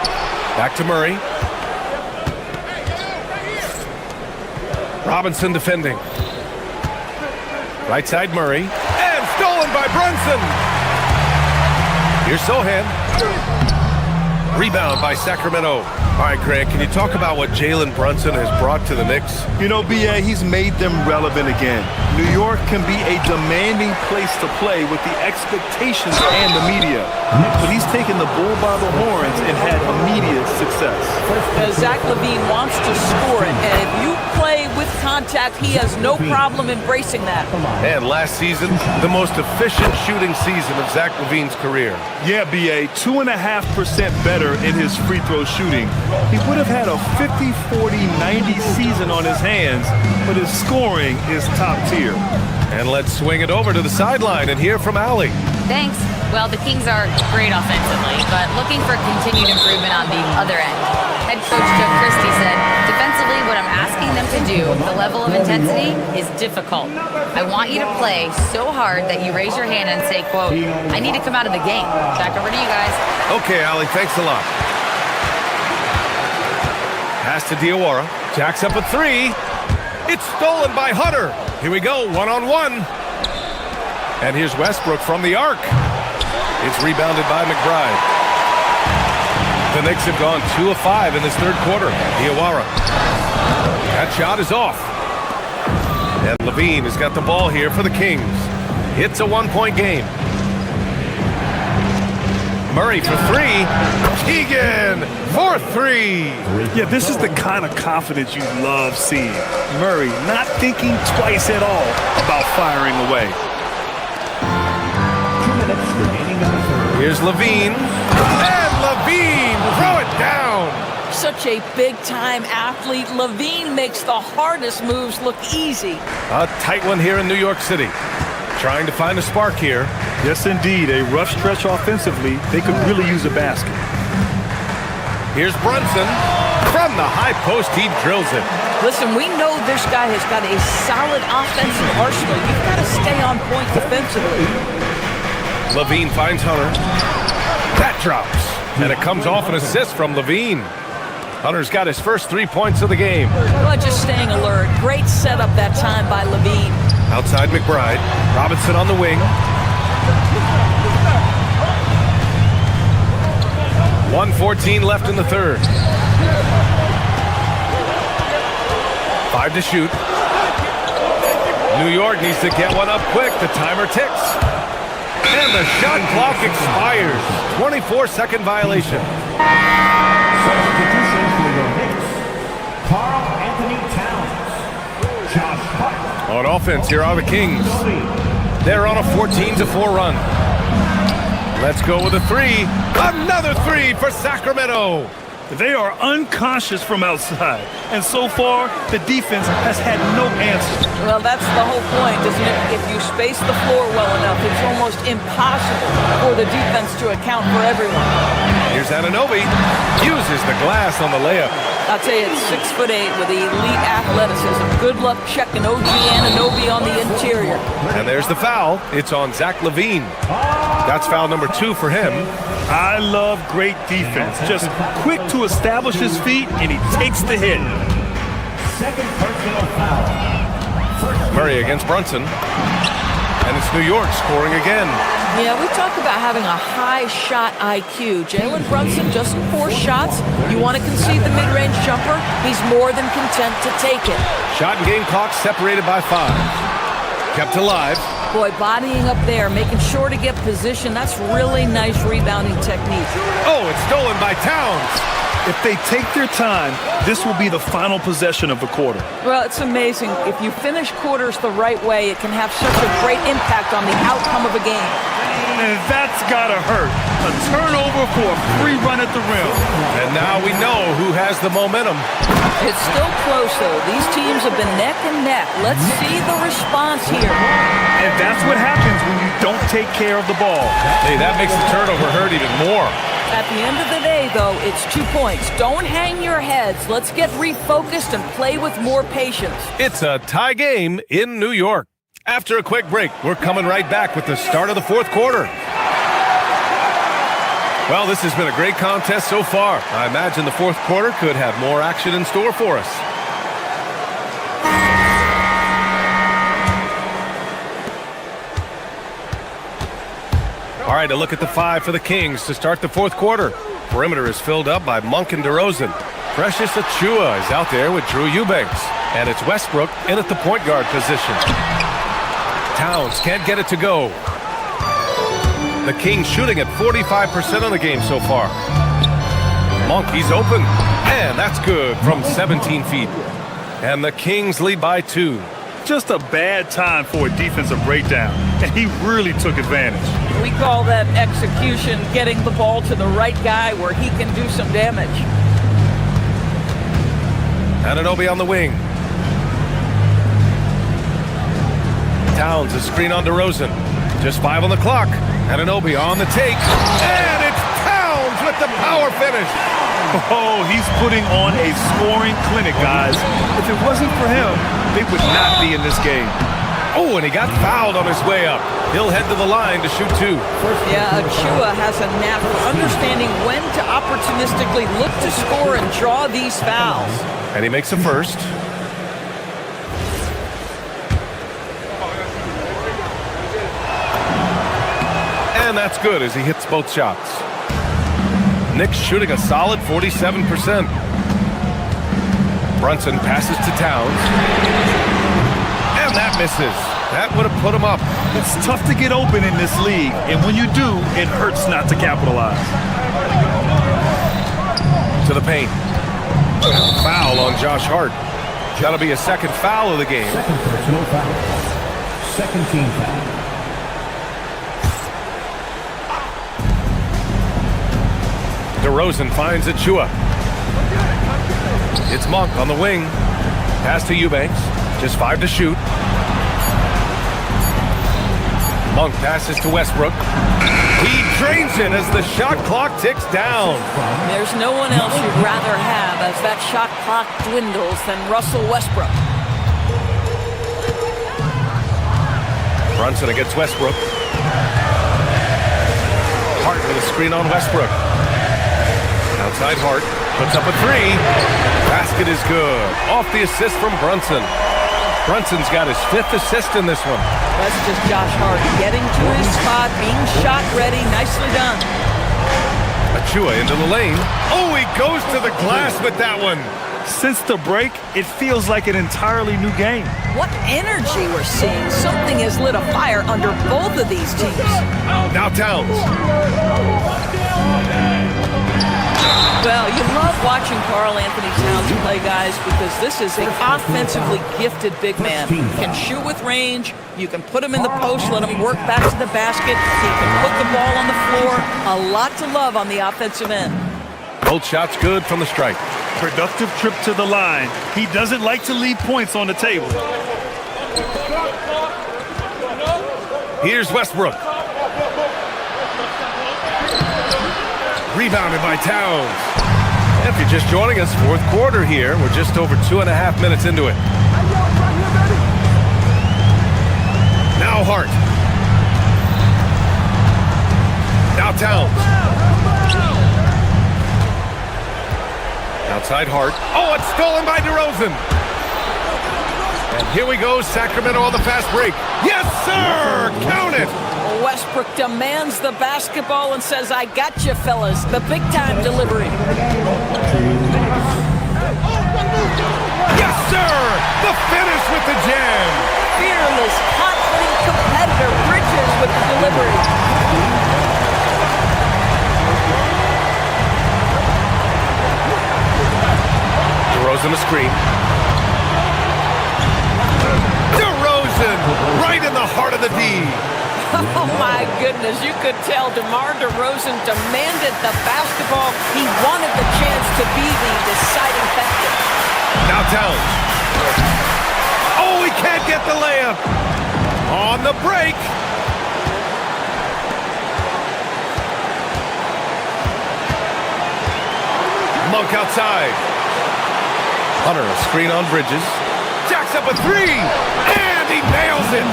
Back to Murray. Robinson defending. Right side Murray. And stolen by Brunson. Here's Sohan. Rebound by Sacramento. All right, Greg, can you talk about what Jalen Brunson has brought to the Knicks? You know, B.A., he's made them relevant again. New York can be a demanding place to play with the expectations and the media. But he's taken the bull by the horns and had immediate success. Zach LaVine wants to score it, and if you play with contact, he has no problem embracing that. And last season, the most efficient shooting season of Zach LaVine's career. Yeah, B.A., 2.5% better in his free throw shooting. He would have had a 50, 40, 90 season on his hands, but his scoring is top tier. And let's swing it over to the sideline and hear from Allie. Thanks. Well, the Kings are great offensively, but looking for continued improvement on the other end. Head coach Joe Christie said, defensively, what I'm asking them to do, the level of intensity, is difficult. I want you to play so hard that you raise your hand and say, quote, I need to come out of the game. Back over to you guys. Okay, Allie, thanks a lot. Pass to Diawara. Jacks up a 3. It's stolen by Hunter. Here we go, one-on-one. And here's Westbrook from the arc. It's rebounded by McBride. The Knicks have gone 2 of 5 in this third quarter. Diawara. That shot is off. And Levine has got the ball here for the Kings. It's a one-point game. Murray for three. Keegan for three. Yeah, this is the kind of confidence you love seeing. Murray not thinking twice at all about firing away. 2 minutes remaining in the third. Here's Levine. And Levine throw it down. Such a big-time athlete. Levine makes the hardest moves look easy. A tight one here in New York City. Trying to find a spark here. Yes, indeed. A rough stretch offensively. They could really use a basket. Here's Brunson. From the high post, he drills it. Listen, we know this guy has got a solid offensive arsenal. You've got to stay on point defensively. Levine finds Hunter. That drops. And it comes off an assist from Levine. Hunter's got his first 3 points of the game. Well, just staying alert. Great setup that time by Levine. Outside McBride. Robinson on the wing. 1:14 left in the third. 5 to shoot. New York needs to get one up quick. The timer ticks. And the shot clock expires. 24-second violation. Substitution for your Knicks. Carl Anthony Towns. Josh Hart. On offense, here are the Kings. They're on a 14-4 run. Let's go with a three. Another three for Sacramento. They are unconscious from outside, and so far, the defense has had no answer. Well, that's the whole point, isn't it? If you space the floor well enough, it's almost impossible for the defense to account for everyone. Here's Anunoby. Uses the glass on the layup. I'll tell you, it's 6'8" with elite athleticism. Good luck checking OG Anunoby on the interior. And there's the foul. It's on Zach LaVine. That's foul number 2 for him. I love great defense. Just quick to establish his feet, and he takes the hit. Second personal foul. Murray against Brunson. And it's New York scoring again. Yeah, we talk about having a high shot IQ. Jalen Brunson, just 4 shots. You want to concede the mid-range jumper? He's more than content to take it. Shot and game clock separated by 5. Kept alive. Boy, bodying up there, making sure to get position. That's really nice rebounding technique. Oh, it's stolen by Towns. If they take their time, this will be the final possession of the quarter. Well, it's amazing. If you finish quarters the right way, it can have such a great impact on the outcome of a game. And that's gotta hurt. A turnover for a free run at the rim. And now we know who has the momentum. It's still close, though. These teams have been neck and neck. Let's see the response here. And that's what happens when you don't take care of the ball. Hey, that makes the turnover hurt even more. At the end of the day, though, it's 2 points. Don't hang your heads. Let's get refocused and play with more patience. It's a tie game in New York. After a quick break, we're coming right back with the start of the fourth quarter. Well, this has been a great contest so far. I imagine the fourth quarter could have more action in store for us. All right, a look at the 5 for the Kings to start the fourth quarter. Perimeter is filled up by Monk and DeRozan. Precious Achiuwa is out there with Drew Eubanks. And it's Westbrook in at the point guard position. Towns can't get it to go. The Kings shooting at 45% on the game so far. Monk, he's open. And that's good from 17 feet. And the Kings lead by 2. Just a bad time for a defensive breakdown. And he really took advantage. We call that execution, getting the ball to the right guy where he can do some damage. Anunoby on the wing. Towns, a screen on DeRozan. Just 5 on the clock. Anunoby on the take. And it's Towns with the power finish. Oh, he's putting on a scoring clinic, guys. If it wasn't for him, they would not be in this game. Oh, and he got fouled on his way up. He'll head to the line to shoot 2. Yeah, Achiuwa has a knack for understanding when to opportunistically look to score and draw these fouls. And he makes a first. And that's good as he hits both shots. Knicks shooting a solid 47%. Brunson passes to Towns. And that misses. That would have put him up. It's tough to get open in this league, and when you do, it hurts not to capitalize. To the paint. Foul on Josh Hart. That'll be a second foul of the game. Second personal foul. Second team foul. DeRozan finds Achua. It's Monk on the wing. Pass to Eubanks. Just 5 to shoot. Monk passes to Westbrook. He drains it as the shot clock ticks down. There's no one else you'd rather have as that shot clock dwindles than Russell Westbrook. Brunson against Westbrook. Hart with a screen on Westbrook. Outside Hart. Puts up a 3. Basket is good. Off the assist from Brunson. Brunson's got his 5th assist in this one. That's just Josh Hart getting to his spot, being shot ready. Nicely done. Achua into the lane. Oh, he goes to the glass with that one. Since the break, it feels like an entirely new game. What energy we're seeing. Something has lit a fire under both of these teams. Now Towns. Well, you love watching Karl Anthony Towns play, guys, because this is an offensively gifted big man. He can shoot with range. You can put him in the post, let him work back to the basket. He can put the ball on the floor. A lot to love on the offensive end. Both shots good from the stripe. Productive trip to the line. He doesn't like to leave points on the table. Here's Westbrook. Rebounded by Towns. If you're just joining us, 4th quarter here. We're just over 2.5 minutes into it. Now Hart. Now Towns. Outside Hart. Oh, it's stolen by DeRozan. And here we go, Sacramento on the fast break. Yes, sir! Count it! Westbrook demands the basketball and says, I got you, fellas. The big-time delivery. Yes, sir! The finish with the jam. Fearless, confident competitor. Bridges with the delivery. DeRozan a screen. DeRozan right in the heart of the D. Oh, my goodness. You could tell DeMar DeRozan demanded the basketball. He wanted the chance to be the deciding factor. Now Towns. Oh, he can't get the layup. On the break. Monk outside. Hunter, a screen on Bridges. Jacks up a 3. And he nails it.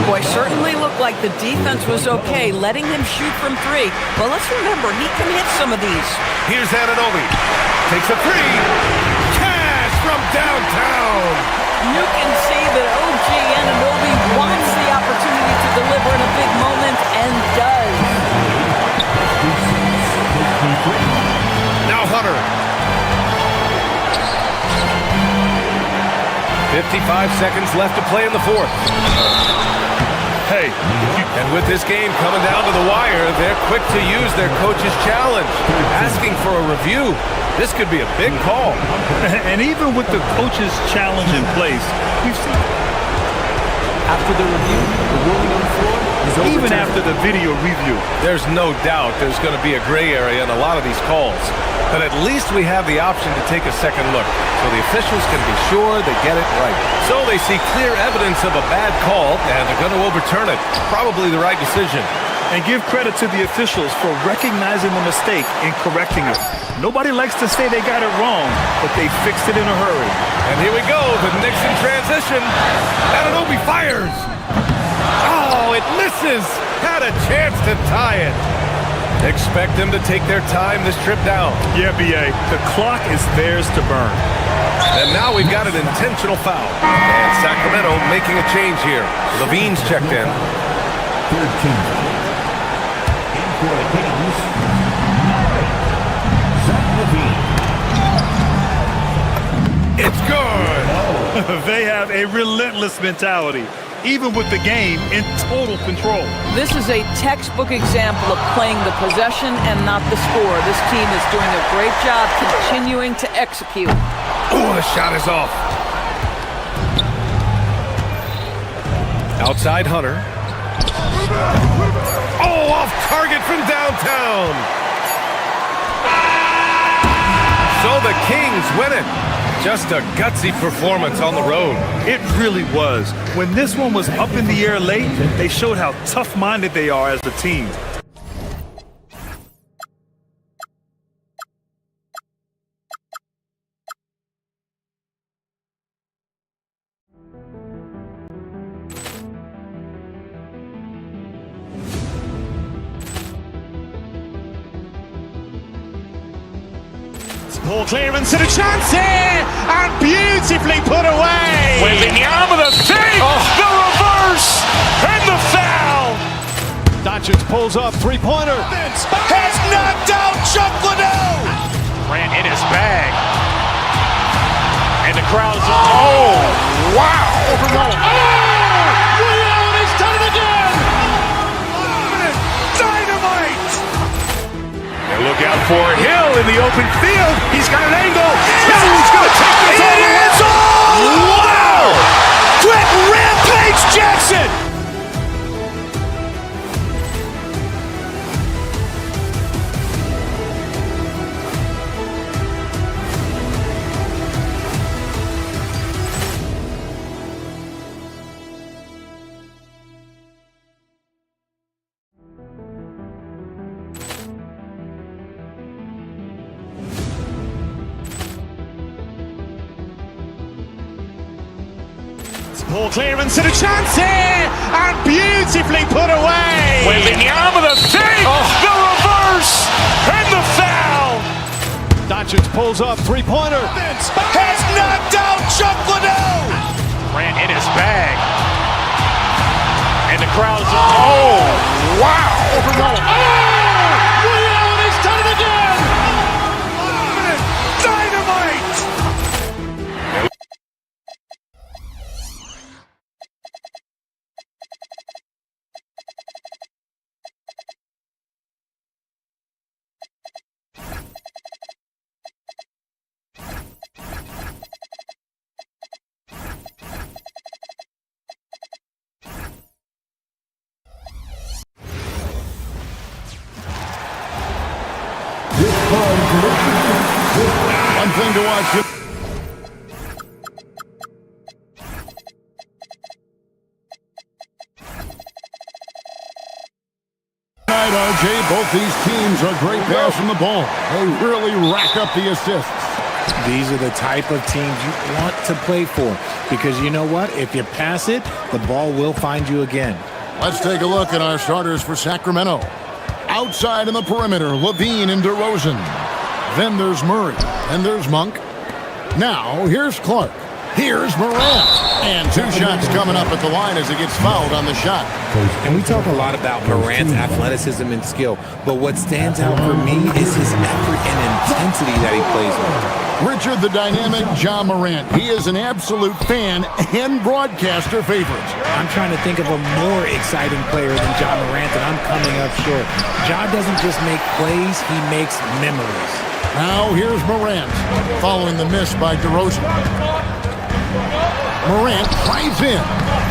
Boy, certainly looked like the defense was okay, letting him shoot from 3. But let's remember, he can hit some of these. Here's Anunoby. Takes a 3. Cash from downtown. You can see that OG Anunoby wants the opportunity to deliver in a big moment, and does. Now Hunter. 55 seconds left to play in the 4th. Hey. And with this game coming down to the wire, they're quick to use their coach's challenge, asking for a review. This could be a big call. And even with the coach's challenge in place, we've seen After the review, the ruling on the floor is overturned. even after the video review. There's no doubt there's going to be a gray area in a lot of these calls. But at least we have the option to take a second look, so the officials can be sure they get it right. So they see clear evidence of a bad call, and they're going to overturn it. Probably the right decision. And give credit to the officials for recognizing the mistake and correcting it. Nobody likes to say they got it wrong, but they fixed it in a hurry. And here we go, the Knicks in transition. Anunoby fires. Oh, it misses. Had a chance to tie it. Expect them to take their time this trip down. Yeah, B.A., the clock is theirs to burn. And now we've got an intentional foul. And Sacramento making a change here. Levine's checked in. Third team. In for the Kings, Zach LaVine. It's good. They have a relentless mentality. even with the game in total control. This is a textbook example of playing the possession and not the score. This team is doing a great job continuing to execute. Oh, the shot is off. Outside Hunter. Oh, off target from downtown. So the Kings win it. Just a gutsy performance on the road. It really was. When this one was up in the air late, they showed how tough-minded they are as a team. Ball clearance and a chance here, and beautifully put away. Wembanyama the save, the reverse, and the foul. Doncic pulls up, three-pointer. Has knocked out Chuck Liddell. Ran in his bag. And the crowd is, oh, wow. Liddell, and he's done it again. Dynamite. And look out for Hill in the open field. He's got an angle. Hill's going to take this all the way. Wow! Quick rampage Jackson. Ball clearance and a chance here, and beautifully put away. Wembanyama the save, the reverse, and the foul. Doncic pulls up, three-pointer. Has knocked out Chuck Liddell. Ran in his bag. And the crowd is, oh, wow. Liddell, and he's done it again. Dynamite. One thing to watch. Tonight, RJ, both these teams are great passing the ball. They really rack up the assists. These are the type of teams you want to play for because you know what? If you pass it, the ball will find you again. Let's take a look at our starters for Sacramento. Outside in the perimeter, Levine and DeRozan. Then there's Murray, and there's Monk. Now, here's Clark. Here's Morant. And two shots coming up at the line as he gets fouled on the shot. And we talk a lot about Morant's athleticism and skill, but what stands out for me is his effort and intensity that he plays with. Richard the Dynamic Ja Morant. He is an absolute fan and broadcaster favorite. I'm trying to think of a more exciting player than Ja Morant, and I'm coming up short. Ja doesn't just make plays, he makes memories. Now here's Morant, following the miss by DeRozan. Morant drives in,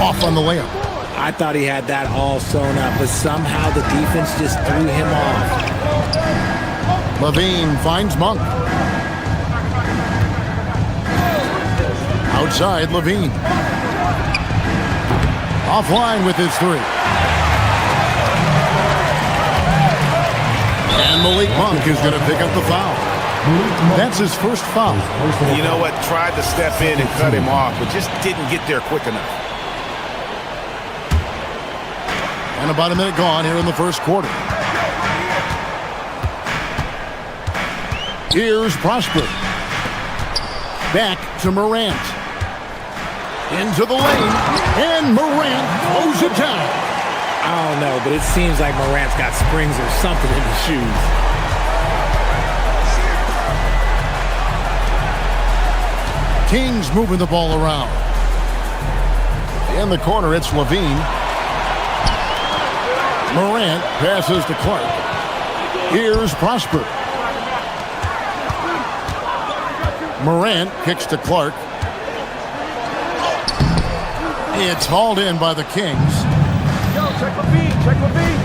off on the layup. I thought he had that all sewn up, but somehow the defense just threw him off. Levine finds Monk. Outside, Levine. Offline with his three. And Malik Monk is going to pick up the foul. That's his first foul. You know what? Tried to step in and cut him off, but just didn't get there quick enough. And about a minute gone here in the first quarter. Here's Prosper. Back to Morant. Into the lane. And Morant throws it down. I don't know, but it seems like Morant's got springs or something in his shoes. Kings moving the ball around. In the corner, it's Levine. Morant passes to Clark. Here's Prosper. Morant kicks to Clark. It's hauled in by the Kings. Yo, check Levine, check Levine.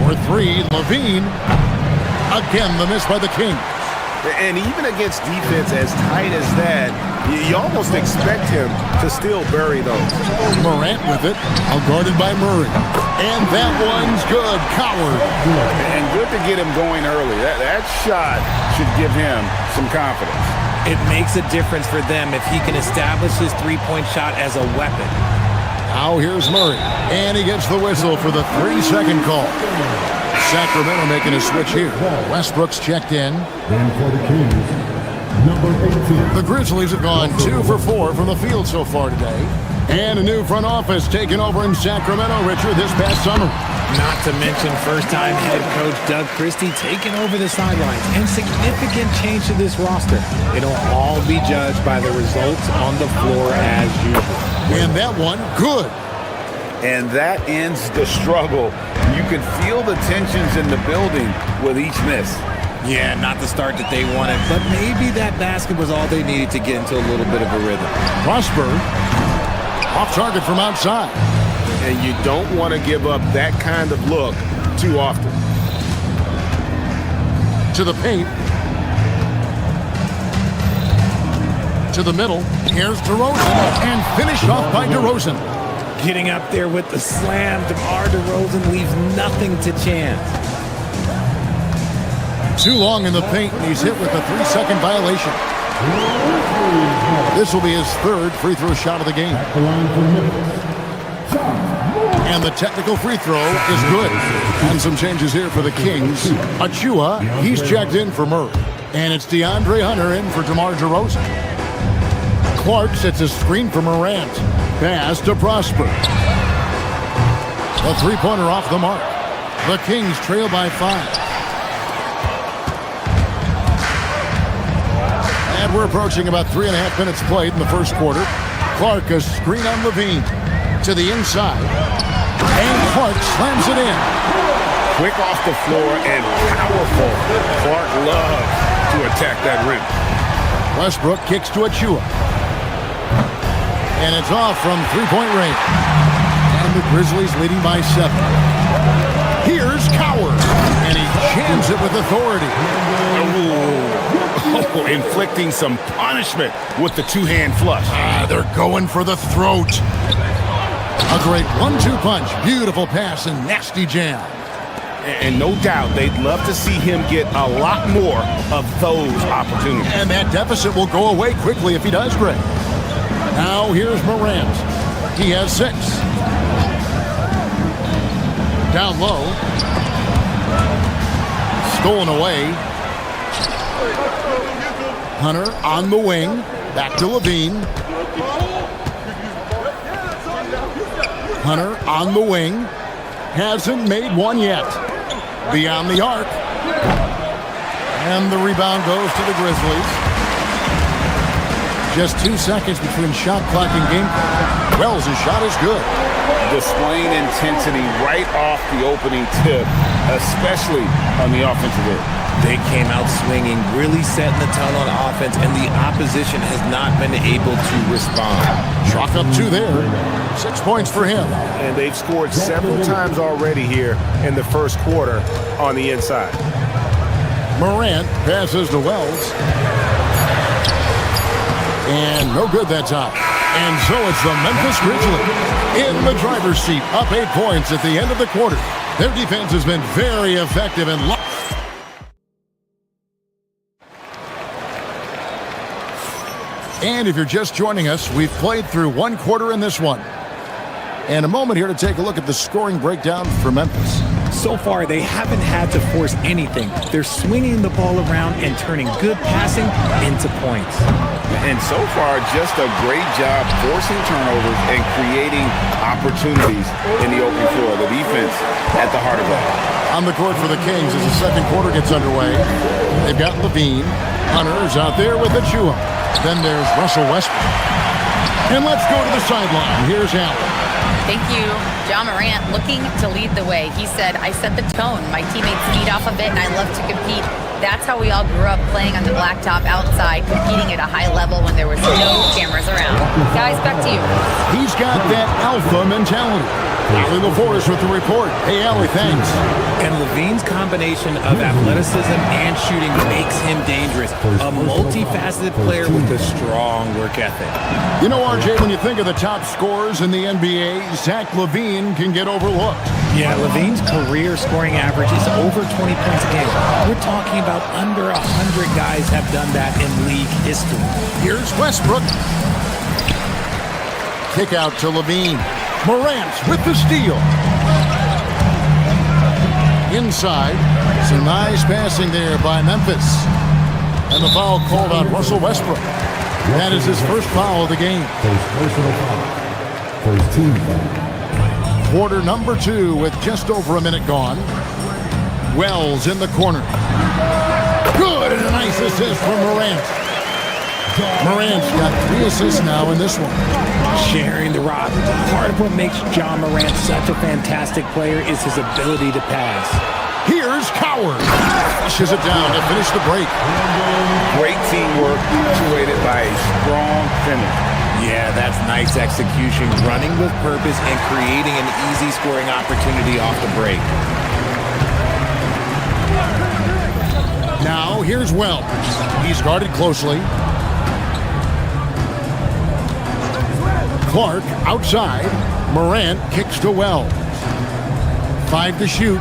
For three, Levine. Again, the miss by the Kings. And even against defense as tight as that, you almost expect him to still bury those. Morant with it, guarded by Murray. And that one's good. Coward. And good to get him going early. That shot should give him some confidence. It makes a difference for them if he can establish his three-point shot as a weapon. Now here's Murray. And he gets the whistle for the 3-second call. Sacramento making a switch here. Westbrook's checked in. And for the Kings, number 18. The Grizzlies have gone 2 for 4 from the field so far today. And a new front office taken over in Sacramento, Richard, this past summer. Not to mention first-time head coach Doug Christie taking over the sidelines, and significant change to this roster. It'll all be judged by the results on the floor as usual. And that one, good. And that ends the struggle. You can feel the tensions in the building with each miss. Yeah, not the start that they wanted, but maybe that basket was all they needed to get into a little bit of a rhythm. Prosper, off target from outside. And you don't want to give up that kind of look too often. To the paint. To the middle. Here's DeRozan. And finished off by DeRozan. Getting up there with the slam, DeMar DeRozan leaves nothing to chance. Too long in the paint, and he's hit with a 3-second violation. This will be his third free throw shot of the game. And the technical free throw is good. And some changes here for the Kings. Achua, he's checked in for Murray. And it's DeAndre Hunter in for DeMar DeRozan. Clark sets a screen for Morant. Pass to Prosper. A three-pointer off the mark. The Kings trail by 5. And we're approaching about 3.5 minutes played in the first quarter. Clark, a screen on Levine. To the inside. And Clark slams it in. Quick off the floor and powerful. Clark loves to attack that rim. Westbrook kicks to Achua. And it's off from three-point range. And the Grizzlies leading by 7. Here's Coward. And he jams it with authority. Oh, inflicting some punishment with the two-hand flush. They're going for the throat. A great 1-2 punch. Beautiful pass and nasty jam. And no doubt they'd love to see him get a lot more of those opportunities. And that deficit will go away quickly if he does, Greg. Now here's Morant. He has 6. Down low. Stolen away. Hunter on the wing. Back to Levine. Hunter on the wing. Hasn't made one yet. Beyond the arc. And the rebound goes to the Grizzlies. Just 2 seconds between shot clock and game clock. Wells' shot is good. Displaying intensity right off the opening tip, especially on the offensive end. They came out swinging, really setting the tone on offense, and the opposition has not been able to respond. Chalk up 2 there. 6 points for him. And they've scored several times already here in the first quarter on the inside. Morant passes to Wells. And no good that time. And so it's the Memphis Grizzlies in the driver's seat, up 8 points at the end of the quarter. Their defense has been very effective and And if you're just joining us, we've played through 1 quarter in this one. And a moment here to take a look at the scoring breakdown for Memphis. So far, they haven't had to force anything. They're swinging the ball around and turning good passing into points. And so far, just a great job forcing turnovers and creating opportunities in the open floor. The defense at the heart of it. On the court for the Kings as the second quarter gets underway. They've got Levine. Hunter's out there with Achua. Then there's Russell Westbrook. And let's go to the sideline. Here's Allen. Thank you. John Morant looking to lead the way. He said, I set the tone. My teammates feed off of it, and I love to compete. That's how we all grew up, playing on the blacktop outside, competing at a high level when there was no cameras around. Guys, back to you. He's got that alpha mentality. Allie LaForest with the report. Hey, Allie, thanks. And Levine's combination of athleticism and shooting makes him dangerous. A multifaceted player with a strong work ethic. You know, RJ, when you think of the top scorers in the NBA, Zach LaVine can get overlooked. Yeah, LaVine's career scoring average is over 20 points a game. We're talking about under 100 guys have done that in league history. Here's Westbrook. Kick out to LaVine. Morant with the steal. Inside. Some nice passing there by Memphis. And the foul called on Russell Westbrook. That is his first foul of the game. Personal foul. First team foul. Quarter number 2 with just over a minute gone. Wells in the corner. Good, and a nice assist from Morant. Morant's got 3 assists now in this one. Sharing the rock. Part of what makes John Morant such a fantastic player is his ability to pass. Here's Coward. Pushes it down to finish the break. Great teamwork, punctuated by a strong finish. Yeah, that's nice execution, running with purpose and creating an easy scoring opportunity off the break. Now, here's Wells. He's guarded closely. Clark outside. Morant kicks to Wells. 5 to shoot.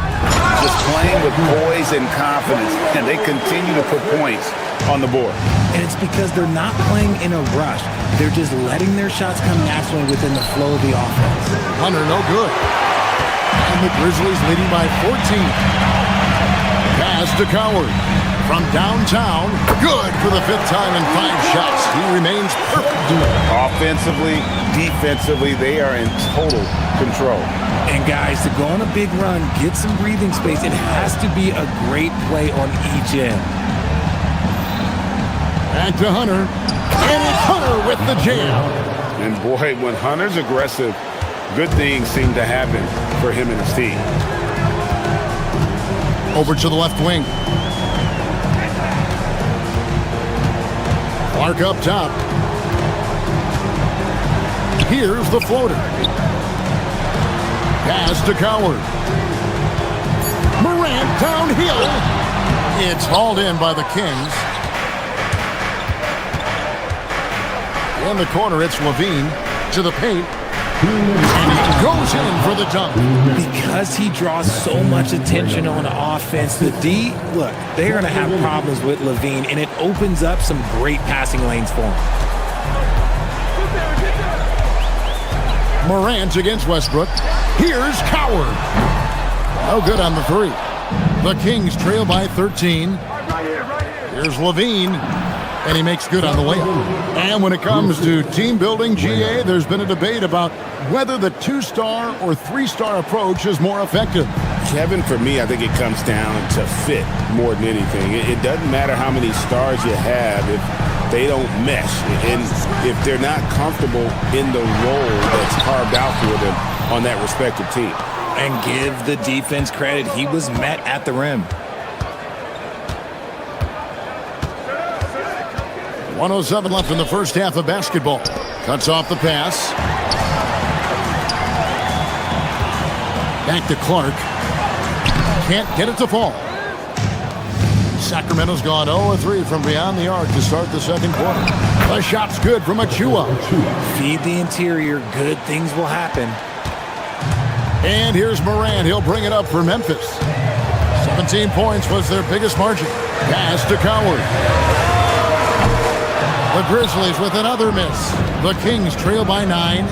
Just playing with poise and confidence, and they continue to put points on the board. And it's because they're not playing in a rush. They're just letting their shots come naturally within the flow of the offense. Hunter, no good. And the Grizzlies leading by 14. Pass to Coward. From downtown, good for the 5th time in 5 shots. He remains perfect. Offensively, defensively, they are in total control. And guys, to go on a big run, get some breathing space, it has to be a great play on each end. Back to Hunter. And it's Hunter with the jam. And boy, when Hunter's aggressive, good things seem to happen for him and his team. Over to the left wing. Clark up top. Here's the floater. Pass to Coward. Morant downhill. It's hauled in by the Kings. In the corner, it's LaVine to the paint. And he goes in for the dunk. Because he draws so much attention on offense, the D, look, they're going to have problems with LaVine, and it opens up some great passing lanes for him. Morant against Westbrook. Here's Coward. No good on the 3. The Kings trail by 13. Here's LaVine. And he makes good on the layup. And when it comes to team building, GA, there's been a debate about whether the 2-star or 3-star approach is more effective. Kevin, for me, I think it comes down to fit more than anything. It doesn't matter how many stars you have if they don't mesh. And if they're not comfortable in the role that's carved out for them on that respective team. And give the defense credit. He was met at the rim. 1:07 left in the first half of basketball. Cuts off the pass. Back to Clark. Can't get it to fall. Sacramento's gone 0-3 from beyond the arc to start the second quarter. The shot's good from Achua. Feed the interior. Good things will happen. And here's Morant. He'll bring it up for Memphis. 17 points was their biggest margin. Pass to Coward. The Grizzlies with another miss. The Kings trail by 9.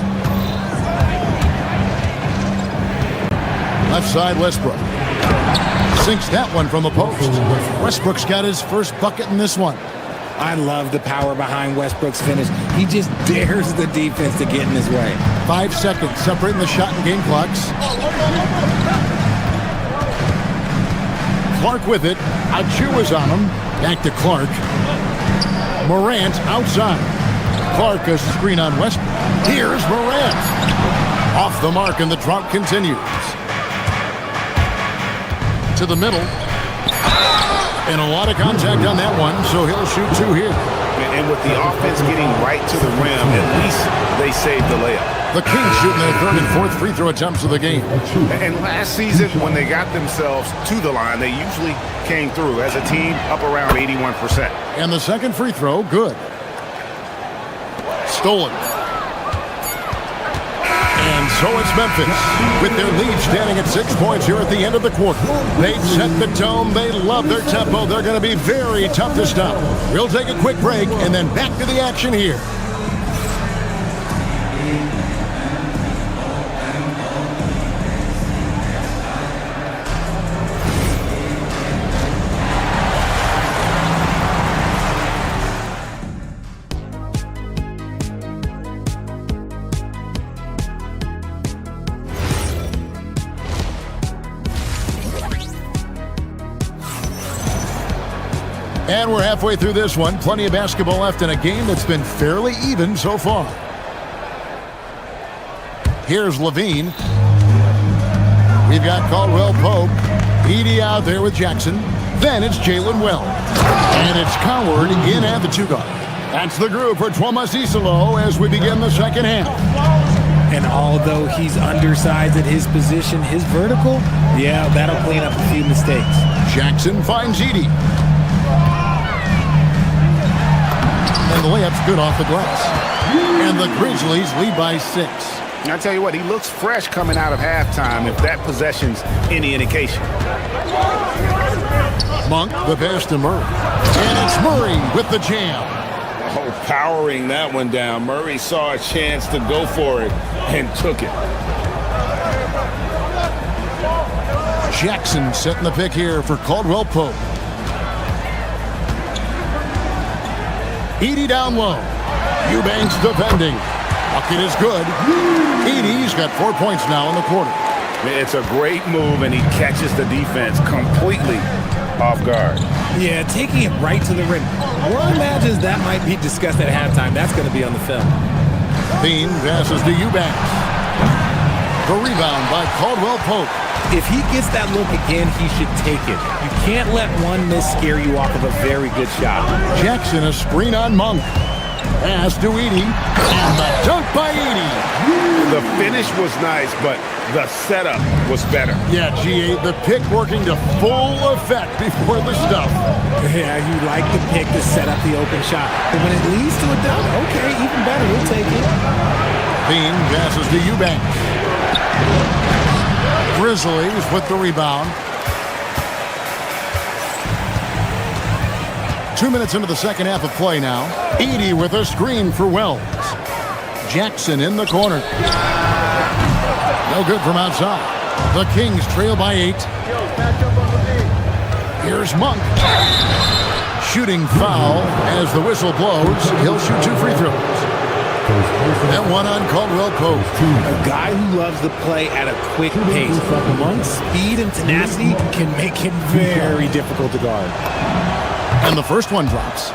Left side, Westbrook. Sinks that one from the post. Westbrook's got his first bucket in this one. I love the power behind Westbrook's finish. He just dares the defense to get in his way. 5 seconds separating the shot and game clocks. Clark with it. Achua's on him. Back to Clark. Morant outside. Clark a screen on Westbrook. Here's Morant. Off the mark, and the drought continues. To the middle. And a lot of contact on that one, so he'll shoot 2 here. And with the offense getting right to the rim, at least they saved the layup. The Kings shooting their 3rd and 4th free throw attempts of the game. And last season, when they got themselves to the line, they usually came through as a team up around 81%. And the 2nd free throw, good. Stolen. And so it's Memphis, with their lead standing at 6 points here at the end of the quarter. They've set the tone. They love their tempo. They're going to be very tough to stop. We'll take a quick break and then back to the action here. And we're halfway through this one. Plenty of basketball left in a game that's been fairly even so far. Here's Levine. We've got Caldwell Pope. Edey out there with Jackson. Then it's Jalen Wells. And it's Coward in at the 2 guard. That's the group for Thomas Isolo as we begin the second half. And although he's undersized at his position, his vertical, yeah, that'll clean up a few mistakes. Jackson finds Edey. And the layup's good off the glass. And the Grizzlies lead by 6. I tell you what, he looks fresh coming out of halftime if that possession's any indication. Monk, the pass to Murray. And it's Murray with the jam. Oh, powering that one down. Murray saw a chance to go for it and took it. Jackson setting the pick here for Caldwell Pope. Edey down low. Eubanks defending. Bucket is good. Edey's got 4 points now in the quarter. It's a great move, and he catches the defense completely off guard. Yeah, taking it right to the rim. One imagines that might be discussed at halftime. That's going to be on the film. Bean passes to Eubanks. The rebound by Caldwell Pope. If he gets that look again, he should take it. You can't let one miss scare you off of a very good shot. Jackson, a screen on Monk. Pass to Edey. And the dunk by Edey. The finish was nice, but the setup was better. Yeah, G8, the pick working to full effect before the stuff. Yeah, you like the pick to set up the open shot. But when it leads to a dunk, okay, even better, we'll take it. Bean passes to Eubanks. Grizzlies with the rebound. 2 minutes into the second half of play now. Edey with a screen for Wells. Jackson in the corner. No good from outside. The Kings trail by 8. Here's Monk. Shooting foul as the whistle blows. He'll shoot 2 free throws. That one on Caldwell Pope. A guy who loves to play at a quick pace. Monk's speed and tenacity can make him very difficult to guard. And the first one drops.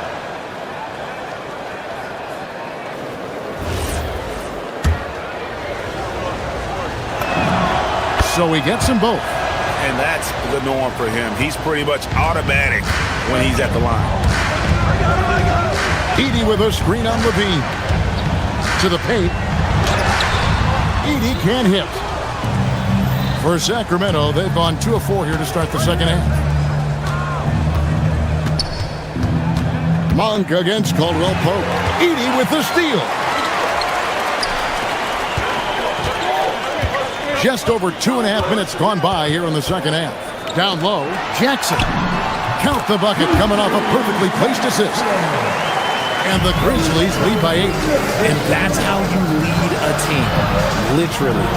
So he gets them both. And that's the norm for him. He's pretty much automatic when he's at the line. Edey with a screen on Levine. To the paint. Edey can't hit. For Sacramento, they've gone 2 of 4 here to start the second half. Monk against Caldwell Pope. Edey with the steal. Just over 2.5 minutes gone by here in the second half. Down low, Jackson. Count the bucket coming off a perfectly placed assist. And the Grizzlies lead by 8. And that's how you lead a team. Literally.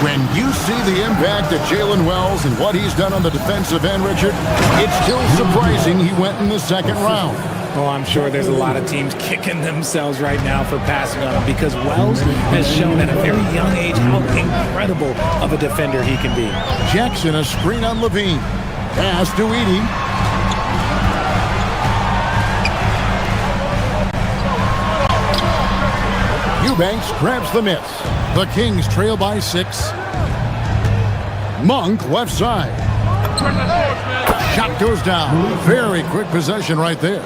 When you see the impact of Jalen Wells and what he's done on the defensive end, Richard, it's still surprising he went in the second round. Oh, I'm sure there's a lot of teams kicking themselves right now for passing on him because Wells has shown at a very young age how incredible of a defender he can be. Jackson, a screen on Levine. Pass to Edey. Eubanks grabs the miss. The Kings trail by 6. Monk left side. Shot goes down. Very quick possession right there.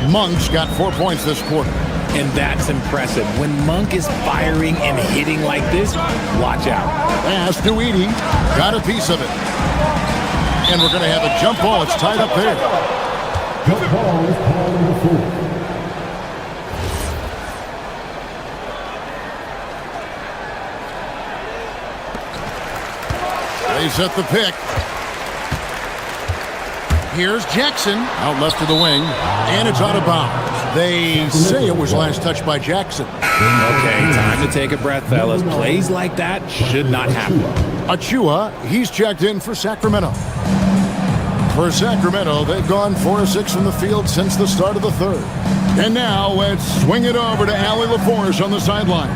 Monk's got 4 points this quarter. And that's impressive. When Monk is firing and hitting like this, watch out. Pass to Edey. Got a piece of it. And we're going to have a jump ball. It's tied up there. Jump ball is called on the floor. They set the pick. Here's Jackson out left to the wing, and it's out of bounds. They say it was last touched by Jackson. Okay, time to take a breath, fellas. Plays like that should not happen. Achua, he's checked in for Sacramento. For Sacramento, they've gone 4 of 6 from the field since the start of the third. And now let's swing it over to Allie LaForce on the sideline.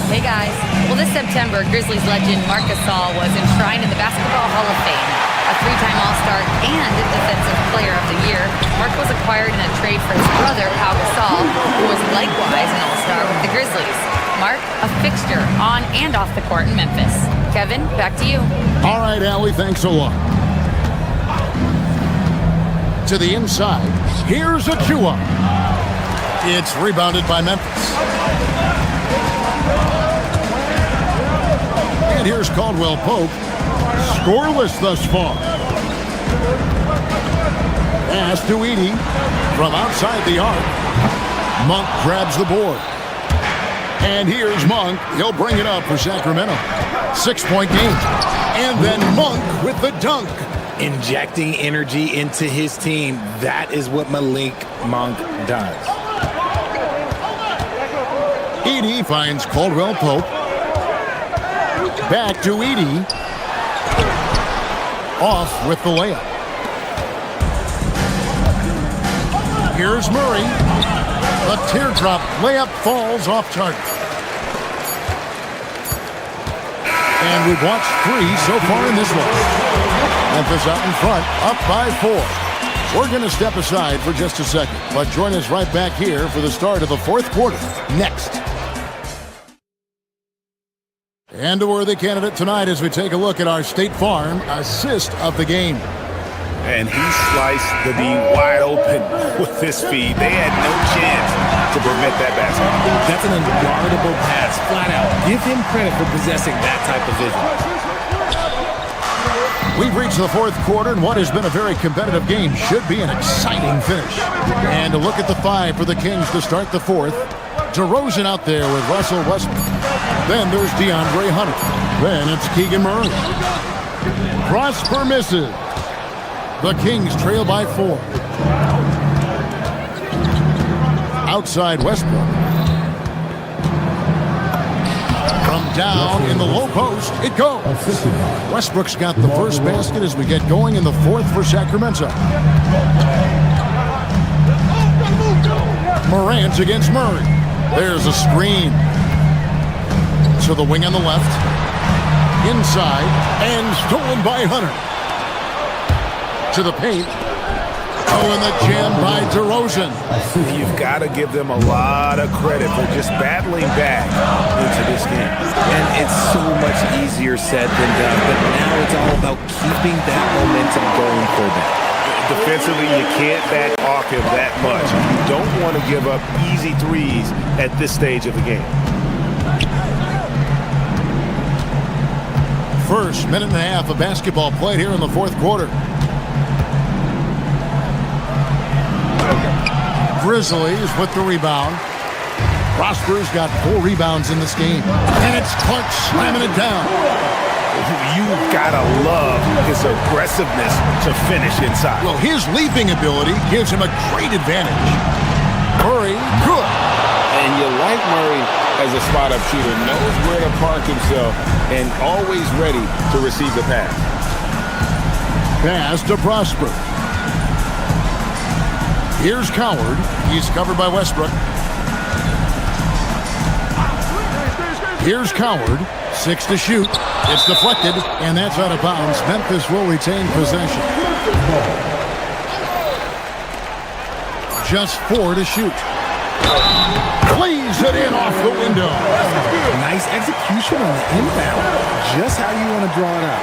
Hey guys. Well, this September, Grizzlies legend Marc Gasol was enshrined in the Basketball Hall of Fame. A 3-time All-Star and Defensive Player of the Year, Marc was acquired in a trade for his brother, Pau Gasol, who was likewise an All-Star with the Grizzlies. Marc, a fixture on and off the court in Memphis. Kevin, back to you. All right, Allie, thanks a lot. To the inside, here's Achua. It's rebounded by Memphis. And here's Caldwell Pope. Scoreless thus far. Pass to Edey from outside the arc. Monk grabs the board. And here's Monk. He'll bring it up for Sacramento. 6-point game. And then Monk with the dunk. Injecting energy into his team. That is what Malik Monk does. Edey finds Caldwell Pope. Back to Edey. Off with the layup. Here's Murray. The teardrop layup falls off target. And we've watched 3 so far in this one. Memphis out in front, up by 4. We're going to step aside for just a second, but join us right back here for the start of the 4th quarter next. And a worthy candidate tonight as we take a look at our State Farm assist of the game. And he sliced the D wide open with his feed. They had no chance to prevent that basket. That's an unguardable pass, flat out. Give him credit for possessing that type of vision. We've reached the 4th quarter, and what has been a very competitive game should be an exciting finish. And a look at the 5 for the Kings to start the 4th. DeRozan out there with Russell Westbrook. Then there's DeAndre Hunter. Then it's Keegan Murray. Prosper misses. The Kings trail by 4. Outside Westbrook. From down in the low post, it goes. Westbrook's got the first basket as we get going in the 4th for Sacramento. Morant against Murray. There's a screen. To the wing on the left. Inside. And stolen by Hunter. To the paint. Oh, and the jam by DeRozan. You've got to give them a lot of credit for just battling back into this game. And it's so much easier said than done, but now it's all about keeping that momentum going for them. Defensively, you can't back off him that much. You don't want to give up easy threes at this stage of the game. First minute and a half of basketball played here in the 4th quarter. Grizzlies with the rebound. Prosper's got 4 rebounds in this game. And it's Clark slamming it down. You've got to love his aggressiveness to finish inside. Well, his leaping ability gives him a great advantage. Murray, good. And you like Murray as a spot-up shooter. Knows where to park himself and always ready to receive the pass. Pass to Prosper. Here's Coward. He's covered by Westbrook. Here's Coward. 6 to shoot. It's deflected, and that's out of bounds. Memphis will retain possession. Just 4 to shoot. Plays it in off the window. Nice execution on the inbound. Just how you want to draw it up.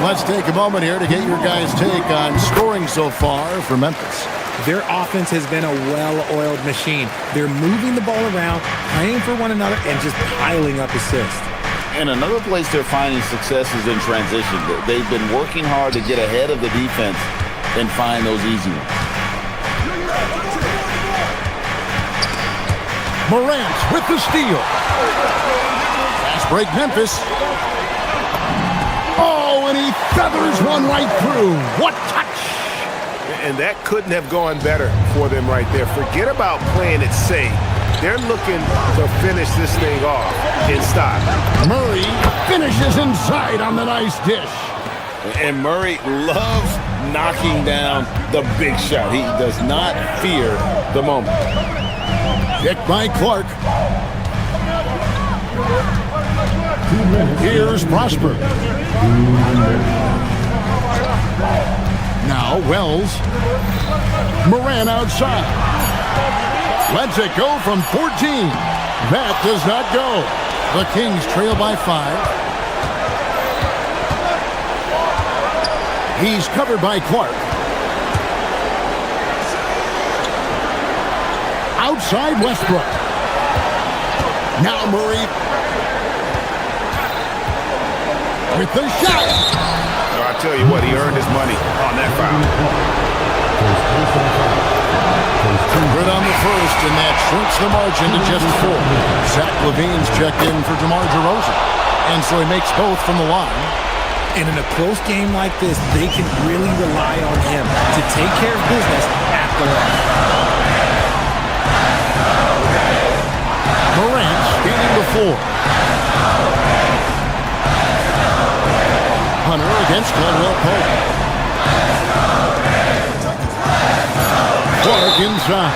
Let's take a moment here to get your guys' take on scoring so far for Memphis. Their offense has been a well-oiled machine. They're moving the ball around, playing for one another, and just piling up assists. And another place they're finding success is in transition. They've been working hard to get ahead of the defense and find those easy ones. Morant with the steal. Fast break Memphis. Oh, and he feathers one right through. What touch! And that couldn't have gone better for them right there. Forget about playing it safe. They're looking to finish this thing off in style. Murray finishes inside on the nice dish. And Murray loves knocking down the big shot. He does not fear the moment. Kicked by Clark. Here's Prosper. Now Wells. Moran outside. Lets it go from 14. That does not go. The Kings trail by 5. He's covered by Clark. Outside Westbrook. Now Murray. With the shot. I tell you what, he earned his money on that foul. Good on the first, and that shrinks the margin to just 4. Zach LaVine's checked in for DeMar DeRozan, and so he makes both from the line. And in a close game like this, they can really rely on him to take care of business at the line. Morant skating the floor. Hunter against Caldwell Pope. Clark inside.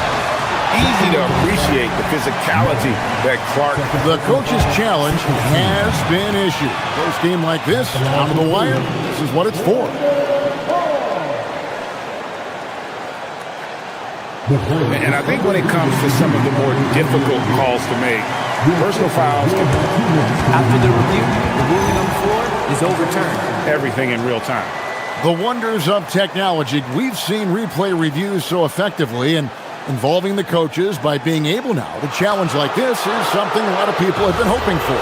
Easy to appreciate the physicality that Clark. The coach's challenge has been issued. Close game like this, down to the wire, this is what it's for. And I think when it comes to some of the more difficult calls to make, personal fouls can... After the review, the ruling on the floor is overturned. Everything in real time. The wonders of technology. We've seen replay reviews so effectively, and involving the coaches by being able now to challenge like this is something a lot of people have been hoping for.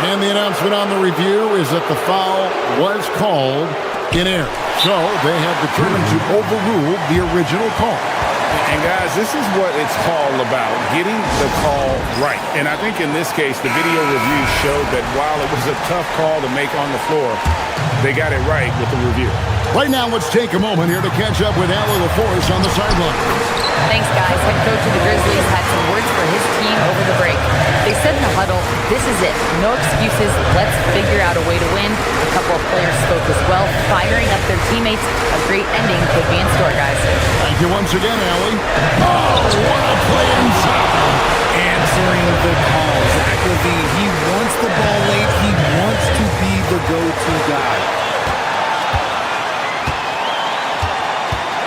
And the announcement on the review is that the foul was called in error. So they have determined to overrule the original call. And guys, this is what it's all about, getting the call right. And I think in this case, the video review showed that while it was a tough call to make on the floor, they got it right with the review. Right now, let's take a moment here to catch up with Allie LaForce on the sideline. Thanks, guys. Head coach of the Grizzlies had some words for his team over the break. They said in the huddle, this is it. No excuses. Let's figure out a way to win. A couple of players spoke as well, firing up their teammates. A great ending could be in store, guys. Thank you once again, Allie. Oh, what a play inside. Answering the call. Zach LaVine, he wants the ball late. He wants to be the go-to guy.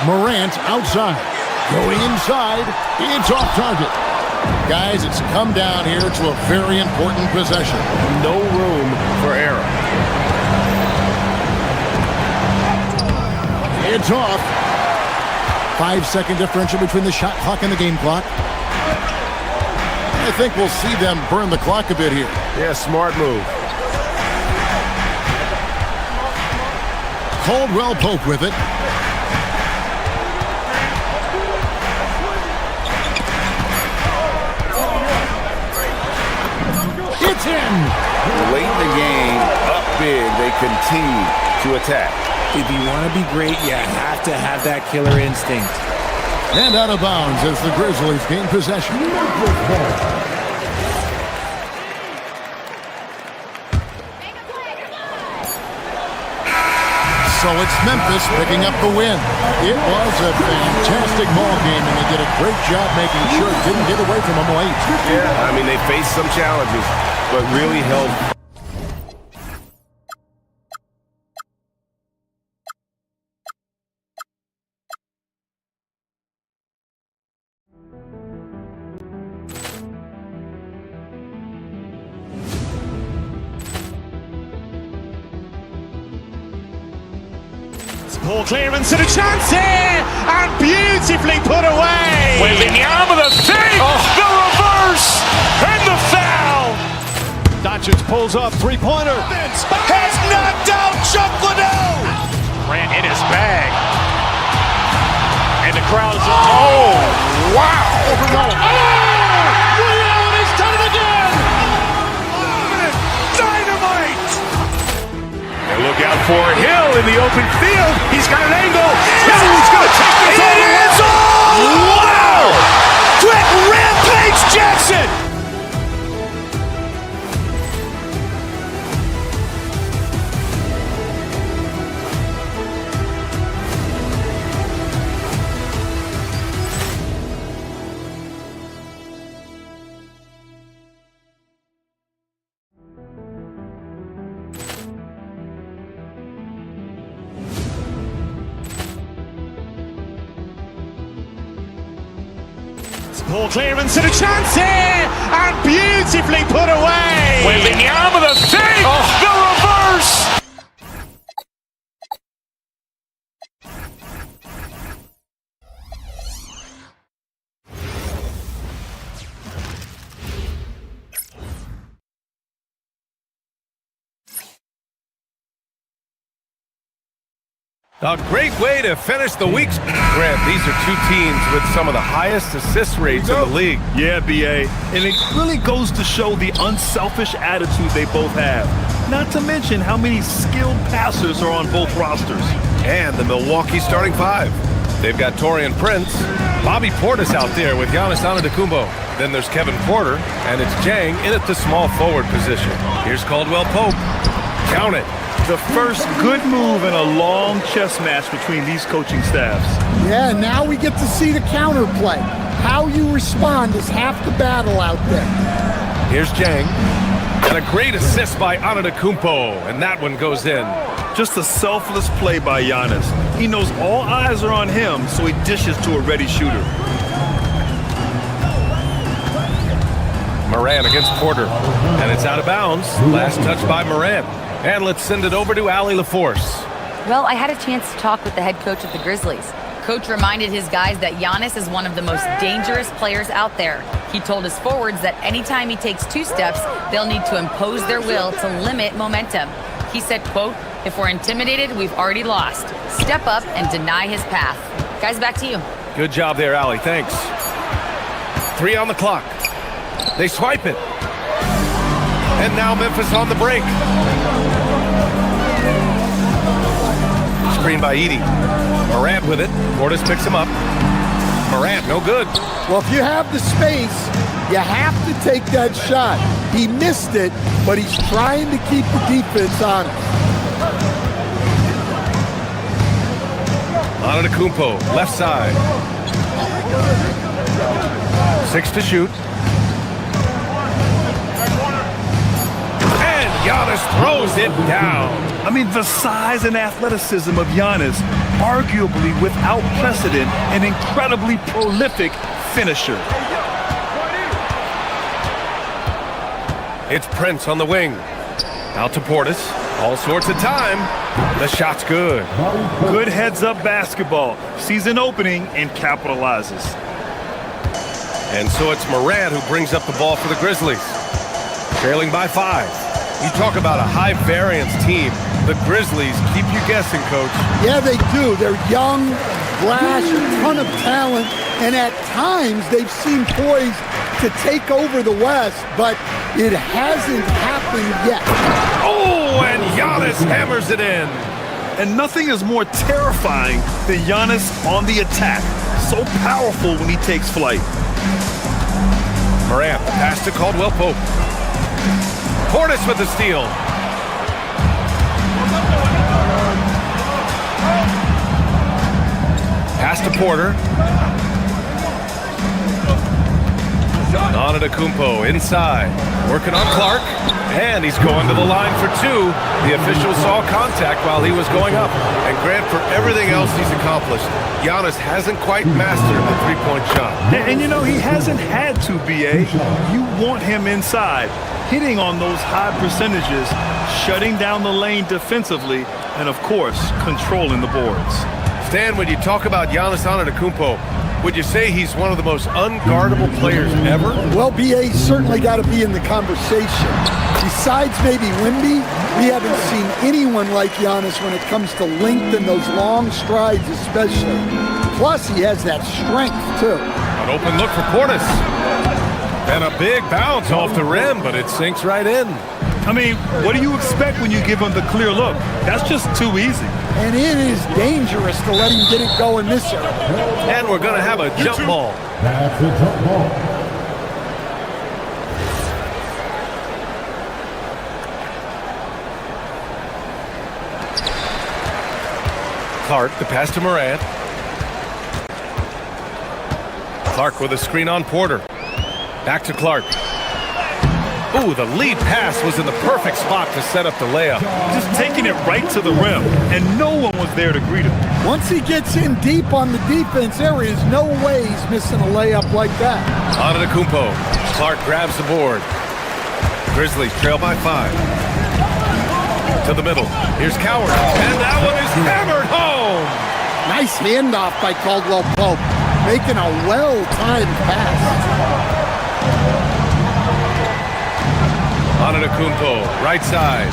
Morant outside. Going inside. It's off target. Guys, it's come down here to a very important possession. No room for error. It's off. 5-second differential between the shot clock and the game clock. I think we'll see them burn the clock a bit here. Yeah, smart move. Caldwell Pope with it. It's in! Late in the game, up big, they continue to attack. If you want to be great, you have to have that killer instinct. And out of bounds as the Grizzlies gain possession. So it's Memphis picking up the win. It was a fantastic ball game, and they did a great job making sure it didn't get away from them late. Yeah, I mean, they faced some challenges, but really held. Ball clearance and a chance here, and beautifully put away. Wembanyama the fake, the reverse, and the foul. Doncic pulls up, three-pointer. Has knocked out Chuck Liddell. Ran in his bag. And the crowd is, oh, wow. He's done it again. Dynamite. And look out for Hill in the open field. He's got an angle. Hill's going to take this all the way. Wow. Quick rampage Jackson. Ball clearance and a chance here, and beautifully put away. Wembanyama the fake, the reverse. A great way to finish the week. Grant, these are two teams with some of the highest assist rates in the league. Yeah, BA. And it really goes to show the unselfish attitude they both have. Not to mention how many skilled passers are on both rosters. And the Milwaukee starting five. They've got Taurean Prince, Bobby Portis out there with Giannis Antetokounmpo. Then there's Kevin Porter, and it's Jang in at the small forward position. Here's Caldwell Pope. Count it. The first good move in a long chess match between these coaching staffs. Yeah, now we get to see the counterplay. How you respond is half the battle out there. Here's Jang. And a great assist by Antetokounmpo, and that one goes in. Just a selfless play by Giannis. He knows all eyes are on him, so he dishes to a ready shooter. Moran against Porter, and it's out of bounds. Last touch by Moran. And let's send it over to Allie LaForce. Well, I had a chance to talk with the head coach of the Grizzlies. Coach reminded his guys that Giannis is one of the most dangerous players out there. He told his forwards that anytime he takes two steps, they'll need to impose their will to limit momentum. He said, quote, "If we're intimidated, we've already lost. Step up and deny his path." Guys, back to you. Good job there, Allie. Thanks. 3 on the clock. They swipe it. And now Memphis on the break. Screen by Edey. Morant with it. Portis picks him up. Morant, no good. Well, if you have the space, you have to take that shot. He missed it, but he's trying to keep the defense honest. Antetokounmpo, left side. 6 to shoot. And Giannis throws it down. I mean, the size and athleticism of Giannis, arguably without precedent, an incredibly prolific finisher. It's Prince on the wing. Out to Portis. All sorts of time. The shot's good. Good heads-up basketball. Sees an opening and capitalizes. And so it's Morant who brings up the ball for the Grizzlies. Trailing by 5. You talk about a high-variance team. The Grizzlies keep you guessing, Coach. Yeah, they do. They're young, flash, a ton of talent, and at times they've seemed poised to take over the West, but it hasn't happened yet. Oh, and Giannis hammers it in. And nothing is more terrifying than Giannis on the attack. So powerful when he takes flight. Morant, pass to Caldwell Pope. Portis with the steal. Pass to Porter. Antetokounmpo inside. Working on Clark. And he's going to the line for 2. The official saw contact while he was going up. And Grant, for everything else he's accomplished, Giannis hasn't quite mastered the three-point shot. And you know, he hasn't had to, BA. You want him inside, hitting on those high percentages, shutting down the lane defensively, and of course, controlling the boards. Stan, when you talk about Giannis Antetokounmpo, would you say he's one of the most unguardable players ever? Well, BA's certainly got to be in the conversation. Besides maybe Wemby, we haven't seen anyone like Giannis when it comes to length and those long strides especially. Plus, he has that strength, too. An open look for Portis. And a big bounce off the rim, but it sinks right in. I mean, what do you expect when you give him the clear look? That's just too easy. And it is dangerous to let him get it going this early. And we're going to have a jump ball. That's a jump ball. Clark, the pass to Morant. Clark with a screen on Porter. Back to Clark. Ooh, the lead pass was in the perfect spot to set up the layup. Just taking it right to the rim, and no one was there to greet him. Once he gets in deep on the defense, there is no way he's missing a layup like that. Antetokounmpo. Clark grabs the board. Grizzlies trail by 5. To the middle. Here's Coward. And that one is hammered home. Nice handoff by Caldwell Pope, making a well-timed pass. Antetokounmpo, right side.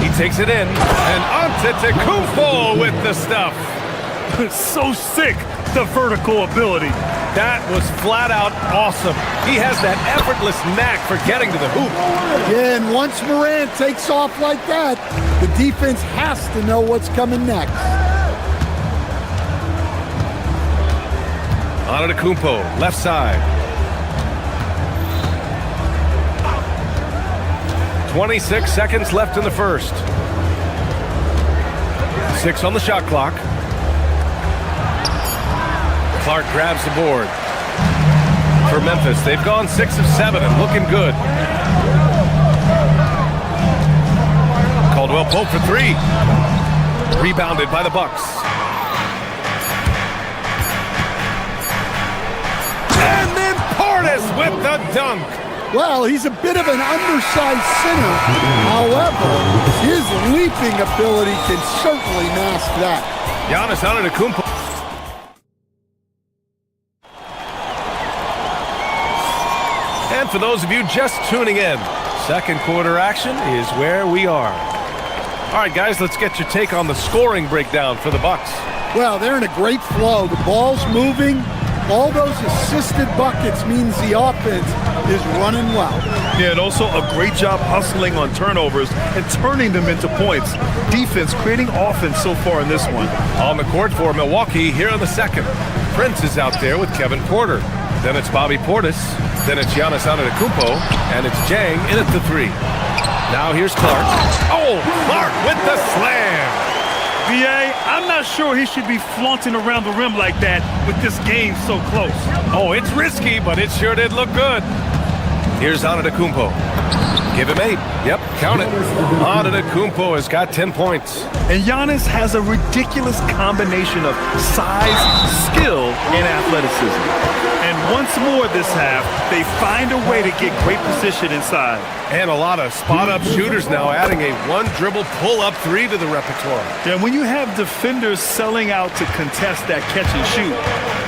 He takes it in, and Antetokounmpo with the stuff. So sick, the vertical ability. That was flat out awesome. He has that effortless knack for getting to the hoop. Yeah, and once Morant takes off like that, the defense has to know what's coming next. Antetokounmpo, left side. 26 seconds left in the first. 6 on the shot clock. Clark grabs the board. For Memphis, they've gone 6 of 7 and looking good. Caldwell Pope for 3. Rebounded by the Bucks. And then Portis with the dunk. Well, he's a bit of an undersized center. However, his leaping ability can certainly mask that. Giannis Antetokounmpo. And for those of you just tuning in, second quarter action is where we are. All right, guys, let's get your take on the scoring breakdown for the Bucks. Well, they're in a great flow. The ball's moving. All those assisted buckets means the offense is running well. Yeah, and also a great job hustling on turnovers and turning them into points. Defense creating offense so far in this one. On the court for Milwaukee here in the second. Prince is out there with Kevin Porter. Then it's Bobby Portis. Then it's Giannis Antetokounmpo. And it's Jang in at the 3. Now here's Clark. Oh, Clark with the slam. B.A., I'm not sure he should be flaunting around the rim like that with this game so close. Oh, it's risky, but it sure did look good. Here's Antetokounmpo. Give him 8. Yep, count it. Antetokounmpo has got 10 points. And Giannis has a ridiculous combination of size, skill, and athleticism. And once more this half, they find a way to get great position inside. And a lot of spot-up shooters now, adding a one-dribble pull-up 3 to the repertoire. And when you have defenders selling out to contest that catch and shoot,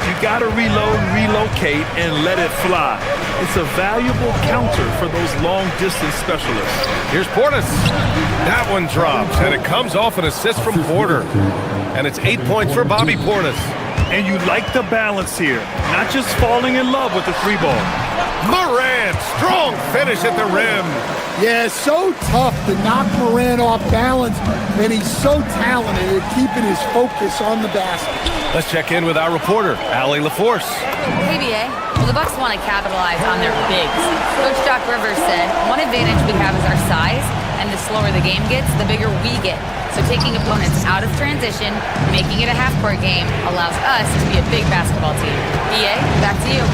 you got to reload, relocate, and let it fly. It's a valuable counter for those long-distance specialists. Here's Portis. That one drops, and it comes off an assist from Porter. And it's 8 points for Bobby Portis. And you like the balance here, not just falling in love with the 3-ball. Morant, strong finish at the rim. Yeah, so tough to knock Morant off balance, and he's so talented at keeping his focus on the basket. Let's check in with our reporter, Allie LaForce. Hey, BA. Well, the Bucks want to capitalize on their bigs. Coach Doc Rivers said, one advantage we have is our size, and the slower the game gets, the bigger we get. So taking opponents out of transition, making it a half-court game, allows us to be a big basketball team. BA, back to you.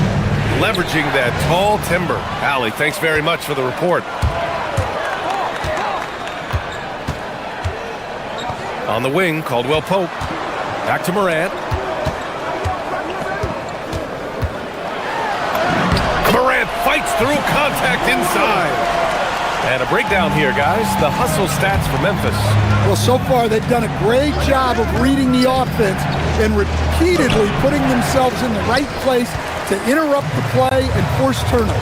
Leveraging that tall timber. Allie, thanks very much for the report. On the wing, Caldwell Pope. Back to Morant. through contact inside. And a breakdown here, guys. The hustle stats for Memphis. Well, so far they've done a great job of reading the offense and repeatedly putting themselves in the right place to interrupt the play and force turnovers.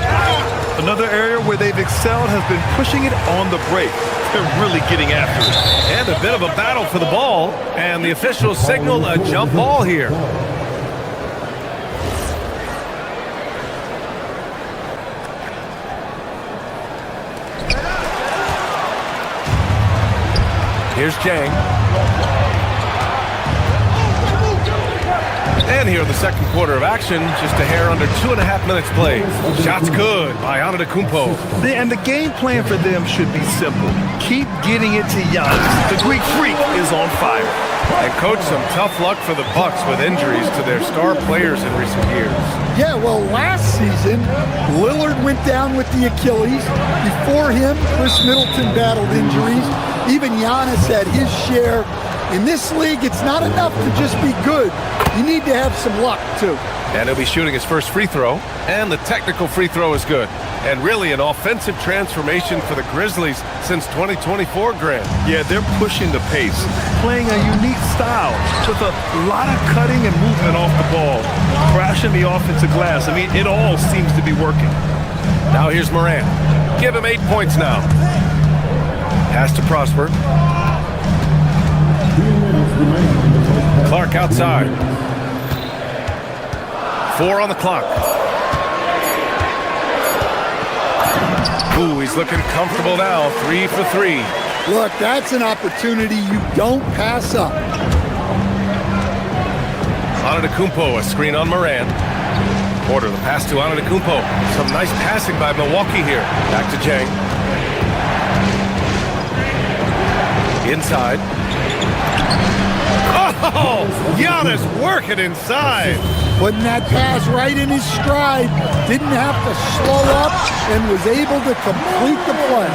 Another area where they've excelled has been pushing it on the break. They're really getting after it. And a bit of a battle for the ball. And the officials signal a jump ball here. Here's Jang. And here in the second quarter of action, just a hair under 2.5 minutes played. Shots good by Antetokounmpo. And the game plan for them should be simple. Keep getting it to Giannis. The Greek Freak is on fire. And coach, some tough luck for the Bucks with injuries to their star players in recent years. Yeah, well, last season, Lillard went down with the Achilles. Before him, Chris Middleton battled injuries. Even Giannis had his share. In this league, it's not enough to just be good. You need to have some luck, too. And he'll be shooting his first free throw. And the technical free throw is good. And really an offensive transformation for the Grizzlies since 2024, Grant. Yeah, they're pushing the pace, playing a unique style with a lot of cutting and movement off the ball, crashing the offensive glass. I mean, it all seems to be working. Now here's Morant. Give him 8 points now. Pass to Prosper. Clark outside. 4 on the clock. Ooh, he's looking comfortable now. 3 for 3. Look, that's an opportunity you don't pass up. Antetokounmpo, a screen on Morant. Porter, the pass to Antetokounmpo. Some nice passing by Milwaukee here. Back to Jang. Inside. Oh, Giannis working inside. Putting that pass right in his stride. Didn't have to slow up and was able to complete the play.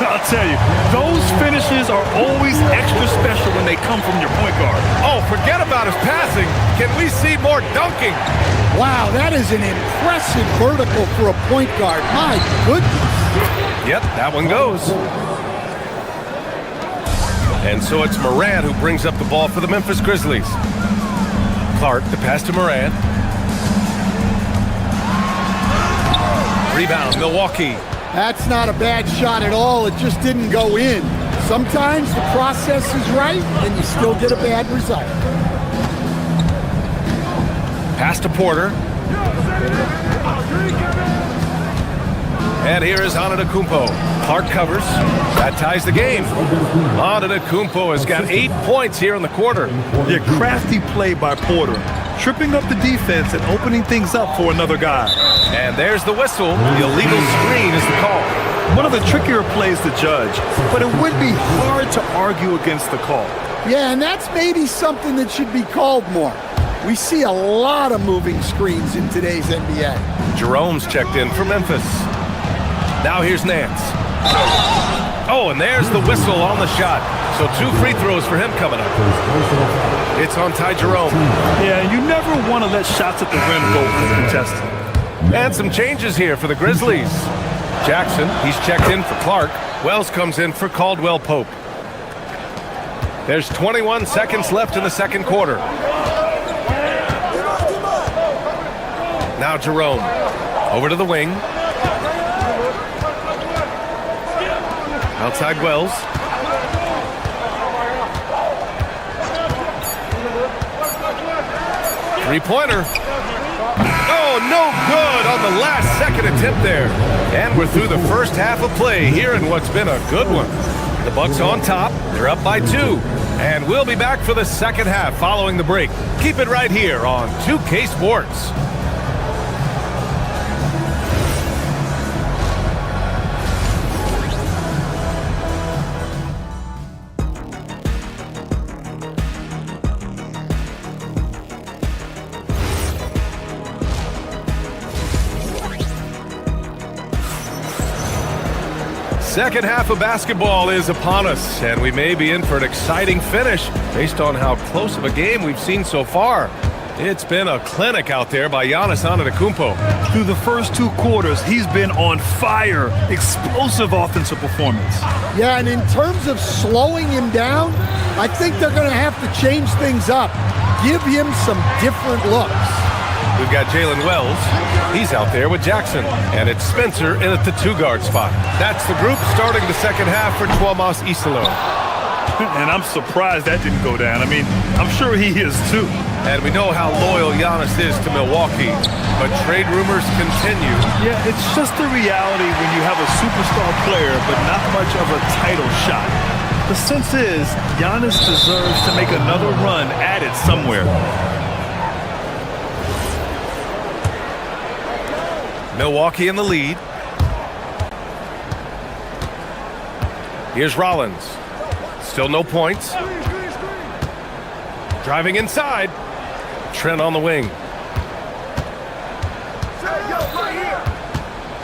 I'll tell you, those finishes are always extra special when they come from your point guard. Oh, forget about his passing. Can we see more dunking? Wow, that is an impressive vertical for a point guard. My goodness. Yep, that one goes. And so it's Morant who brings up the ball for the Memphis Grizzlies. Clark, the pass to Morant. Rebound, Milwaukee. That's not a bad shot at all. It just didn't go in. Sometimes the process is right and you still get a bad result. Pass to Porter. And here is Antetokounmpo. Clark covers. That ties the game. Antetokounmpo has got 8 points here in the quarter. Yeah, crafty play by Porter. Tripping up the defense and opening things up for another guy. And there's the whistle. The illegal screen is the call. One of the trickier plays to judge, but it would be hard to argue against the call. Yeah, and that's maybe something that should be called more. We see a lot of moving screens in today's NBA. Jerome's checked in for Memphis. Now here's Nance. Oh, and there's the whistle on the shot. So 2 free throws for him coming up. It's on Ty Jerome. Yeah, you never want to let shots at the rim go uncontested. And some changes here for the Grizzlies. Jackson, he's checked in for Clark. Wells comes in for Caldwell Pope. There's 21 seconds left in the second quarter. Now Jerome. Over to the wing. Outside Wells. Three-pointer. Oh, no good on the last second attempt there. And we're through the first half of play here in what's been a good one. The Bucks on top. They're up by 2. And we'll be back for the second half following the break. Keep it right here on 2K Sports. Second half of basketball is upon us, and we may be in for an exciting finish based on how close of a game we've seen so far. It's been a clinic out there by Giannis Antetokounmpo. Through the first 2 quarters, he's been on fire. Explosive offensive performance. Yeah, and in terms of slowing him down, I think they're going to have to change things up. Give him some different looks. We've got Jalen Wells. He's out there with Jackson. And it's Spencer in at the 2-guard spot. That's the group starting the second half for Tuomas Isalo. And I'm surprised that didn't go down. I mean, I'm sure he is too. And we know how loyal Giannis is to Milwaukee, but trade rumors continue. Yeah, it's just the reality when you have a superstar player, but not much of a title shot. The sense is Giannis deserves to make another run at it somewhere. Milwaukee in the lead. Here's Rollins. Still no points. Driving inside. Trent on the wing.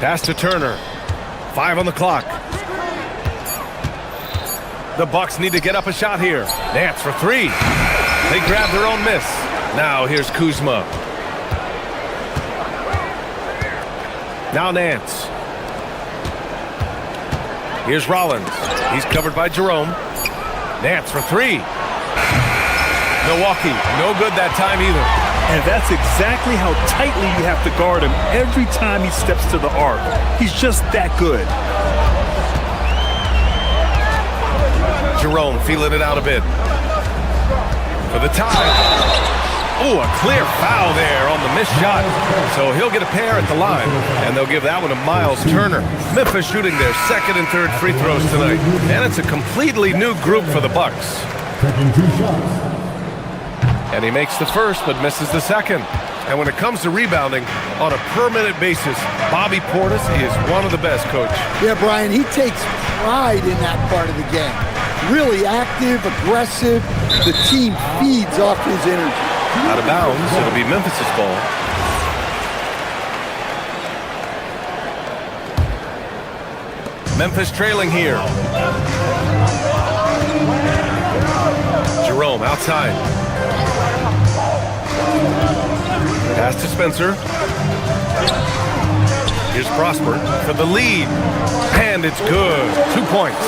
Pass to Turner. 5 on the clock. The Bucks need to get up a shot here. Nance for 3. They grab their own miss. Now here's Kuzma. Now Nance. Here's Rollins. He's covered by Jerome. Nance for 3. Milwaukee, no good that time either. And that's exactly how tightly you have to guard him every time he steps to the arc. He's just that good. Jerome feeling it out a bit. For the tie. Oh, a clear foul there on the missed shot. So he'll get a pair at the line, and they'll give that one to Miles Turner. Memphis shooting their 2nd and 3rd free throws tonight. And it's a completely new group for the Bucks. And he makes the first, but misses the second. And when it comes to rebounding, on a per-minute basis, Bobby Portis is one of the best, Coach. Yeah, Brian, he takes pride in that part of the game. Really active, aggressive. The team feeds off his energy. Out of bounds, it'll be Memphis' ball. Memphis trailing here. Jerome outside. Pass to Spencer. Here's Prosper for the lead. And it's good. 2 points.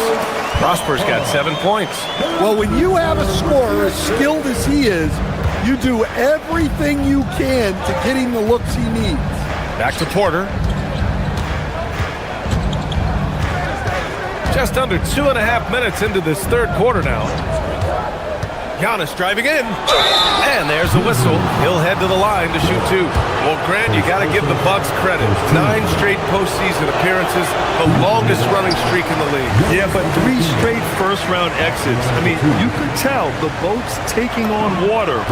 Prosper's got 7 points. Well, when you have a scorer as skilled as he is, you do everything you can to get him the looks he needs. Back to Porter. Just under 2.5 minutes into this 3rd quarter now. Giannis driving in, and there's the whistle. He'll head to the line to shoot 2. Well, Grant, you got to give the Bucks credit. 9 straight postseason appearances, the longest running streak in the league. Yeah, but 3 straight first-round exits. I mean, you could tell the boat's taking on water,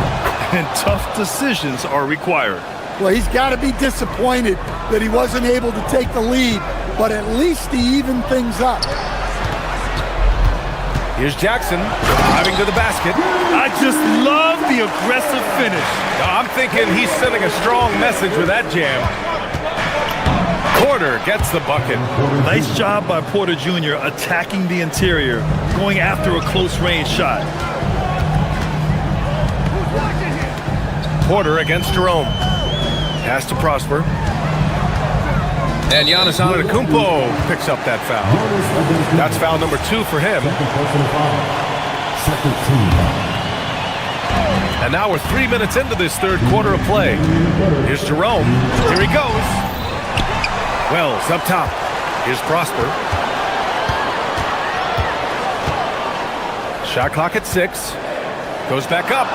and tough decisions are required. Well, he's got to be disappointed that he wasn't able to take the lead, but at least he evened things up. Here's Jackson driving to the basket. I just love the aggressive finish. I'm thinking he's sending a strong message with that jam. Porter gets the bucket. Nice job by Porter Jr. attacking the interior, going after a close-range shot. Porter against Jerome. Pass to Prosper. And Giannis Antetokounmpo picks up that foul. That's foul number 2 for him. And now we're 3 minutes into this 3rd quarter of play. Here's Jerome. Here he goes. Wells up top. Here's Prosper. Shot clock at 6. Goes back up.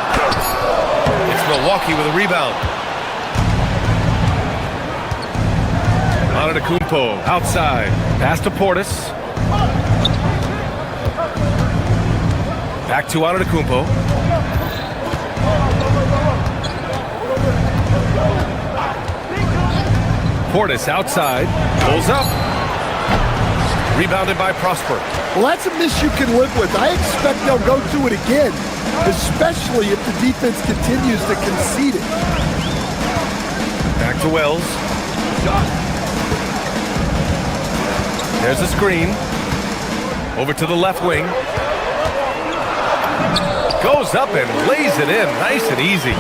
It's Milwaukee with a rebound. Antetokounmpo outside. Pass to Portis. Back to Antetokounmpo. Portis outside. Pulls up. Rebounded by Prosper. Well, that's a miss you can live with. I expect they'll go to it again, especially if the defense continues to concede it. Back to Wells. There's a screen. Over to the left wing. goes up and lays it in nice and easy.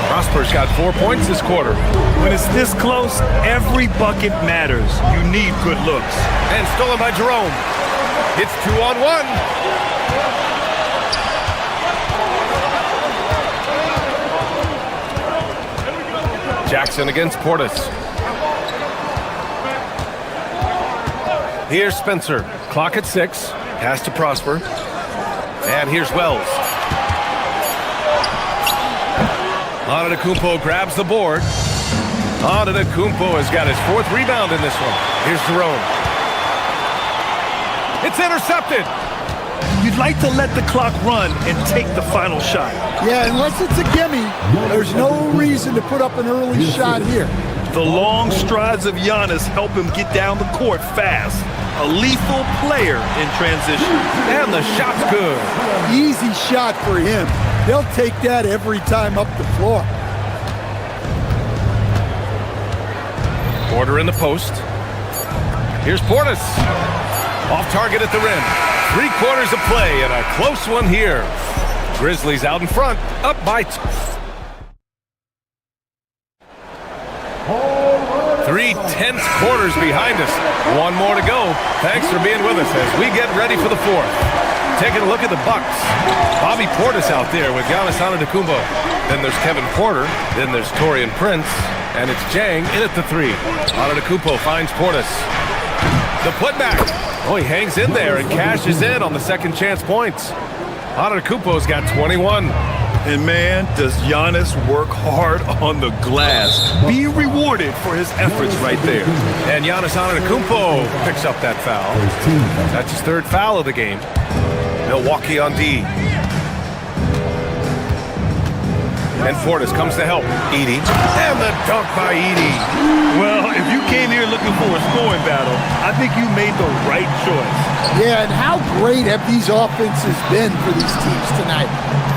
Prosper's got 4 points this quarter. When it's this close, every bucket matters. You need good looks. And stolen by Jerome. It's 2-on-1. Jackson against Portis. Here's Spencer. Clock at 6. Pass to Prosper. And here's Wells. Antetokounmpo grabs the board. Antetokounmpo has got his 4th rebound in this one. Here's Jerome. It's intercepted. You'd like to let the clock run and take the final shot. Yeah, unless it's a gimme, there's no reason to put up an early shot here. The long strides of Giannis help him get down the court fast. A lethal player in transition. And the shot's good. Easy shot for him. They'll take that every time up the floor. Porter in the post. Here's Portis. Off target at the rim. 3 quarters of play and a close one here. Grizzlies out in front, up by 3 tense quarters behind us. 1 more to go. Thanks for being with us as we get ready for the 4th. Taking a look at the Bucks. Bobby Portis out there with Giannis Antetokounmpo. Then there's Kevin Porter. Then there's Taurean Prince. And it's Jang in at the 3. Antetokounmpo finds Portis. The putback. Oh, he hangs in there and cashes in on the second chance points. Antetokounmpo's got 21. And man, does Giannis work hard on the glass. Be rewarded for his efforts right there. And Giannis Antetokounmpo picks up that foul. That's his 3rd foul of the game. Milwaukee on D. And Portis comes to help. Edey. And the dunk by Edey. Well, if you came here looking for a scoring battle, I think you made the right choice. Yeah, and how great have these offenses been for these teams tonight?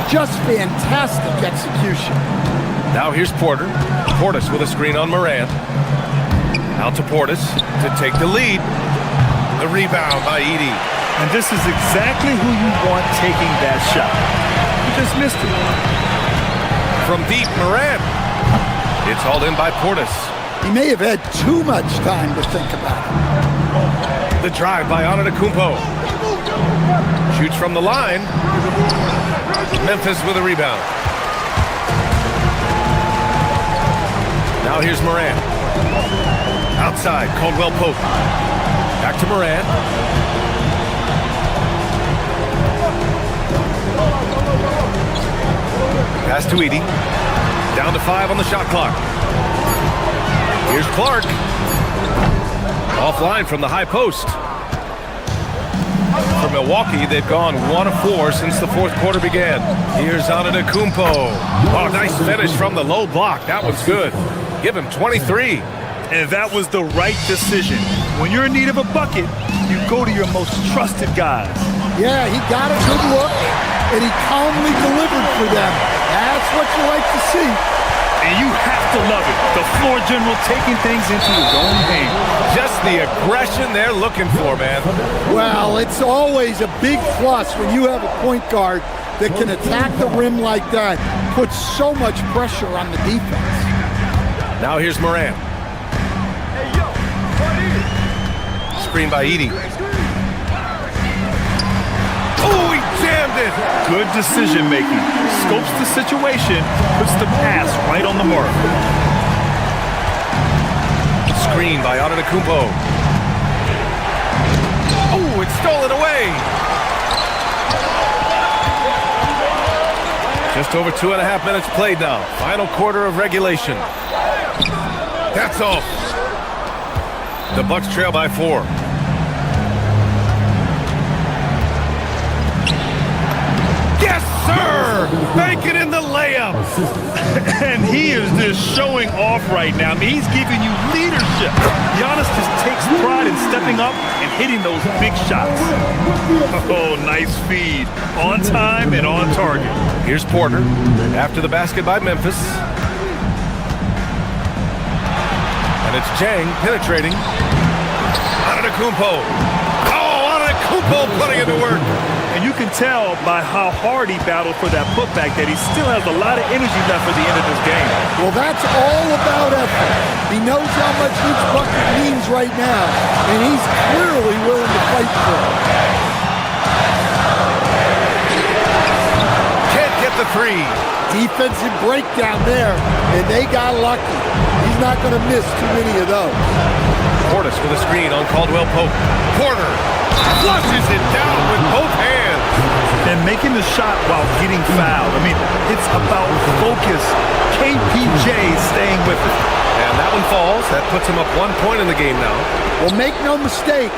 Just fantastic execution. Now here's Porter. Portis with a screen on Moran. Out to Portis to take the lead. The rebound by Edey. And this is exactly who you want taking that shot. You just missed it. From deep, Moran. It's hauled in by Portis. He may have had too much time to think about it. The drive by Antetokounmpo. Shoots from the line. Memphis with a rebound. Now here's Moran. Outside, Caldwell Pope. Back to Moran. Pass to Edey. Down to 5 on the shot clock. Here's Clark. Offline from the high post. For Milwaukee, they've gone 1 of 4 since the 4th quarter began. Here's Antetokounmpo. Oh, nice finish from the low block. That was good. Give him 23. And that was the right decision. When you're in need of a bucket, you go to your most trusted guys. Yeah, he got a good look, and he calmly delivered for them. That's what you like to see. And you have to love it. The floor general taking things into his own hands. Just the aggression they're looking for, man. Well, it's always a big plus when you have a point guard that can attack the rim like that, puts so much pressure on the defense. Now here's Moran. Screen by Edey. Oh, he jammed it. Good decision making. Scopes the situation, puts the pass right on the mark. Screen by Antetokounmpo. Oh, it's stolen away. Just over 2.5 minutes played now. Final quarter of regulation. That's all. The Bucks trail by 4. Yes, sir! Bank it in the layup. And he is just showing off right now. I mean, he's giving you leadership. Giannis just takes pride in stepping up and hitting those big shots. Oh, nice feed. On time and on target. Here's Porter after the basket by Memphis. And it's Jang penetrating. Antetokounmpo. Oh, Antetokounmpo putting it to work. And And you can tell by how hard he battled for that putback that he still has a lot of energy left for the end of this game. Well, that's all about effort. He knows how much each bucket means right now, and he's clearly willing to fight for it. Can't get the three. Defensive breakdown there, and they got lucky. He's not going to miss too many of those. Portis with a screen on Caldwell Pope. Porter flushes it down with both hands. And making the shot while getting fouled. I mean, it's about focus. KPJ staying with it. And that one falls. That puts him up 1 point in the game now. Well, make no mistake,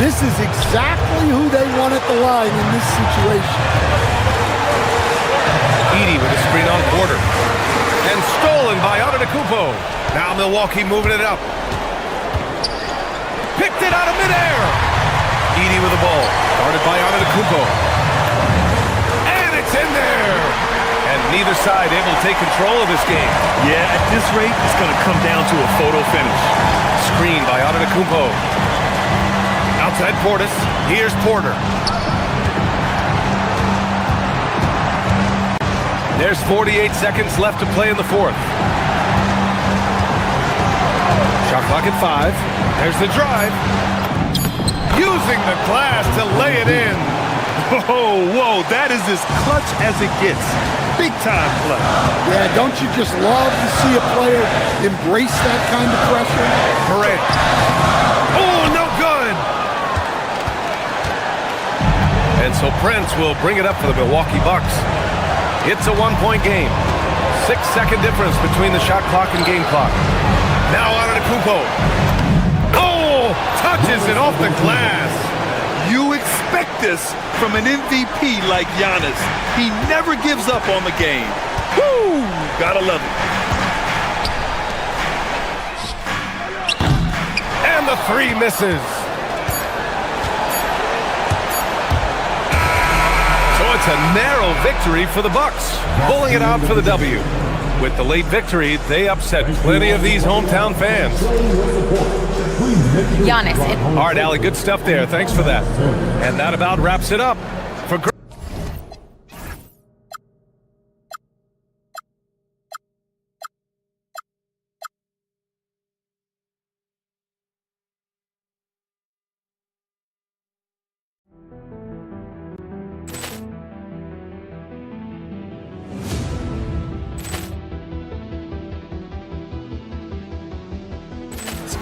this is exactly who they want at the line in this situation. Edey with a screen on Porter. And stolen by Antetokounmpo. Now Milwaukee moving it up. Picked it out of midair. Edey with the ball. Guarded by Antetokounmpo. And it's in there. And neither side able to take control of this game. Yeah, at this rate, it's going to come down to a photo finish. Screen by Antetokounmpo. Outside Portis. Here's Porter. There's 48 seconds left to play in the fourth. Shot clock at 5. There's the drive. Using the glass to lay it in. Whoa, that is as clutch as it gets. Big time clutch. Yeah, don't you just love to see a player embrace that kind of pressure? Morant. Oh, no good. And so Prince will bring it up for the Milwaukee Bucks. It's a 1-point game. 6-second difference between the shot clock and game clock. Now Antetokounmpo. Oh, touches it off the glass. You expect this from an MVP like Giannis. He never gives up on the game. Woo! Gotta love it. And the three misses. It's a narrow victory for the Bucks, pulling it out for the W. With the late victory, they upset plenty of these hometown fans. Giannis. All right, Allie, good stuff there. Thanks for that. And that about wraps it up for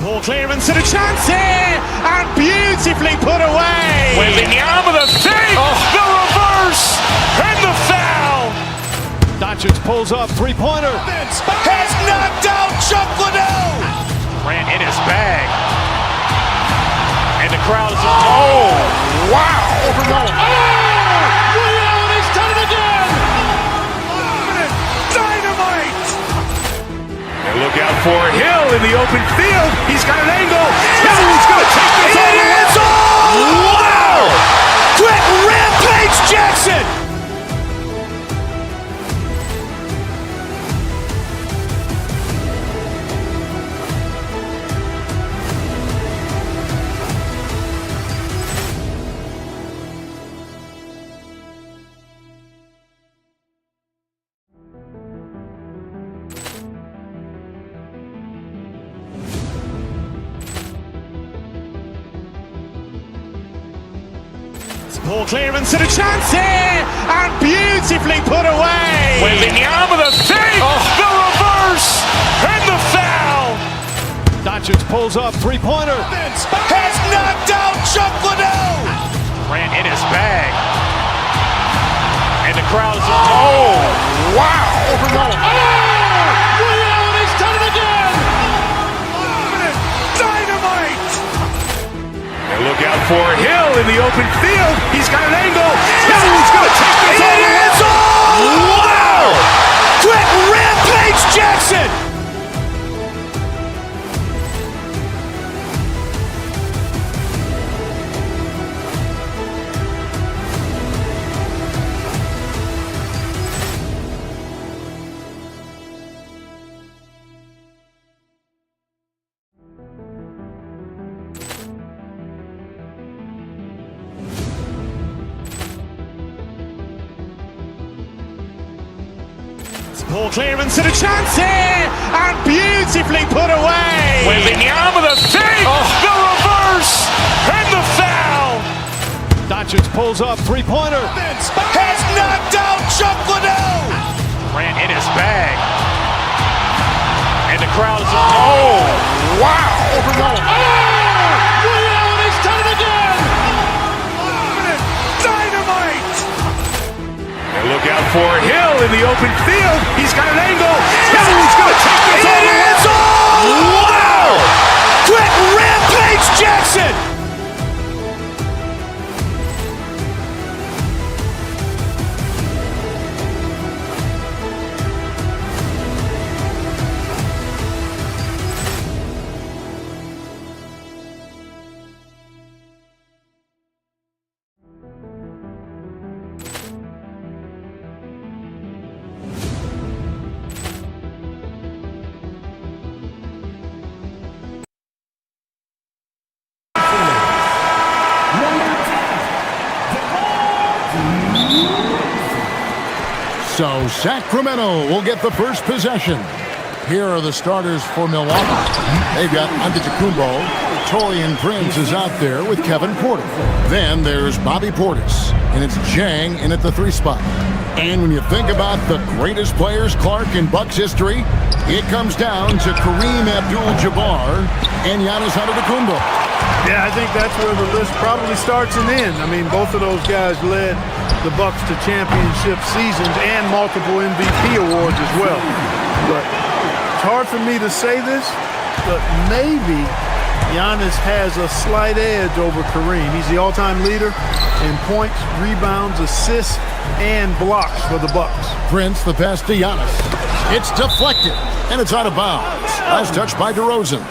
Ball clearance and a chance here, and beautifully put away. Wembanyama the save, the reverse, and the foul. Doncic pulls up, three-pointer. Has knocked out Chuck Liddell. Ran in his bag. And the crowd is, oh, wow. He's done it again. Dynamite. And look out for Hill in the open field. He's got an angle. Hill's going to take this all the way. Wow! Quick rampage Jackson. Ball clearance and a chance here, and beautifully put away. Wembanyama the save, the reverse, and the foul. Doncic pulls up, three-pointer. Has knocked out Chuck Liddell. Ran in his bag. And the crowd is, oh, wow. He's done it again. Dynamite. And look out for Hill in the open field. He's got an angle. Hill's going to take this all the way. Wow! Quick rampage Jackson. Ball clearance and a chance here, and beautifully put away. Wembanyama the save, the reverse, and the foul. Doncic pulls up, three-pointer. Has knocked out Chuck Liddell. Ran in his bag. And the crowd is, oh, wow. He's done it again. Dynamite. And look out for Hill in the open field. He's got an angle. Hill's going to take this all the way. Wow. Quick rampage Jackson. So Sacramento will get the first possession. Here are the starters for Milwaukee. They've got Antetokounmpo. Torian Prince is out there with Kevin Porter. Then there's Bobby Portis, and it's Jang in at the 3 spot. And when you think about the greatest players, Clark, in Bucks history, it comes down to Kareem Abdul-Jabbar and Giannis Antetokounmpo. Yeah, I think that's where the list probably starts and ends. I mean, both of those guys led the Bucks to championship seasons and multiple MVP awards as well. But it's hard for me to say this, but maybe Giannis has a slight edge over Kareem. He's the all-time leader in points, rebounds, assists, and blocks for the Bucks. Prince, the pass to Giannis. It's deflected, and it's out of bounds. Last touch by DeRozan.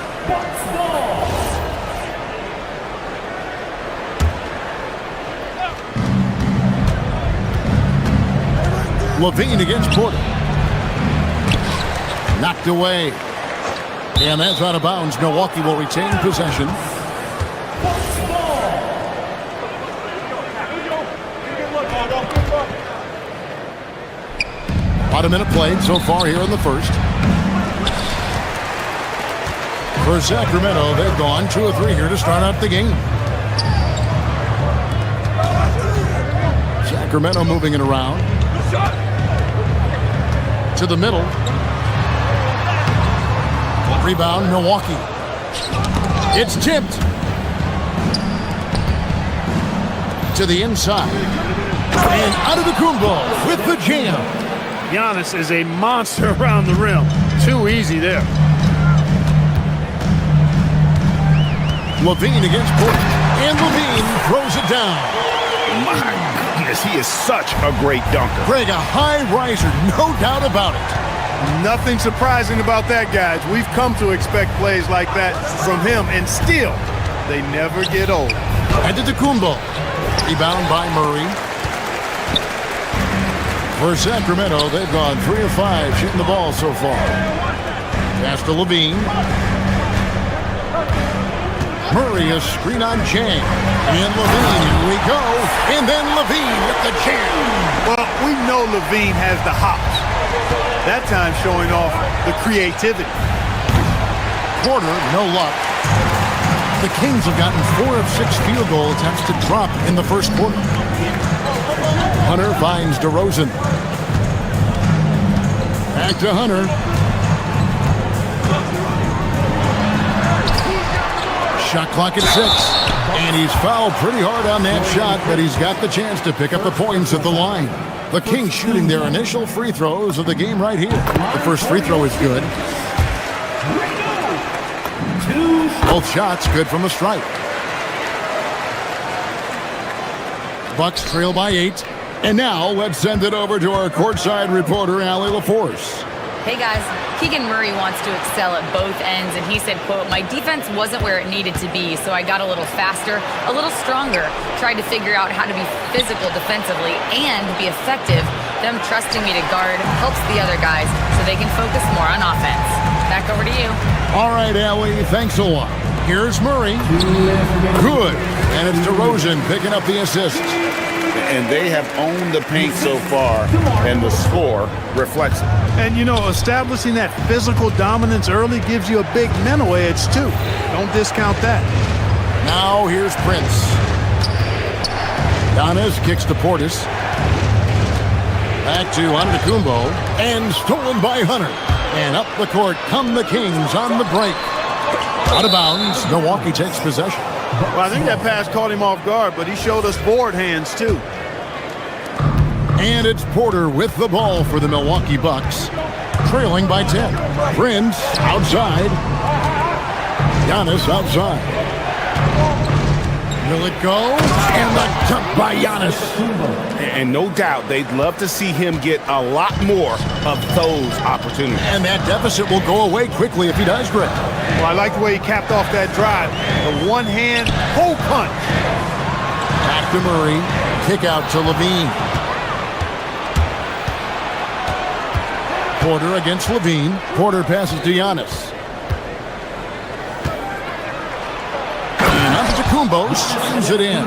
Levine against Porter. Knocked away. And that's out of bounds. Milwaukee will retain possession. About a minute played so far here in the first. For Sacramento, they've gone 2 of 3 here to start out the game. Sacramento moving it around. To the middle. Rebound, Milwaukee. It's tipped. To the inside. And Antetokounmpo with the jam. Giannis is a monster around the rim. Too easy there. Levine against Porter. And Levine throws it down. My goodness, he is such a great dunker. Greg, a high riser, no doubt about it. Nothing surprising about that, guys. We've come to expect plays like that from him, and still, they never get old. Antetokounmpo. Rebound by Murray. For Sacramento, they've gone 3 of 5 shooting the ball so far. Pass to Levine. Murray, a screen on Jang. And Levine, here we go. And then Levine with the jam. Well, we know Levine has the hops. That time showing off the creativity. Porter, no luck. The Kings have gotten 4 of 6 field goal attempts to drop in the first quarter. Hunter finds DeRozan. Back to Hunter. Shot clock at 6. And he's fouled pretty hard on that shot, but he's got the chance to pick up the points at the line. The Kings shooting their initial free throws of the game right here. The first free throw is good. Both shots good from the stripe. Bucks trail by 8. And now let's send it over to our courtside reporter, Allie LaForce. Hey guys, Keegan Murray wants to excel at both ends, and he said, quote, "My defense wasn't where it needed to be, so I got a little faster, a little stronger, tried to figure out how to be physical defensively and be effective. Them trusting me to guard helps the other guys so they can focus more on offense." Back over to you. All right, Allie, thanks a lot. Here's Murray. Good. And it's DeRozan picking up the assist. and they have owned the paint so far, and the score reflects it. And, you know, establishing that physical dominance early gives you a big mental edge, too. Don't discount that. Now here's Prince. Giannis kicks to Portis. Back to Antetokounmpo, and stolen by Hunter. And up the court come the Kings on the break. Out of bounds, Milwaukee takes possession. Well, I think that pass caught him off guard, but he showed us board hands, too. And it's Porter with the ball for the Milwaukee Bucks, trailing by 10. Prince outside. Giannis outside. Will it go? And the dunk by Giannis. And no doubt they'd love to see him get a lot more of those opportunities. And that deficit will go away quickly if he does, Greg. Well, I like the way he capped off that drive. The one-hand hole punch. Back to Murray. Kick out to Levine. Porter against Levine. Porter passes to Giannis. And Antetokounmpo slings it in.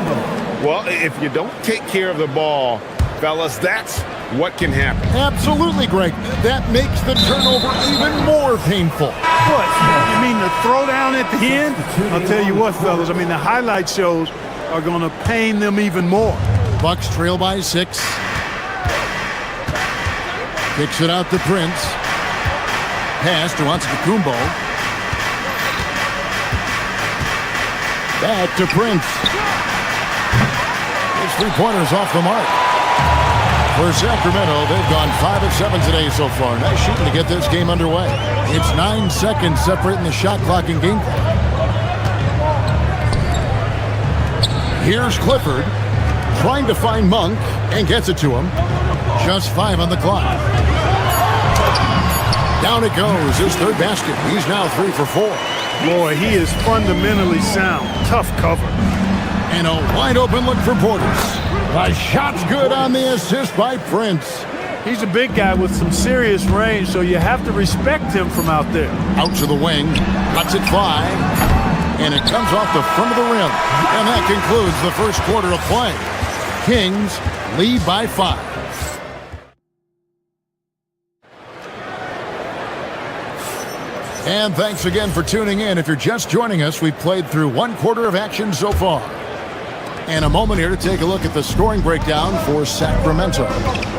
Well, if you don't take care of the ball, fellas, that's what can happen. Absolutely, Greg. That makes the turnover even more painful. What? You mean the throwdown at the end? I'll tell you what, fellas. I mean, the highlight shows are going to pain them even more. Bucks trail by 6. Kicks it out to Prince. Pass to Antetokounmpo. Back to Prince. His three-pointers off the mark. For Sacramento, they've gone 5 of 7 today so far. Nice shooting to get this game underway. It's 9 seconds separating the shot clock and game clock. Here's Clifford trying to find Monk and gets it to him. Just 5 on the clock. Down it goes, his third basket. He's now 3 for 4. Boy, he is fundamentally sound. Tough cover. And a wide open look for Portis. A shot's good on the assist by Prince. He's a big guy with some serious range, so you have to respect him from out there. Out to the wing, lets it fly, and it comes off the front of the rim. And that concludes the first quarter of play. Kings lead by 5. And thanks again for tuning in. If you're just joining us, we've played through 1 quarter of action so far. And a moment here to take a look at the scoring breakdown for Sacramento.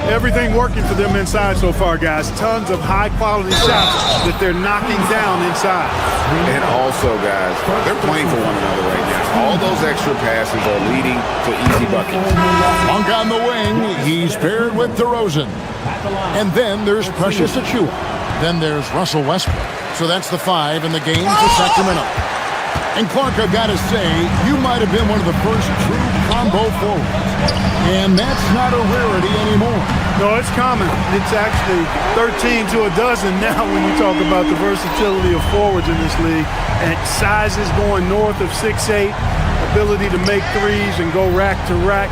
Everything working for them inside so far, guys. Tons of high-quality shots that they're knocking down inside. And also, guys, they're playing for one another right now. All those extra passes are leading to easy buckets. Monk on the wing. He's paired with DeRozan. And then there's Precious Achiuwa. Then there's Russell Westbrook. So that's the 5 in the game for Sacramento. And Clark, I've got to say, you might have been one of the first true combo forwards. And that's not a rarity anymore. No, it's common. It's actually 13 to a dozen now when you talk about the versatility of forwards in this league. And sizes going north of 6'8", ability to make threes and go rack to rack.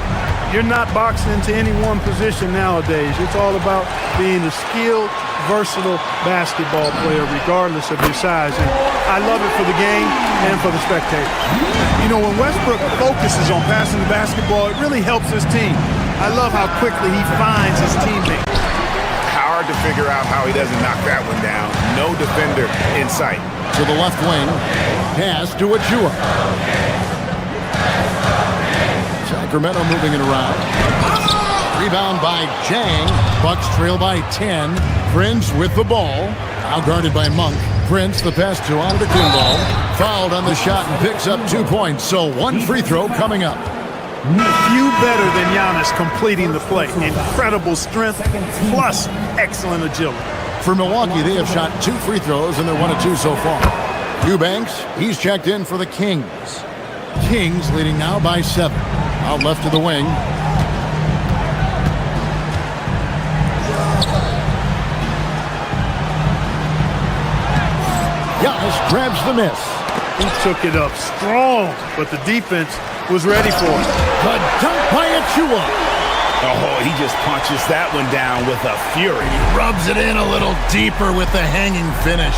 You're not boxed into any one position nowadays. It's all about being a skilled, versatile basketball player regardless of your size. And I love it for the game and for the spectators. You know, when Westbrook focuses on passing the basketball, it really helps his team. I love how quickly he finds his teammates. Hard to figure out how he doesn't knock that one down. No defender in sight. To the left wing, pass to Achiuwa. Sacramento moving it around. Rebound by Jang. Bucks trail by 10. Prince with the ball. Now guarded by Monk. Prince, the pass to Antetokounmpo. Fouled on the shot and picks up 2 points. So 1 free throw coming up. Few better than Giannis completing the play. Incredible strength plus excellent agility. For Milwaukee, they have shot 2 free throws and they're 1 of 2 so far. Eubanks, he's checked in for the Kings. Kings leading now by 7. Out left to the wing. Giannis grabs the miss. He took it up strong, but the defense was ready for it. The dunk by Achiuwa. Oh, he just punches that one down with a fury. He rubs it in a little deeper with the hanging finish.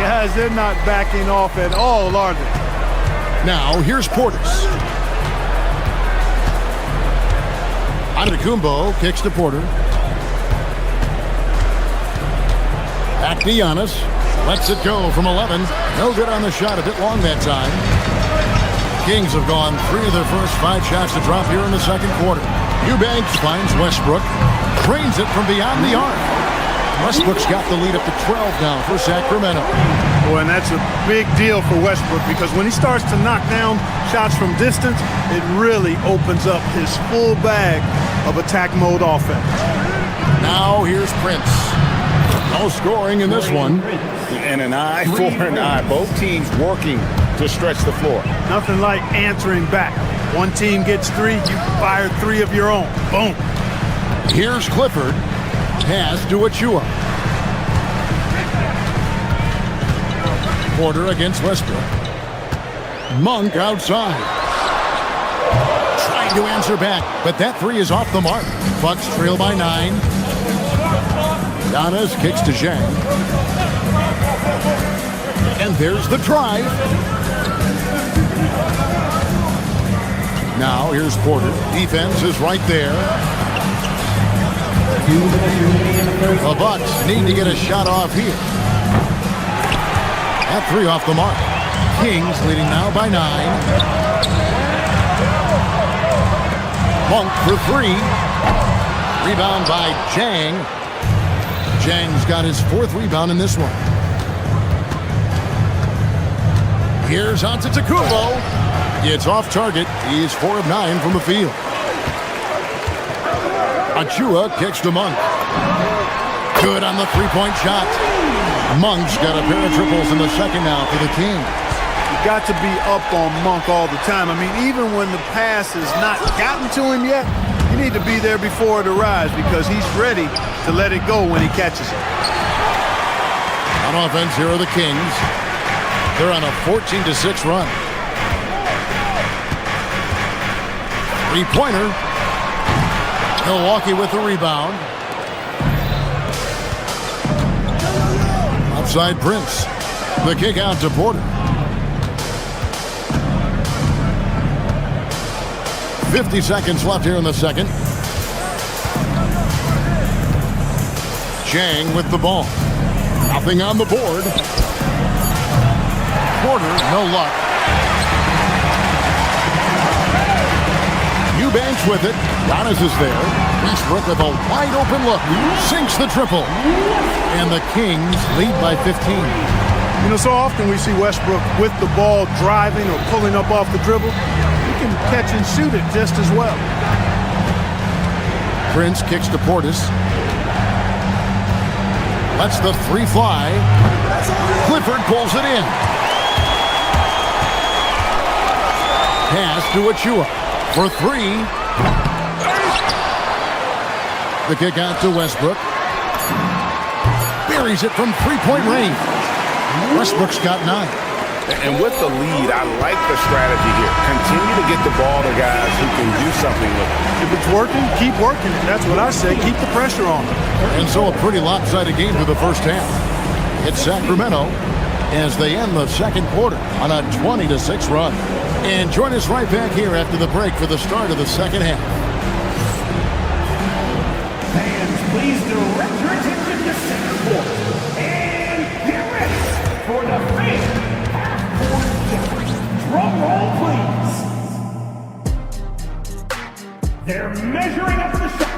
Guys, they're not backing off at all, are they? Now, here's Portis. Antetokounmpo kicks to Porter. Back to Giannis. Lets it go from 11. No good on the shot. A bit long that time. Kings have gone 3 of their first 5 shots to drop here in the second quarter. Eubanks finds Westbrook. Drains it from beyond the arc. Westbrook's got the lead up to 12 now for Sacramento. Boy, and that's a big deal for Westbrook because when he starts to knock down shots from distance, it really opens up his full bag of attack mode offense. Now here's Prince. No scoring in this one. And an eye for an eye. Both teams working to stretch the floor. Nothing like answering back. One team gets 3, you fire 3 of your own. Boom. Here's Clifford. Pass to Achua. Porter against Westbrook. Monk outside. Trying to answer back, but that 3 is off the mark. Bucks trail by 9. Giannis kicks to Zhang. And there's the drive. Now here's Porter. Defense is right there. The Bucks need to get a shot off here. That 3 off the mark. Kings leading now by 9. Monk for 3. Rebound by Zhang. Zhang's got his 4th rebound in this one. Here's Antetokounmpo. It's off target. He's 4 of 9 from the field. Achua kicks to Monk. Good on the 3-point shot. Monk's got a pair of triples in the second now for the Kings. You've got to be up on Monk all the time. I mean, even when the pass has not gotten to him yet, you need to be there before it arrives because he's ready to let it go when he catches it. On offense, here are the Kings. They're on a 14-6 run. 3-pointer. Milwaukee with the rebound. Outside Prince. The kick out to Porter. 50 seconds left here in the second. Zhang with the ball. Nothing on the board. Porter, no luck. Eubanks with it. Giannis is there. Westbrook with a wide open look. Sinks the triple. And the Kings lead by 15. You know, so often we see Westbrook with the ball driving or pulling up off the dribble. He can catch and shoot it just as well. Prince kicks to Portis. Lets the 3 fly. Clifford pulls it in. Pass to Achua for 3. The kick out to Westbrook. Buries it from 3-point range. Westbrook's got 9. And with the lead, I like the strategy here. Continue to get the ball to guys who can do something with it. If it's working, keep working it. That's what I say. Keep the pressure on them. And so a pretty lopsided game through the first half. It's Sacramento as they end the second quarter on a 20-6 run. And join us right back here after the break for the start of the second half. Fans, please direct your attention to second quarter. And get ready for the fifth half-court jump. Drum roll, please. They're measuring up the shot.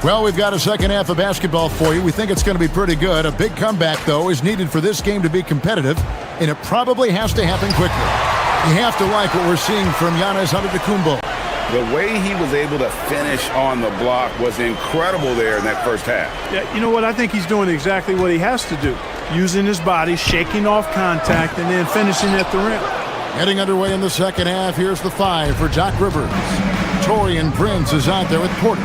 Well, we've got a second half of basketball for you. We think it's going to be pretty good. A big comeback, though, is needed for this game to be competitive, and it probably has to happen quickly. You have to like what we're seeing from Giannis Antetokounmpo. The way he was able to finish on the block was incredible there in that first half. Yeah, you know what? I think he's doing exactly what he has to do. Using his body, shaking off contact, and then finishing at the rim. Getting underway in the second half, here's the 5 for Doc Rivers. Torian Prince is out there with Porter.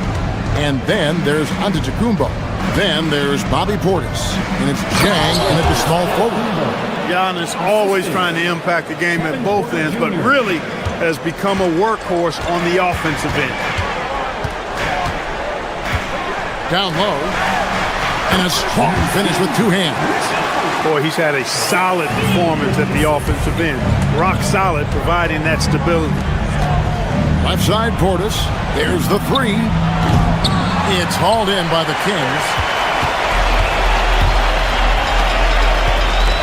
And then there's Antetokounmpo. Then there's Bobby Portis. And it's Zhang in at the small forward. Giannis always trying to impact the game at both ends, but really has become a workhorse on the offensive end. Down low. And a strong finish with 2 hands. Boy, he's had a solid performance at the offensive end. Rock solid, providing that stability. Left side, Portis. There's the three. It's hauled in by the Kings.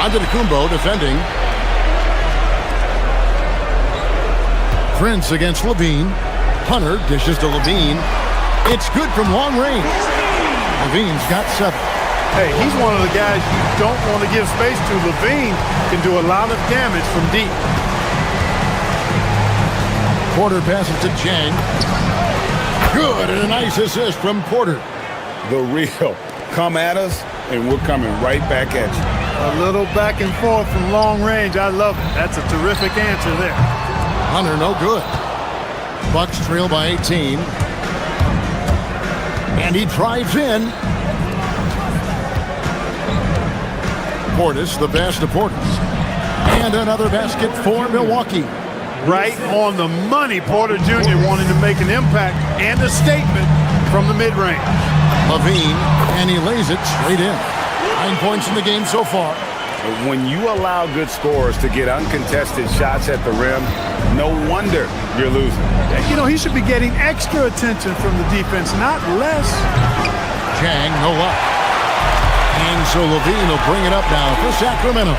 Antetokounmpo defending. Prince against Levine. Hunter dishes to Levine. It's good from long range. Levine's got 7. Hey, he's one of the guys you don't want to give space to. Levine can do a lot of damage from deep. Porter passes to Jang. Good, and a nice assist from Porter. The real. Come at us, and we're coming right back at you. A little back and forth from long range. I love it. That's a terrific answer there. Hunter, no good. Bucks trail by 18. And he drives in. Portis, the pass to Portis. And another basket for Milwaukee. Right on the money. Porter Jr. wanting to make an impact and a statement from the mid-range. Levine, and he lays it straight in. 9 points in the game so far. When you allow good scorers to get uncontested shots at the rim, no wonder you're losing. You know, he should be getting extra attention from the defense, not less. Jang, no luck. And so Levine will bring it up now for Sacramento.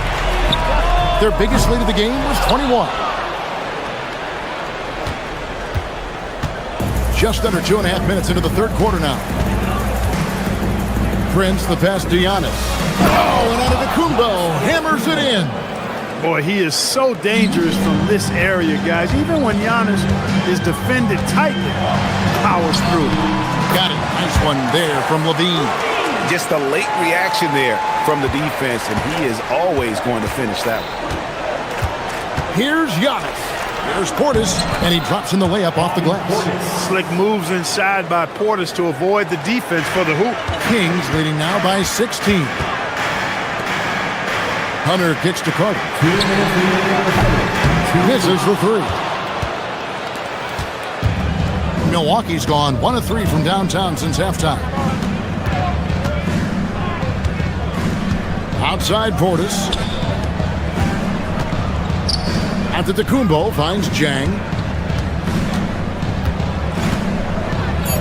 Their biggest lead of the game was 21. Just under 2.5 minutes into the third quarter now. Prince, the pass to Giannis. Oh, and Antetokounmpo hammers it in. Boy, he is so dangerous from this area, guys. Even when Giannis is defended tightly, powers through. Got it. Nice one there from Levine. Just a late reaction there from the defense, and he is always going to finish that one. Here's Giannis. There's Portis, and he drops in the layup off the glass. Slick moves inside by Portis to avoid the defense for the hoop. Kings leading now by 16. Hunter kicks to Carter. Misses the three. Milwaukee's gone 1 of 3 from downtown since halftime. Outside Portis. Antetokounmpo finds Jang.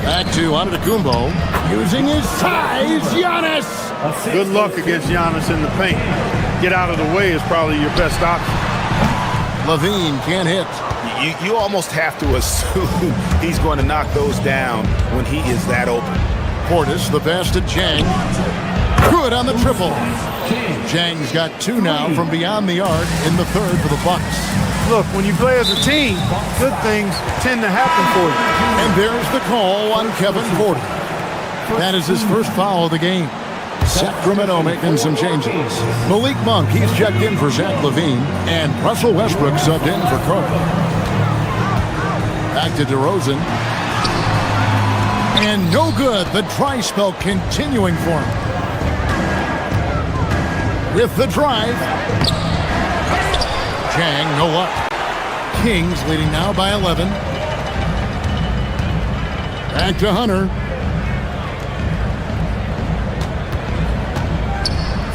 Back to Antetokounmpo. Using his size, Giannis. Good luck against Giannis in the paint. Get out of the way is probably your best option. Levine can't hit. You almost have to assume he's going to knock those down when he is that open. Portis, the pass to Jang. Good on the triple. Jang's got 2 now from beyond the arc in the third for the Bucks. Look, when you play as a team, good things tend to happen for you. And there's the call on Kevin Porter. That is his first foul of the game. Sacramento making some changes. Malik Monk, he's checked in for Zach LaVine, and Russell Westbrook subbed in for Carter. Back to DeRozan. And no good. The dry spell continuing for him. With the drive. Jang, no luck. Kings leading now by 11. Back to Hunter.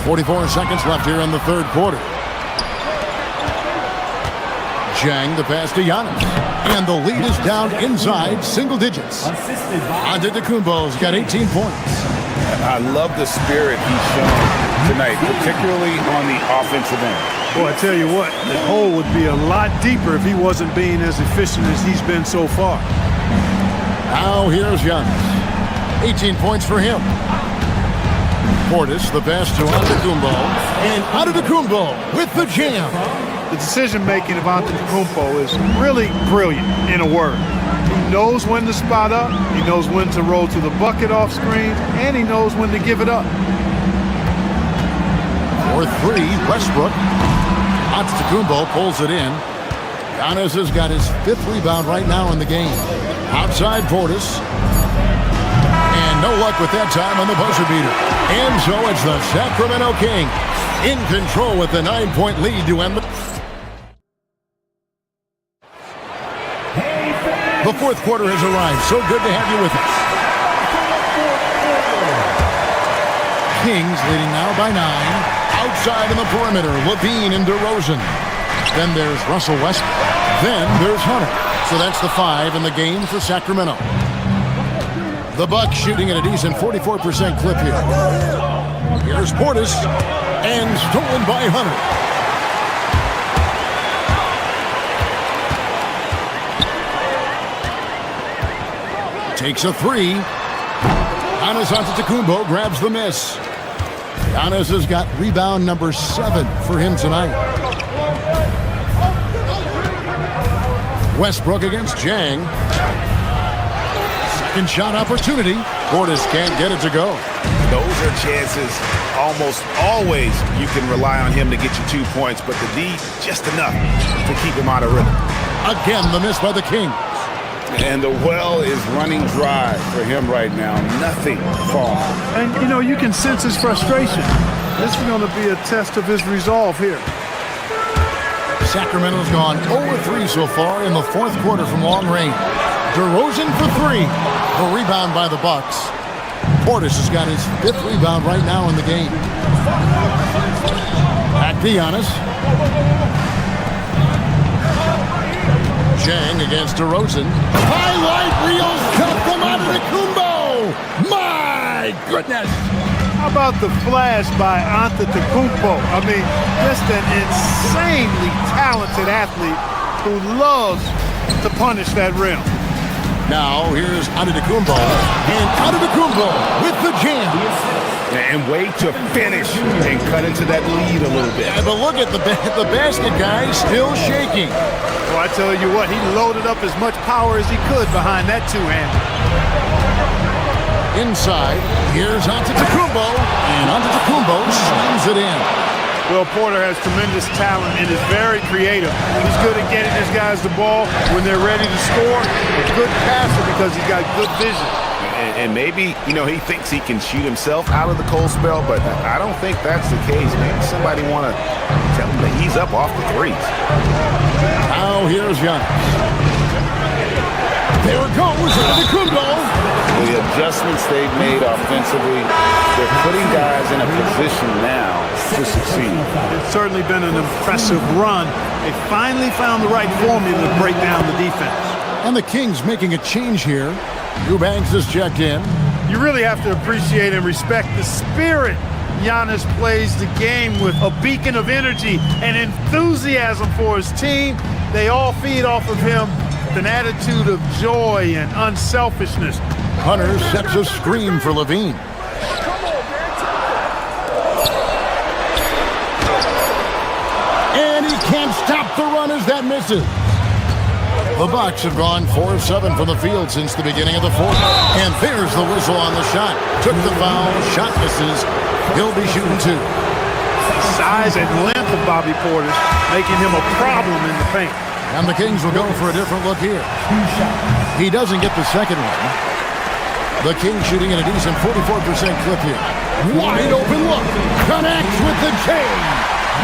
44 seconds left here in the third quarter. Jang, the pass to Giannis. And the lead is down inside single digits. Antetokounmpo's got 18 points. I love the spirit he's shown tonight, particularly on the offensive end. Boy, I tell you what, the hole would be a lot deeper if he wasn't being as efficient as he's been so far. Now here's Giannis. 18 points for him. Portis, the pass to Antetokounmpo. And Antetokounmpo with the jam. The decision-making of Antetokounmpo is really brilliant, in a word. He knows when to spot up, he knows when to roll to the bucket off screen, and he knows when to give it up. For 3, Westbrook. Antetokounmpo pulls it in. Giannis has got his 5th rebound right now in the game. Outside Portis. And no luck with that time on the buzzer beater. And so it's the Sacramento Kings in control with the 9-point lead to end the... The fourth quarter has arrived. So good to have you with us. Kings leading now by 9. outside in the perimeter. Levine and DeRozan. Then there's Russell Westbrook. Then there's Hunter. So that's the 5 in the game for Sacramento. The Bucks shooting at a decent 44% clip here. Here's Portis, and stolen by Hunter. Takes a 3. Giannis Antetokounmpo grabs the miss. Giannis has got rebound number 7 for him tonight. Westbrook against Jang. Second shot opportunity. Portis can't get it to go. Those are chances almost always you can rely on him to get you 2 points, but the D just enough to keep him out of rhythm. Again, the miss by the Kings. And the well is running dry for him right now. Nothing falling. And, you know, you can sense his frustration. This is going to be a test of his resolve here. Sacramento's gone 0-3 so far in the fourth quarter from long range. DeRozan for 3. The rebound by the Bucks. Portis has got his 5th rebound right now in the game. Back to Giannis. Jang against DeRozan. Highlight reels cut from Antetokounmpo. My goodness. How about the flash by Antetokounmpo? I mean, just an insanely talented athlete who loves to punish that rim. Now here's Antetokounmpo, and Antetokounmpo with the jam. And way to finish and cut into that lead a little bit. Yeah, but look at the basket guy still shaking. Well, I tell you what, he loaded up as much power as he could behind that two-hander. Inside, here's Antetokounmpo, and Antetokounmpo slams it in. Well, Porter has tremendous talent and is very creative. He's good at getting his guys the ball when they're ready to score. A good passer because he's got good vision. And maybe, you know, he thinks he can shoot himself out of the cold spell, but I don't think that's the case. Maybe somebody want to tell him to ease up off the threes. Now here's Giannis. There it goes, Antetokounmpo. The adjustments they've made offensively, they're putting guys in a position now to succeed. It's certainly been an impressive run. They finally found the right formula to break down the defense. And the Kings making a change here. Eubanks is checked in. You really have to appreciate and respect the spirit Giannis plays the game with. A beacon of energy and enthusiasm for his team. They all feed off of him with an attitude of joy and unselfishness. Hunter sets a screen for Levine. And he can't stop the run as that misses. The Bucks have gone 4 of 7 from the field since the beginning of the fourth. And there's the whistle on the shot. Took the foul, shot misses. He'll be shooting 2. The size and length of Bobby Portis making him a problem in the paint. And the Kings will go for a different look here. He doesn't get the second one. The Kings shooting at a decent 44% clip here. Wide open look. Connects with the chain.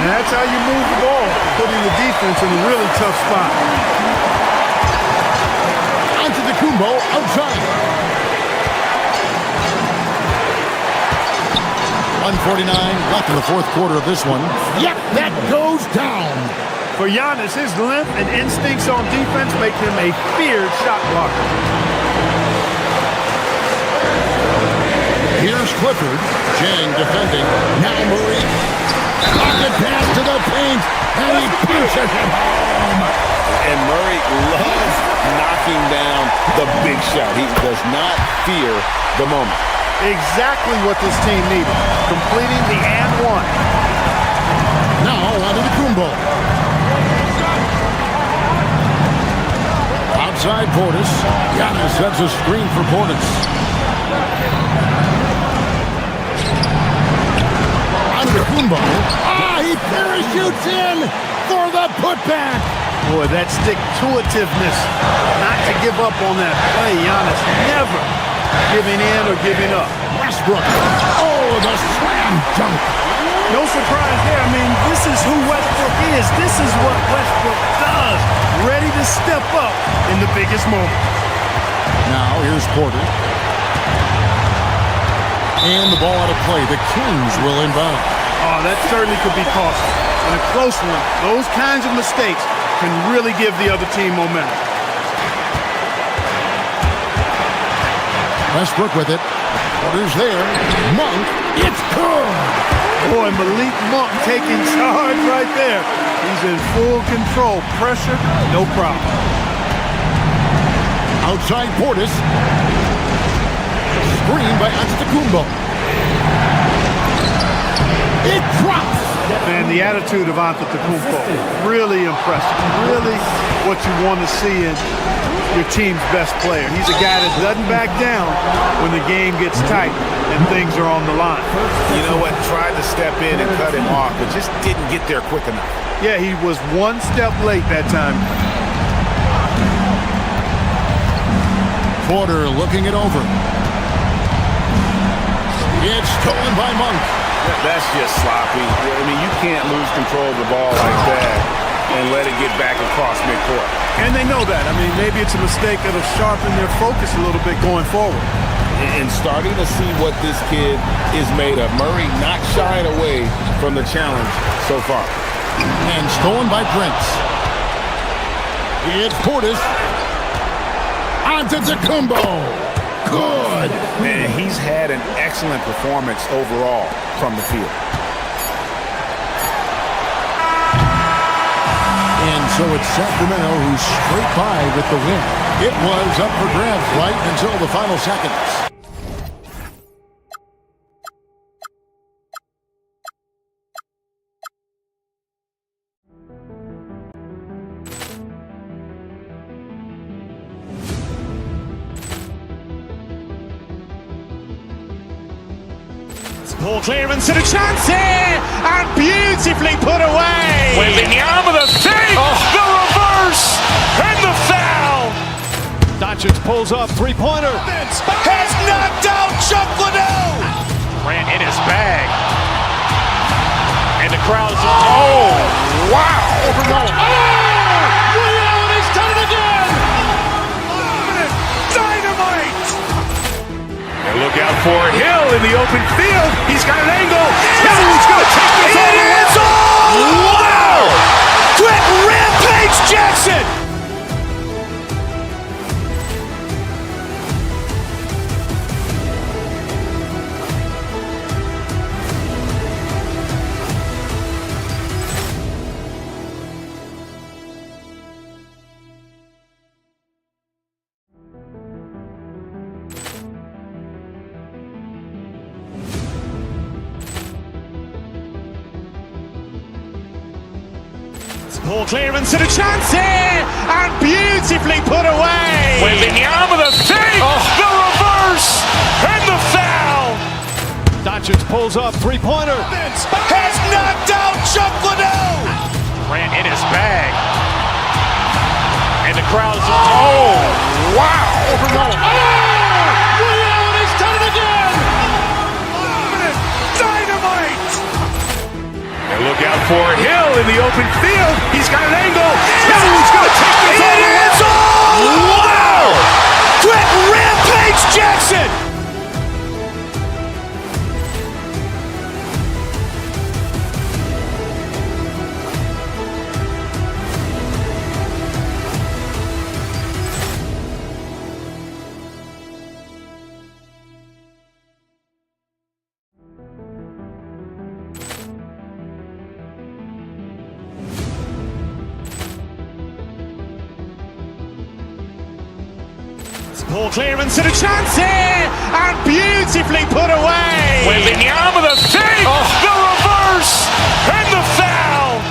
And that's how you move the ball, putting the defense in a really tough spot. Antetokounmpo outside. 1:49 left in the fourth quarter of this one. Yep, that goes down. For Giannis, his length and instincts on defense make him a feared shot blocker. Here's Clifford. Jang defending. Now Murray. Pocket pass to the paint. And he pushes it home. And Murray loves knocking down the big shot. He does not fear the moment. Exactly what this team needed. Completing the and one. Now Antetokounmpo. Outside Portis. Giannis sets a screen for Portis. Antetokounmpo. He parachutes in for the putback. Boy, that stick-to-itiveness. Not to give up on that play. Giannis never giving in or giving up. Westbrook. Oh, the slam dunk. No surprise there. I mean, this is who Westbrook is. This is what Westbrook does. Ready to step up in the biggest moment. Now, here's Porter. And the ball out of play. The Kings will inbound. Oh, that certainly could be costly. In a close one, those kinds of mistakes can really give the other team momentum. Westbrook with it. Porter's there. Monk. It's good. Boy, Malik Monk taking charge right there. He's in full control. Pressure, no problem. Outside Portis. Screen by Antetokounmpo. It drops. Man, the attitude of Antetokounmpo, really impressive. Really what you want to see in your team's best player. He's a guy that doesn't back down when the game gets tight and things are on the line. You know what? Tried to step in and cut him off, but just didn't get there quick enough. Yeah, he was one step late that time. Porter looking it over. It's stolen by Monk. That's just sloppy. I mean, you can't lose control of the ball like that and let it get back across midcourt. And they know that. I mean, maybe it's a mistake that'll sharpen their focus a little bit going forward. And starting to see what this kid is made of. Murray not shying away from the challenge so far. And stolen by Prince. It's Portis. Antetokounmpo. Good. Man, he's had an excellent performance overall from the field. And so it's Sacramento who scraped by with the win. It was up for grabs right until the final seconds. Ball clearance and a chance here, and beautifully put away. Wembanyama the fake, the reverse, and the foul. Doncic pulls up, three-pointer. Has knocked out Chuck Liddell. Grant in his bag. And the crowd's Wow. He's done it again. Dynamite. And look out for Hill in the open field. He's got an angle. Hill's going to take this all the way. Wow! Quick rampage Jackson. Ball clearance and a chance here, and beautifully put away. Wembanyama the fake, the reverse, and the foul. Doncic pulls up, three-pointer. Has knocked out Chuck Liddell. Grant in his bag. And the crowd's Wow! He's done it again. Dynamite! And look out for Hill in the open field. He's got an angle. Hill's going to take this all the way. Wow! Quick rampage Jackson. Ball clearance and a chance here, and beautifully put away. Wembanyama the fake, the reverse, and the foul.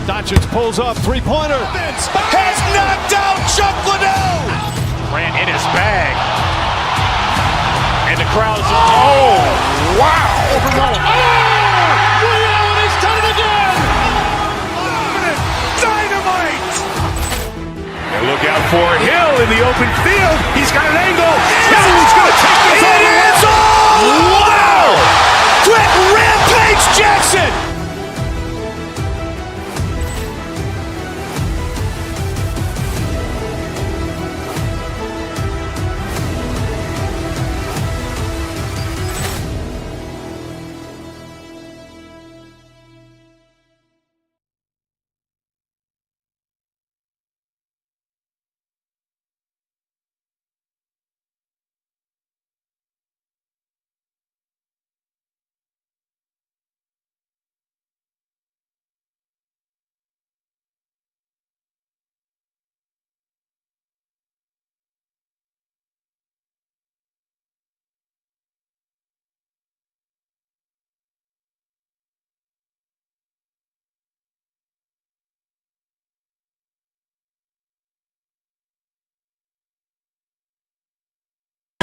Doncic pulls up, three-pointer. Has knocked out Chuck Liddell. Grant in his bag. And the crowd's Wow! He's done it again. Dynamite! And look out for Hill in the open field. He's got an angle. Hill's going to take this all the way. Wow! Quick rampage Jackson.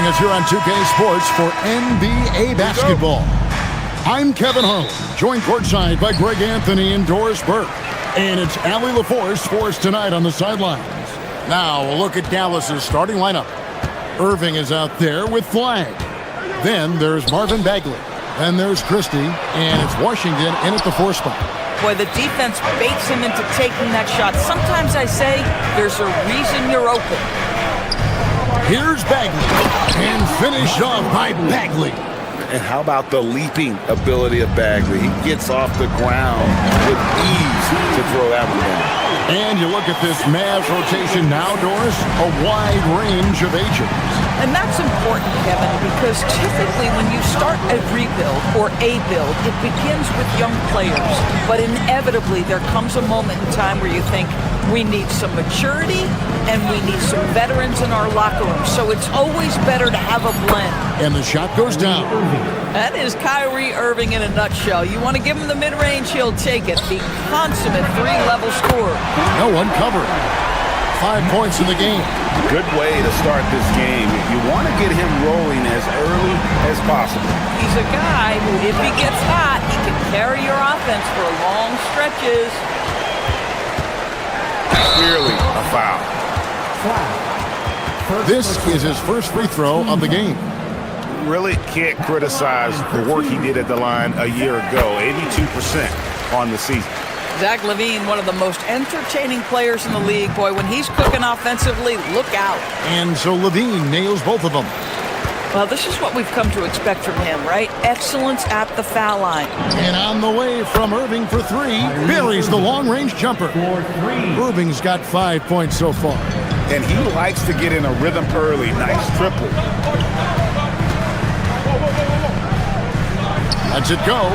us here on 2K Sports for NBA basketball. I'm Kevin Harlan, joined courtside by Greg Anthony and Doris Burke. And it's Allie LaForce for us tonight on the sidelines. Now, a look at Dallas's starting lineup. Irving is out there with Flag. Then there's Marvin Bagley. Then there's Christie. And it's Washington in at the 4 spot. Boy, the defense baits him into taking that shot. Sometimes I say there's a reason you're open. Here's Bagley. And finished off by Bagley. And how about the leaping ability of Bagley? He gets off the ground with ease to throw that one down. And you look at this Mavs rotation now, Doris, a wide range of ages. And that's important, Kevin, because typically when you start a rebuild or a build, it begins with young players. But inevitably, there comes a moment in time where you think, we need some maturity and we need some veterans in our locker room. So it's always better to have a blend. And the shot goes down. That is Kyrie Irving in a nutshell. You want to give him the mid-range, he'll take it. The consummate 3-level scorer. No one covered. 5 points in the game. Good way to start this game. You want to get him rolling as early as possible. He's a guy who, if he gets hot, he can carry your offense for long stretches. Clearly a foul. This is his first free throw of the game. Really can't criticize the work he did at the line a year ago. 82% on the season. Zach LaVine, one of the most entertaining players in the league. Boy, when he's cooking offensively, look out. And so LaVine nails both of them. Well, this is what we've come to expect from him, right? Excellence at the foul line. And on the way from Irving for 3, buries the long-range jumper. Irving's got 5 points so far. And he likes to get in a rhythm early. Nice triple. Lets it go.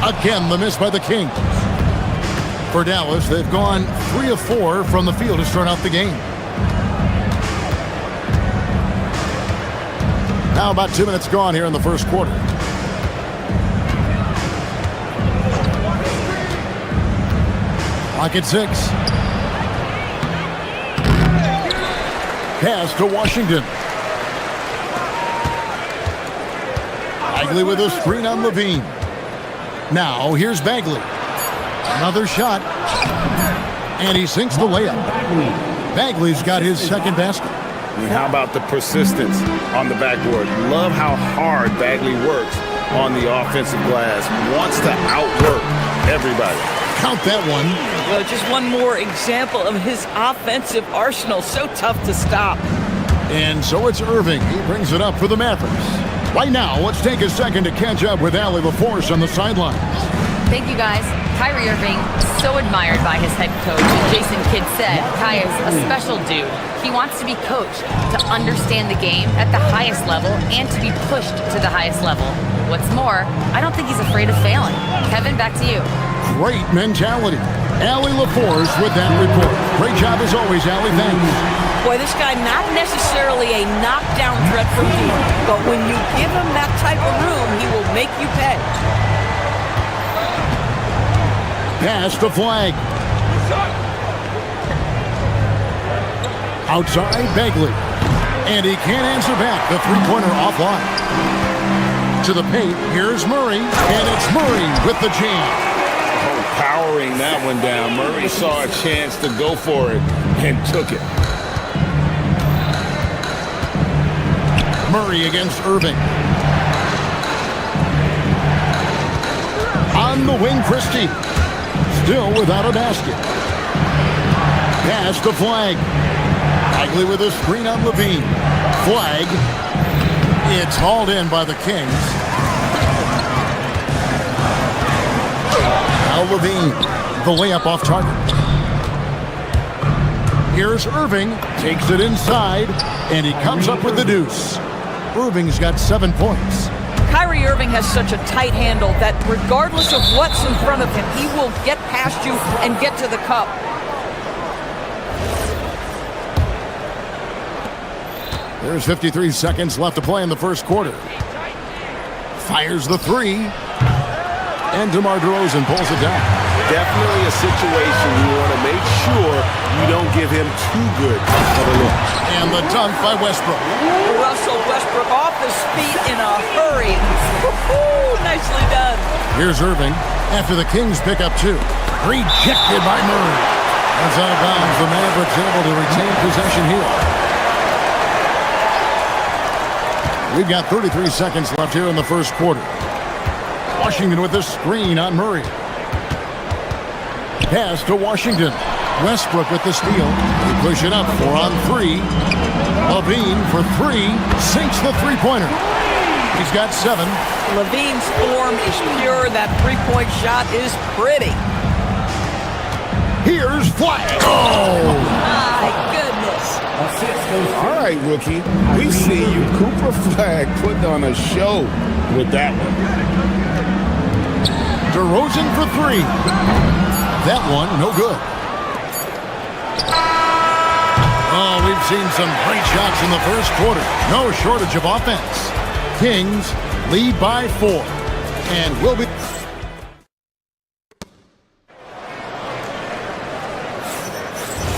Again, the miss by the Kings. For Dallas, they've gone 3 of 4 from the field to start out the game. Now about 2 minutes gone here in the first quarter. Clock at 6. Pass to Washington. Bagley with a screen on LaVine. Now here's Bagley. Another shot. And he sinks the layup. Bagley's got his second basket. And how about the persistence on the backboard? Love how hard Bagley works on the offensive glass. Wants to outwork everybody. Count that one. Well, just one more example of his offensive arsenal. So tough to stop. And so it's Irving. He brings it up for the Mavericks. Right now, let's take a second to catch up with Allie LaForce on the sidelines. Thank you, guys. Kyrie Irving, so admired by his head coach. As Jason Kidd said, Kai is a special dude. He wants to be coached, to understand the game at the highest level, and to be pushed to the highest level. What's more, I don't think he's afraid of failing. Kevin, back to you. Great mentality. Allie LaForce with that report. Great job as always, Allie. Thanks. Boy, this guy not necessarily a knockdown threat from deep, but when you give him that type of room, he will make you pay. Pass to Flag. Outside, Bagley. And he can't answer back. The three-pointer offline. To the paint, here's Murray. And it's Murray with the jam. Oh, powering that one down. Murray saw a chance to go for it and took it. Murray against Irving. On the wing, Christie. Still without a basket. Pass to Flag. Bagley with a screen on LaVine. Flag. It's hauled in by the Kings. Now LaVine. The layup off target. Here's Irving. Takes it inside. And he comes up with the deuce. Irving's got 7 points. Kyrie Irving has such a tight handle that regardless of what's in front of him, he will get past you and get to the cup. There's 53 seconds left to play in the first quarter. Fires the 3. And DeMar DeRozan pulls it down. Definitely a situation you want to make sure you don't give him too good of a look. And the dunk by Westbrook. Russell Westbrook off his feet in a hurry. Woo-hoo, nicely done. Here's Irving after the Kings pick up 2. Rejected by Murray. That's out of bounds. The Mavericks able to retain possession here. We've got 33 seconds left here in the first quarter. Washington with the screen on Murray. Pass to Washington. Westbrook with the steal. They push it up. 4 on 3. Levine for 3. Sinks the three-pointer. He's got 7. Levine's form is pure. That three-point shot is pretty. Here's Flag. Oh! My goodness. All right, rookie. We see you, Cooper Flag, putting on a show with that one. DeRozan for 3. That one, no good. Oh, we've seen some great shots in the first quarter. No shortage of offense. Kings lead by 4. And will be...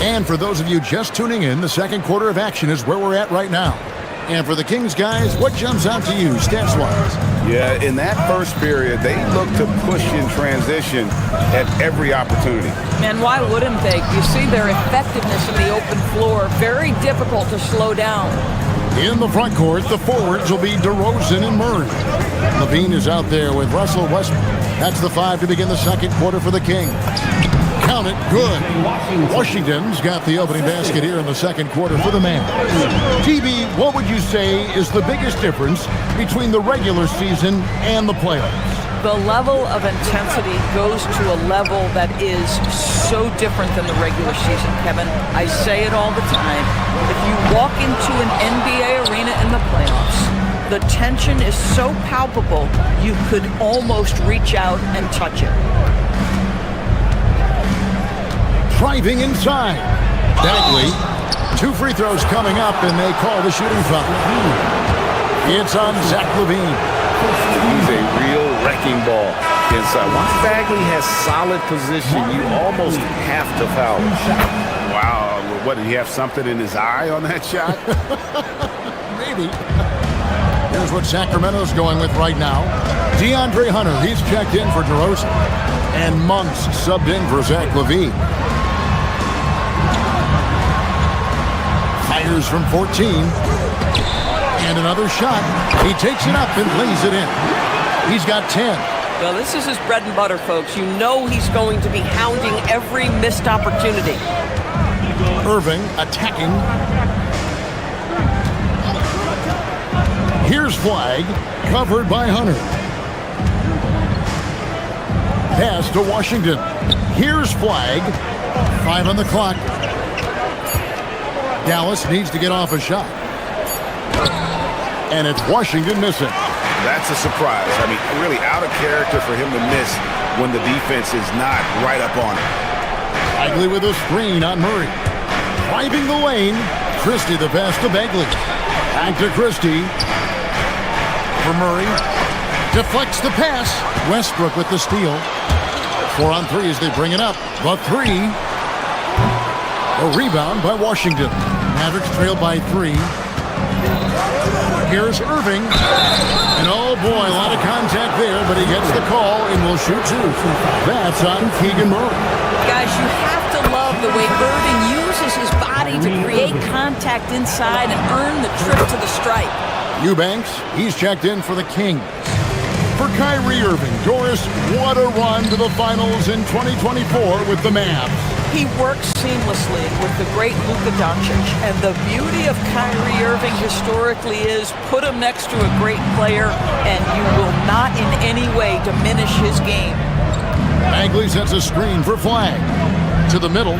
And for those of you just tuning in, the second quarter of action is where we're at right now. And for the Kings guys, what jumps out to you stats-wise? Yeah, in that first period, they looked to push in transition at every opportunity. And why wouldn't they? You see their effectiveness in the open floor. Very difficult to slow down. In the front court, the forwards will be DeRozan and Murray. Levine is out there with Russell Westbrook. That's the 5 to begin the second quarter for the Kings. Count it, good. Washington's got the opening basket here in the second quarter for the Mavericks. TB, what would you say is the biggest difference between the regular season and the playoffs? The level of intensity goes to a level that is so different than the regular season, Kevin. I say it all the time. If you walk into an NBA arena in the playoffs, the tension is so palpable, you could almost reach out and touch it. Driving inside. Bagley. 2 free throws coming up, and they call the shooting foul. It's on Zach LaVine. He's a real wrecking ball inside. Once Bagley has solid position, you almost have to foul him. Wow, what, did he have something in his eye on that shot? Maybe. Here's what Sacramento's going with right now. DeAndre Hunter, he's checked in for DeRozan. And Monk's subbed in for Zach LaVine. Fires from 14. And another shot. He takes it up and lays it in. He's got 10. Well, this is his bread and butter, folks. You know he's going to be hounding every missed opportunity. Irving attacking. Here's Flag, covered by Hunter. Pass to Washington. Here's Flag. 5 on the clock. Dallas needs to get off a shot. And it's Washington missing. That's a surprise. I mean, really out of character for him to miss when the defense is not right up on it. Bagley with a screen on Murray. Driving the lane. Christie the pass to Bagley. Back to Christie. For Murray. Deflects the pass. Westbrook with the steal. 4 on 3 as they bring it up. The 3. A rebound by Washington. Mavericks trail by 3. Here's Irving. And oh boy, a lot of contact there, but he gets the call and will shoot 2. That's on Keegan Murray. Guys, you have to love the way Irving uses his body to create contact inside and earn the trip to the stripe. Eubanks, he's checked in for the Kings. For Kyrie Irving, Doris, what a run to the finals in 2024 with the Mavs. He works seamlessly with the great Luka Doncic, and the beauty of Kyrie Irving historically is put him next to a great player, and you will not in any way diminish his game. Bagley sets a screen for Flag. To the middle.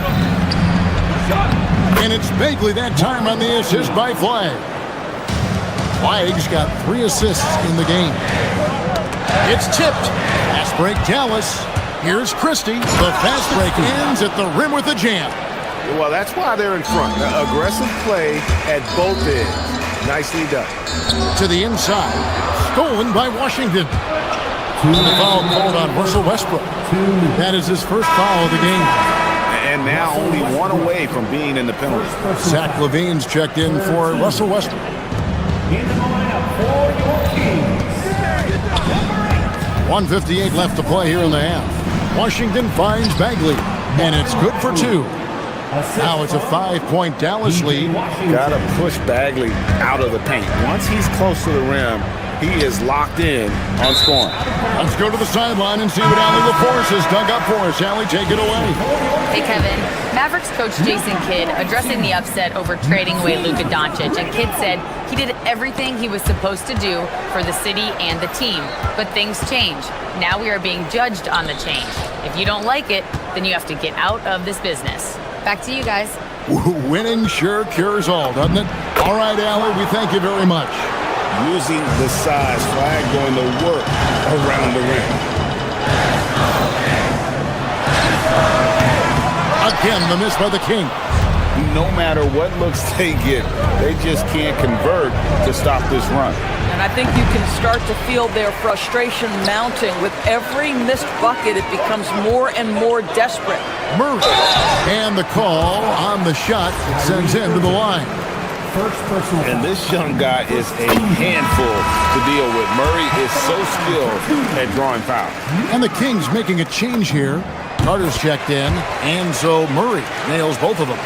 And it's Bagley that time on the assist by Flag. Flag's got 3 assists in the game. It's tipped. Fast break Dallas. Here's Christie. The fast break ends at the rim with a jam. Well, that's why they're in front. Aggressive play at both ends. Nicely done. To the inside. Stolen by Washington. The foul called on Russell Westbrook. That is his first foul of the game. And and now only one away from being in the penalty. Zach LaVine's checked in for Russell Westbrook. In the lineup for your Kings, 1:58 left to play here in the half. Washington finds Bagley, and it's good for 2. Now it's a 5-point Dallas lead. Got to push Bagley out of the paint. Once he's close to the rim, he is locked in on scoring. Let's go to the sideline and see what Allie LaForce has dug up for us. Allie, take it away. Hey, Kevin. Mavericks coach Jason Kidd addressing the upset over trading away Luka Doncic, and Kidd said he did everything he was supposed to do for the city and the team. But things change. Now we are being judged on the change. If you don't like it, then you have to get out of this business. Back to you guys. Winning sure cures all, doesn't it? All right, Allie, we thank you very much. Using the size flag going to work around the rim. Again, the miss by the King. No matter what looks they get, they just can't convert to stop this run. And I think you can start to feel their frustration mounting. With every missed bucket, it becomes more and more desperate. Murray. And the call on the shot sends him to the line. And this young guy is a handful to deal with. Murray is so skilled at drawing fouls. And the Kings making a change here. Carter's checked in, and so Murray nails both of them.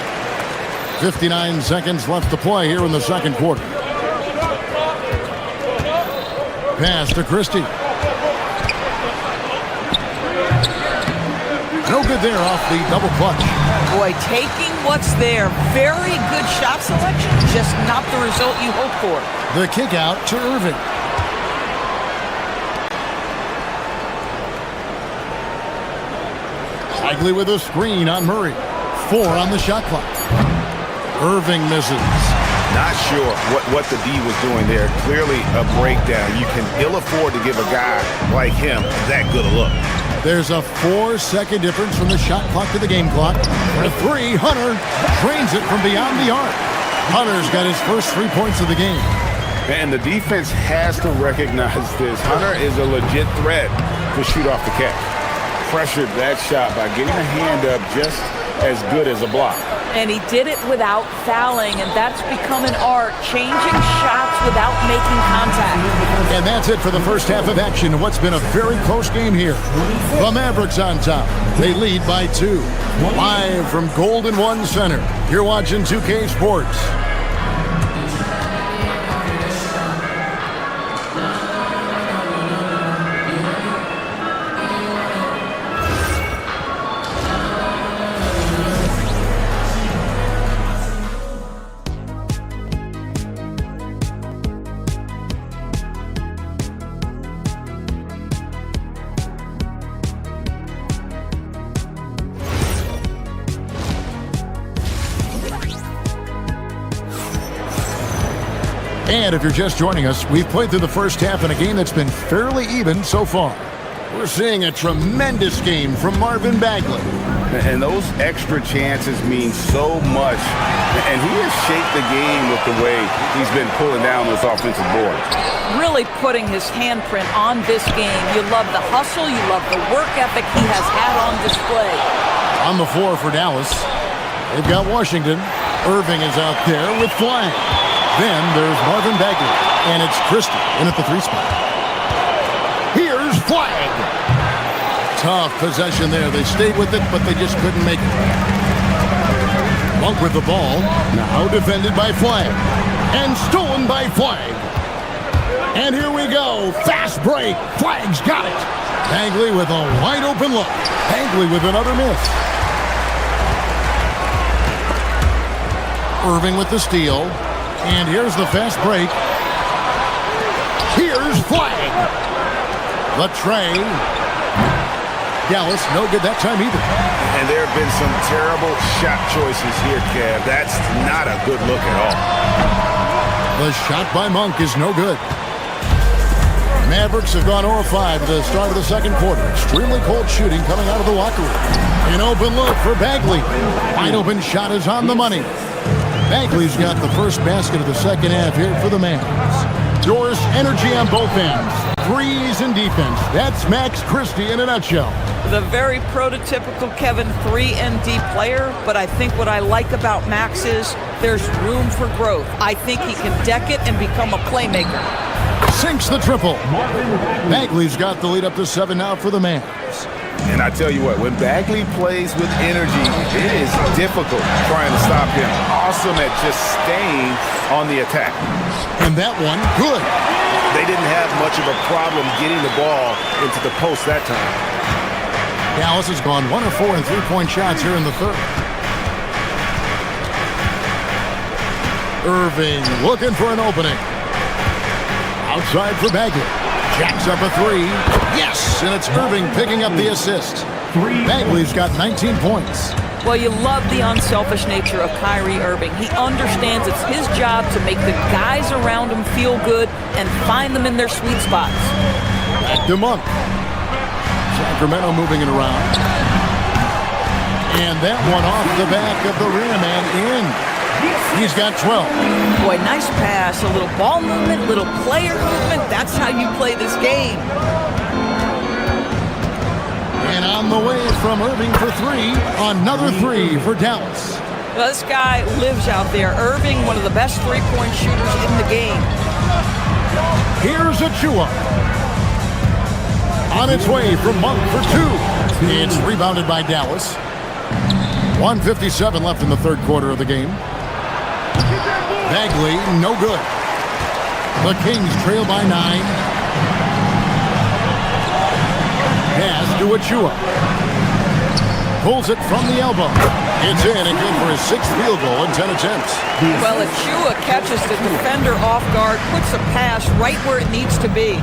59 seconds left to play here in the second quarter. Pass to Christie. No good there off the double clutch. Boy, taking what's there. Very good shot selection, just not the result you hope for. The kick out to Irving. Bagley with a screen on Murray. 4 on the shot clock. Irving misses. Not sure what the D was doing there. Clearly a breakdown. You can ill afford to give a guy like him that good a look. There's a 4-second difference from the shot clock to the game clock. For 3, Hunter trains it from beyond the arc. Hunter's got his first 3 points of the game. And the defense has to recognize this. Hunter is a legit threat to shoot off the catch. Pressured that shot by getting a hand up just as good as a block. And he did it without fouling, and that's become an art, changing shots without making contact. And that's it for the first half of action. What's been a very close game here. The Mavericks on top. They lead by 2. Live from Golden One Center. You're watching 2K Sports. And if you're just joining us, we've played through the first half in a game that's been fairly even so far. We're seeing a tremendous game from Marvin Bagley. And those extra chances mean so much. And he has shaped the game with the way he's been pulling down those offensive boards. Really putting his handprint on this game. You love the hustle. You love the work ethic he has had on display. On the floor for Dallas, they've got Washington. Irving is out there with flag. Then there's Marvin Bagley, and it's Christie in at the 3 spot. Here's flag. Tough possession there. They stayed with it, but they just couldn't make it. Monk with the ball, now defended by Flag, and stolen by Flag. And here we go. Fast break. Flag's got it. Bagley with a wide open look. Bagley with another miss. Irving with the steal. And here's the fast break. Here's Flag. The tray. Dallas, no good that time either. And there have been some terrible shot choices here, Kev. That's not a good look at all. The shot by Monk is no good. Mavericks have gone 0-5 at the start of the second quarter. Extremely cold shooting coming out of the locker room. An open look for Bagley. Wide open shot is on the money. Bagley's got the first basket of the second half here for the Mavericks. Outdoors, energy on both ends. Threes and defense. That's Max Christie in a nutshell. The very prototypical Kevin 3-and-D player, but I think what I like about Max is there's room for growth. I think he can deck it and become a playmaker. Sinks the triple. Bagley's got the lead up to 7 now for the Mavs. And I tell you what, when Bagley plays with energy, it is difficult trying to stop him. Awesome at just staying on the attack. And that one, good. They didn't have much of a problem getting the ball into the post that time. Dallas has gone 1 of 4 in three-point shots here in the third. Irving looking for an opening. Outside for Bagley. Jacks up a 3. Yes! And it's Irving picking up the assist. Bagley's got 19 points. Well, you love the unselfish nature of Kyrie Irving. He understands it's his job to make the guys around him feel good and find them in their sweet spots. Back to Monk. Sacramento moving it around. And that one off the back of the rim and in. He's got 12. Boy, nice pass. A little ball movement, little player movement. That's how you play this game. And on the way from Irving for 3. Another 3 for Dallas. Well, this guy lives out there. Irving, one of the best three-point shooters in the game. Here's Achua. On its way from Monk for 2. It's rebounded by Dallas. 1:57 left in the third quarter of the game. Bagley, no good. The Kings trail by 9. Pass to Achua. Pulls it from the elbow. It's in again for his 6th field goal in 10 attempts. Well, Achua catches the defender off guard, puts a pass right where it needs to be.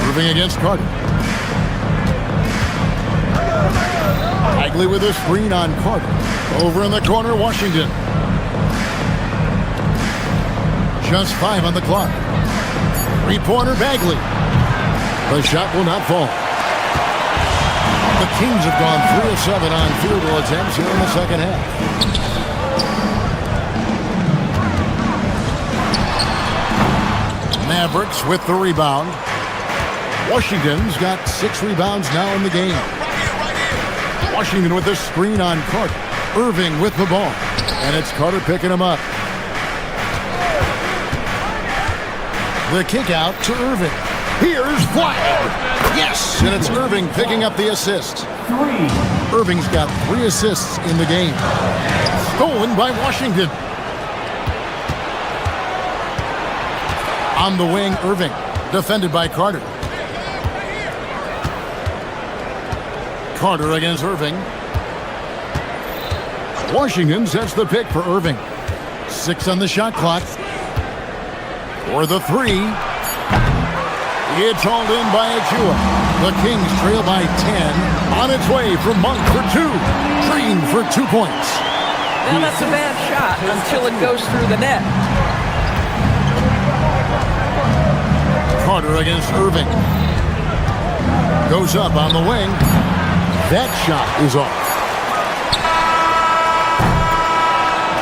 Irving against Carter. Bagley with a screen on Carter. Over in the corner, Washington. Just 5 on the clock. Three-pointer Bagley. The shot will not fall. The Kings have gone 3 of 7 on field goal attempts here in the second half. Mavericks with the rebound. Washington's got 6 rebounds now in the game. Washington with a screen on Carter. Irving with the ball. And it's Carter picking him up. The kick out to Irving. Here's flag. Yes, and it's Irving picking up the assist. Irving's got 3 assists in the game. Stolen by Washington. On the wing, Irving. Defended by Carter. Carter against Irving. Washington sets the pick for Irving. 6 on the shot clock. For the 3. It's hauled in by Achua. The Kings trail by 10. On its way from Monk for 2. Trained for 2 points. Well, that's a bad shot until it goes through the net. Carter against Irving. Goes up on the wing. That shot is off.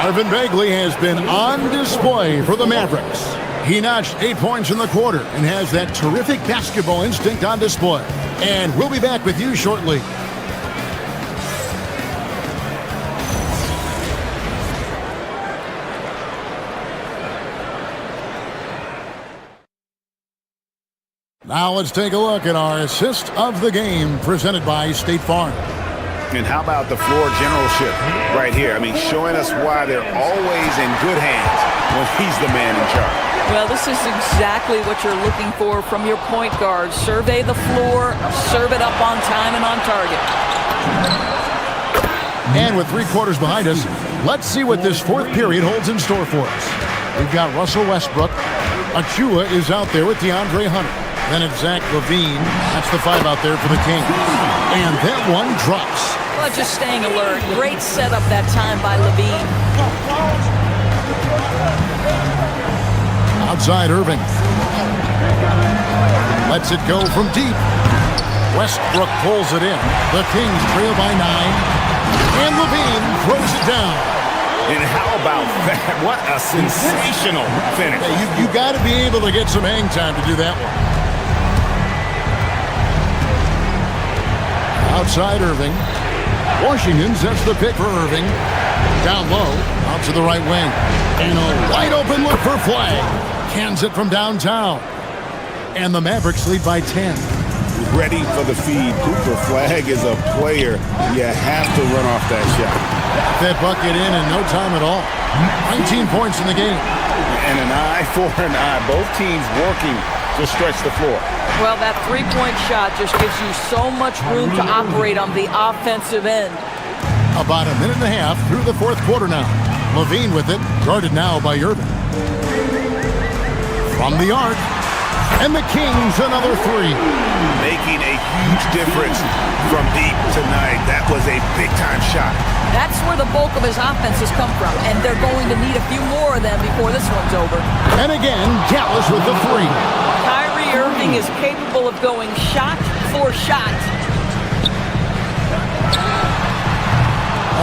Marvin Bagley has been on display for the Mavericks. He notched 8 points in the quarter and has that terrific basketball instinct on display. And we'll be back with you shortly. Now let's take a look at our assist of the game presented by State Farm. And how about the floor generalship right here? I mean, showing us why they're always in good hands when he's the man in charge. Well, this is exactly what you're looking for from your point guard. Survey the floor, serve it up on time and on target. And with 3 quarters behind us, let's see what this 4th period holds in store for us. We've got Russell Westbrook. Achua is out there with DeAndre Hunter. Then it's Zach LaVine. That's the 5 out there for the Kings. And that one drops. Well, just staying alert. Great setup that time by LaVine. Outside Irving. Lets it go from deep. Westbrook pulls it in. The Kings trail by 9. And LaVine throws it down. And how about that? What a sensational finish. Hey, you got to be able to get some hang time to do that one. Outside Irving. Washington sets the pick for Irving. Down low, out to the right wing. And a wide open look for Flag. Cans it from downtown. And the Mavericks lead by 10. Ready for the feed. Cooper Flag is a player. You have to run off that shot. That bucket in no time at all. 19 points in the game. And an eye for an eye. Both teams working to stretch the floor. Well, that three-point shot just gives you so much room to operate on the offensive end. About a minute and a half through the fourth quarter now. Levine with it, guarded now by Irving. From the arc, and the Kings another three. Making a huge difference from deep tonight. That was a big-time shot. That's where the bulk of his offense has come from, and they're going to need a few more of them before this one's over. And again, Dallas with the three. Kyrie Irving is capable of going shot for shot.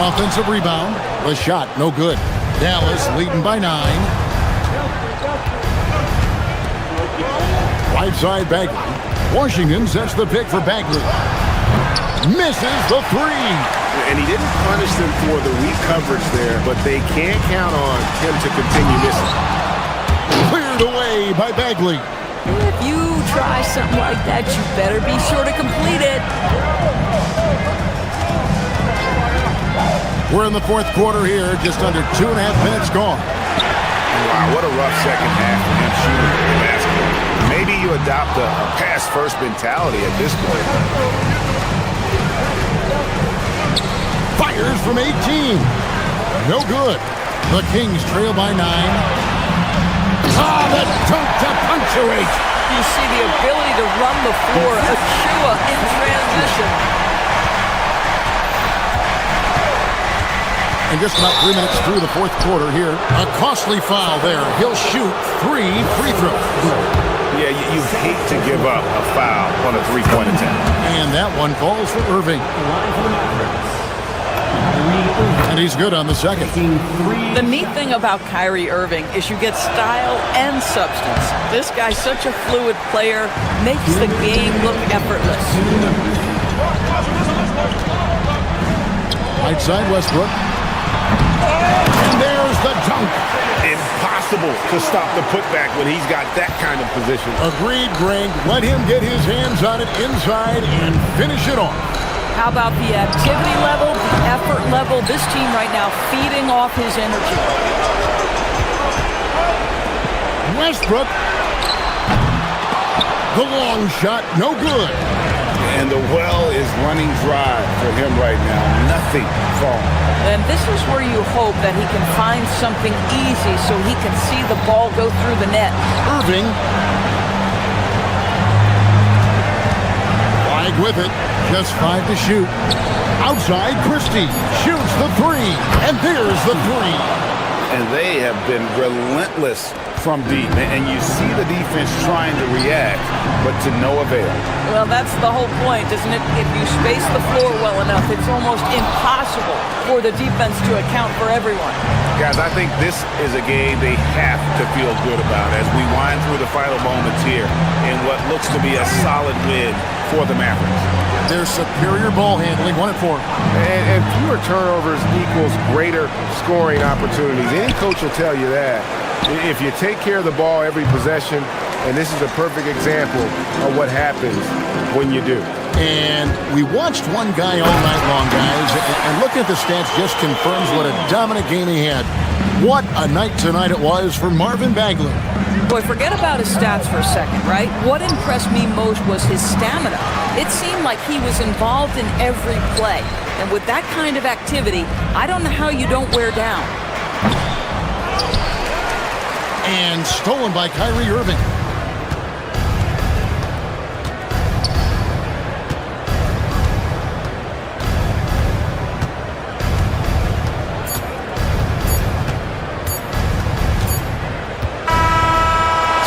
Offensive rebound. The shot, no good. Dallas leading by 9. Right side Bagley. Washington sets the pick for Bagley. Misses the three. And he didn't punish them for the weak coverage there, but they can't count on him to continue missing. Cleared away by Bagley. If you try something like that, you better be sure to complete it. We're in the fourth quarter here, just under 2.5 minutes gone. Wow, what a rough second half for him shooting the basketball. Maybe you adopt a pass-first mentality at this point. Fires from 18. No good. The Kings trail by 9. Ah, the dunk to punctuate. You see the ability to run the floor, Achua in transition. And just about 3 minutes through the fourth quarter here. A costly foul there. He'll shoot 3 free throws. Yeah, you hate to give up a foul on a three-point attempt. And that one falls for Irving. And he's good on the second. The neat thing about Kyrie Irving is you get style and substance. This guy's such a fluid player, makes the game look effortless. Right side Westbrook. And there's the dunk. Impossible to stop the putback when he's got that kind of position. Agreed, Greg. Let him get his hands on it inside and finish it off. How about the activity level, the effort level? This team right now feeding off his energy. Westbrook. The long shot, no good. And the well is running dry for him right now. Nothing falling. And this is where you hope that he can find something easy so he can see the ball go through the net. Irving. Flag with it. Just 5 to shoot. Outside, Christie shoots the three. And there's the three. And they have been relentless from deep. And you see the defense trying to react, but to no avail. Well, that's the whole point, isn't it? If you space the floor well enough, it's almost impossible for the defense to account for everyone. Guys, I think this is a game they have to feel good about as we wind through the final moments here in what looks to be a solid win for the Mavericks. Their superior ball handling, 1 and 4. And fewer turnovers equals greater scoring opportunities. Any coach will tell you that. If you take care of the ball every possession, and this is a perfect example of what happens when you do. And we watched one guy all night long, guys, and looking at the stats just confirms what a dominant game he had. What a night tonight it was for Marvin Bagley. Boy, forget about his stats for a second, right? What impressed me most was his stamina. It seemed like he was involved in every play. And with that kind of activity, I don't know how you don't wear down. And stolen by Kyrie Irving.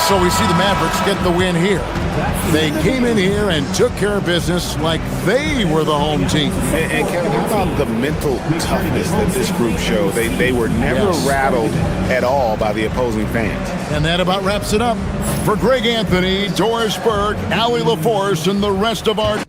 So we see the Mavericks get the win here. They came in here and took care of business like they were the home team. And Kevin, how about the mental toughness that this group showed? They were never rattled at all by the opposing fans. And that about wraps it up. For Greg Anthony, Doris Burke, Allie LaForce, and the rest of our...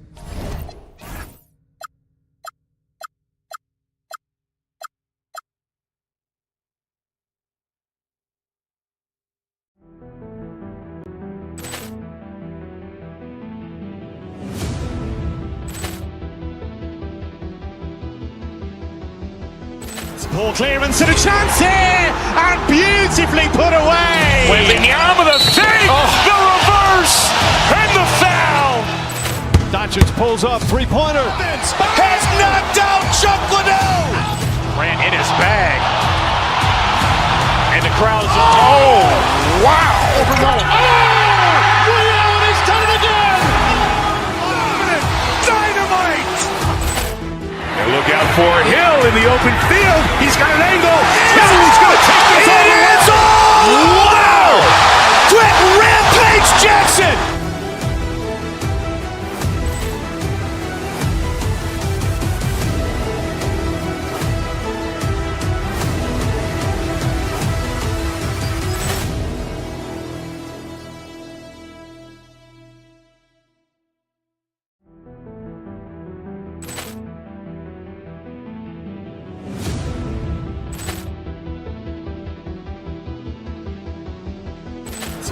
Poor clearance and a chance here, and beautifully put away. Wembanyama the fake, the reverse, and the foul. Doncic pulls up, three-pointer. Has knocked out Chuck Liddell. Grant in his bag. And the crowd's, oh, wow. He's done it again. Dynamite. And look out for Hill in the open field. He's got an angle. Hill's going to take this all the way. Wow! Quick Rampage Jackson.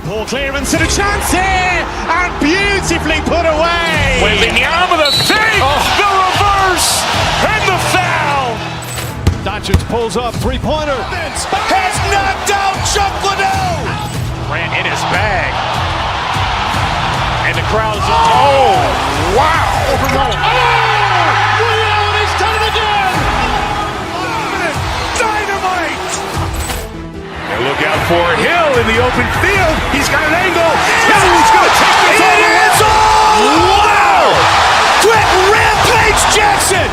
Poor clearance and a chance here, and beautifully put away. Wembanyama the fake, the reverse, and the foul. Doncic pulls up, three-pointer. Has knocked out Chuck Liddell. Grant in his bag. And the crowd's, oh, wow. He's done it again. Dynamite. And look out for Hill in the open field. He's got an angle. Hill's going to take this all the way. Wow! Quick Rampage Jackson.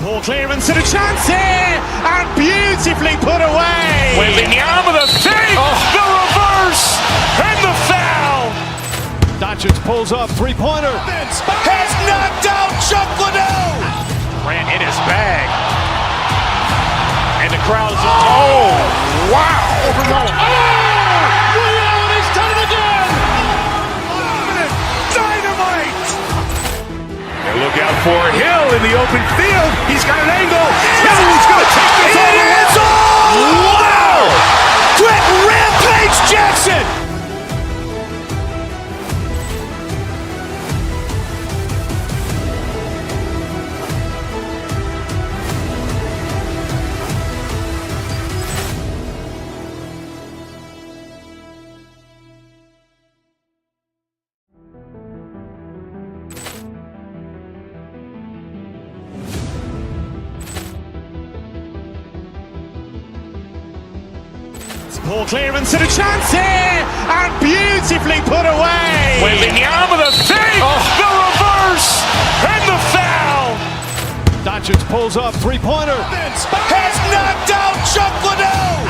Poor clearance and a chance here, and beautifully put away. Wembanyama the fake, the reverse, and the foul. Doncic pulls up, three-pointer. Has knocked out Chuck Liddell. Grant in his bag. And the crowd's, oh, wow. He's done it again. Dynamite. And look out for Hill in the open field. He's got an angle. Hill's going to take this all the way. Wow! Quick Rampage Jackson. Poor clearance and a chance here, and beautifully put away. Wembanyama the fake, the reverse, and the foul. Doncic pulls up, three-pointer. Has knocked out Chuck Liddell.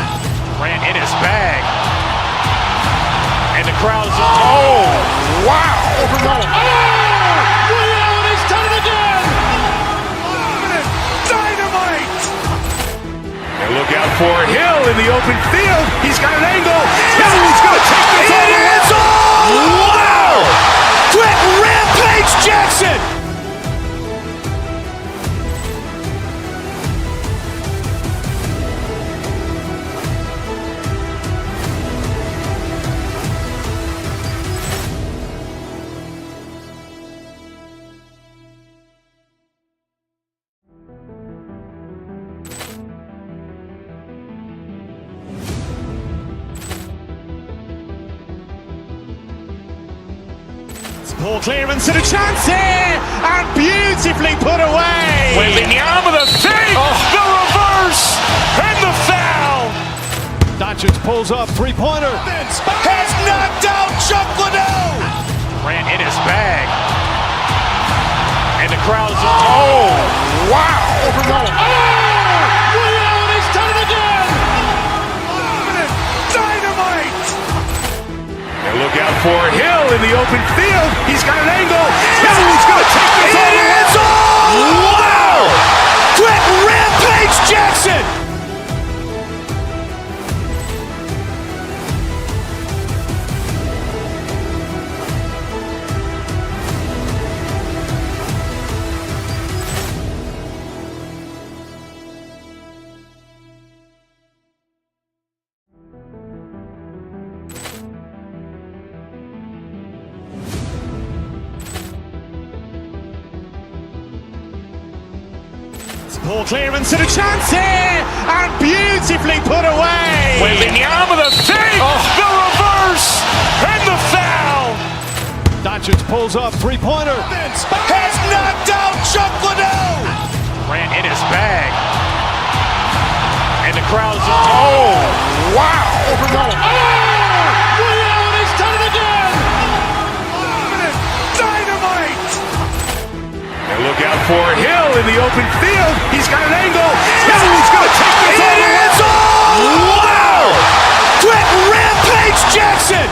Grant in his bag. And the crowd's, oh, wow. He's done it again. Dynamite. And look out for Hill in the open field. He's got an angle. Hill's going to take this all the way. Wow! Quick Rampage Jackson. Poor clearance and a chance here, and beautifully put away. Wembanyama the fake, the reverse, and the foul. Doncic pulls up, three-pointer. Has knocked out Chuck Liddell. Grant in his bag. And the crowd's, oh, wow. He's done it again. Dynamite. And look out for Hill in the open field. He's got an angle. Hill's going to take this all the way. Wow. Quick Rampage Jackson. Poor clearance and a chance here, and beautifully put away. Wembanyama the fake, the reverse, and the foul. Doncic pulls up, three-pointer. Has knocked out Chuck Liddell. Grant in his bag. And the crowd's, oh, wow. He's done it again. Dynamite. And look out for Hill in the open field. He's got an angle. Hill's going to take this all the way. Wow. Quick Rampage Jackson.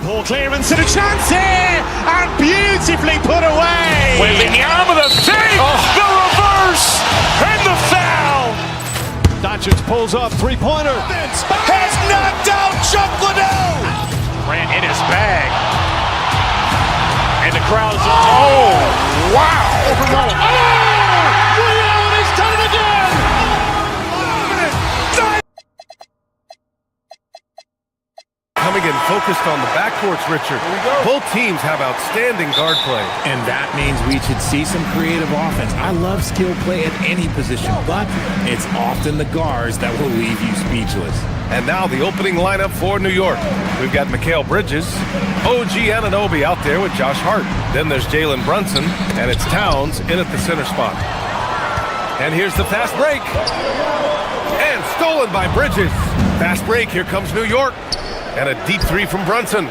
Poor clearance and a chance here, and beautifully put away. Wembanyama the fake, the reverse, and the foul. Doncic pulls up, three-pointer. Has knocked out Chuck Liddell. Grant in his bag. And the crowd's, oh, wow. He's done it again. Coming in focused on the backcourts, Richard. Both teams have outstanding guard play. And that means we should see some creative offense. I love skill play at any position, but it's often the guards that will leave you speechless. And now the opening lineup for New York. We've got Mikal Bridges, OG Anunoby out there with Josh Hart. Then there's Jalen Brunson, and it's Towns in at the center spot. And here's the fast break. And stolen by Bridges. Fast break, here comes New York. And a deep three from Brunson.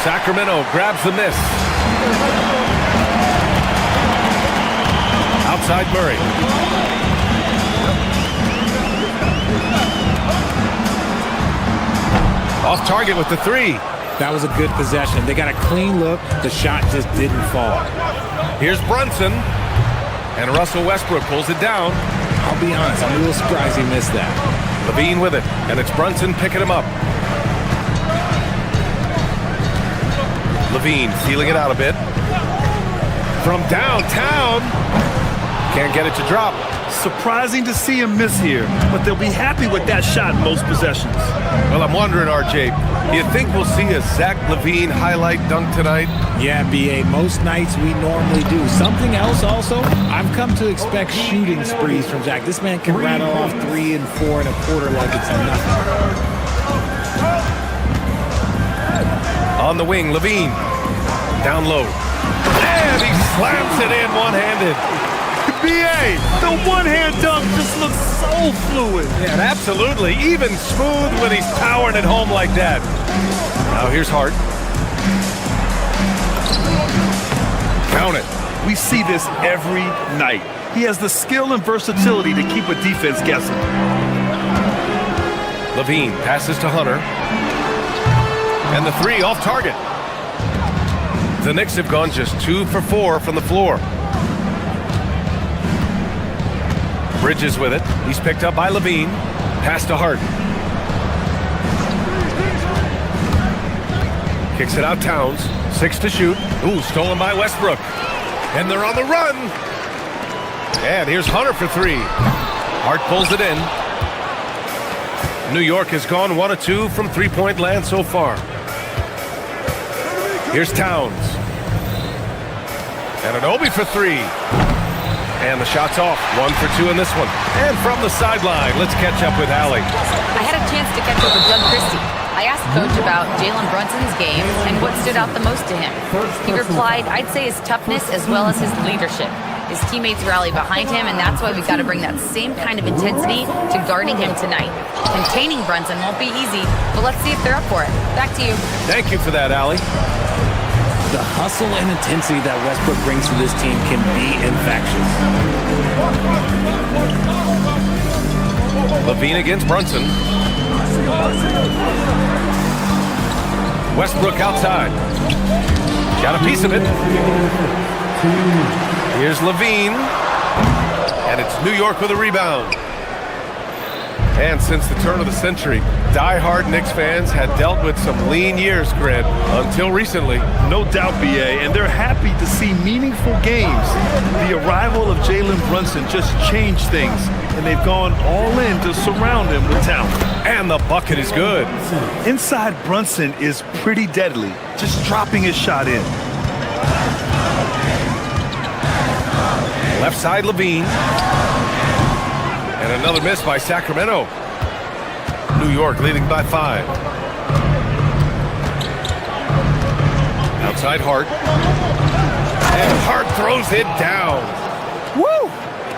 Sacramento grabs the miss. Outside Murray. Off target with the three. That was a good possession. They got a clean look. The shot just didn't fall. Here's Brunson. And Russell Westbrook pulls it down. I'll be honest, I'm a little surprised he missed that. Levine with it. And it's Brunson picking him up. Levine feeling it out a bit. From downtown. Can't get it to drop. Surprising to see him miss here, but they'll be happy with that shot in most possessions. Well, I'm wondering, RJ, do you think we'll see a Zach LaVine highlight dunk tonight? Yeah, B.A., most nights we normally do. Something else also, I've come to expect shooting sprees from Zach. This man can rattle off 3 and 4 and a quarter like it's nothing. On the wing, Levine. Down low. And he slams it in one-handed. B.A., the one-hand dunk just looks so fluid. Yeah, absolutely. Even smooth when he's powering it home like that. Now here's Hart. Count it. We see this every night. He has the skill and versatility to keep a defense guessing. Levine passes to Hunter. And the three off target. The Knicks have gone just 2 for 4 from the floor. Bridges with it. He's picked up by Levine. Pass to Hart. Kicks it out Towns. 6 to shoot. Ooh, stolen by Westbrook. And they're on the run. And here's Hunter for three. Hart pulls it in. New York has gone 1 of 2 from three-point land so far. Here's Towns. And Anunoby for three. And the shot's off. 1 for 2 in this one. And from the sideline, let's catch up with Allie. I had a chance to catch up with Doug Christie. I asked Coach about Jalen Brunson's game and what stood out the most to him. He replied, I'd say his toughness as well as his leadership. His teammates rally behind him, and that's why we've got to bring that same kind of intensity to guarding him tonight. Containing Brunson won't be easy, but let's see if they're up for it. Back to you. Thank you for that, Allie. The hustle and intensity that Westbrook brings to this team can be infectious. LaVine against Brunson. Westbrook outside. Got a piece of it. Here's LaVine. And it's New York with a rebound. And since the turn of the century, die-hard Knicks fans had dealt with some lean years, Grid, until recently. No doubt, BA, and they're happy to see meaningful games. The arrival of Jalen Brunson just changed things, and they've gone all in to surround him with talent. And the bucket is good. Inside Brunson is pretty deadly, just dropping his shot in. Left side, LaVine. And another miss by Sacramento. New York leading by 5. Outside Hart. And Hart throws it down. Woo!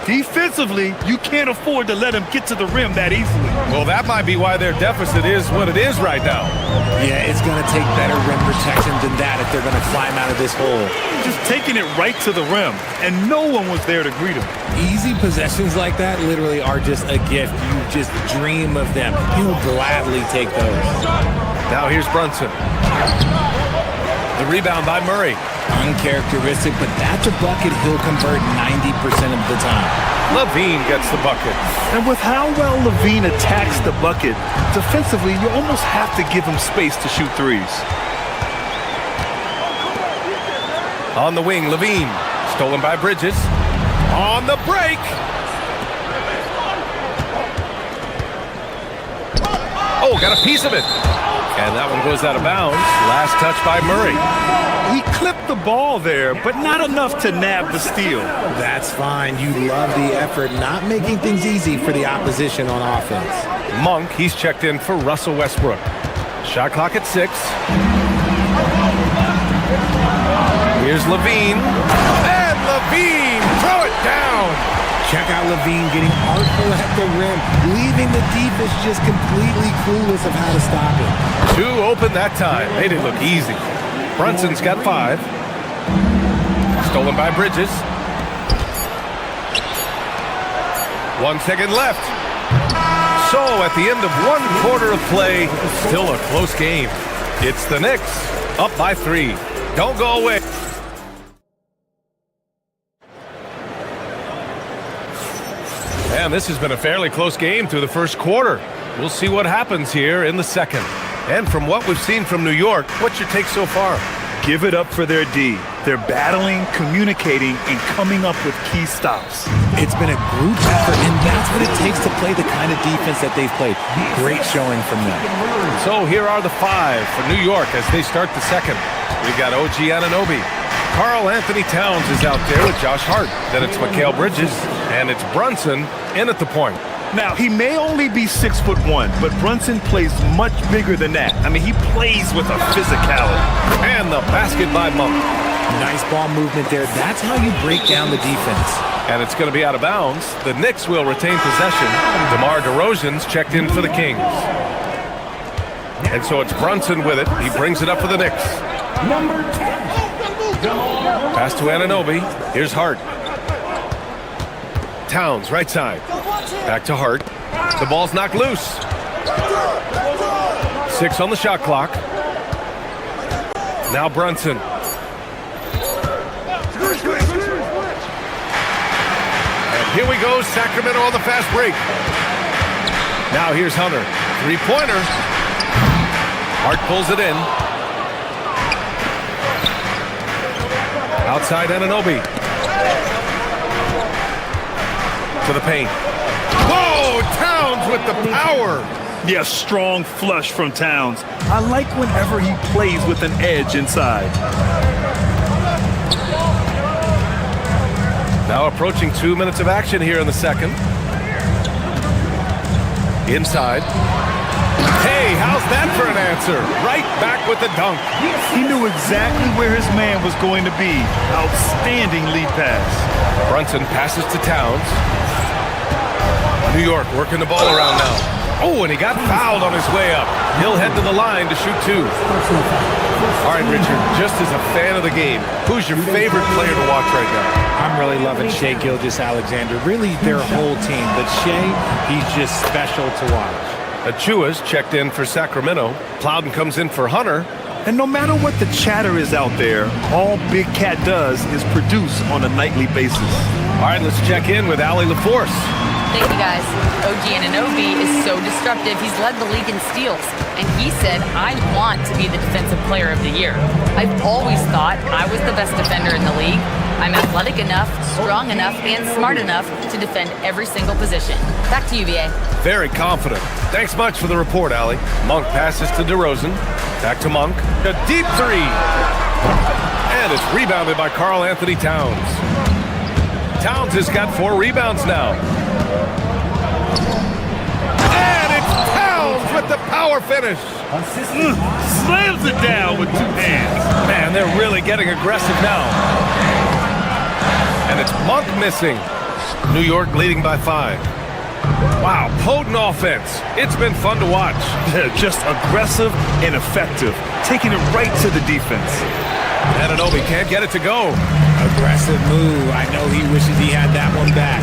Defensively, you can't afford to let him get to the rim that easily. Well, that might be why their deficit is what it is right now. Yeah, it's going to take better rim protection than that if they're going to climb out of this hole. Just taking it right to the rim, and no one was there to greet him. Easy possessions like that literally are just a gift. You just dream of them. He'll gladly take those. Now here's Brunson. The rebound by Murray. Uncharacteristic, but that's a bucket he'll convert 90% of the time. LaVine gets the bucket. And with how well LaVine attacks the bucket, defensively, you almost have to give him space to shoot threes. On the wing, LaVine. Stolen by Bridges. On the break. Oh, got a piece of it. And that one goes out of bounds. Last touch by Murray. He clipped the ball there, but not enough to nab the steal. That's fine. You love the effort, not making things easy for the opposition on offense. Monk, he's checked in for Russell Westbrook. Shot clock at 6. Here's LaVine. And LaVine, throw it down. Check out LaVine getting artful at the rim, leaving the defense just completely clueless of how to stop it. 2 open that time. They didn't look easy. Brunson's got 5. Stolen by Bridges. 1 second left. So at the end of 1 quarter of play, still a close game. It's the Knicks up by 3. Don't go away. And this has been a fairly close game through the first quarter. We'll see what happens here in the second. And from what we've seen from New York, what's your take so far? Give it up for their D. They're battling, communicating, and coming up with key stops. It's been a group effort, and that's what it takes to play the kind of defense that they've played. Great showing from them. So here are the 5 for New York as they start the second. We've got OG Anunoby. Karl Anthony Towns is out there with Josh Hart. Then it's Mikal Bridges, and it's Brunson in at the point. Now, he may only be 6'1", but Brunson plays much bigger than that. I mean, he plays with a physicality. And the basket by Monk. Nice ball movement there. That's how you break down the defense. And it's going to be out of bounds. The Knicks will retain possession. DeMar DeRozan's checked in for the Kings. And so it's Brunson with it. He brings it up for the Knicks. Number 10. Pass to Anunoby. Here's Hart. Towns, right side. Back to Hart. The ball's knocked loose. 6 on the shot clock. Now Brunson. And here we go, Sacramento on the fast break. Now here's Hunter. 3-pointer. Hart pulls it in. Outside Anunoby. to the paint. Whoa, Towns with the power. Yeah, strong flush from Towns. I like whenever he plays with an edge inside. Now approaching 2 minutes of action here in the second. Inside. Hey, how's that for an answer? Right back with the dunk. He knew exactly where his man was going to be. Outstanding lead pass. Brunson passes to Towns. New York working the ball around now. Oh, and he got fouled on his way up. He'll head to the line to shoot 2. All right, Richard, just as a fan of the game, who's your favorite player to watch right now? I'm really loving Shai Gilgeous-Alexander. Really, their whole team. But Shai, he's just special to watch. Achua's checked in for Sacramento. Plowden comes in for Hunter. And no matter what the chatter is out there, all Big Cat does is produce on a nightly basis. All right, let's check in with Allie LaForce. Thank you, guys. OG Anunoby is so disruptive. He's led the league in steals. And he said, I want to be the defensive player of the year. I've always thought I was the best defender in the league. I'm athletic enough, strong enough, and smart enough to defend every single position. Back to you, BA. Very confident. Thanks much for the report, Allie. Monk passes to DeRozan. Back to Monk. A deep 3. And it's rebounded by Karl Anthony Towns. Towns has got 4 rebounds now. And it's Towns with the power finish. Slams it down with 2 hands. Man, they're really getting aggressive now. And it's Monk missing. New York leading by 5. Wow, potent offense. It's been fun to watch. Just aggressive and effective. Taking it right to the defense. Anunoby can't get it to go. Aggressive move. I know he wishes he had that one back.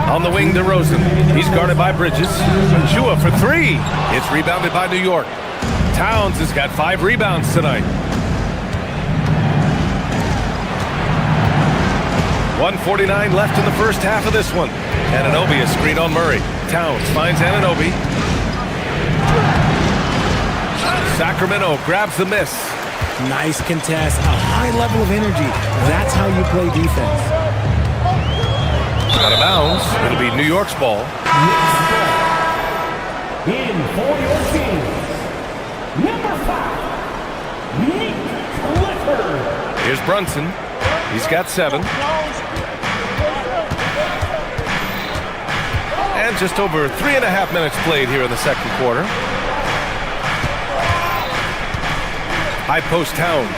On the wing, DeRozan. He's guarded by Bridges. Achua for 3. It's rebounded by New York. Towns has got 5 rebounds tonight. 1:49 left in the first half of this one. Anunoby is screened on Murray. Towns finds Anunoby. Sacramento grabs the miss. Nice contest, a high level of energy. That's how you play defense. Out of bounds. It'll be New York's ball. In for your team, number 5, Nick Clifford. Here's Brunson. He's got 7. And just over 3.5 minutes played here in the second quarter. High post Towns.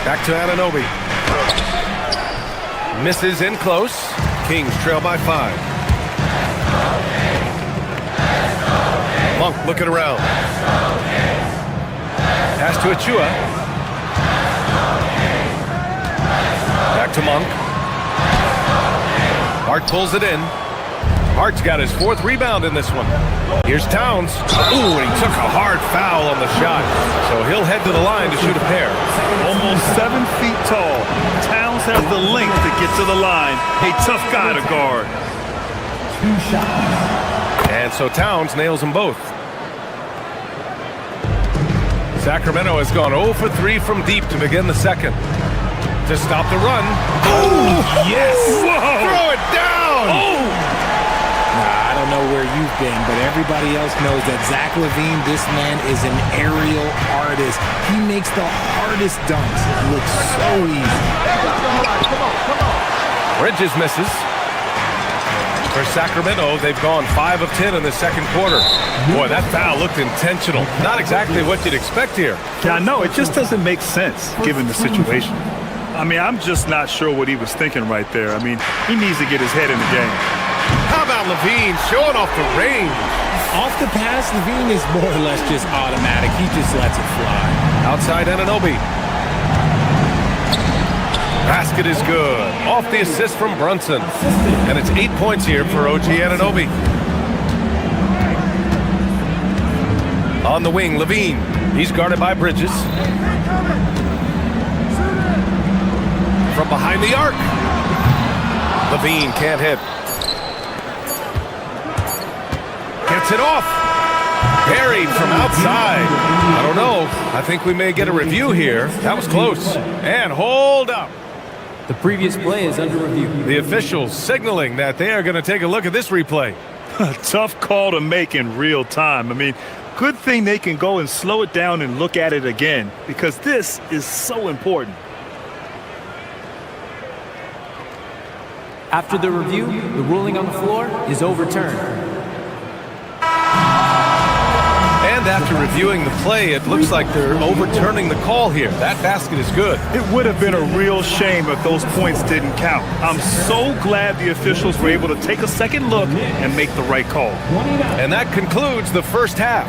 Back to Anunoby. Misses in close. Kings trail by 5. Monk looking around. Pass to Achua. Back to Monk. Hart pulls it in. Hart's got his 4th rebound in this one. Here's Towns. Ooh, and he took a hard foul on the shot. So he'll head to the line to shoot a pair. Almost 7 feet tall. Towns has the length to get to the line. A tough guy to guard. 2 shots. And so Towns nails them both. Sacramento has gone 0 for 3 from deep to begin the second. To stop the run. Oh, yes! Whoa. Throw it down! Oh! I don't know where you've been, but everybody else knows that Zach LaVine, this man is an aerial artist. He makes the hardest dunks look so easy. Bridges misses. For Sacramento, they've gone 5 of 10 in the second quarter. Boy, that foul looked intentional. Not exactly what you'd expect here. Yeah, I know. It just doesn't make sense given the situation. I mean, I'm just not sure what he was thinking right there. I mean, he needs to get his head in the game. How about LaVine showing off the range? Off the pass, LaVine is more or less just automatic. He just lets it fly. Outside Anunoby. Basket is good. Off the assist from Brunson. And it's 8 points here for OG Anunoby. On the wing, LaVine. He's guarded by Bridges. From behind the arc. LaVine can't hit. Gets it off. Buried from outside. I don't know. I think we may get a review here. That was close. And hold up. The previous play is under review. The officials signaling that they are going to take a look at this replay. Tough call to make in real time. I mean, good thing they can go and slow it down and look at it again, because this is so important. After the review, the ruling on the floor is overturned. And after reviewing the play, it looks like they're overturning the call here. That basket is good. It would have been a real shame if those points didn't count. I'm so glad the officials were able to take a second look and make the right call. And that concludes the first half.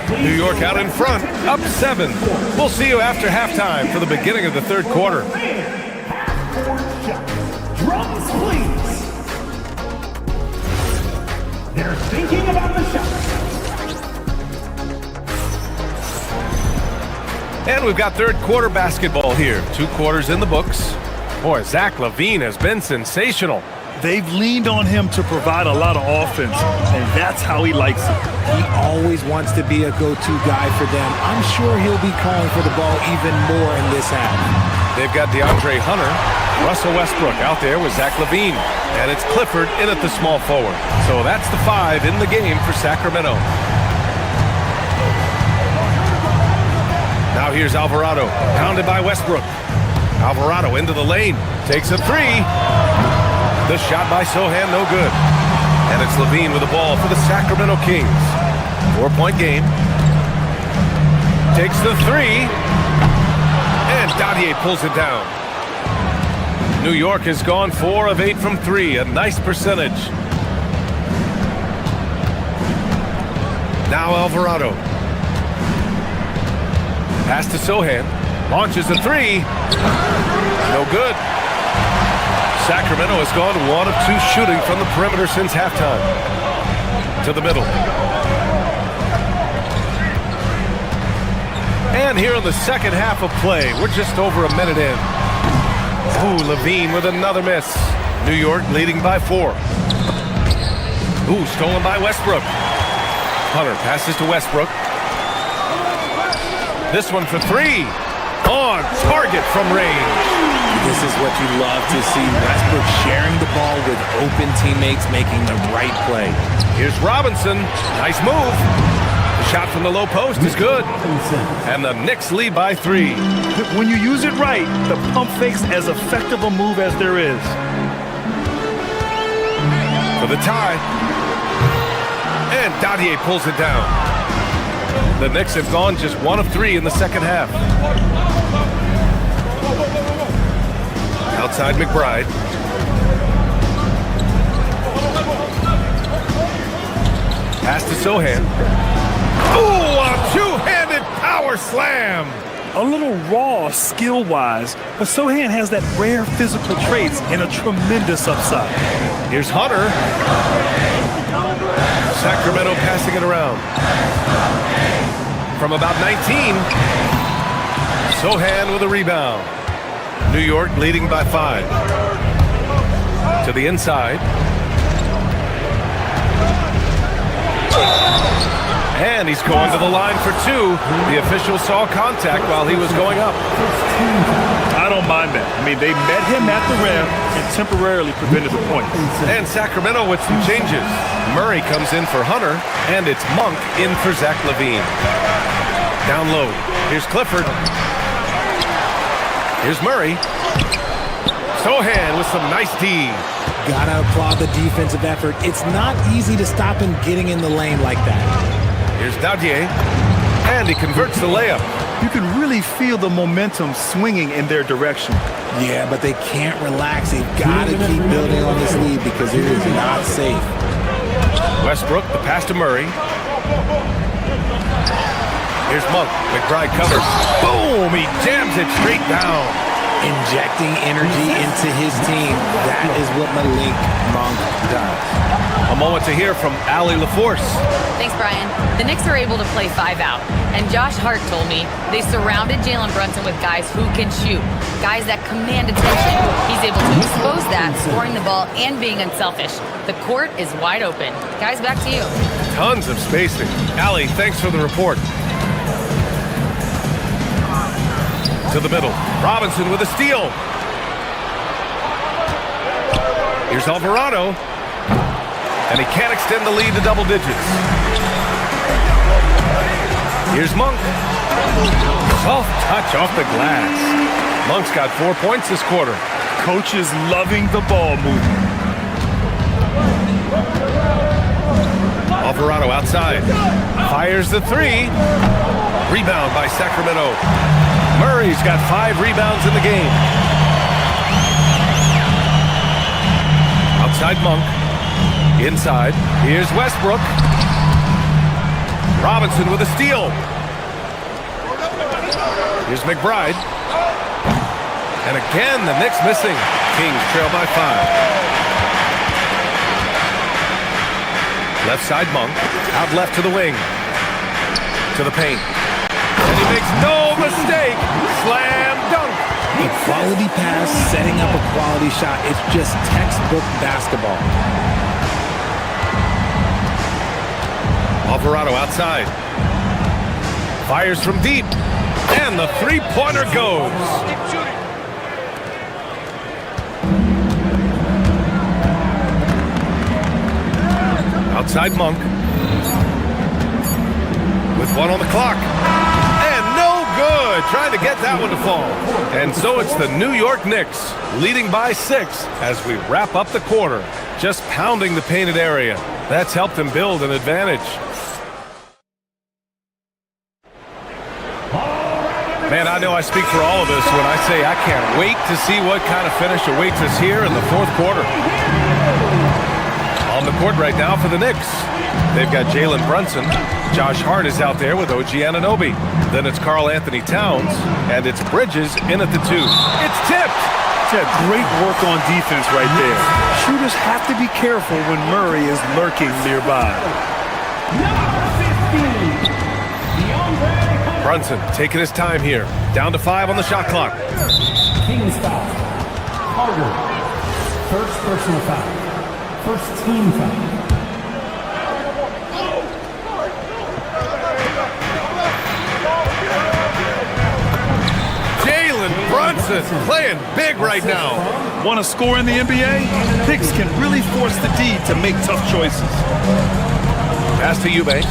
New York out in front, up 7. We'll see you after halftime for the beginning of the third quarter. Drums, please. They're thinking about the shot. And we've got third quarter basketball here. 2 quarters in the books. Boy, Zach LaVine has been sensational. They've leaned on him to provide a lot of offense, and that's how he likes it. He always wants to be a go-to guy for them. I'm sure he'll be calling for the ball even more in this half. They've got DeAndre Hunter, Russell Westbrook out there with Zach LaVine, and it's Clifford in at the small forward. So that's the 5 in the game for Sacramento. Now here's Alvarado, pounded by Westbrook. Alvarado into the lane, takes a 3. The shot by Sohan, no good. And it's LaVine with the ball for the Sacramento Kings. 4-point game. Takes the 3. And Dadier pulls it down. New York has gone 4 of 8 from 3, a nice percentage. Now Alvarado. Pass to Sohan. Launches a 3. No good. Sacramento has gone 1 of 2 shooting from the perimeter since halftime. To the middle. And here in the second half of play, we're just over a minute in. Ooh, LaVine with another miss. New York leading by 4. Ooh, stolen by Westbrook. Hunter passes to Westbrook. This one for 3. On target from range. This is what you love to see. Westbrook sharing the ball with open teammates, making the right play. Here's Robinson. Nice move. The shot from the low post is good. And the Knicks lead by 3. When you use it right, the pump fake's as effective a move as there is. For the tie. And Dadier pulls it down. The Knicks have gone just 1 of 3 in the second half. Outside McBride. Pass to Sohan. Ooh, a two-handed power slam. A little raw skill-wise, but Sohan has that rare physical traits and a tremendous upside. Here's Hunter. Sacramento passing it around. From about 19. Sohan with a rebound. New York leading by 5. To the inside. And he's going to the line for 2. The official saw contact while he was going up. I don't mind that. I mean, they met him at the rim and temporarily prevented the point. And Sacramento with some changes. Murray comes in for Hunter, and it's Monk in for Zach LaVine. Down low. Here's Clifford. Here's Murray. Sohan with some nice D. Gotta applaud the defensive effort. It's not easy to stop him getting in the lane like that. Here's Dadier. And he converts the layup. You can really feel the momentum swinging in their direction. Yeah, but they can't relax. They've got to keep building on this lead because it is not safe. Westbrook, the pass to Murray. Here's Monk. McBride covers. Boom! He jams it straight down. Injecting energy into his team. That is what Malik Monk does. A moment to hear from Allie LaForce. Thanks, Brian. The Knicks are able to play 5 out. And Josh Hart told me they surrounded Jalen Brunson with guys who can shoot, guys that command attention. He's able to expose that, scoring the ball and being unselfish. The court is wide open. Guys, back to you. Tons of spacing. Allie, thanks for the report. To the middle. Robinson with a steal. Here's Alvarado. And he can't extend the lead to double digits. Here's Monk. Soft touch off the glass. Monk's got 4 points this quarter. Coach is loving the ball movement. Alvarado outside. Fires the three. Rebound by Sacramento. Murray's got 5 rebounds in the game. Outside Monk. Inside. Here's Westbrook. Robinson with a steal. Here's McBride. And again, the Knicks missing. Kings trail by 5. Left side Monk. Out left to the wing. To the paint. And he makes no mistake. Slam dunk. A quality pass, setting up a quality shot. It's just textbook basketball. Alvarado outside. Fires from deep. And the three-pointer goes. Outside Monk. With 1 on the clock. And no good. Trying to get that one to fall. And so it's the New York Knicks leading by 6 as we wrap up the quarter. Just pounding the painted area. That's helped them build an advantage. Man, I know I speak for all of us when I say I can't wait to see what kind of finish awaits us here in the 4th quarter. On the court right now for the Knicks. They've got Jalen Brunson. Josh Hart is out there with OG Anunoby. Then it's Karl Anthony Towns. And it's Bridges in at the 2. It's tipped! It's great work on defense right there. Shooters have to be careful when Murray is lurking nearby. Brunson taking his time here. Down to 5 on the shot clock. Kings foul. Carter. First personal foul. First team foul. Jalen Brunson playing big right now. Want to score in the NBA? Knicks can really force the D to make tough choices. Pass to Eubanks.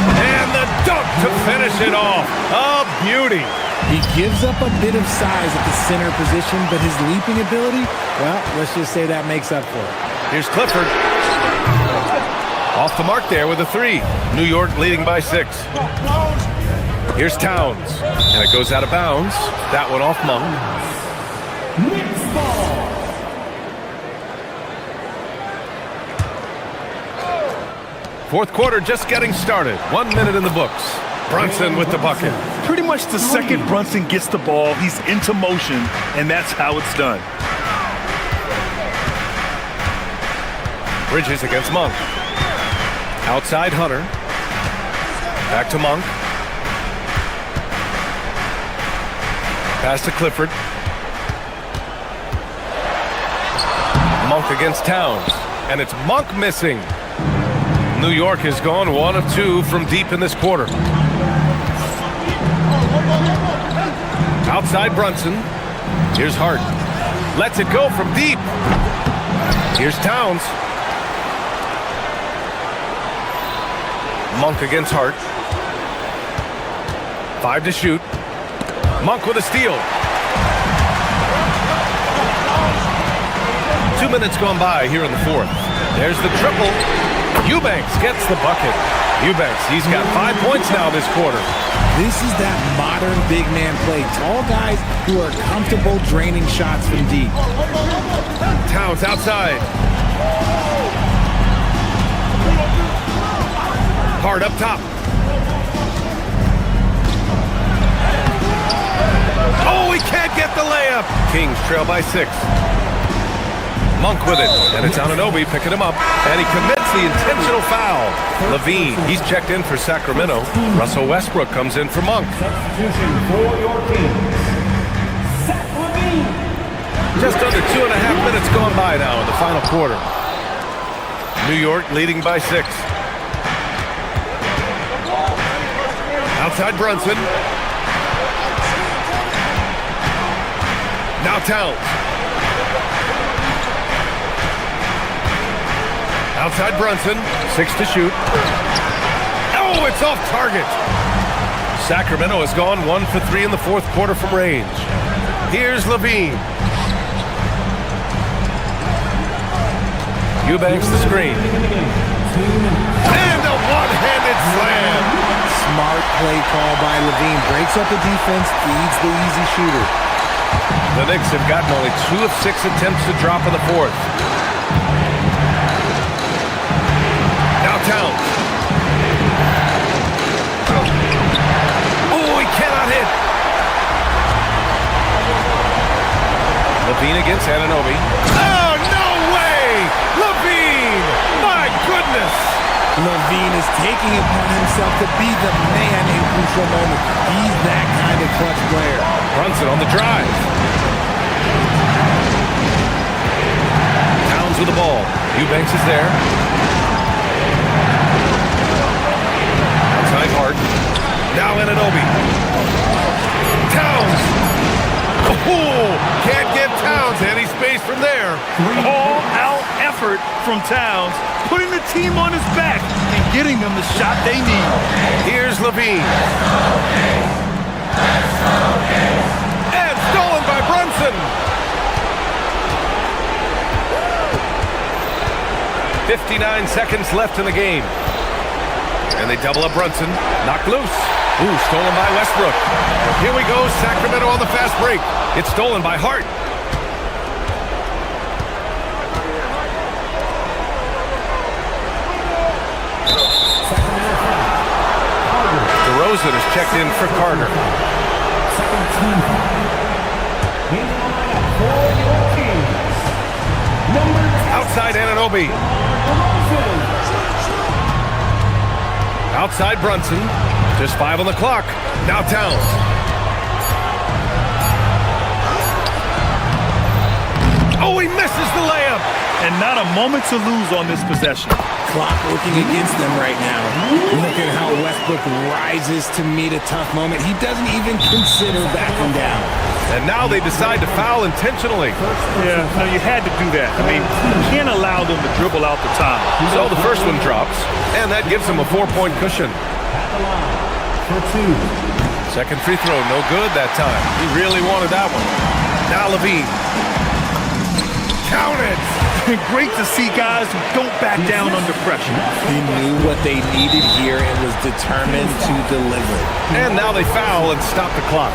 And the dunk to finish it off. A beauty. He gives up a bit of size at the center position, but his leaping ability, well, let's just say that makes up for it. Here's Clifford. Off the mark there with a 3. New York leading by 6. Here's Towns. And it goes out of bounds. That one off Monk. Knicks ball. Fourth quarter just getting started. 1 minute in the books. Brunson with the bucket. Pretty much the second Brunson gets the ball, he's into motion, and that's how it's done. Bridges against Monk. Outside Hunter. Back to Monk. Pass to Clifford. Monk against Towns. And it's Monk missing. New York has gone 1 of 2 from deep in this quarter. Outside Brunson. Here's Hart. Lets it go from deep. Here's Towns. Monk against Hart. 5 to shoot. Monk with a steal. 2 minutes gone by here in the 4th. There's the triple. Eubanks gets the bucket. Eubanks, he's got 5 points now this quarter. This is that modern big man play. Tall guys who are comfortable draining shots from deep. Towns outside. Hard up top. Oh, he can't get the layup. Kings trail by 6. Monk with it, and it's Anunoby picking him up, and he commits the intentional foul. Levine, he's checked in for Sacramento. Russell Westbrook comes in for Monk. Substitution for your Kings. Zach Levine. Just under 2.5 minutes gone by now in the final quarter. New York leading by 6. Outside Brunson. Now Towns. Outside Brunson. 6 to shoot. Oh, it's off target. Sacramento has gone 1 for 3 in the fourth quarter from range. Here's Levine. Eubanks the screen. And a one-handed slam. Smart play call by Levine. Breaks up the defense, feeds the easy shooter. The Knicks have gotten only 2 of 6 attempts to drop in the fourth. Now Towns. Oh, he cannot hit. Levine against Anunoby. Oh, no way! Levine! My goodness! Levine is taking it upon himself to be the man in crucial moments. He's that kind of clutch player. Brunson on the drive. Towns with the ball. Eubanks is there. Outside Hart. Now Anunoby. Towns. Oh, can't get Towns any space from there. All-out effort from Towns, putting the team on his back and getting them the shot they need. Here's Levine. And stolen by Brunson. 59 seconds left in the game. And they double up Brunson. Knocked loose. Ooh, stolen by Westbrook. Here we go, Sacramento on the fast break. It's stolen by Hart. DeRozan is checked in for Carter. Outside Anunoby. Outside Brunson. Just 5 on the clock. Now Towns. Oh, he misses the layup. And not a moment to lose on this possession. Clock working against them right now. Look at how Westbrook rises to meet a tough moment. He doesn't even consider backing down. And now they decide to foul intentionally. Yeah, no, you had to do that. I mean, you can't allow them to dribble out the time. So the first one drops, and that gives them a 4-point cushion. Second free throw, no good that time. He really wanted that one. Now Levine. Count it! Great to see guys who don't back down under pressure. He knew what they needed here and was determined to deliver. And now they foul and stop the clock.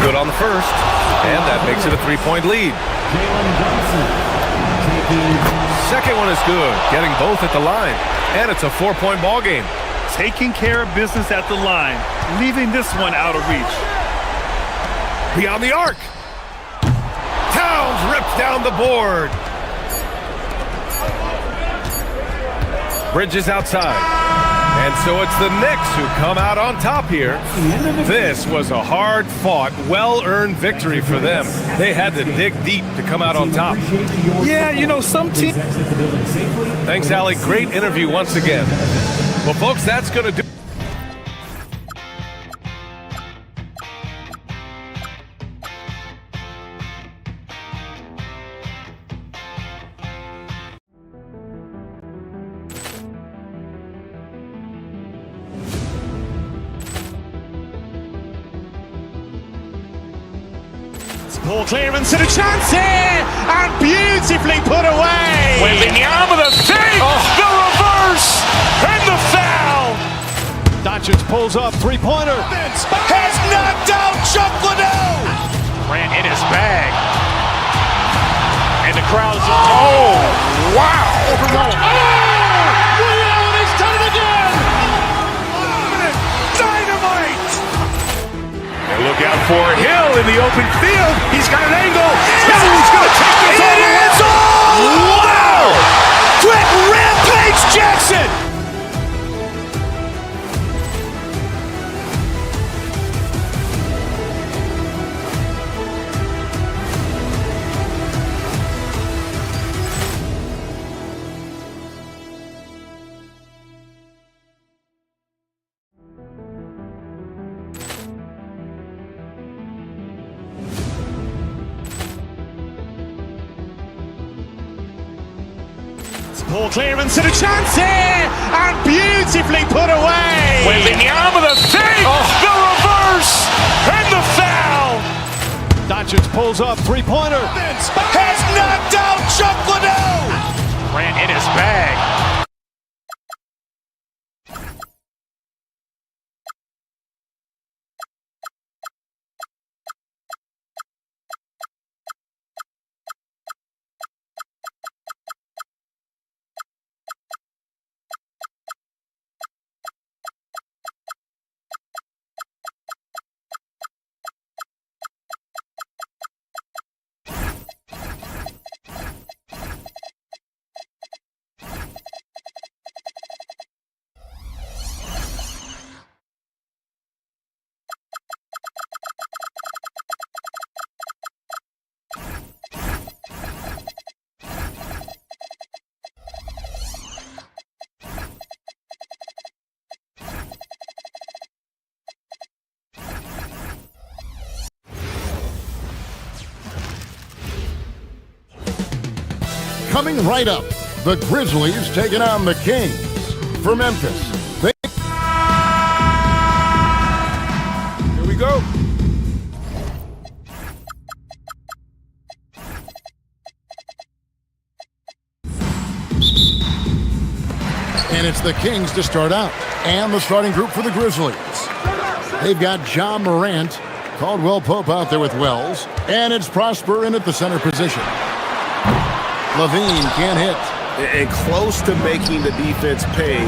Good on the first, and that makes it a 3-point lead. Second one is good, getting both at the line, and it's a 4-point ball game. Taking care of business at the line, leaving this one out of reach. Beyond the arc. Towns rips down the board. Bridges outside. And so it's the Knicks who come out on top here. This was a hard-fought, well-earned victory for them. They had to dig deep to come out on top. Yeah, you know, some teams... Thanks, Allie. Great interview once again. Well, folks, that's going to do... Ball clearance and a chance here, and beautifully put away. Wembanyama the save, the reverse, and the foul. Doncic pulls up, three-pointer. Has knocked out Chuck Liddell. Ran in his bag. And the crowd is... Oh, wow. He's done it again. Dynamite. And look out for Hill in the open field. He's got an angle. He's going to take this all the way. Wow. Quick rampage Jackson. Ball clearance and a chance here, and beautifully put away. Wembanyama the fake, the reverse, and the foul. Doncic pulls up, three-pointer. Has knocked out Chuck Liddell. Ran in his bag. Coming right up, the Grizzlies taking on the Kings. For Memphis, Here we go. and it's the Kings to start out. And the starting group for the Grizzlies. They've got John Morant, Caldwell Pope out there with Wells, and it's Prosper in at the center position. Levine can't hit. And close to making the defense pay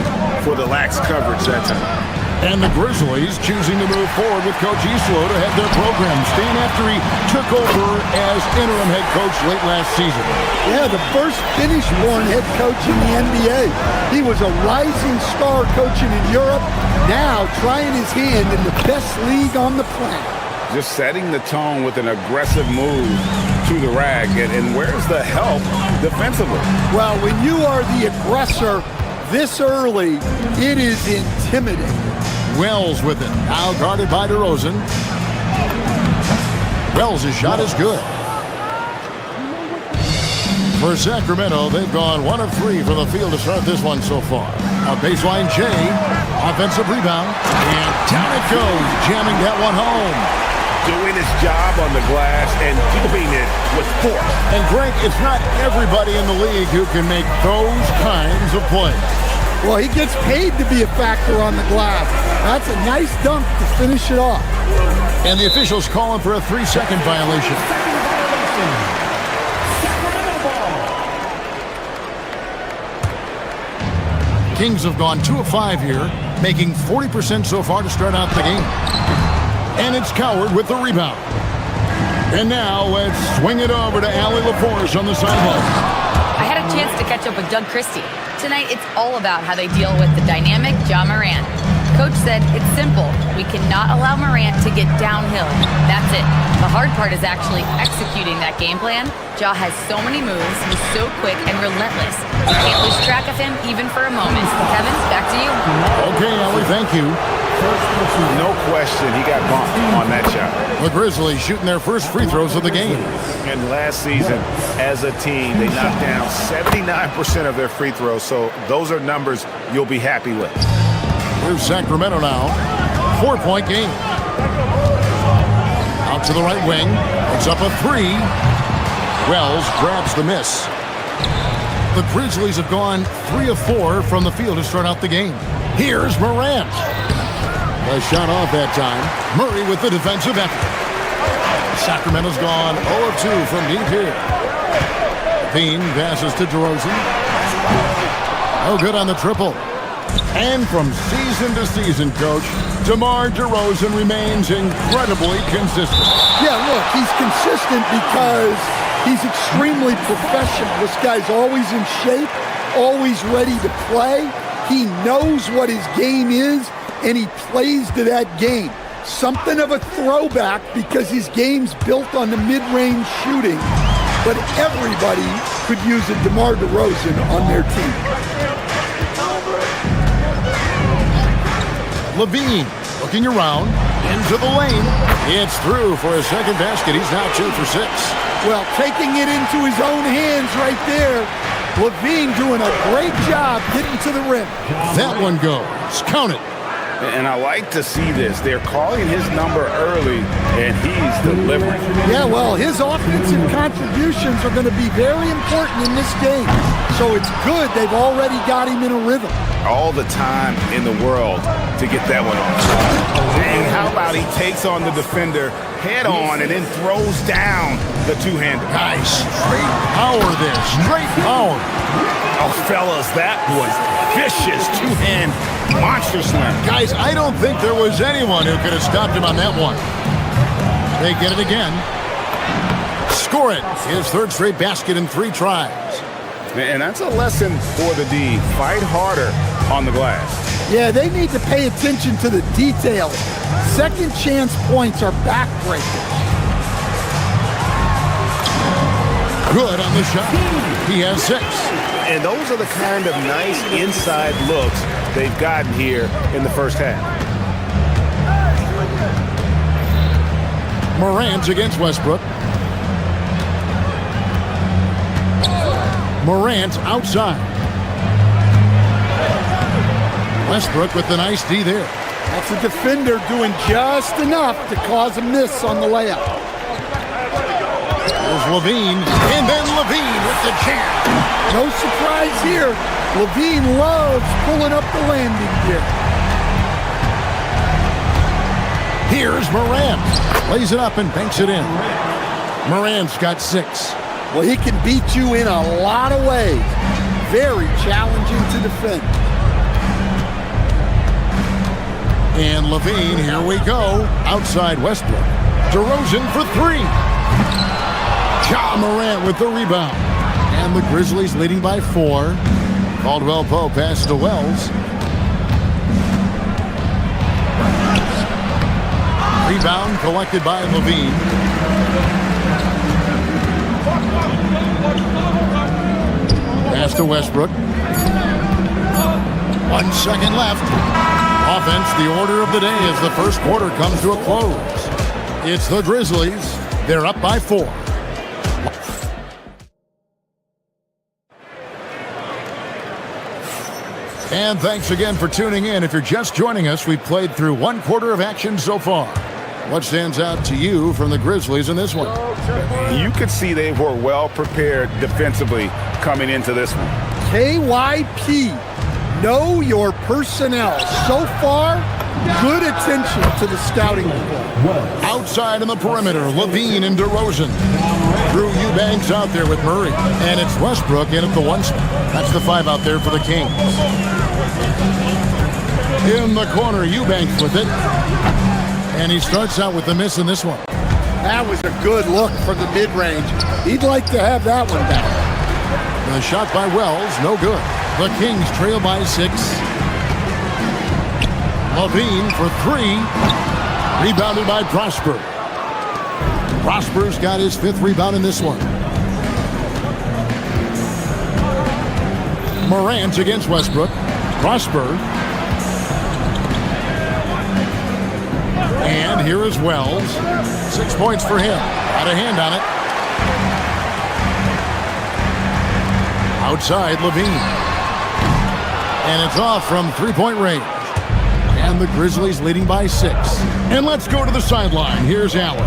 for the lax coverage that time. And the Grizzlies choosing to move forward with Coach Islo to head their program, staying after he took over as interim head coach late last season. Yeah, the first Finnish-born head coach in the NBA. He was a rising star coaching in Europe, now trying his hand in the best league on the planet. Just setting the tone with an aggressive move to the rack. And where's the help defensively? Well, when you are the aggressor this early, it is intimidating. Wells with it, now guarded by DeRozan. Wells' shot is good. For Sacramento, they've gone 1 of 3 from the field to start this one so far. A baseline J, offensive rebound, and down it goes, jamming that one home. Doing his job on the glass and keeping it with force. And Greg, it's not everybody in the league who can make those kinds of plays. Well, he gets paid to be a factor on the glass. That's a nice dunk to finish it off. And the officials calling for a 3-second violation. Kings have gone 2 of 5 here, making 40% so far to start out the game. And it's Coward with the rebound. And now let's swing it over to Allie LaForce on the sideline. I had a chance to catch up with Doug Christie. Tonight, it's all about how they deal with the dynamic Ja Morant. Coach said it's simple. We cannot allow Morant to get downhill. That's it. The hard part is actually executing that game plan. Ja has so many moves. He's so quick and relentless. You can't lose track of him even for a moment. Kevin, back to you. Okay, Allie, thank you. No question, he got bumped on that shot. The Grizzlies shooting their first free throws of the game. And last season, as a team, they knocked down 79% of their free throws, so those are numbers you'll be happy with. Here's Sacramento now. 4-point game. Out to the right wing. It's up a 3. Wells grabs the miss. The Grizzlies have gone 3 of 4 from the field to start out the game. Here's Morant. A shot off that time. Murray with the defensive effort. Sacramento's gone 0 of 2 from deep here. Bean passes to DeRozan. No good on the triple. And from season to season, Coach, DeMar DeRozan remains incredibly consistent. Yeah, look, he's consistent because he's extremely professional. This guy's always in shape, always ready to play. He knows what his game is, and he plays to that game. Something of a throwback because his game's built on the mid-range shooting, but everybody could use a DeMar DeRozan on their team. Levine looking around into the lane. It's through for a second basket. He's now 2 for 6. Well, taking it into his own hands right there, Levine doing a great job getting to the rim. That one goes. Count it. And I like to see this. They're calling his number early, and he's delivering. Yeah, well, his offensive contributions are going to be very important in this game. So it's good they've already got him in a rhythm. All the time in the world to get that one off. And how about he takes on the defender head on and then throws down the two-hander. Nice. Straight power there. Straight power. Oh, fellas, that was vicious two-hand monster slam. Guys, I don't think there was anyone who could have stopped him on that one. They get it again. Score it. His third straight basket in 3 tries. And that's a lesson for the D. Fight harder on the glass. Yeah, they need to pay attention to the details. Second chance points are backbreaking. Good on the shot. He has 6. And those are the kind of nice inside looks they've gotten here in the first half. Morant against Westbrook. Morant outside. Westbrook with the nice D there. That's a defender doing just enough to cause a miss on the layup. There's Levine, and then Levine with the jam. No surprise here. Levine loves pulling up the landing gear. Here's Morant. Lays it up and banks it in. Morant's got 6. Well, he can beat you in a lot of ways. Very challenging to defend. And Levine, here we go. Outside Westbrook. DeRozan for 3. Ja Morant with the rebound. And the Grizzlies leading by 4. Caldwell Pope pass to Wells. Rebound collected by Levine. Pass to Westbrook. 1 second left. Offense, the order of the day as the first quarter comes to a close. It's the Grizzlies. They're up by 4. And thanks again for tuning in. If you're just joining us, we've played through 1 quarter of action so far. What stands out to you from the Grizzlies in this one? You could see they were well prepared defensively coming into this one. KYP, know your personnel. So far, good attention to the scouting report. Outside on the perimeter, Levine and DeRozan. Drew Eubanks out there with Murray. And it's Westbrook in at the 1 spot. That's the 5 out there for the Kings. In the corner, Eubanks with it. And he starts out with the miss in this one. That was a good look from the mid-range. He'd like to have that one back. The shot by Wells, no good. The Kings trail by 6. Levine for 3. Rebounded by Prosper. Prosper's got his 5th rebound in this one. Morant against Westbrook. Prosper. And here is Wells. 6 points for him. Got a hand on it. Outside, Levine. And it's off from 3-point range. And the Grizzlies leading by 6. And let's go to the sideline. Here's Allen.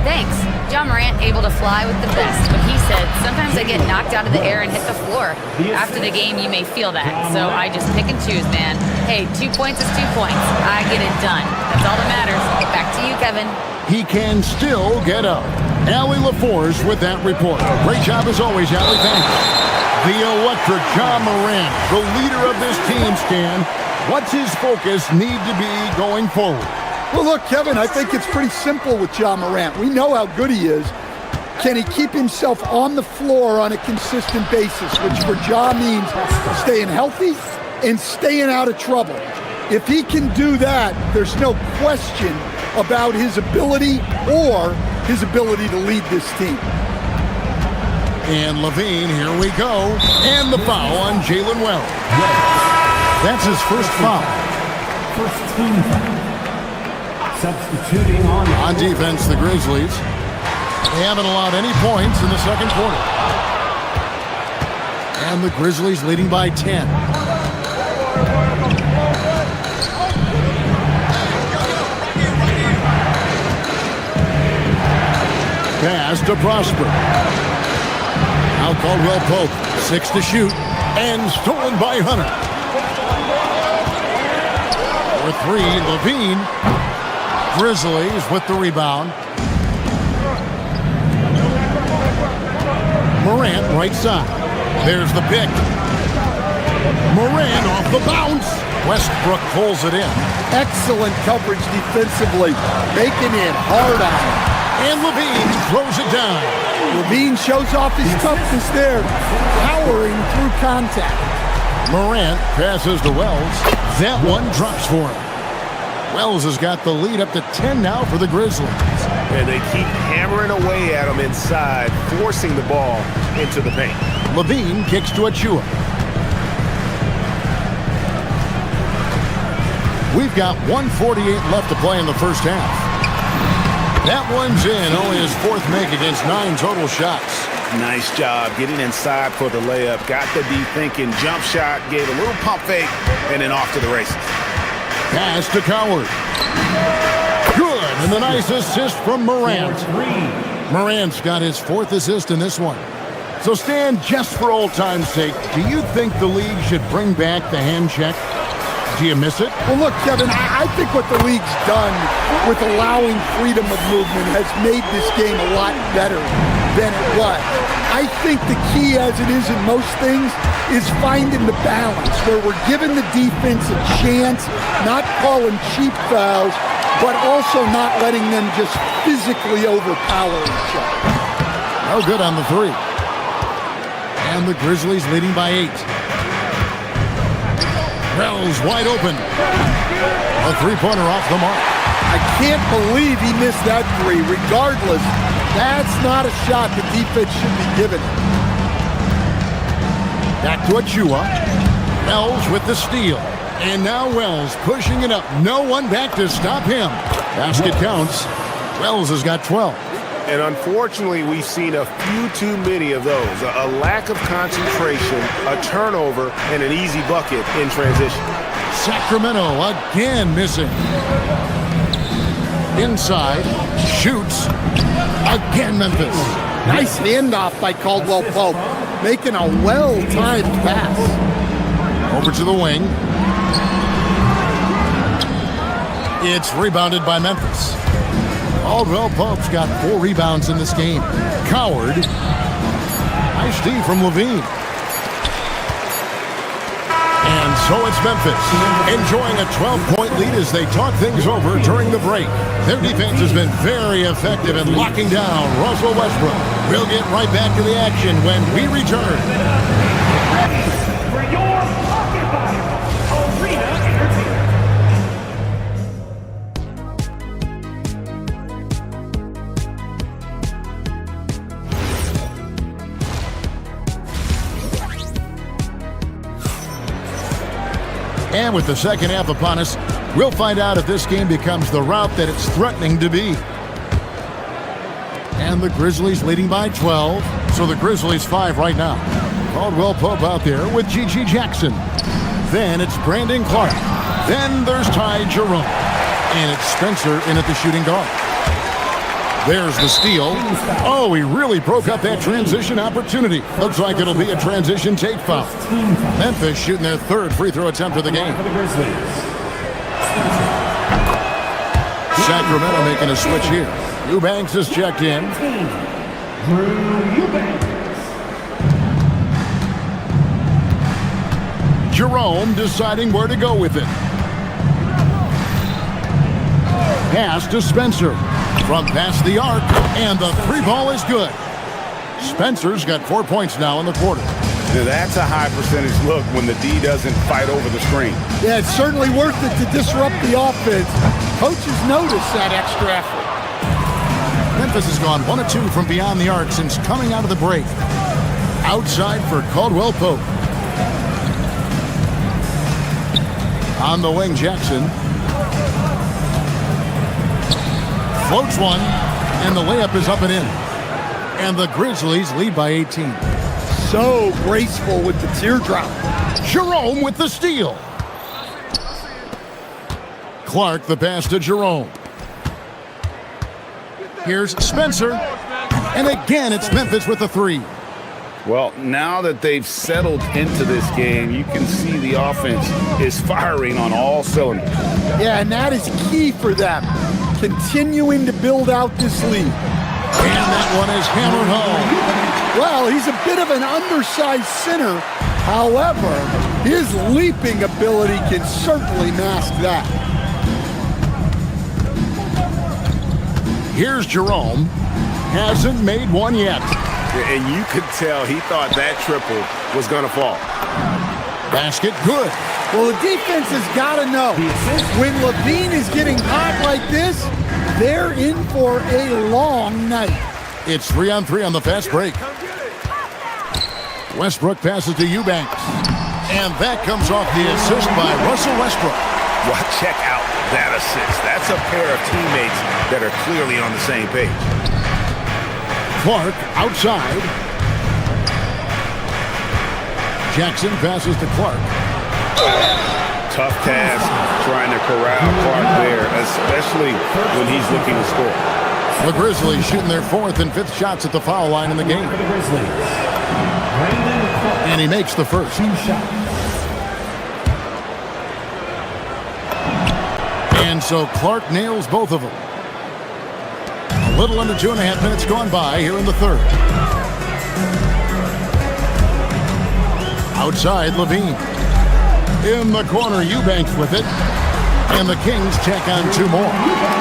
Thanks. Ja Morant able to fly with the best, but he said, sometimes I get knocked out of the air and hit the floor. After the game, you may feel that, so I just pick and choose, man. Hey, 2 points is 2 points. I get it done. That's all that matters. Back to you, Kevin. He can still get up. Allie LaForce with that report. Great job as always, Allie. Thanks. The electric Ja Morant, the leader of this team, Stan. What's his focus need to be going forward? Well, look, Kevin, I think it's pretty simple with Ja Morant. We know how good he is. Can he keep himself on the floor on a consistent basis, which for Ja means staying healthy and staying out of trouble. If he can do that, there's no question about his ability or his ability to lead this team. And Levine, here we go. And the foul on Jalen Wells. That's his first foul. First team foul. Substituting on defense, the Grizzlies. They haven't allowed any points in the second quarter. And the Grizzlies leading by 10. Pass to Prosper. Now Caldwell Pope. 6 to shoot. And stolen by Hunter. For 3, Levine. Grizzlies with the rebound. Morant right side. There's the pick. Morant off the bounce. Westbrook pulls it in. Excellent coverage defensively. Making it hard on him. And Levine throws it down. Levine shows off his toughness there. Powering through contact. Morant passes to Wells. That one drops for him. Wells has got the lead up to 10 now for the Grizzlies. And they keep hammering away at him inside, forcing the ball into the paint. Levine kicks to Achua. We've got 1:48 left to play in the first half. That one's in, only his 4th make against 9 total shots. Nice job getting inside for the layup. Got the D thinking, jump shot, gave a little pump fake, and then off to the races. Pass to Coward. Good, and the nice assist from Morant. Morant's got his 4th assist in this one. So Stan, just for old time's sake, do you think the league should bring back the hand check? Do you miss it? Well, look, Kevin, I think what the league's done with allowing freedom of movement has made this game a lot better than it was. I think the key, as it is in most things, is finding the balance where we're giving the defense a chance, not calling cheap fouls, but also not letting them just physically overpower each other. No good on the 3. And the Grizzlies leading by 8. Wells wide open. A 3-pointer off the mark. I can't believe he missed that 3. Regardless, that's not a shot the defense should be giving. Back to Achua. Wells with the steal. And now Wells pushing it up. No one back to stop him. Basket counts. Wells has got 12. And unfortunately, we've seen a few too many of those. A lack of concentration, a turnover, and an easy bucket in transition. Sacramento again missing. Inside, shoots. Again Memphis. Nice handoff by Caldwell Pope. Making a well-timed pass. Over to the wing. It's rebounded by Memphis. Caldwell Pope's got 4 rebounds in this game. Coward. Nice D from Levine. And so it's Memphis enjoying a 12-point lead as they talk things over during the break. Their defense has been very effective in locking down Russell Westbrook. We'll get right back to the action when we return. For your pocket bottom, Arena Entertainment. And with the second half upon us, we'll find out if this game becomes the rout that it's threatening to be. And the Grizzlies leading by 12. So the Grizzlies 5 right now. Caldwell Pope out there with G.G. Jackson. Then it's Brandon Clark. Then there's Ty Jerome. And it's Spencer in at the shooting guard. There's the steal. Oh, he really broke up that transition opportunity. Looks like it'll be a transition take foul. Memphis shooting their 3rd free throw attempt of the game. Sacramento making a switch here. Eubanks is checked in. Jerome deciding where to go with it. Pass to Spencer. From past the arc, and the 3 ball is good. Spencer's got 4 points now in the quarter. Now that's a high percentage look when the D doesn't fight over the screen. Yeah, it's certainly worth it to disrupt the offense. Coaches notice that extra effort. Memphis has gone 1 of 2 from beyond the arc since coming out of the break. Outside for Caldwell Pope. On the wing, Jackson. Floats one, and the layup is up and in. And the Grizzlies lead by 18. So graceful with the teardrop. Jerome with the steal. Clark the pass to Jerome. Here's Spencer. And again, it's Memphis with the three. Well, now that they've settled into this game, you can see the offense is firing on all cylinders. Yeah, and that is key for them, continuing to build out this lead. And that one is hammered home. Well, he's a bit of an undersized center. However, his leaping ability can certainly mask that. Here's Jerome. Hasn't made one yet. And you could tell he thought that triple was going to fall. Basket good. Well, the defense has got to know when Levine is getting hot like this, they're in for a long night. It's 3-on-3 on the fast break. Westbrook passes to Eubanks. And that comes off the assist by Russell Westbrook. Well, check out that assist. That's a pair of teammates that are clearly on the same page. Clark outside. Jackson passes to Clark. Tough task trying to corral Clark there, especially when he's looking to score. The Grizzlies shooting their 4th and 5th shots at the foul line in the game. And he makes the first. And so Clark nails both of them. A little under 2.5 minutes gone by here in the third. Outside, Levine. In the corner, Eubanks with it. And the Kings check on 2 more.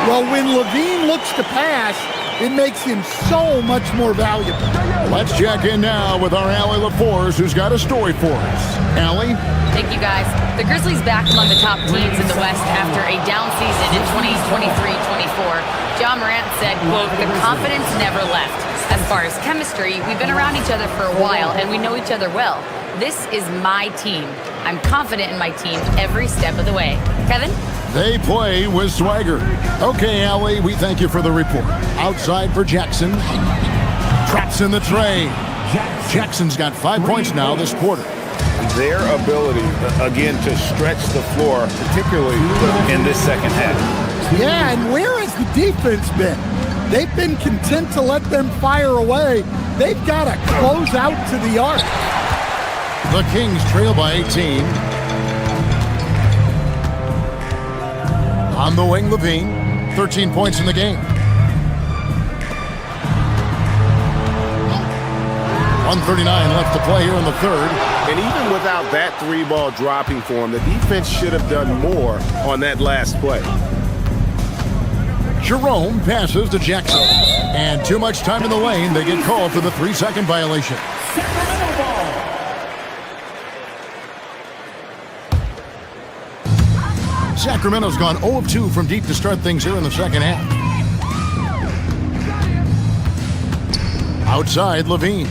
Well, when Levine looks to pass, it makes him so much more valuable. Let's check in now with our Allie LaForce, who's got a story for us. Allie? Thank you, guys. The Grizzlies back among the top teams in the West after a down season in 2023-24. John Morant said, quote, "The confidence never left. As far as chemistry, we've been around each other for a while and we know each other well. This is my team. I'm confident in my team every step of the way." Kevin? They play with swagger. Okay, Allie, we thank you for the report. Outside for Jackson. Traps in the tray. Jackson's got 5 points now this quarter. Their ability, again, to stretch the floor, particularly in this second half. Yeah, and where has the defense been? They've been content to let them fire away. They've got to close out to the arc. The Kings trail by 18. On the wing, Levine. 13 points in the game. 1:39 left to play here in the third. And even without that 3-ball dropping for him, the defense should have done more on that last play. Jerome passes to Jackson. And too much time in the lane. They get called for the 3-second violation. Sacramento's gone 0 of 2 from deep to start things here in the second half. Outside, Levine.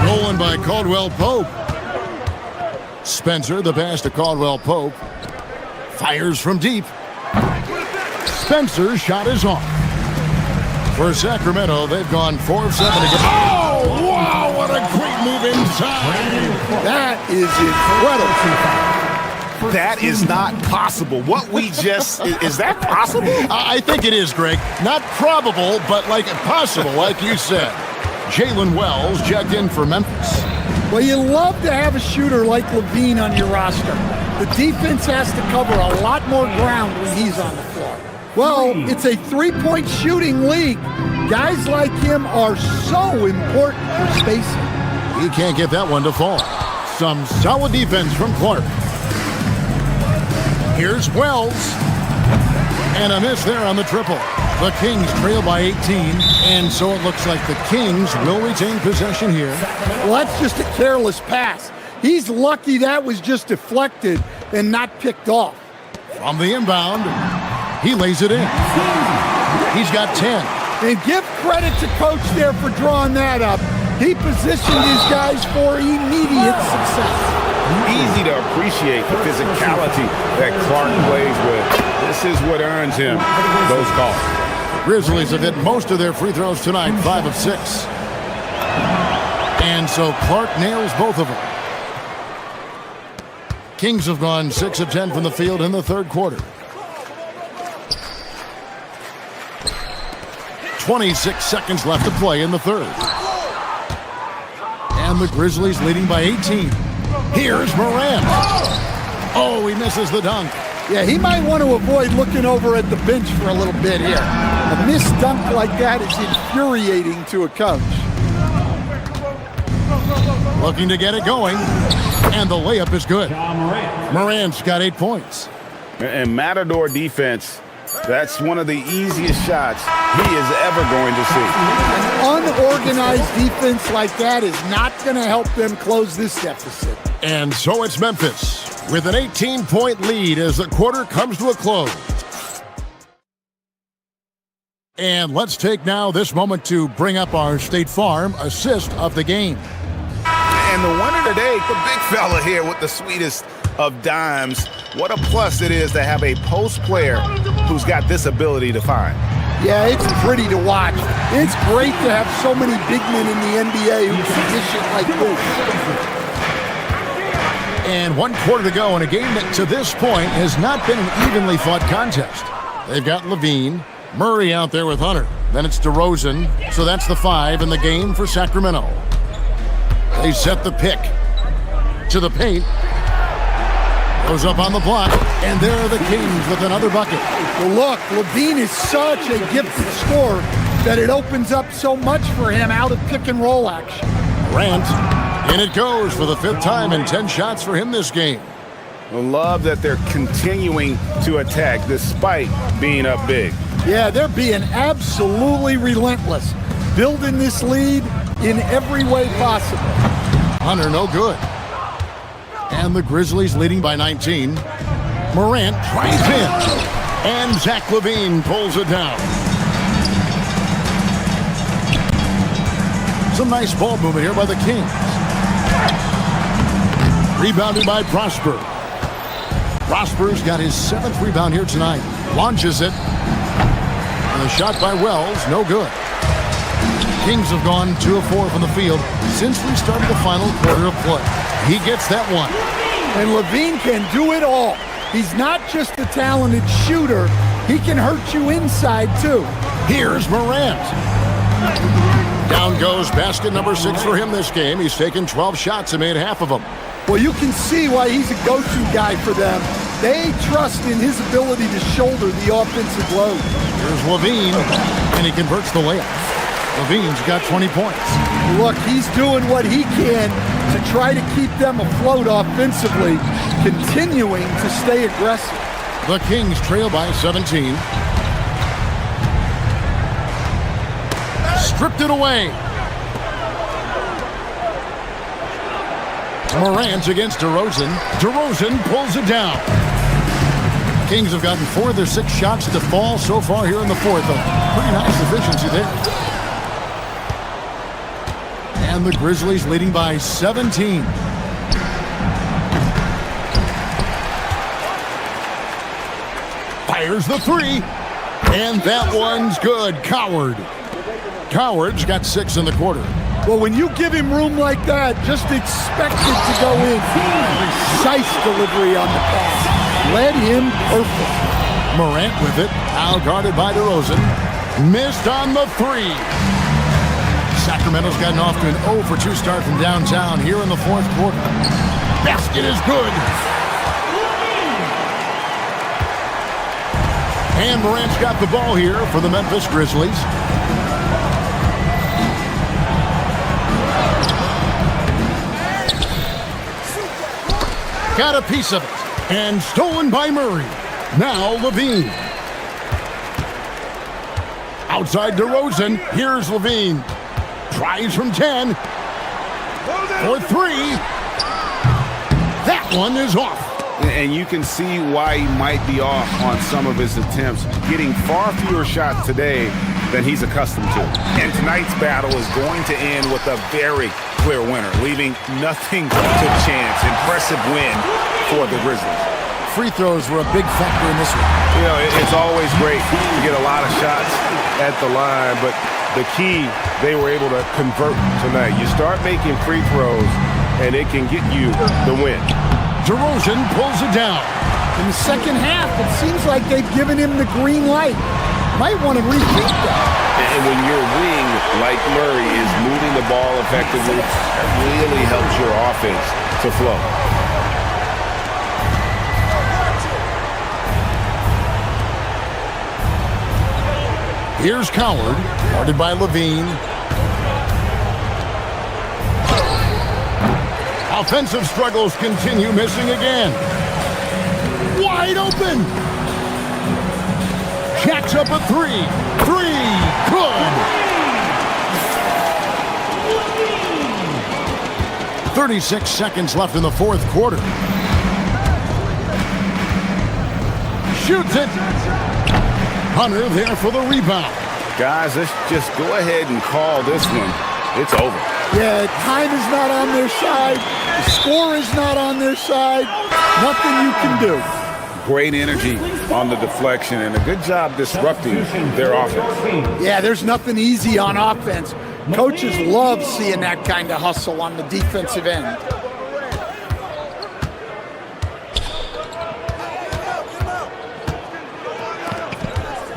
Stolen by Caldwell Pope. Spencer, the pass to Caldwell Pope. Fires from deep. Spencer's shot is off. For Sacramento, they've gone 4 of 7 again. Oh, wow, what a great move inside. That is incredible. That is not possible. What we just, is that possible? I think it is, Greg. Not probable, but like possible, like you said. Jalen Wells checked in for Memphis. Well, you love to have a shooter like Levine on your roster. The defense has to cover a lot more ground when he's on the floor. Well, it's a 3-point shooting league. Guys like him are so important for spacing. He can't get that one to fall. Some solid defense from Clark. Here's Wells. And a miss there on the triple. The Kings trail by 18, and so it looks like the Kings will retain possession here. Well, that's just a careless pass. He's lucky that was just deflected and not picked off. From the inbound, he lays it in. He's got 10. And give credit to Coach there for drawing that up. He positioned his guys for immediate success. Easy to appreciate the physicality that Clark plays with. This is what earns him those calls. Grizzlies have hit most of their free throws tonight, 5 of 6. And so Clark nails both of them. Kings have gone 6 of 10 from the field in the third quarter. 26 seconds left to play in the third. And the Grizzlies leading by 18. Here's Morant. Oh, he misses the dunk. Yeah, he might want to avoid looking over at the bench for a little bit here. A missed dunk like that is infuriating to a coach. Looking to get it going. And the layup is good. Morant's got 8 points. And Matador defense, that's one of the easiest shots he is ever going to see. An unorganized defense like that is not going to help them close this deficit. And so it's Memphis with an 18-point lead as the quarter comes to a close. And let's take now this moment to bring up our State Farm assist of the game. And the winner today, the big fella here with the sweetest of dimes. What a plus it is to have a post player who's got this ability to find. Yeah, it's pretty to watch. It's great to have so many big men in the NBA who can dish it like this. And 1 quarter to go in a game that to this point has not been an evenly fought contest. They've got Levine, Murray out there with Hunter. Then it's DeRozan, so that's the 5 in the game for Sacramento. They set the pick to the paint. Goes up on the block, and there are the Kings with another bucket. Well, look, Levine is such a gifted scorer that it opens up so much for him out of pick and roll action. Grant, and it goes for the 5th time and 10 shots for him this game. I love that they're continuing to attack despite being up big. Yeah, they're being absolutely relentless, building this lead in every way possible. Hunter, no good. And the Grizzlies leading by 19. Morant tries in. And Zach LaVine pulls it down. Some nice ball movement here by the Kings. Rebounded by Prosper. Prosper's got his 7th rebound here tonight. Launches it. And a shot by Wells, no good. Kings have gone 2 of 4 from the field since we started the final quarter of play. He gets that one. And LaVine can do it all. He's not just a talented shooter. He can hurt you inside, too. Here's Morant. Down goes basket number 6 for him this game. He's taken 12 shots and made half of them. Well, you can see why he's a go-to guy for them. They trust in his ability to shoulder the offensive load. Here's LaVine, and he converts the layup. LaVine's got 20 points. Look, he's doing what he can to try to keep them afloat offensively, continuing to stay aggressive. The Kings trail by 17. Stripped it away. Morant against DeRozan. DeRozan pulls it down. Kings have gotten 4 of their 6 shots to fall so far here in the 4th. A pretty nice efficiency there. And the Grizzlies leading by 17. Fires the 3. And that one's good. Coward's got 6 in the quarter. Well, when you give him room like that, just expect it to go in. Precise delivery on the pass. Led him perfect. Morant with it. Now guarded by DeRozan. Missed on the 3. Sacramento's gotten off to an 0 for 2 start from downtown here in the 4th quarter. Basket is good. And Morant's got the ball here for the Memphis Grizzlies. Got a piece of it. And stolen by Murray. Now LaVine. Outside DeRozan. Here's LaVine. Tries from 10. For 3. That one is off. And you can see why he might be off on some of his attempts, getting far fewer shots today than he's accustomed to. And tonight's battle is going to end with a very clear winner, leaving nothing to chance. Impressive win for the Grizzlies. Free throws were a big factor in this one. You know, it's always great to get a lot of shots at the line, but the key they were able to convert tonight. You start making free throws, and it can get you the win. DeRozan pulls it down. In the second half, it seems like they've given him the green light. Might want to rethink that. And when your wing, like Murray, is moving the ball effectively, that really helps your offense to flow. Here's Coward, guarded by Levine. Offensive struggles continue, missing again. Wide open. Jacks up a three. Good. 36 seconds left in the fourth quarter. Shoots it. Hunter there for the rebound. Guys, let's just go ahead and call this one. It's over. Yeah, time is not on their side. The score is not on their side. Nothing you can do. Great energy on the deflection and a good job disrupting their offense. Yeah, there's nothing easy on offense. Coaches love seeing that kind of hustle on the defensive end.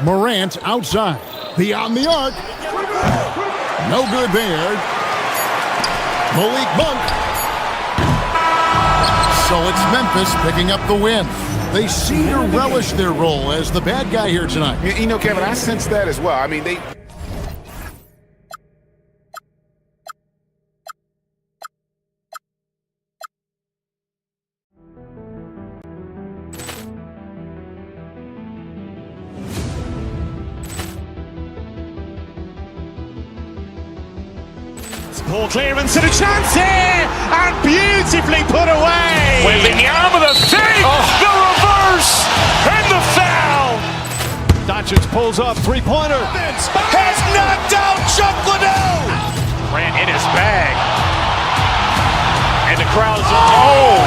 Morant outside. Beyond the arc. No good there. Malik Monk. So it's Memphis picking up the win. They seem to relish their role as the bad guy here tonight. You know, Kevin, I sense that as well. I mean, they... Ball clearance and a chance here, and beautifully put away. Wembanyama the fake, the reverse, and the foul. Doncic pulls up, three-pointer. Has knocked out Chuck Liddell. Ran in his bag. And the crowd is... Oh,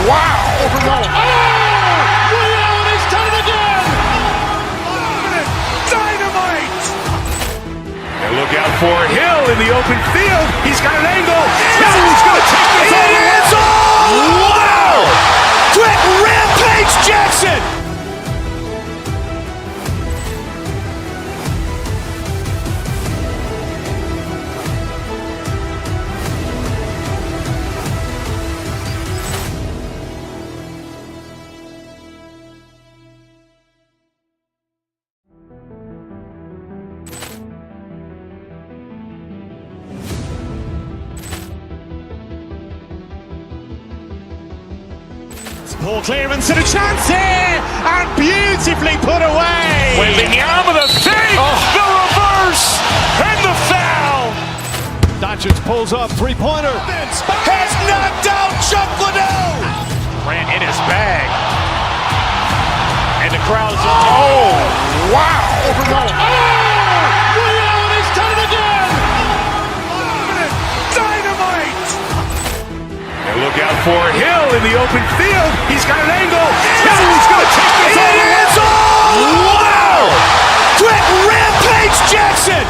wow. Ray Allen has done it again. Dynamite. And look out for Hill in the open field. He's got an angle. He's going to take this all the way. Wow! Quick rampage Jackson. Ball clearance and a chance here, and beautifully put away. Wembanyama the fake, the reverse, and the foul. Doncic pulls up, three-pointer. Has knocked out Chuck Liddell. Ran in his bag. And the crowd is... Oh, wow. Ray Allen has done it again. Dynamite. And look out for Hill in the open field. He's got an angle. He's going to take this all the way. Wow! Quick rampage Jackson.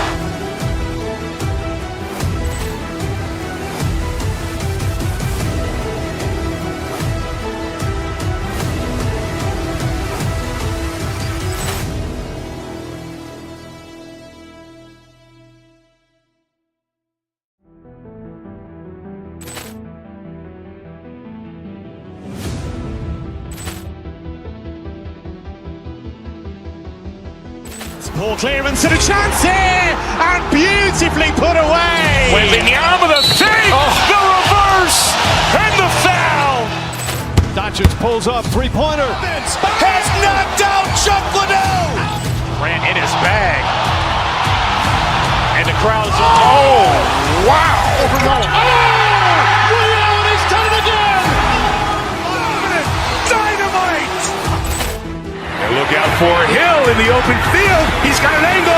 Ball clearance and a chance here, and beautifully put away. Wembanyama the fake, the reverse, and the foul. Doncic pulls up, three-pointer. Has knocked out Chuck Liddell. Ran in his bag. And the crowd is... Oh, wow. Ray Allen has done it again. Dynamite. And look out for Hill in the open field. He's got an angle.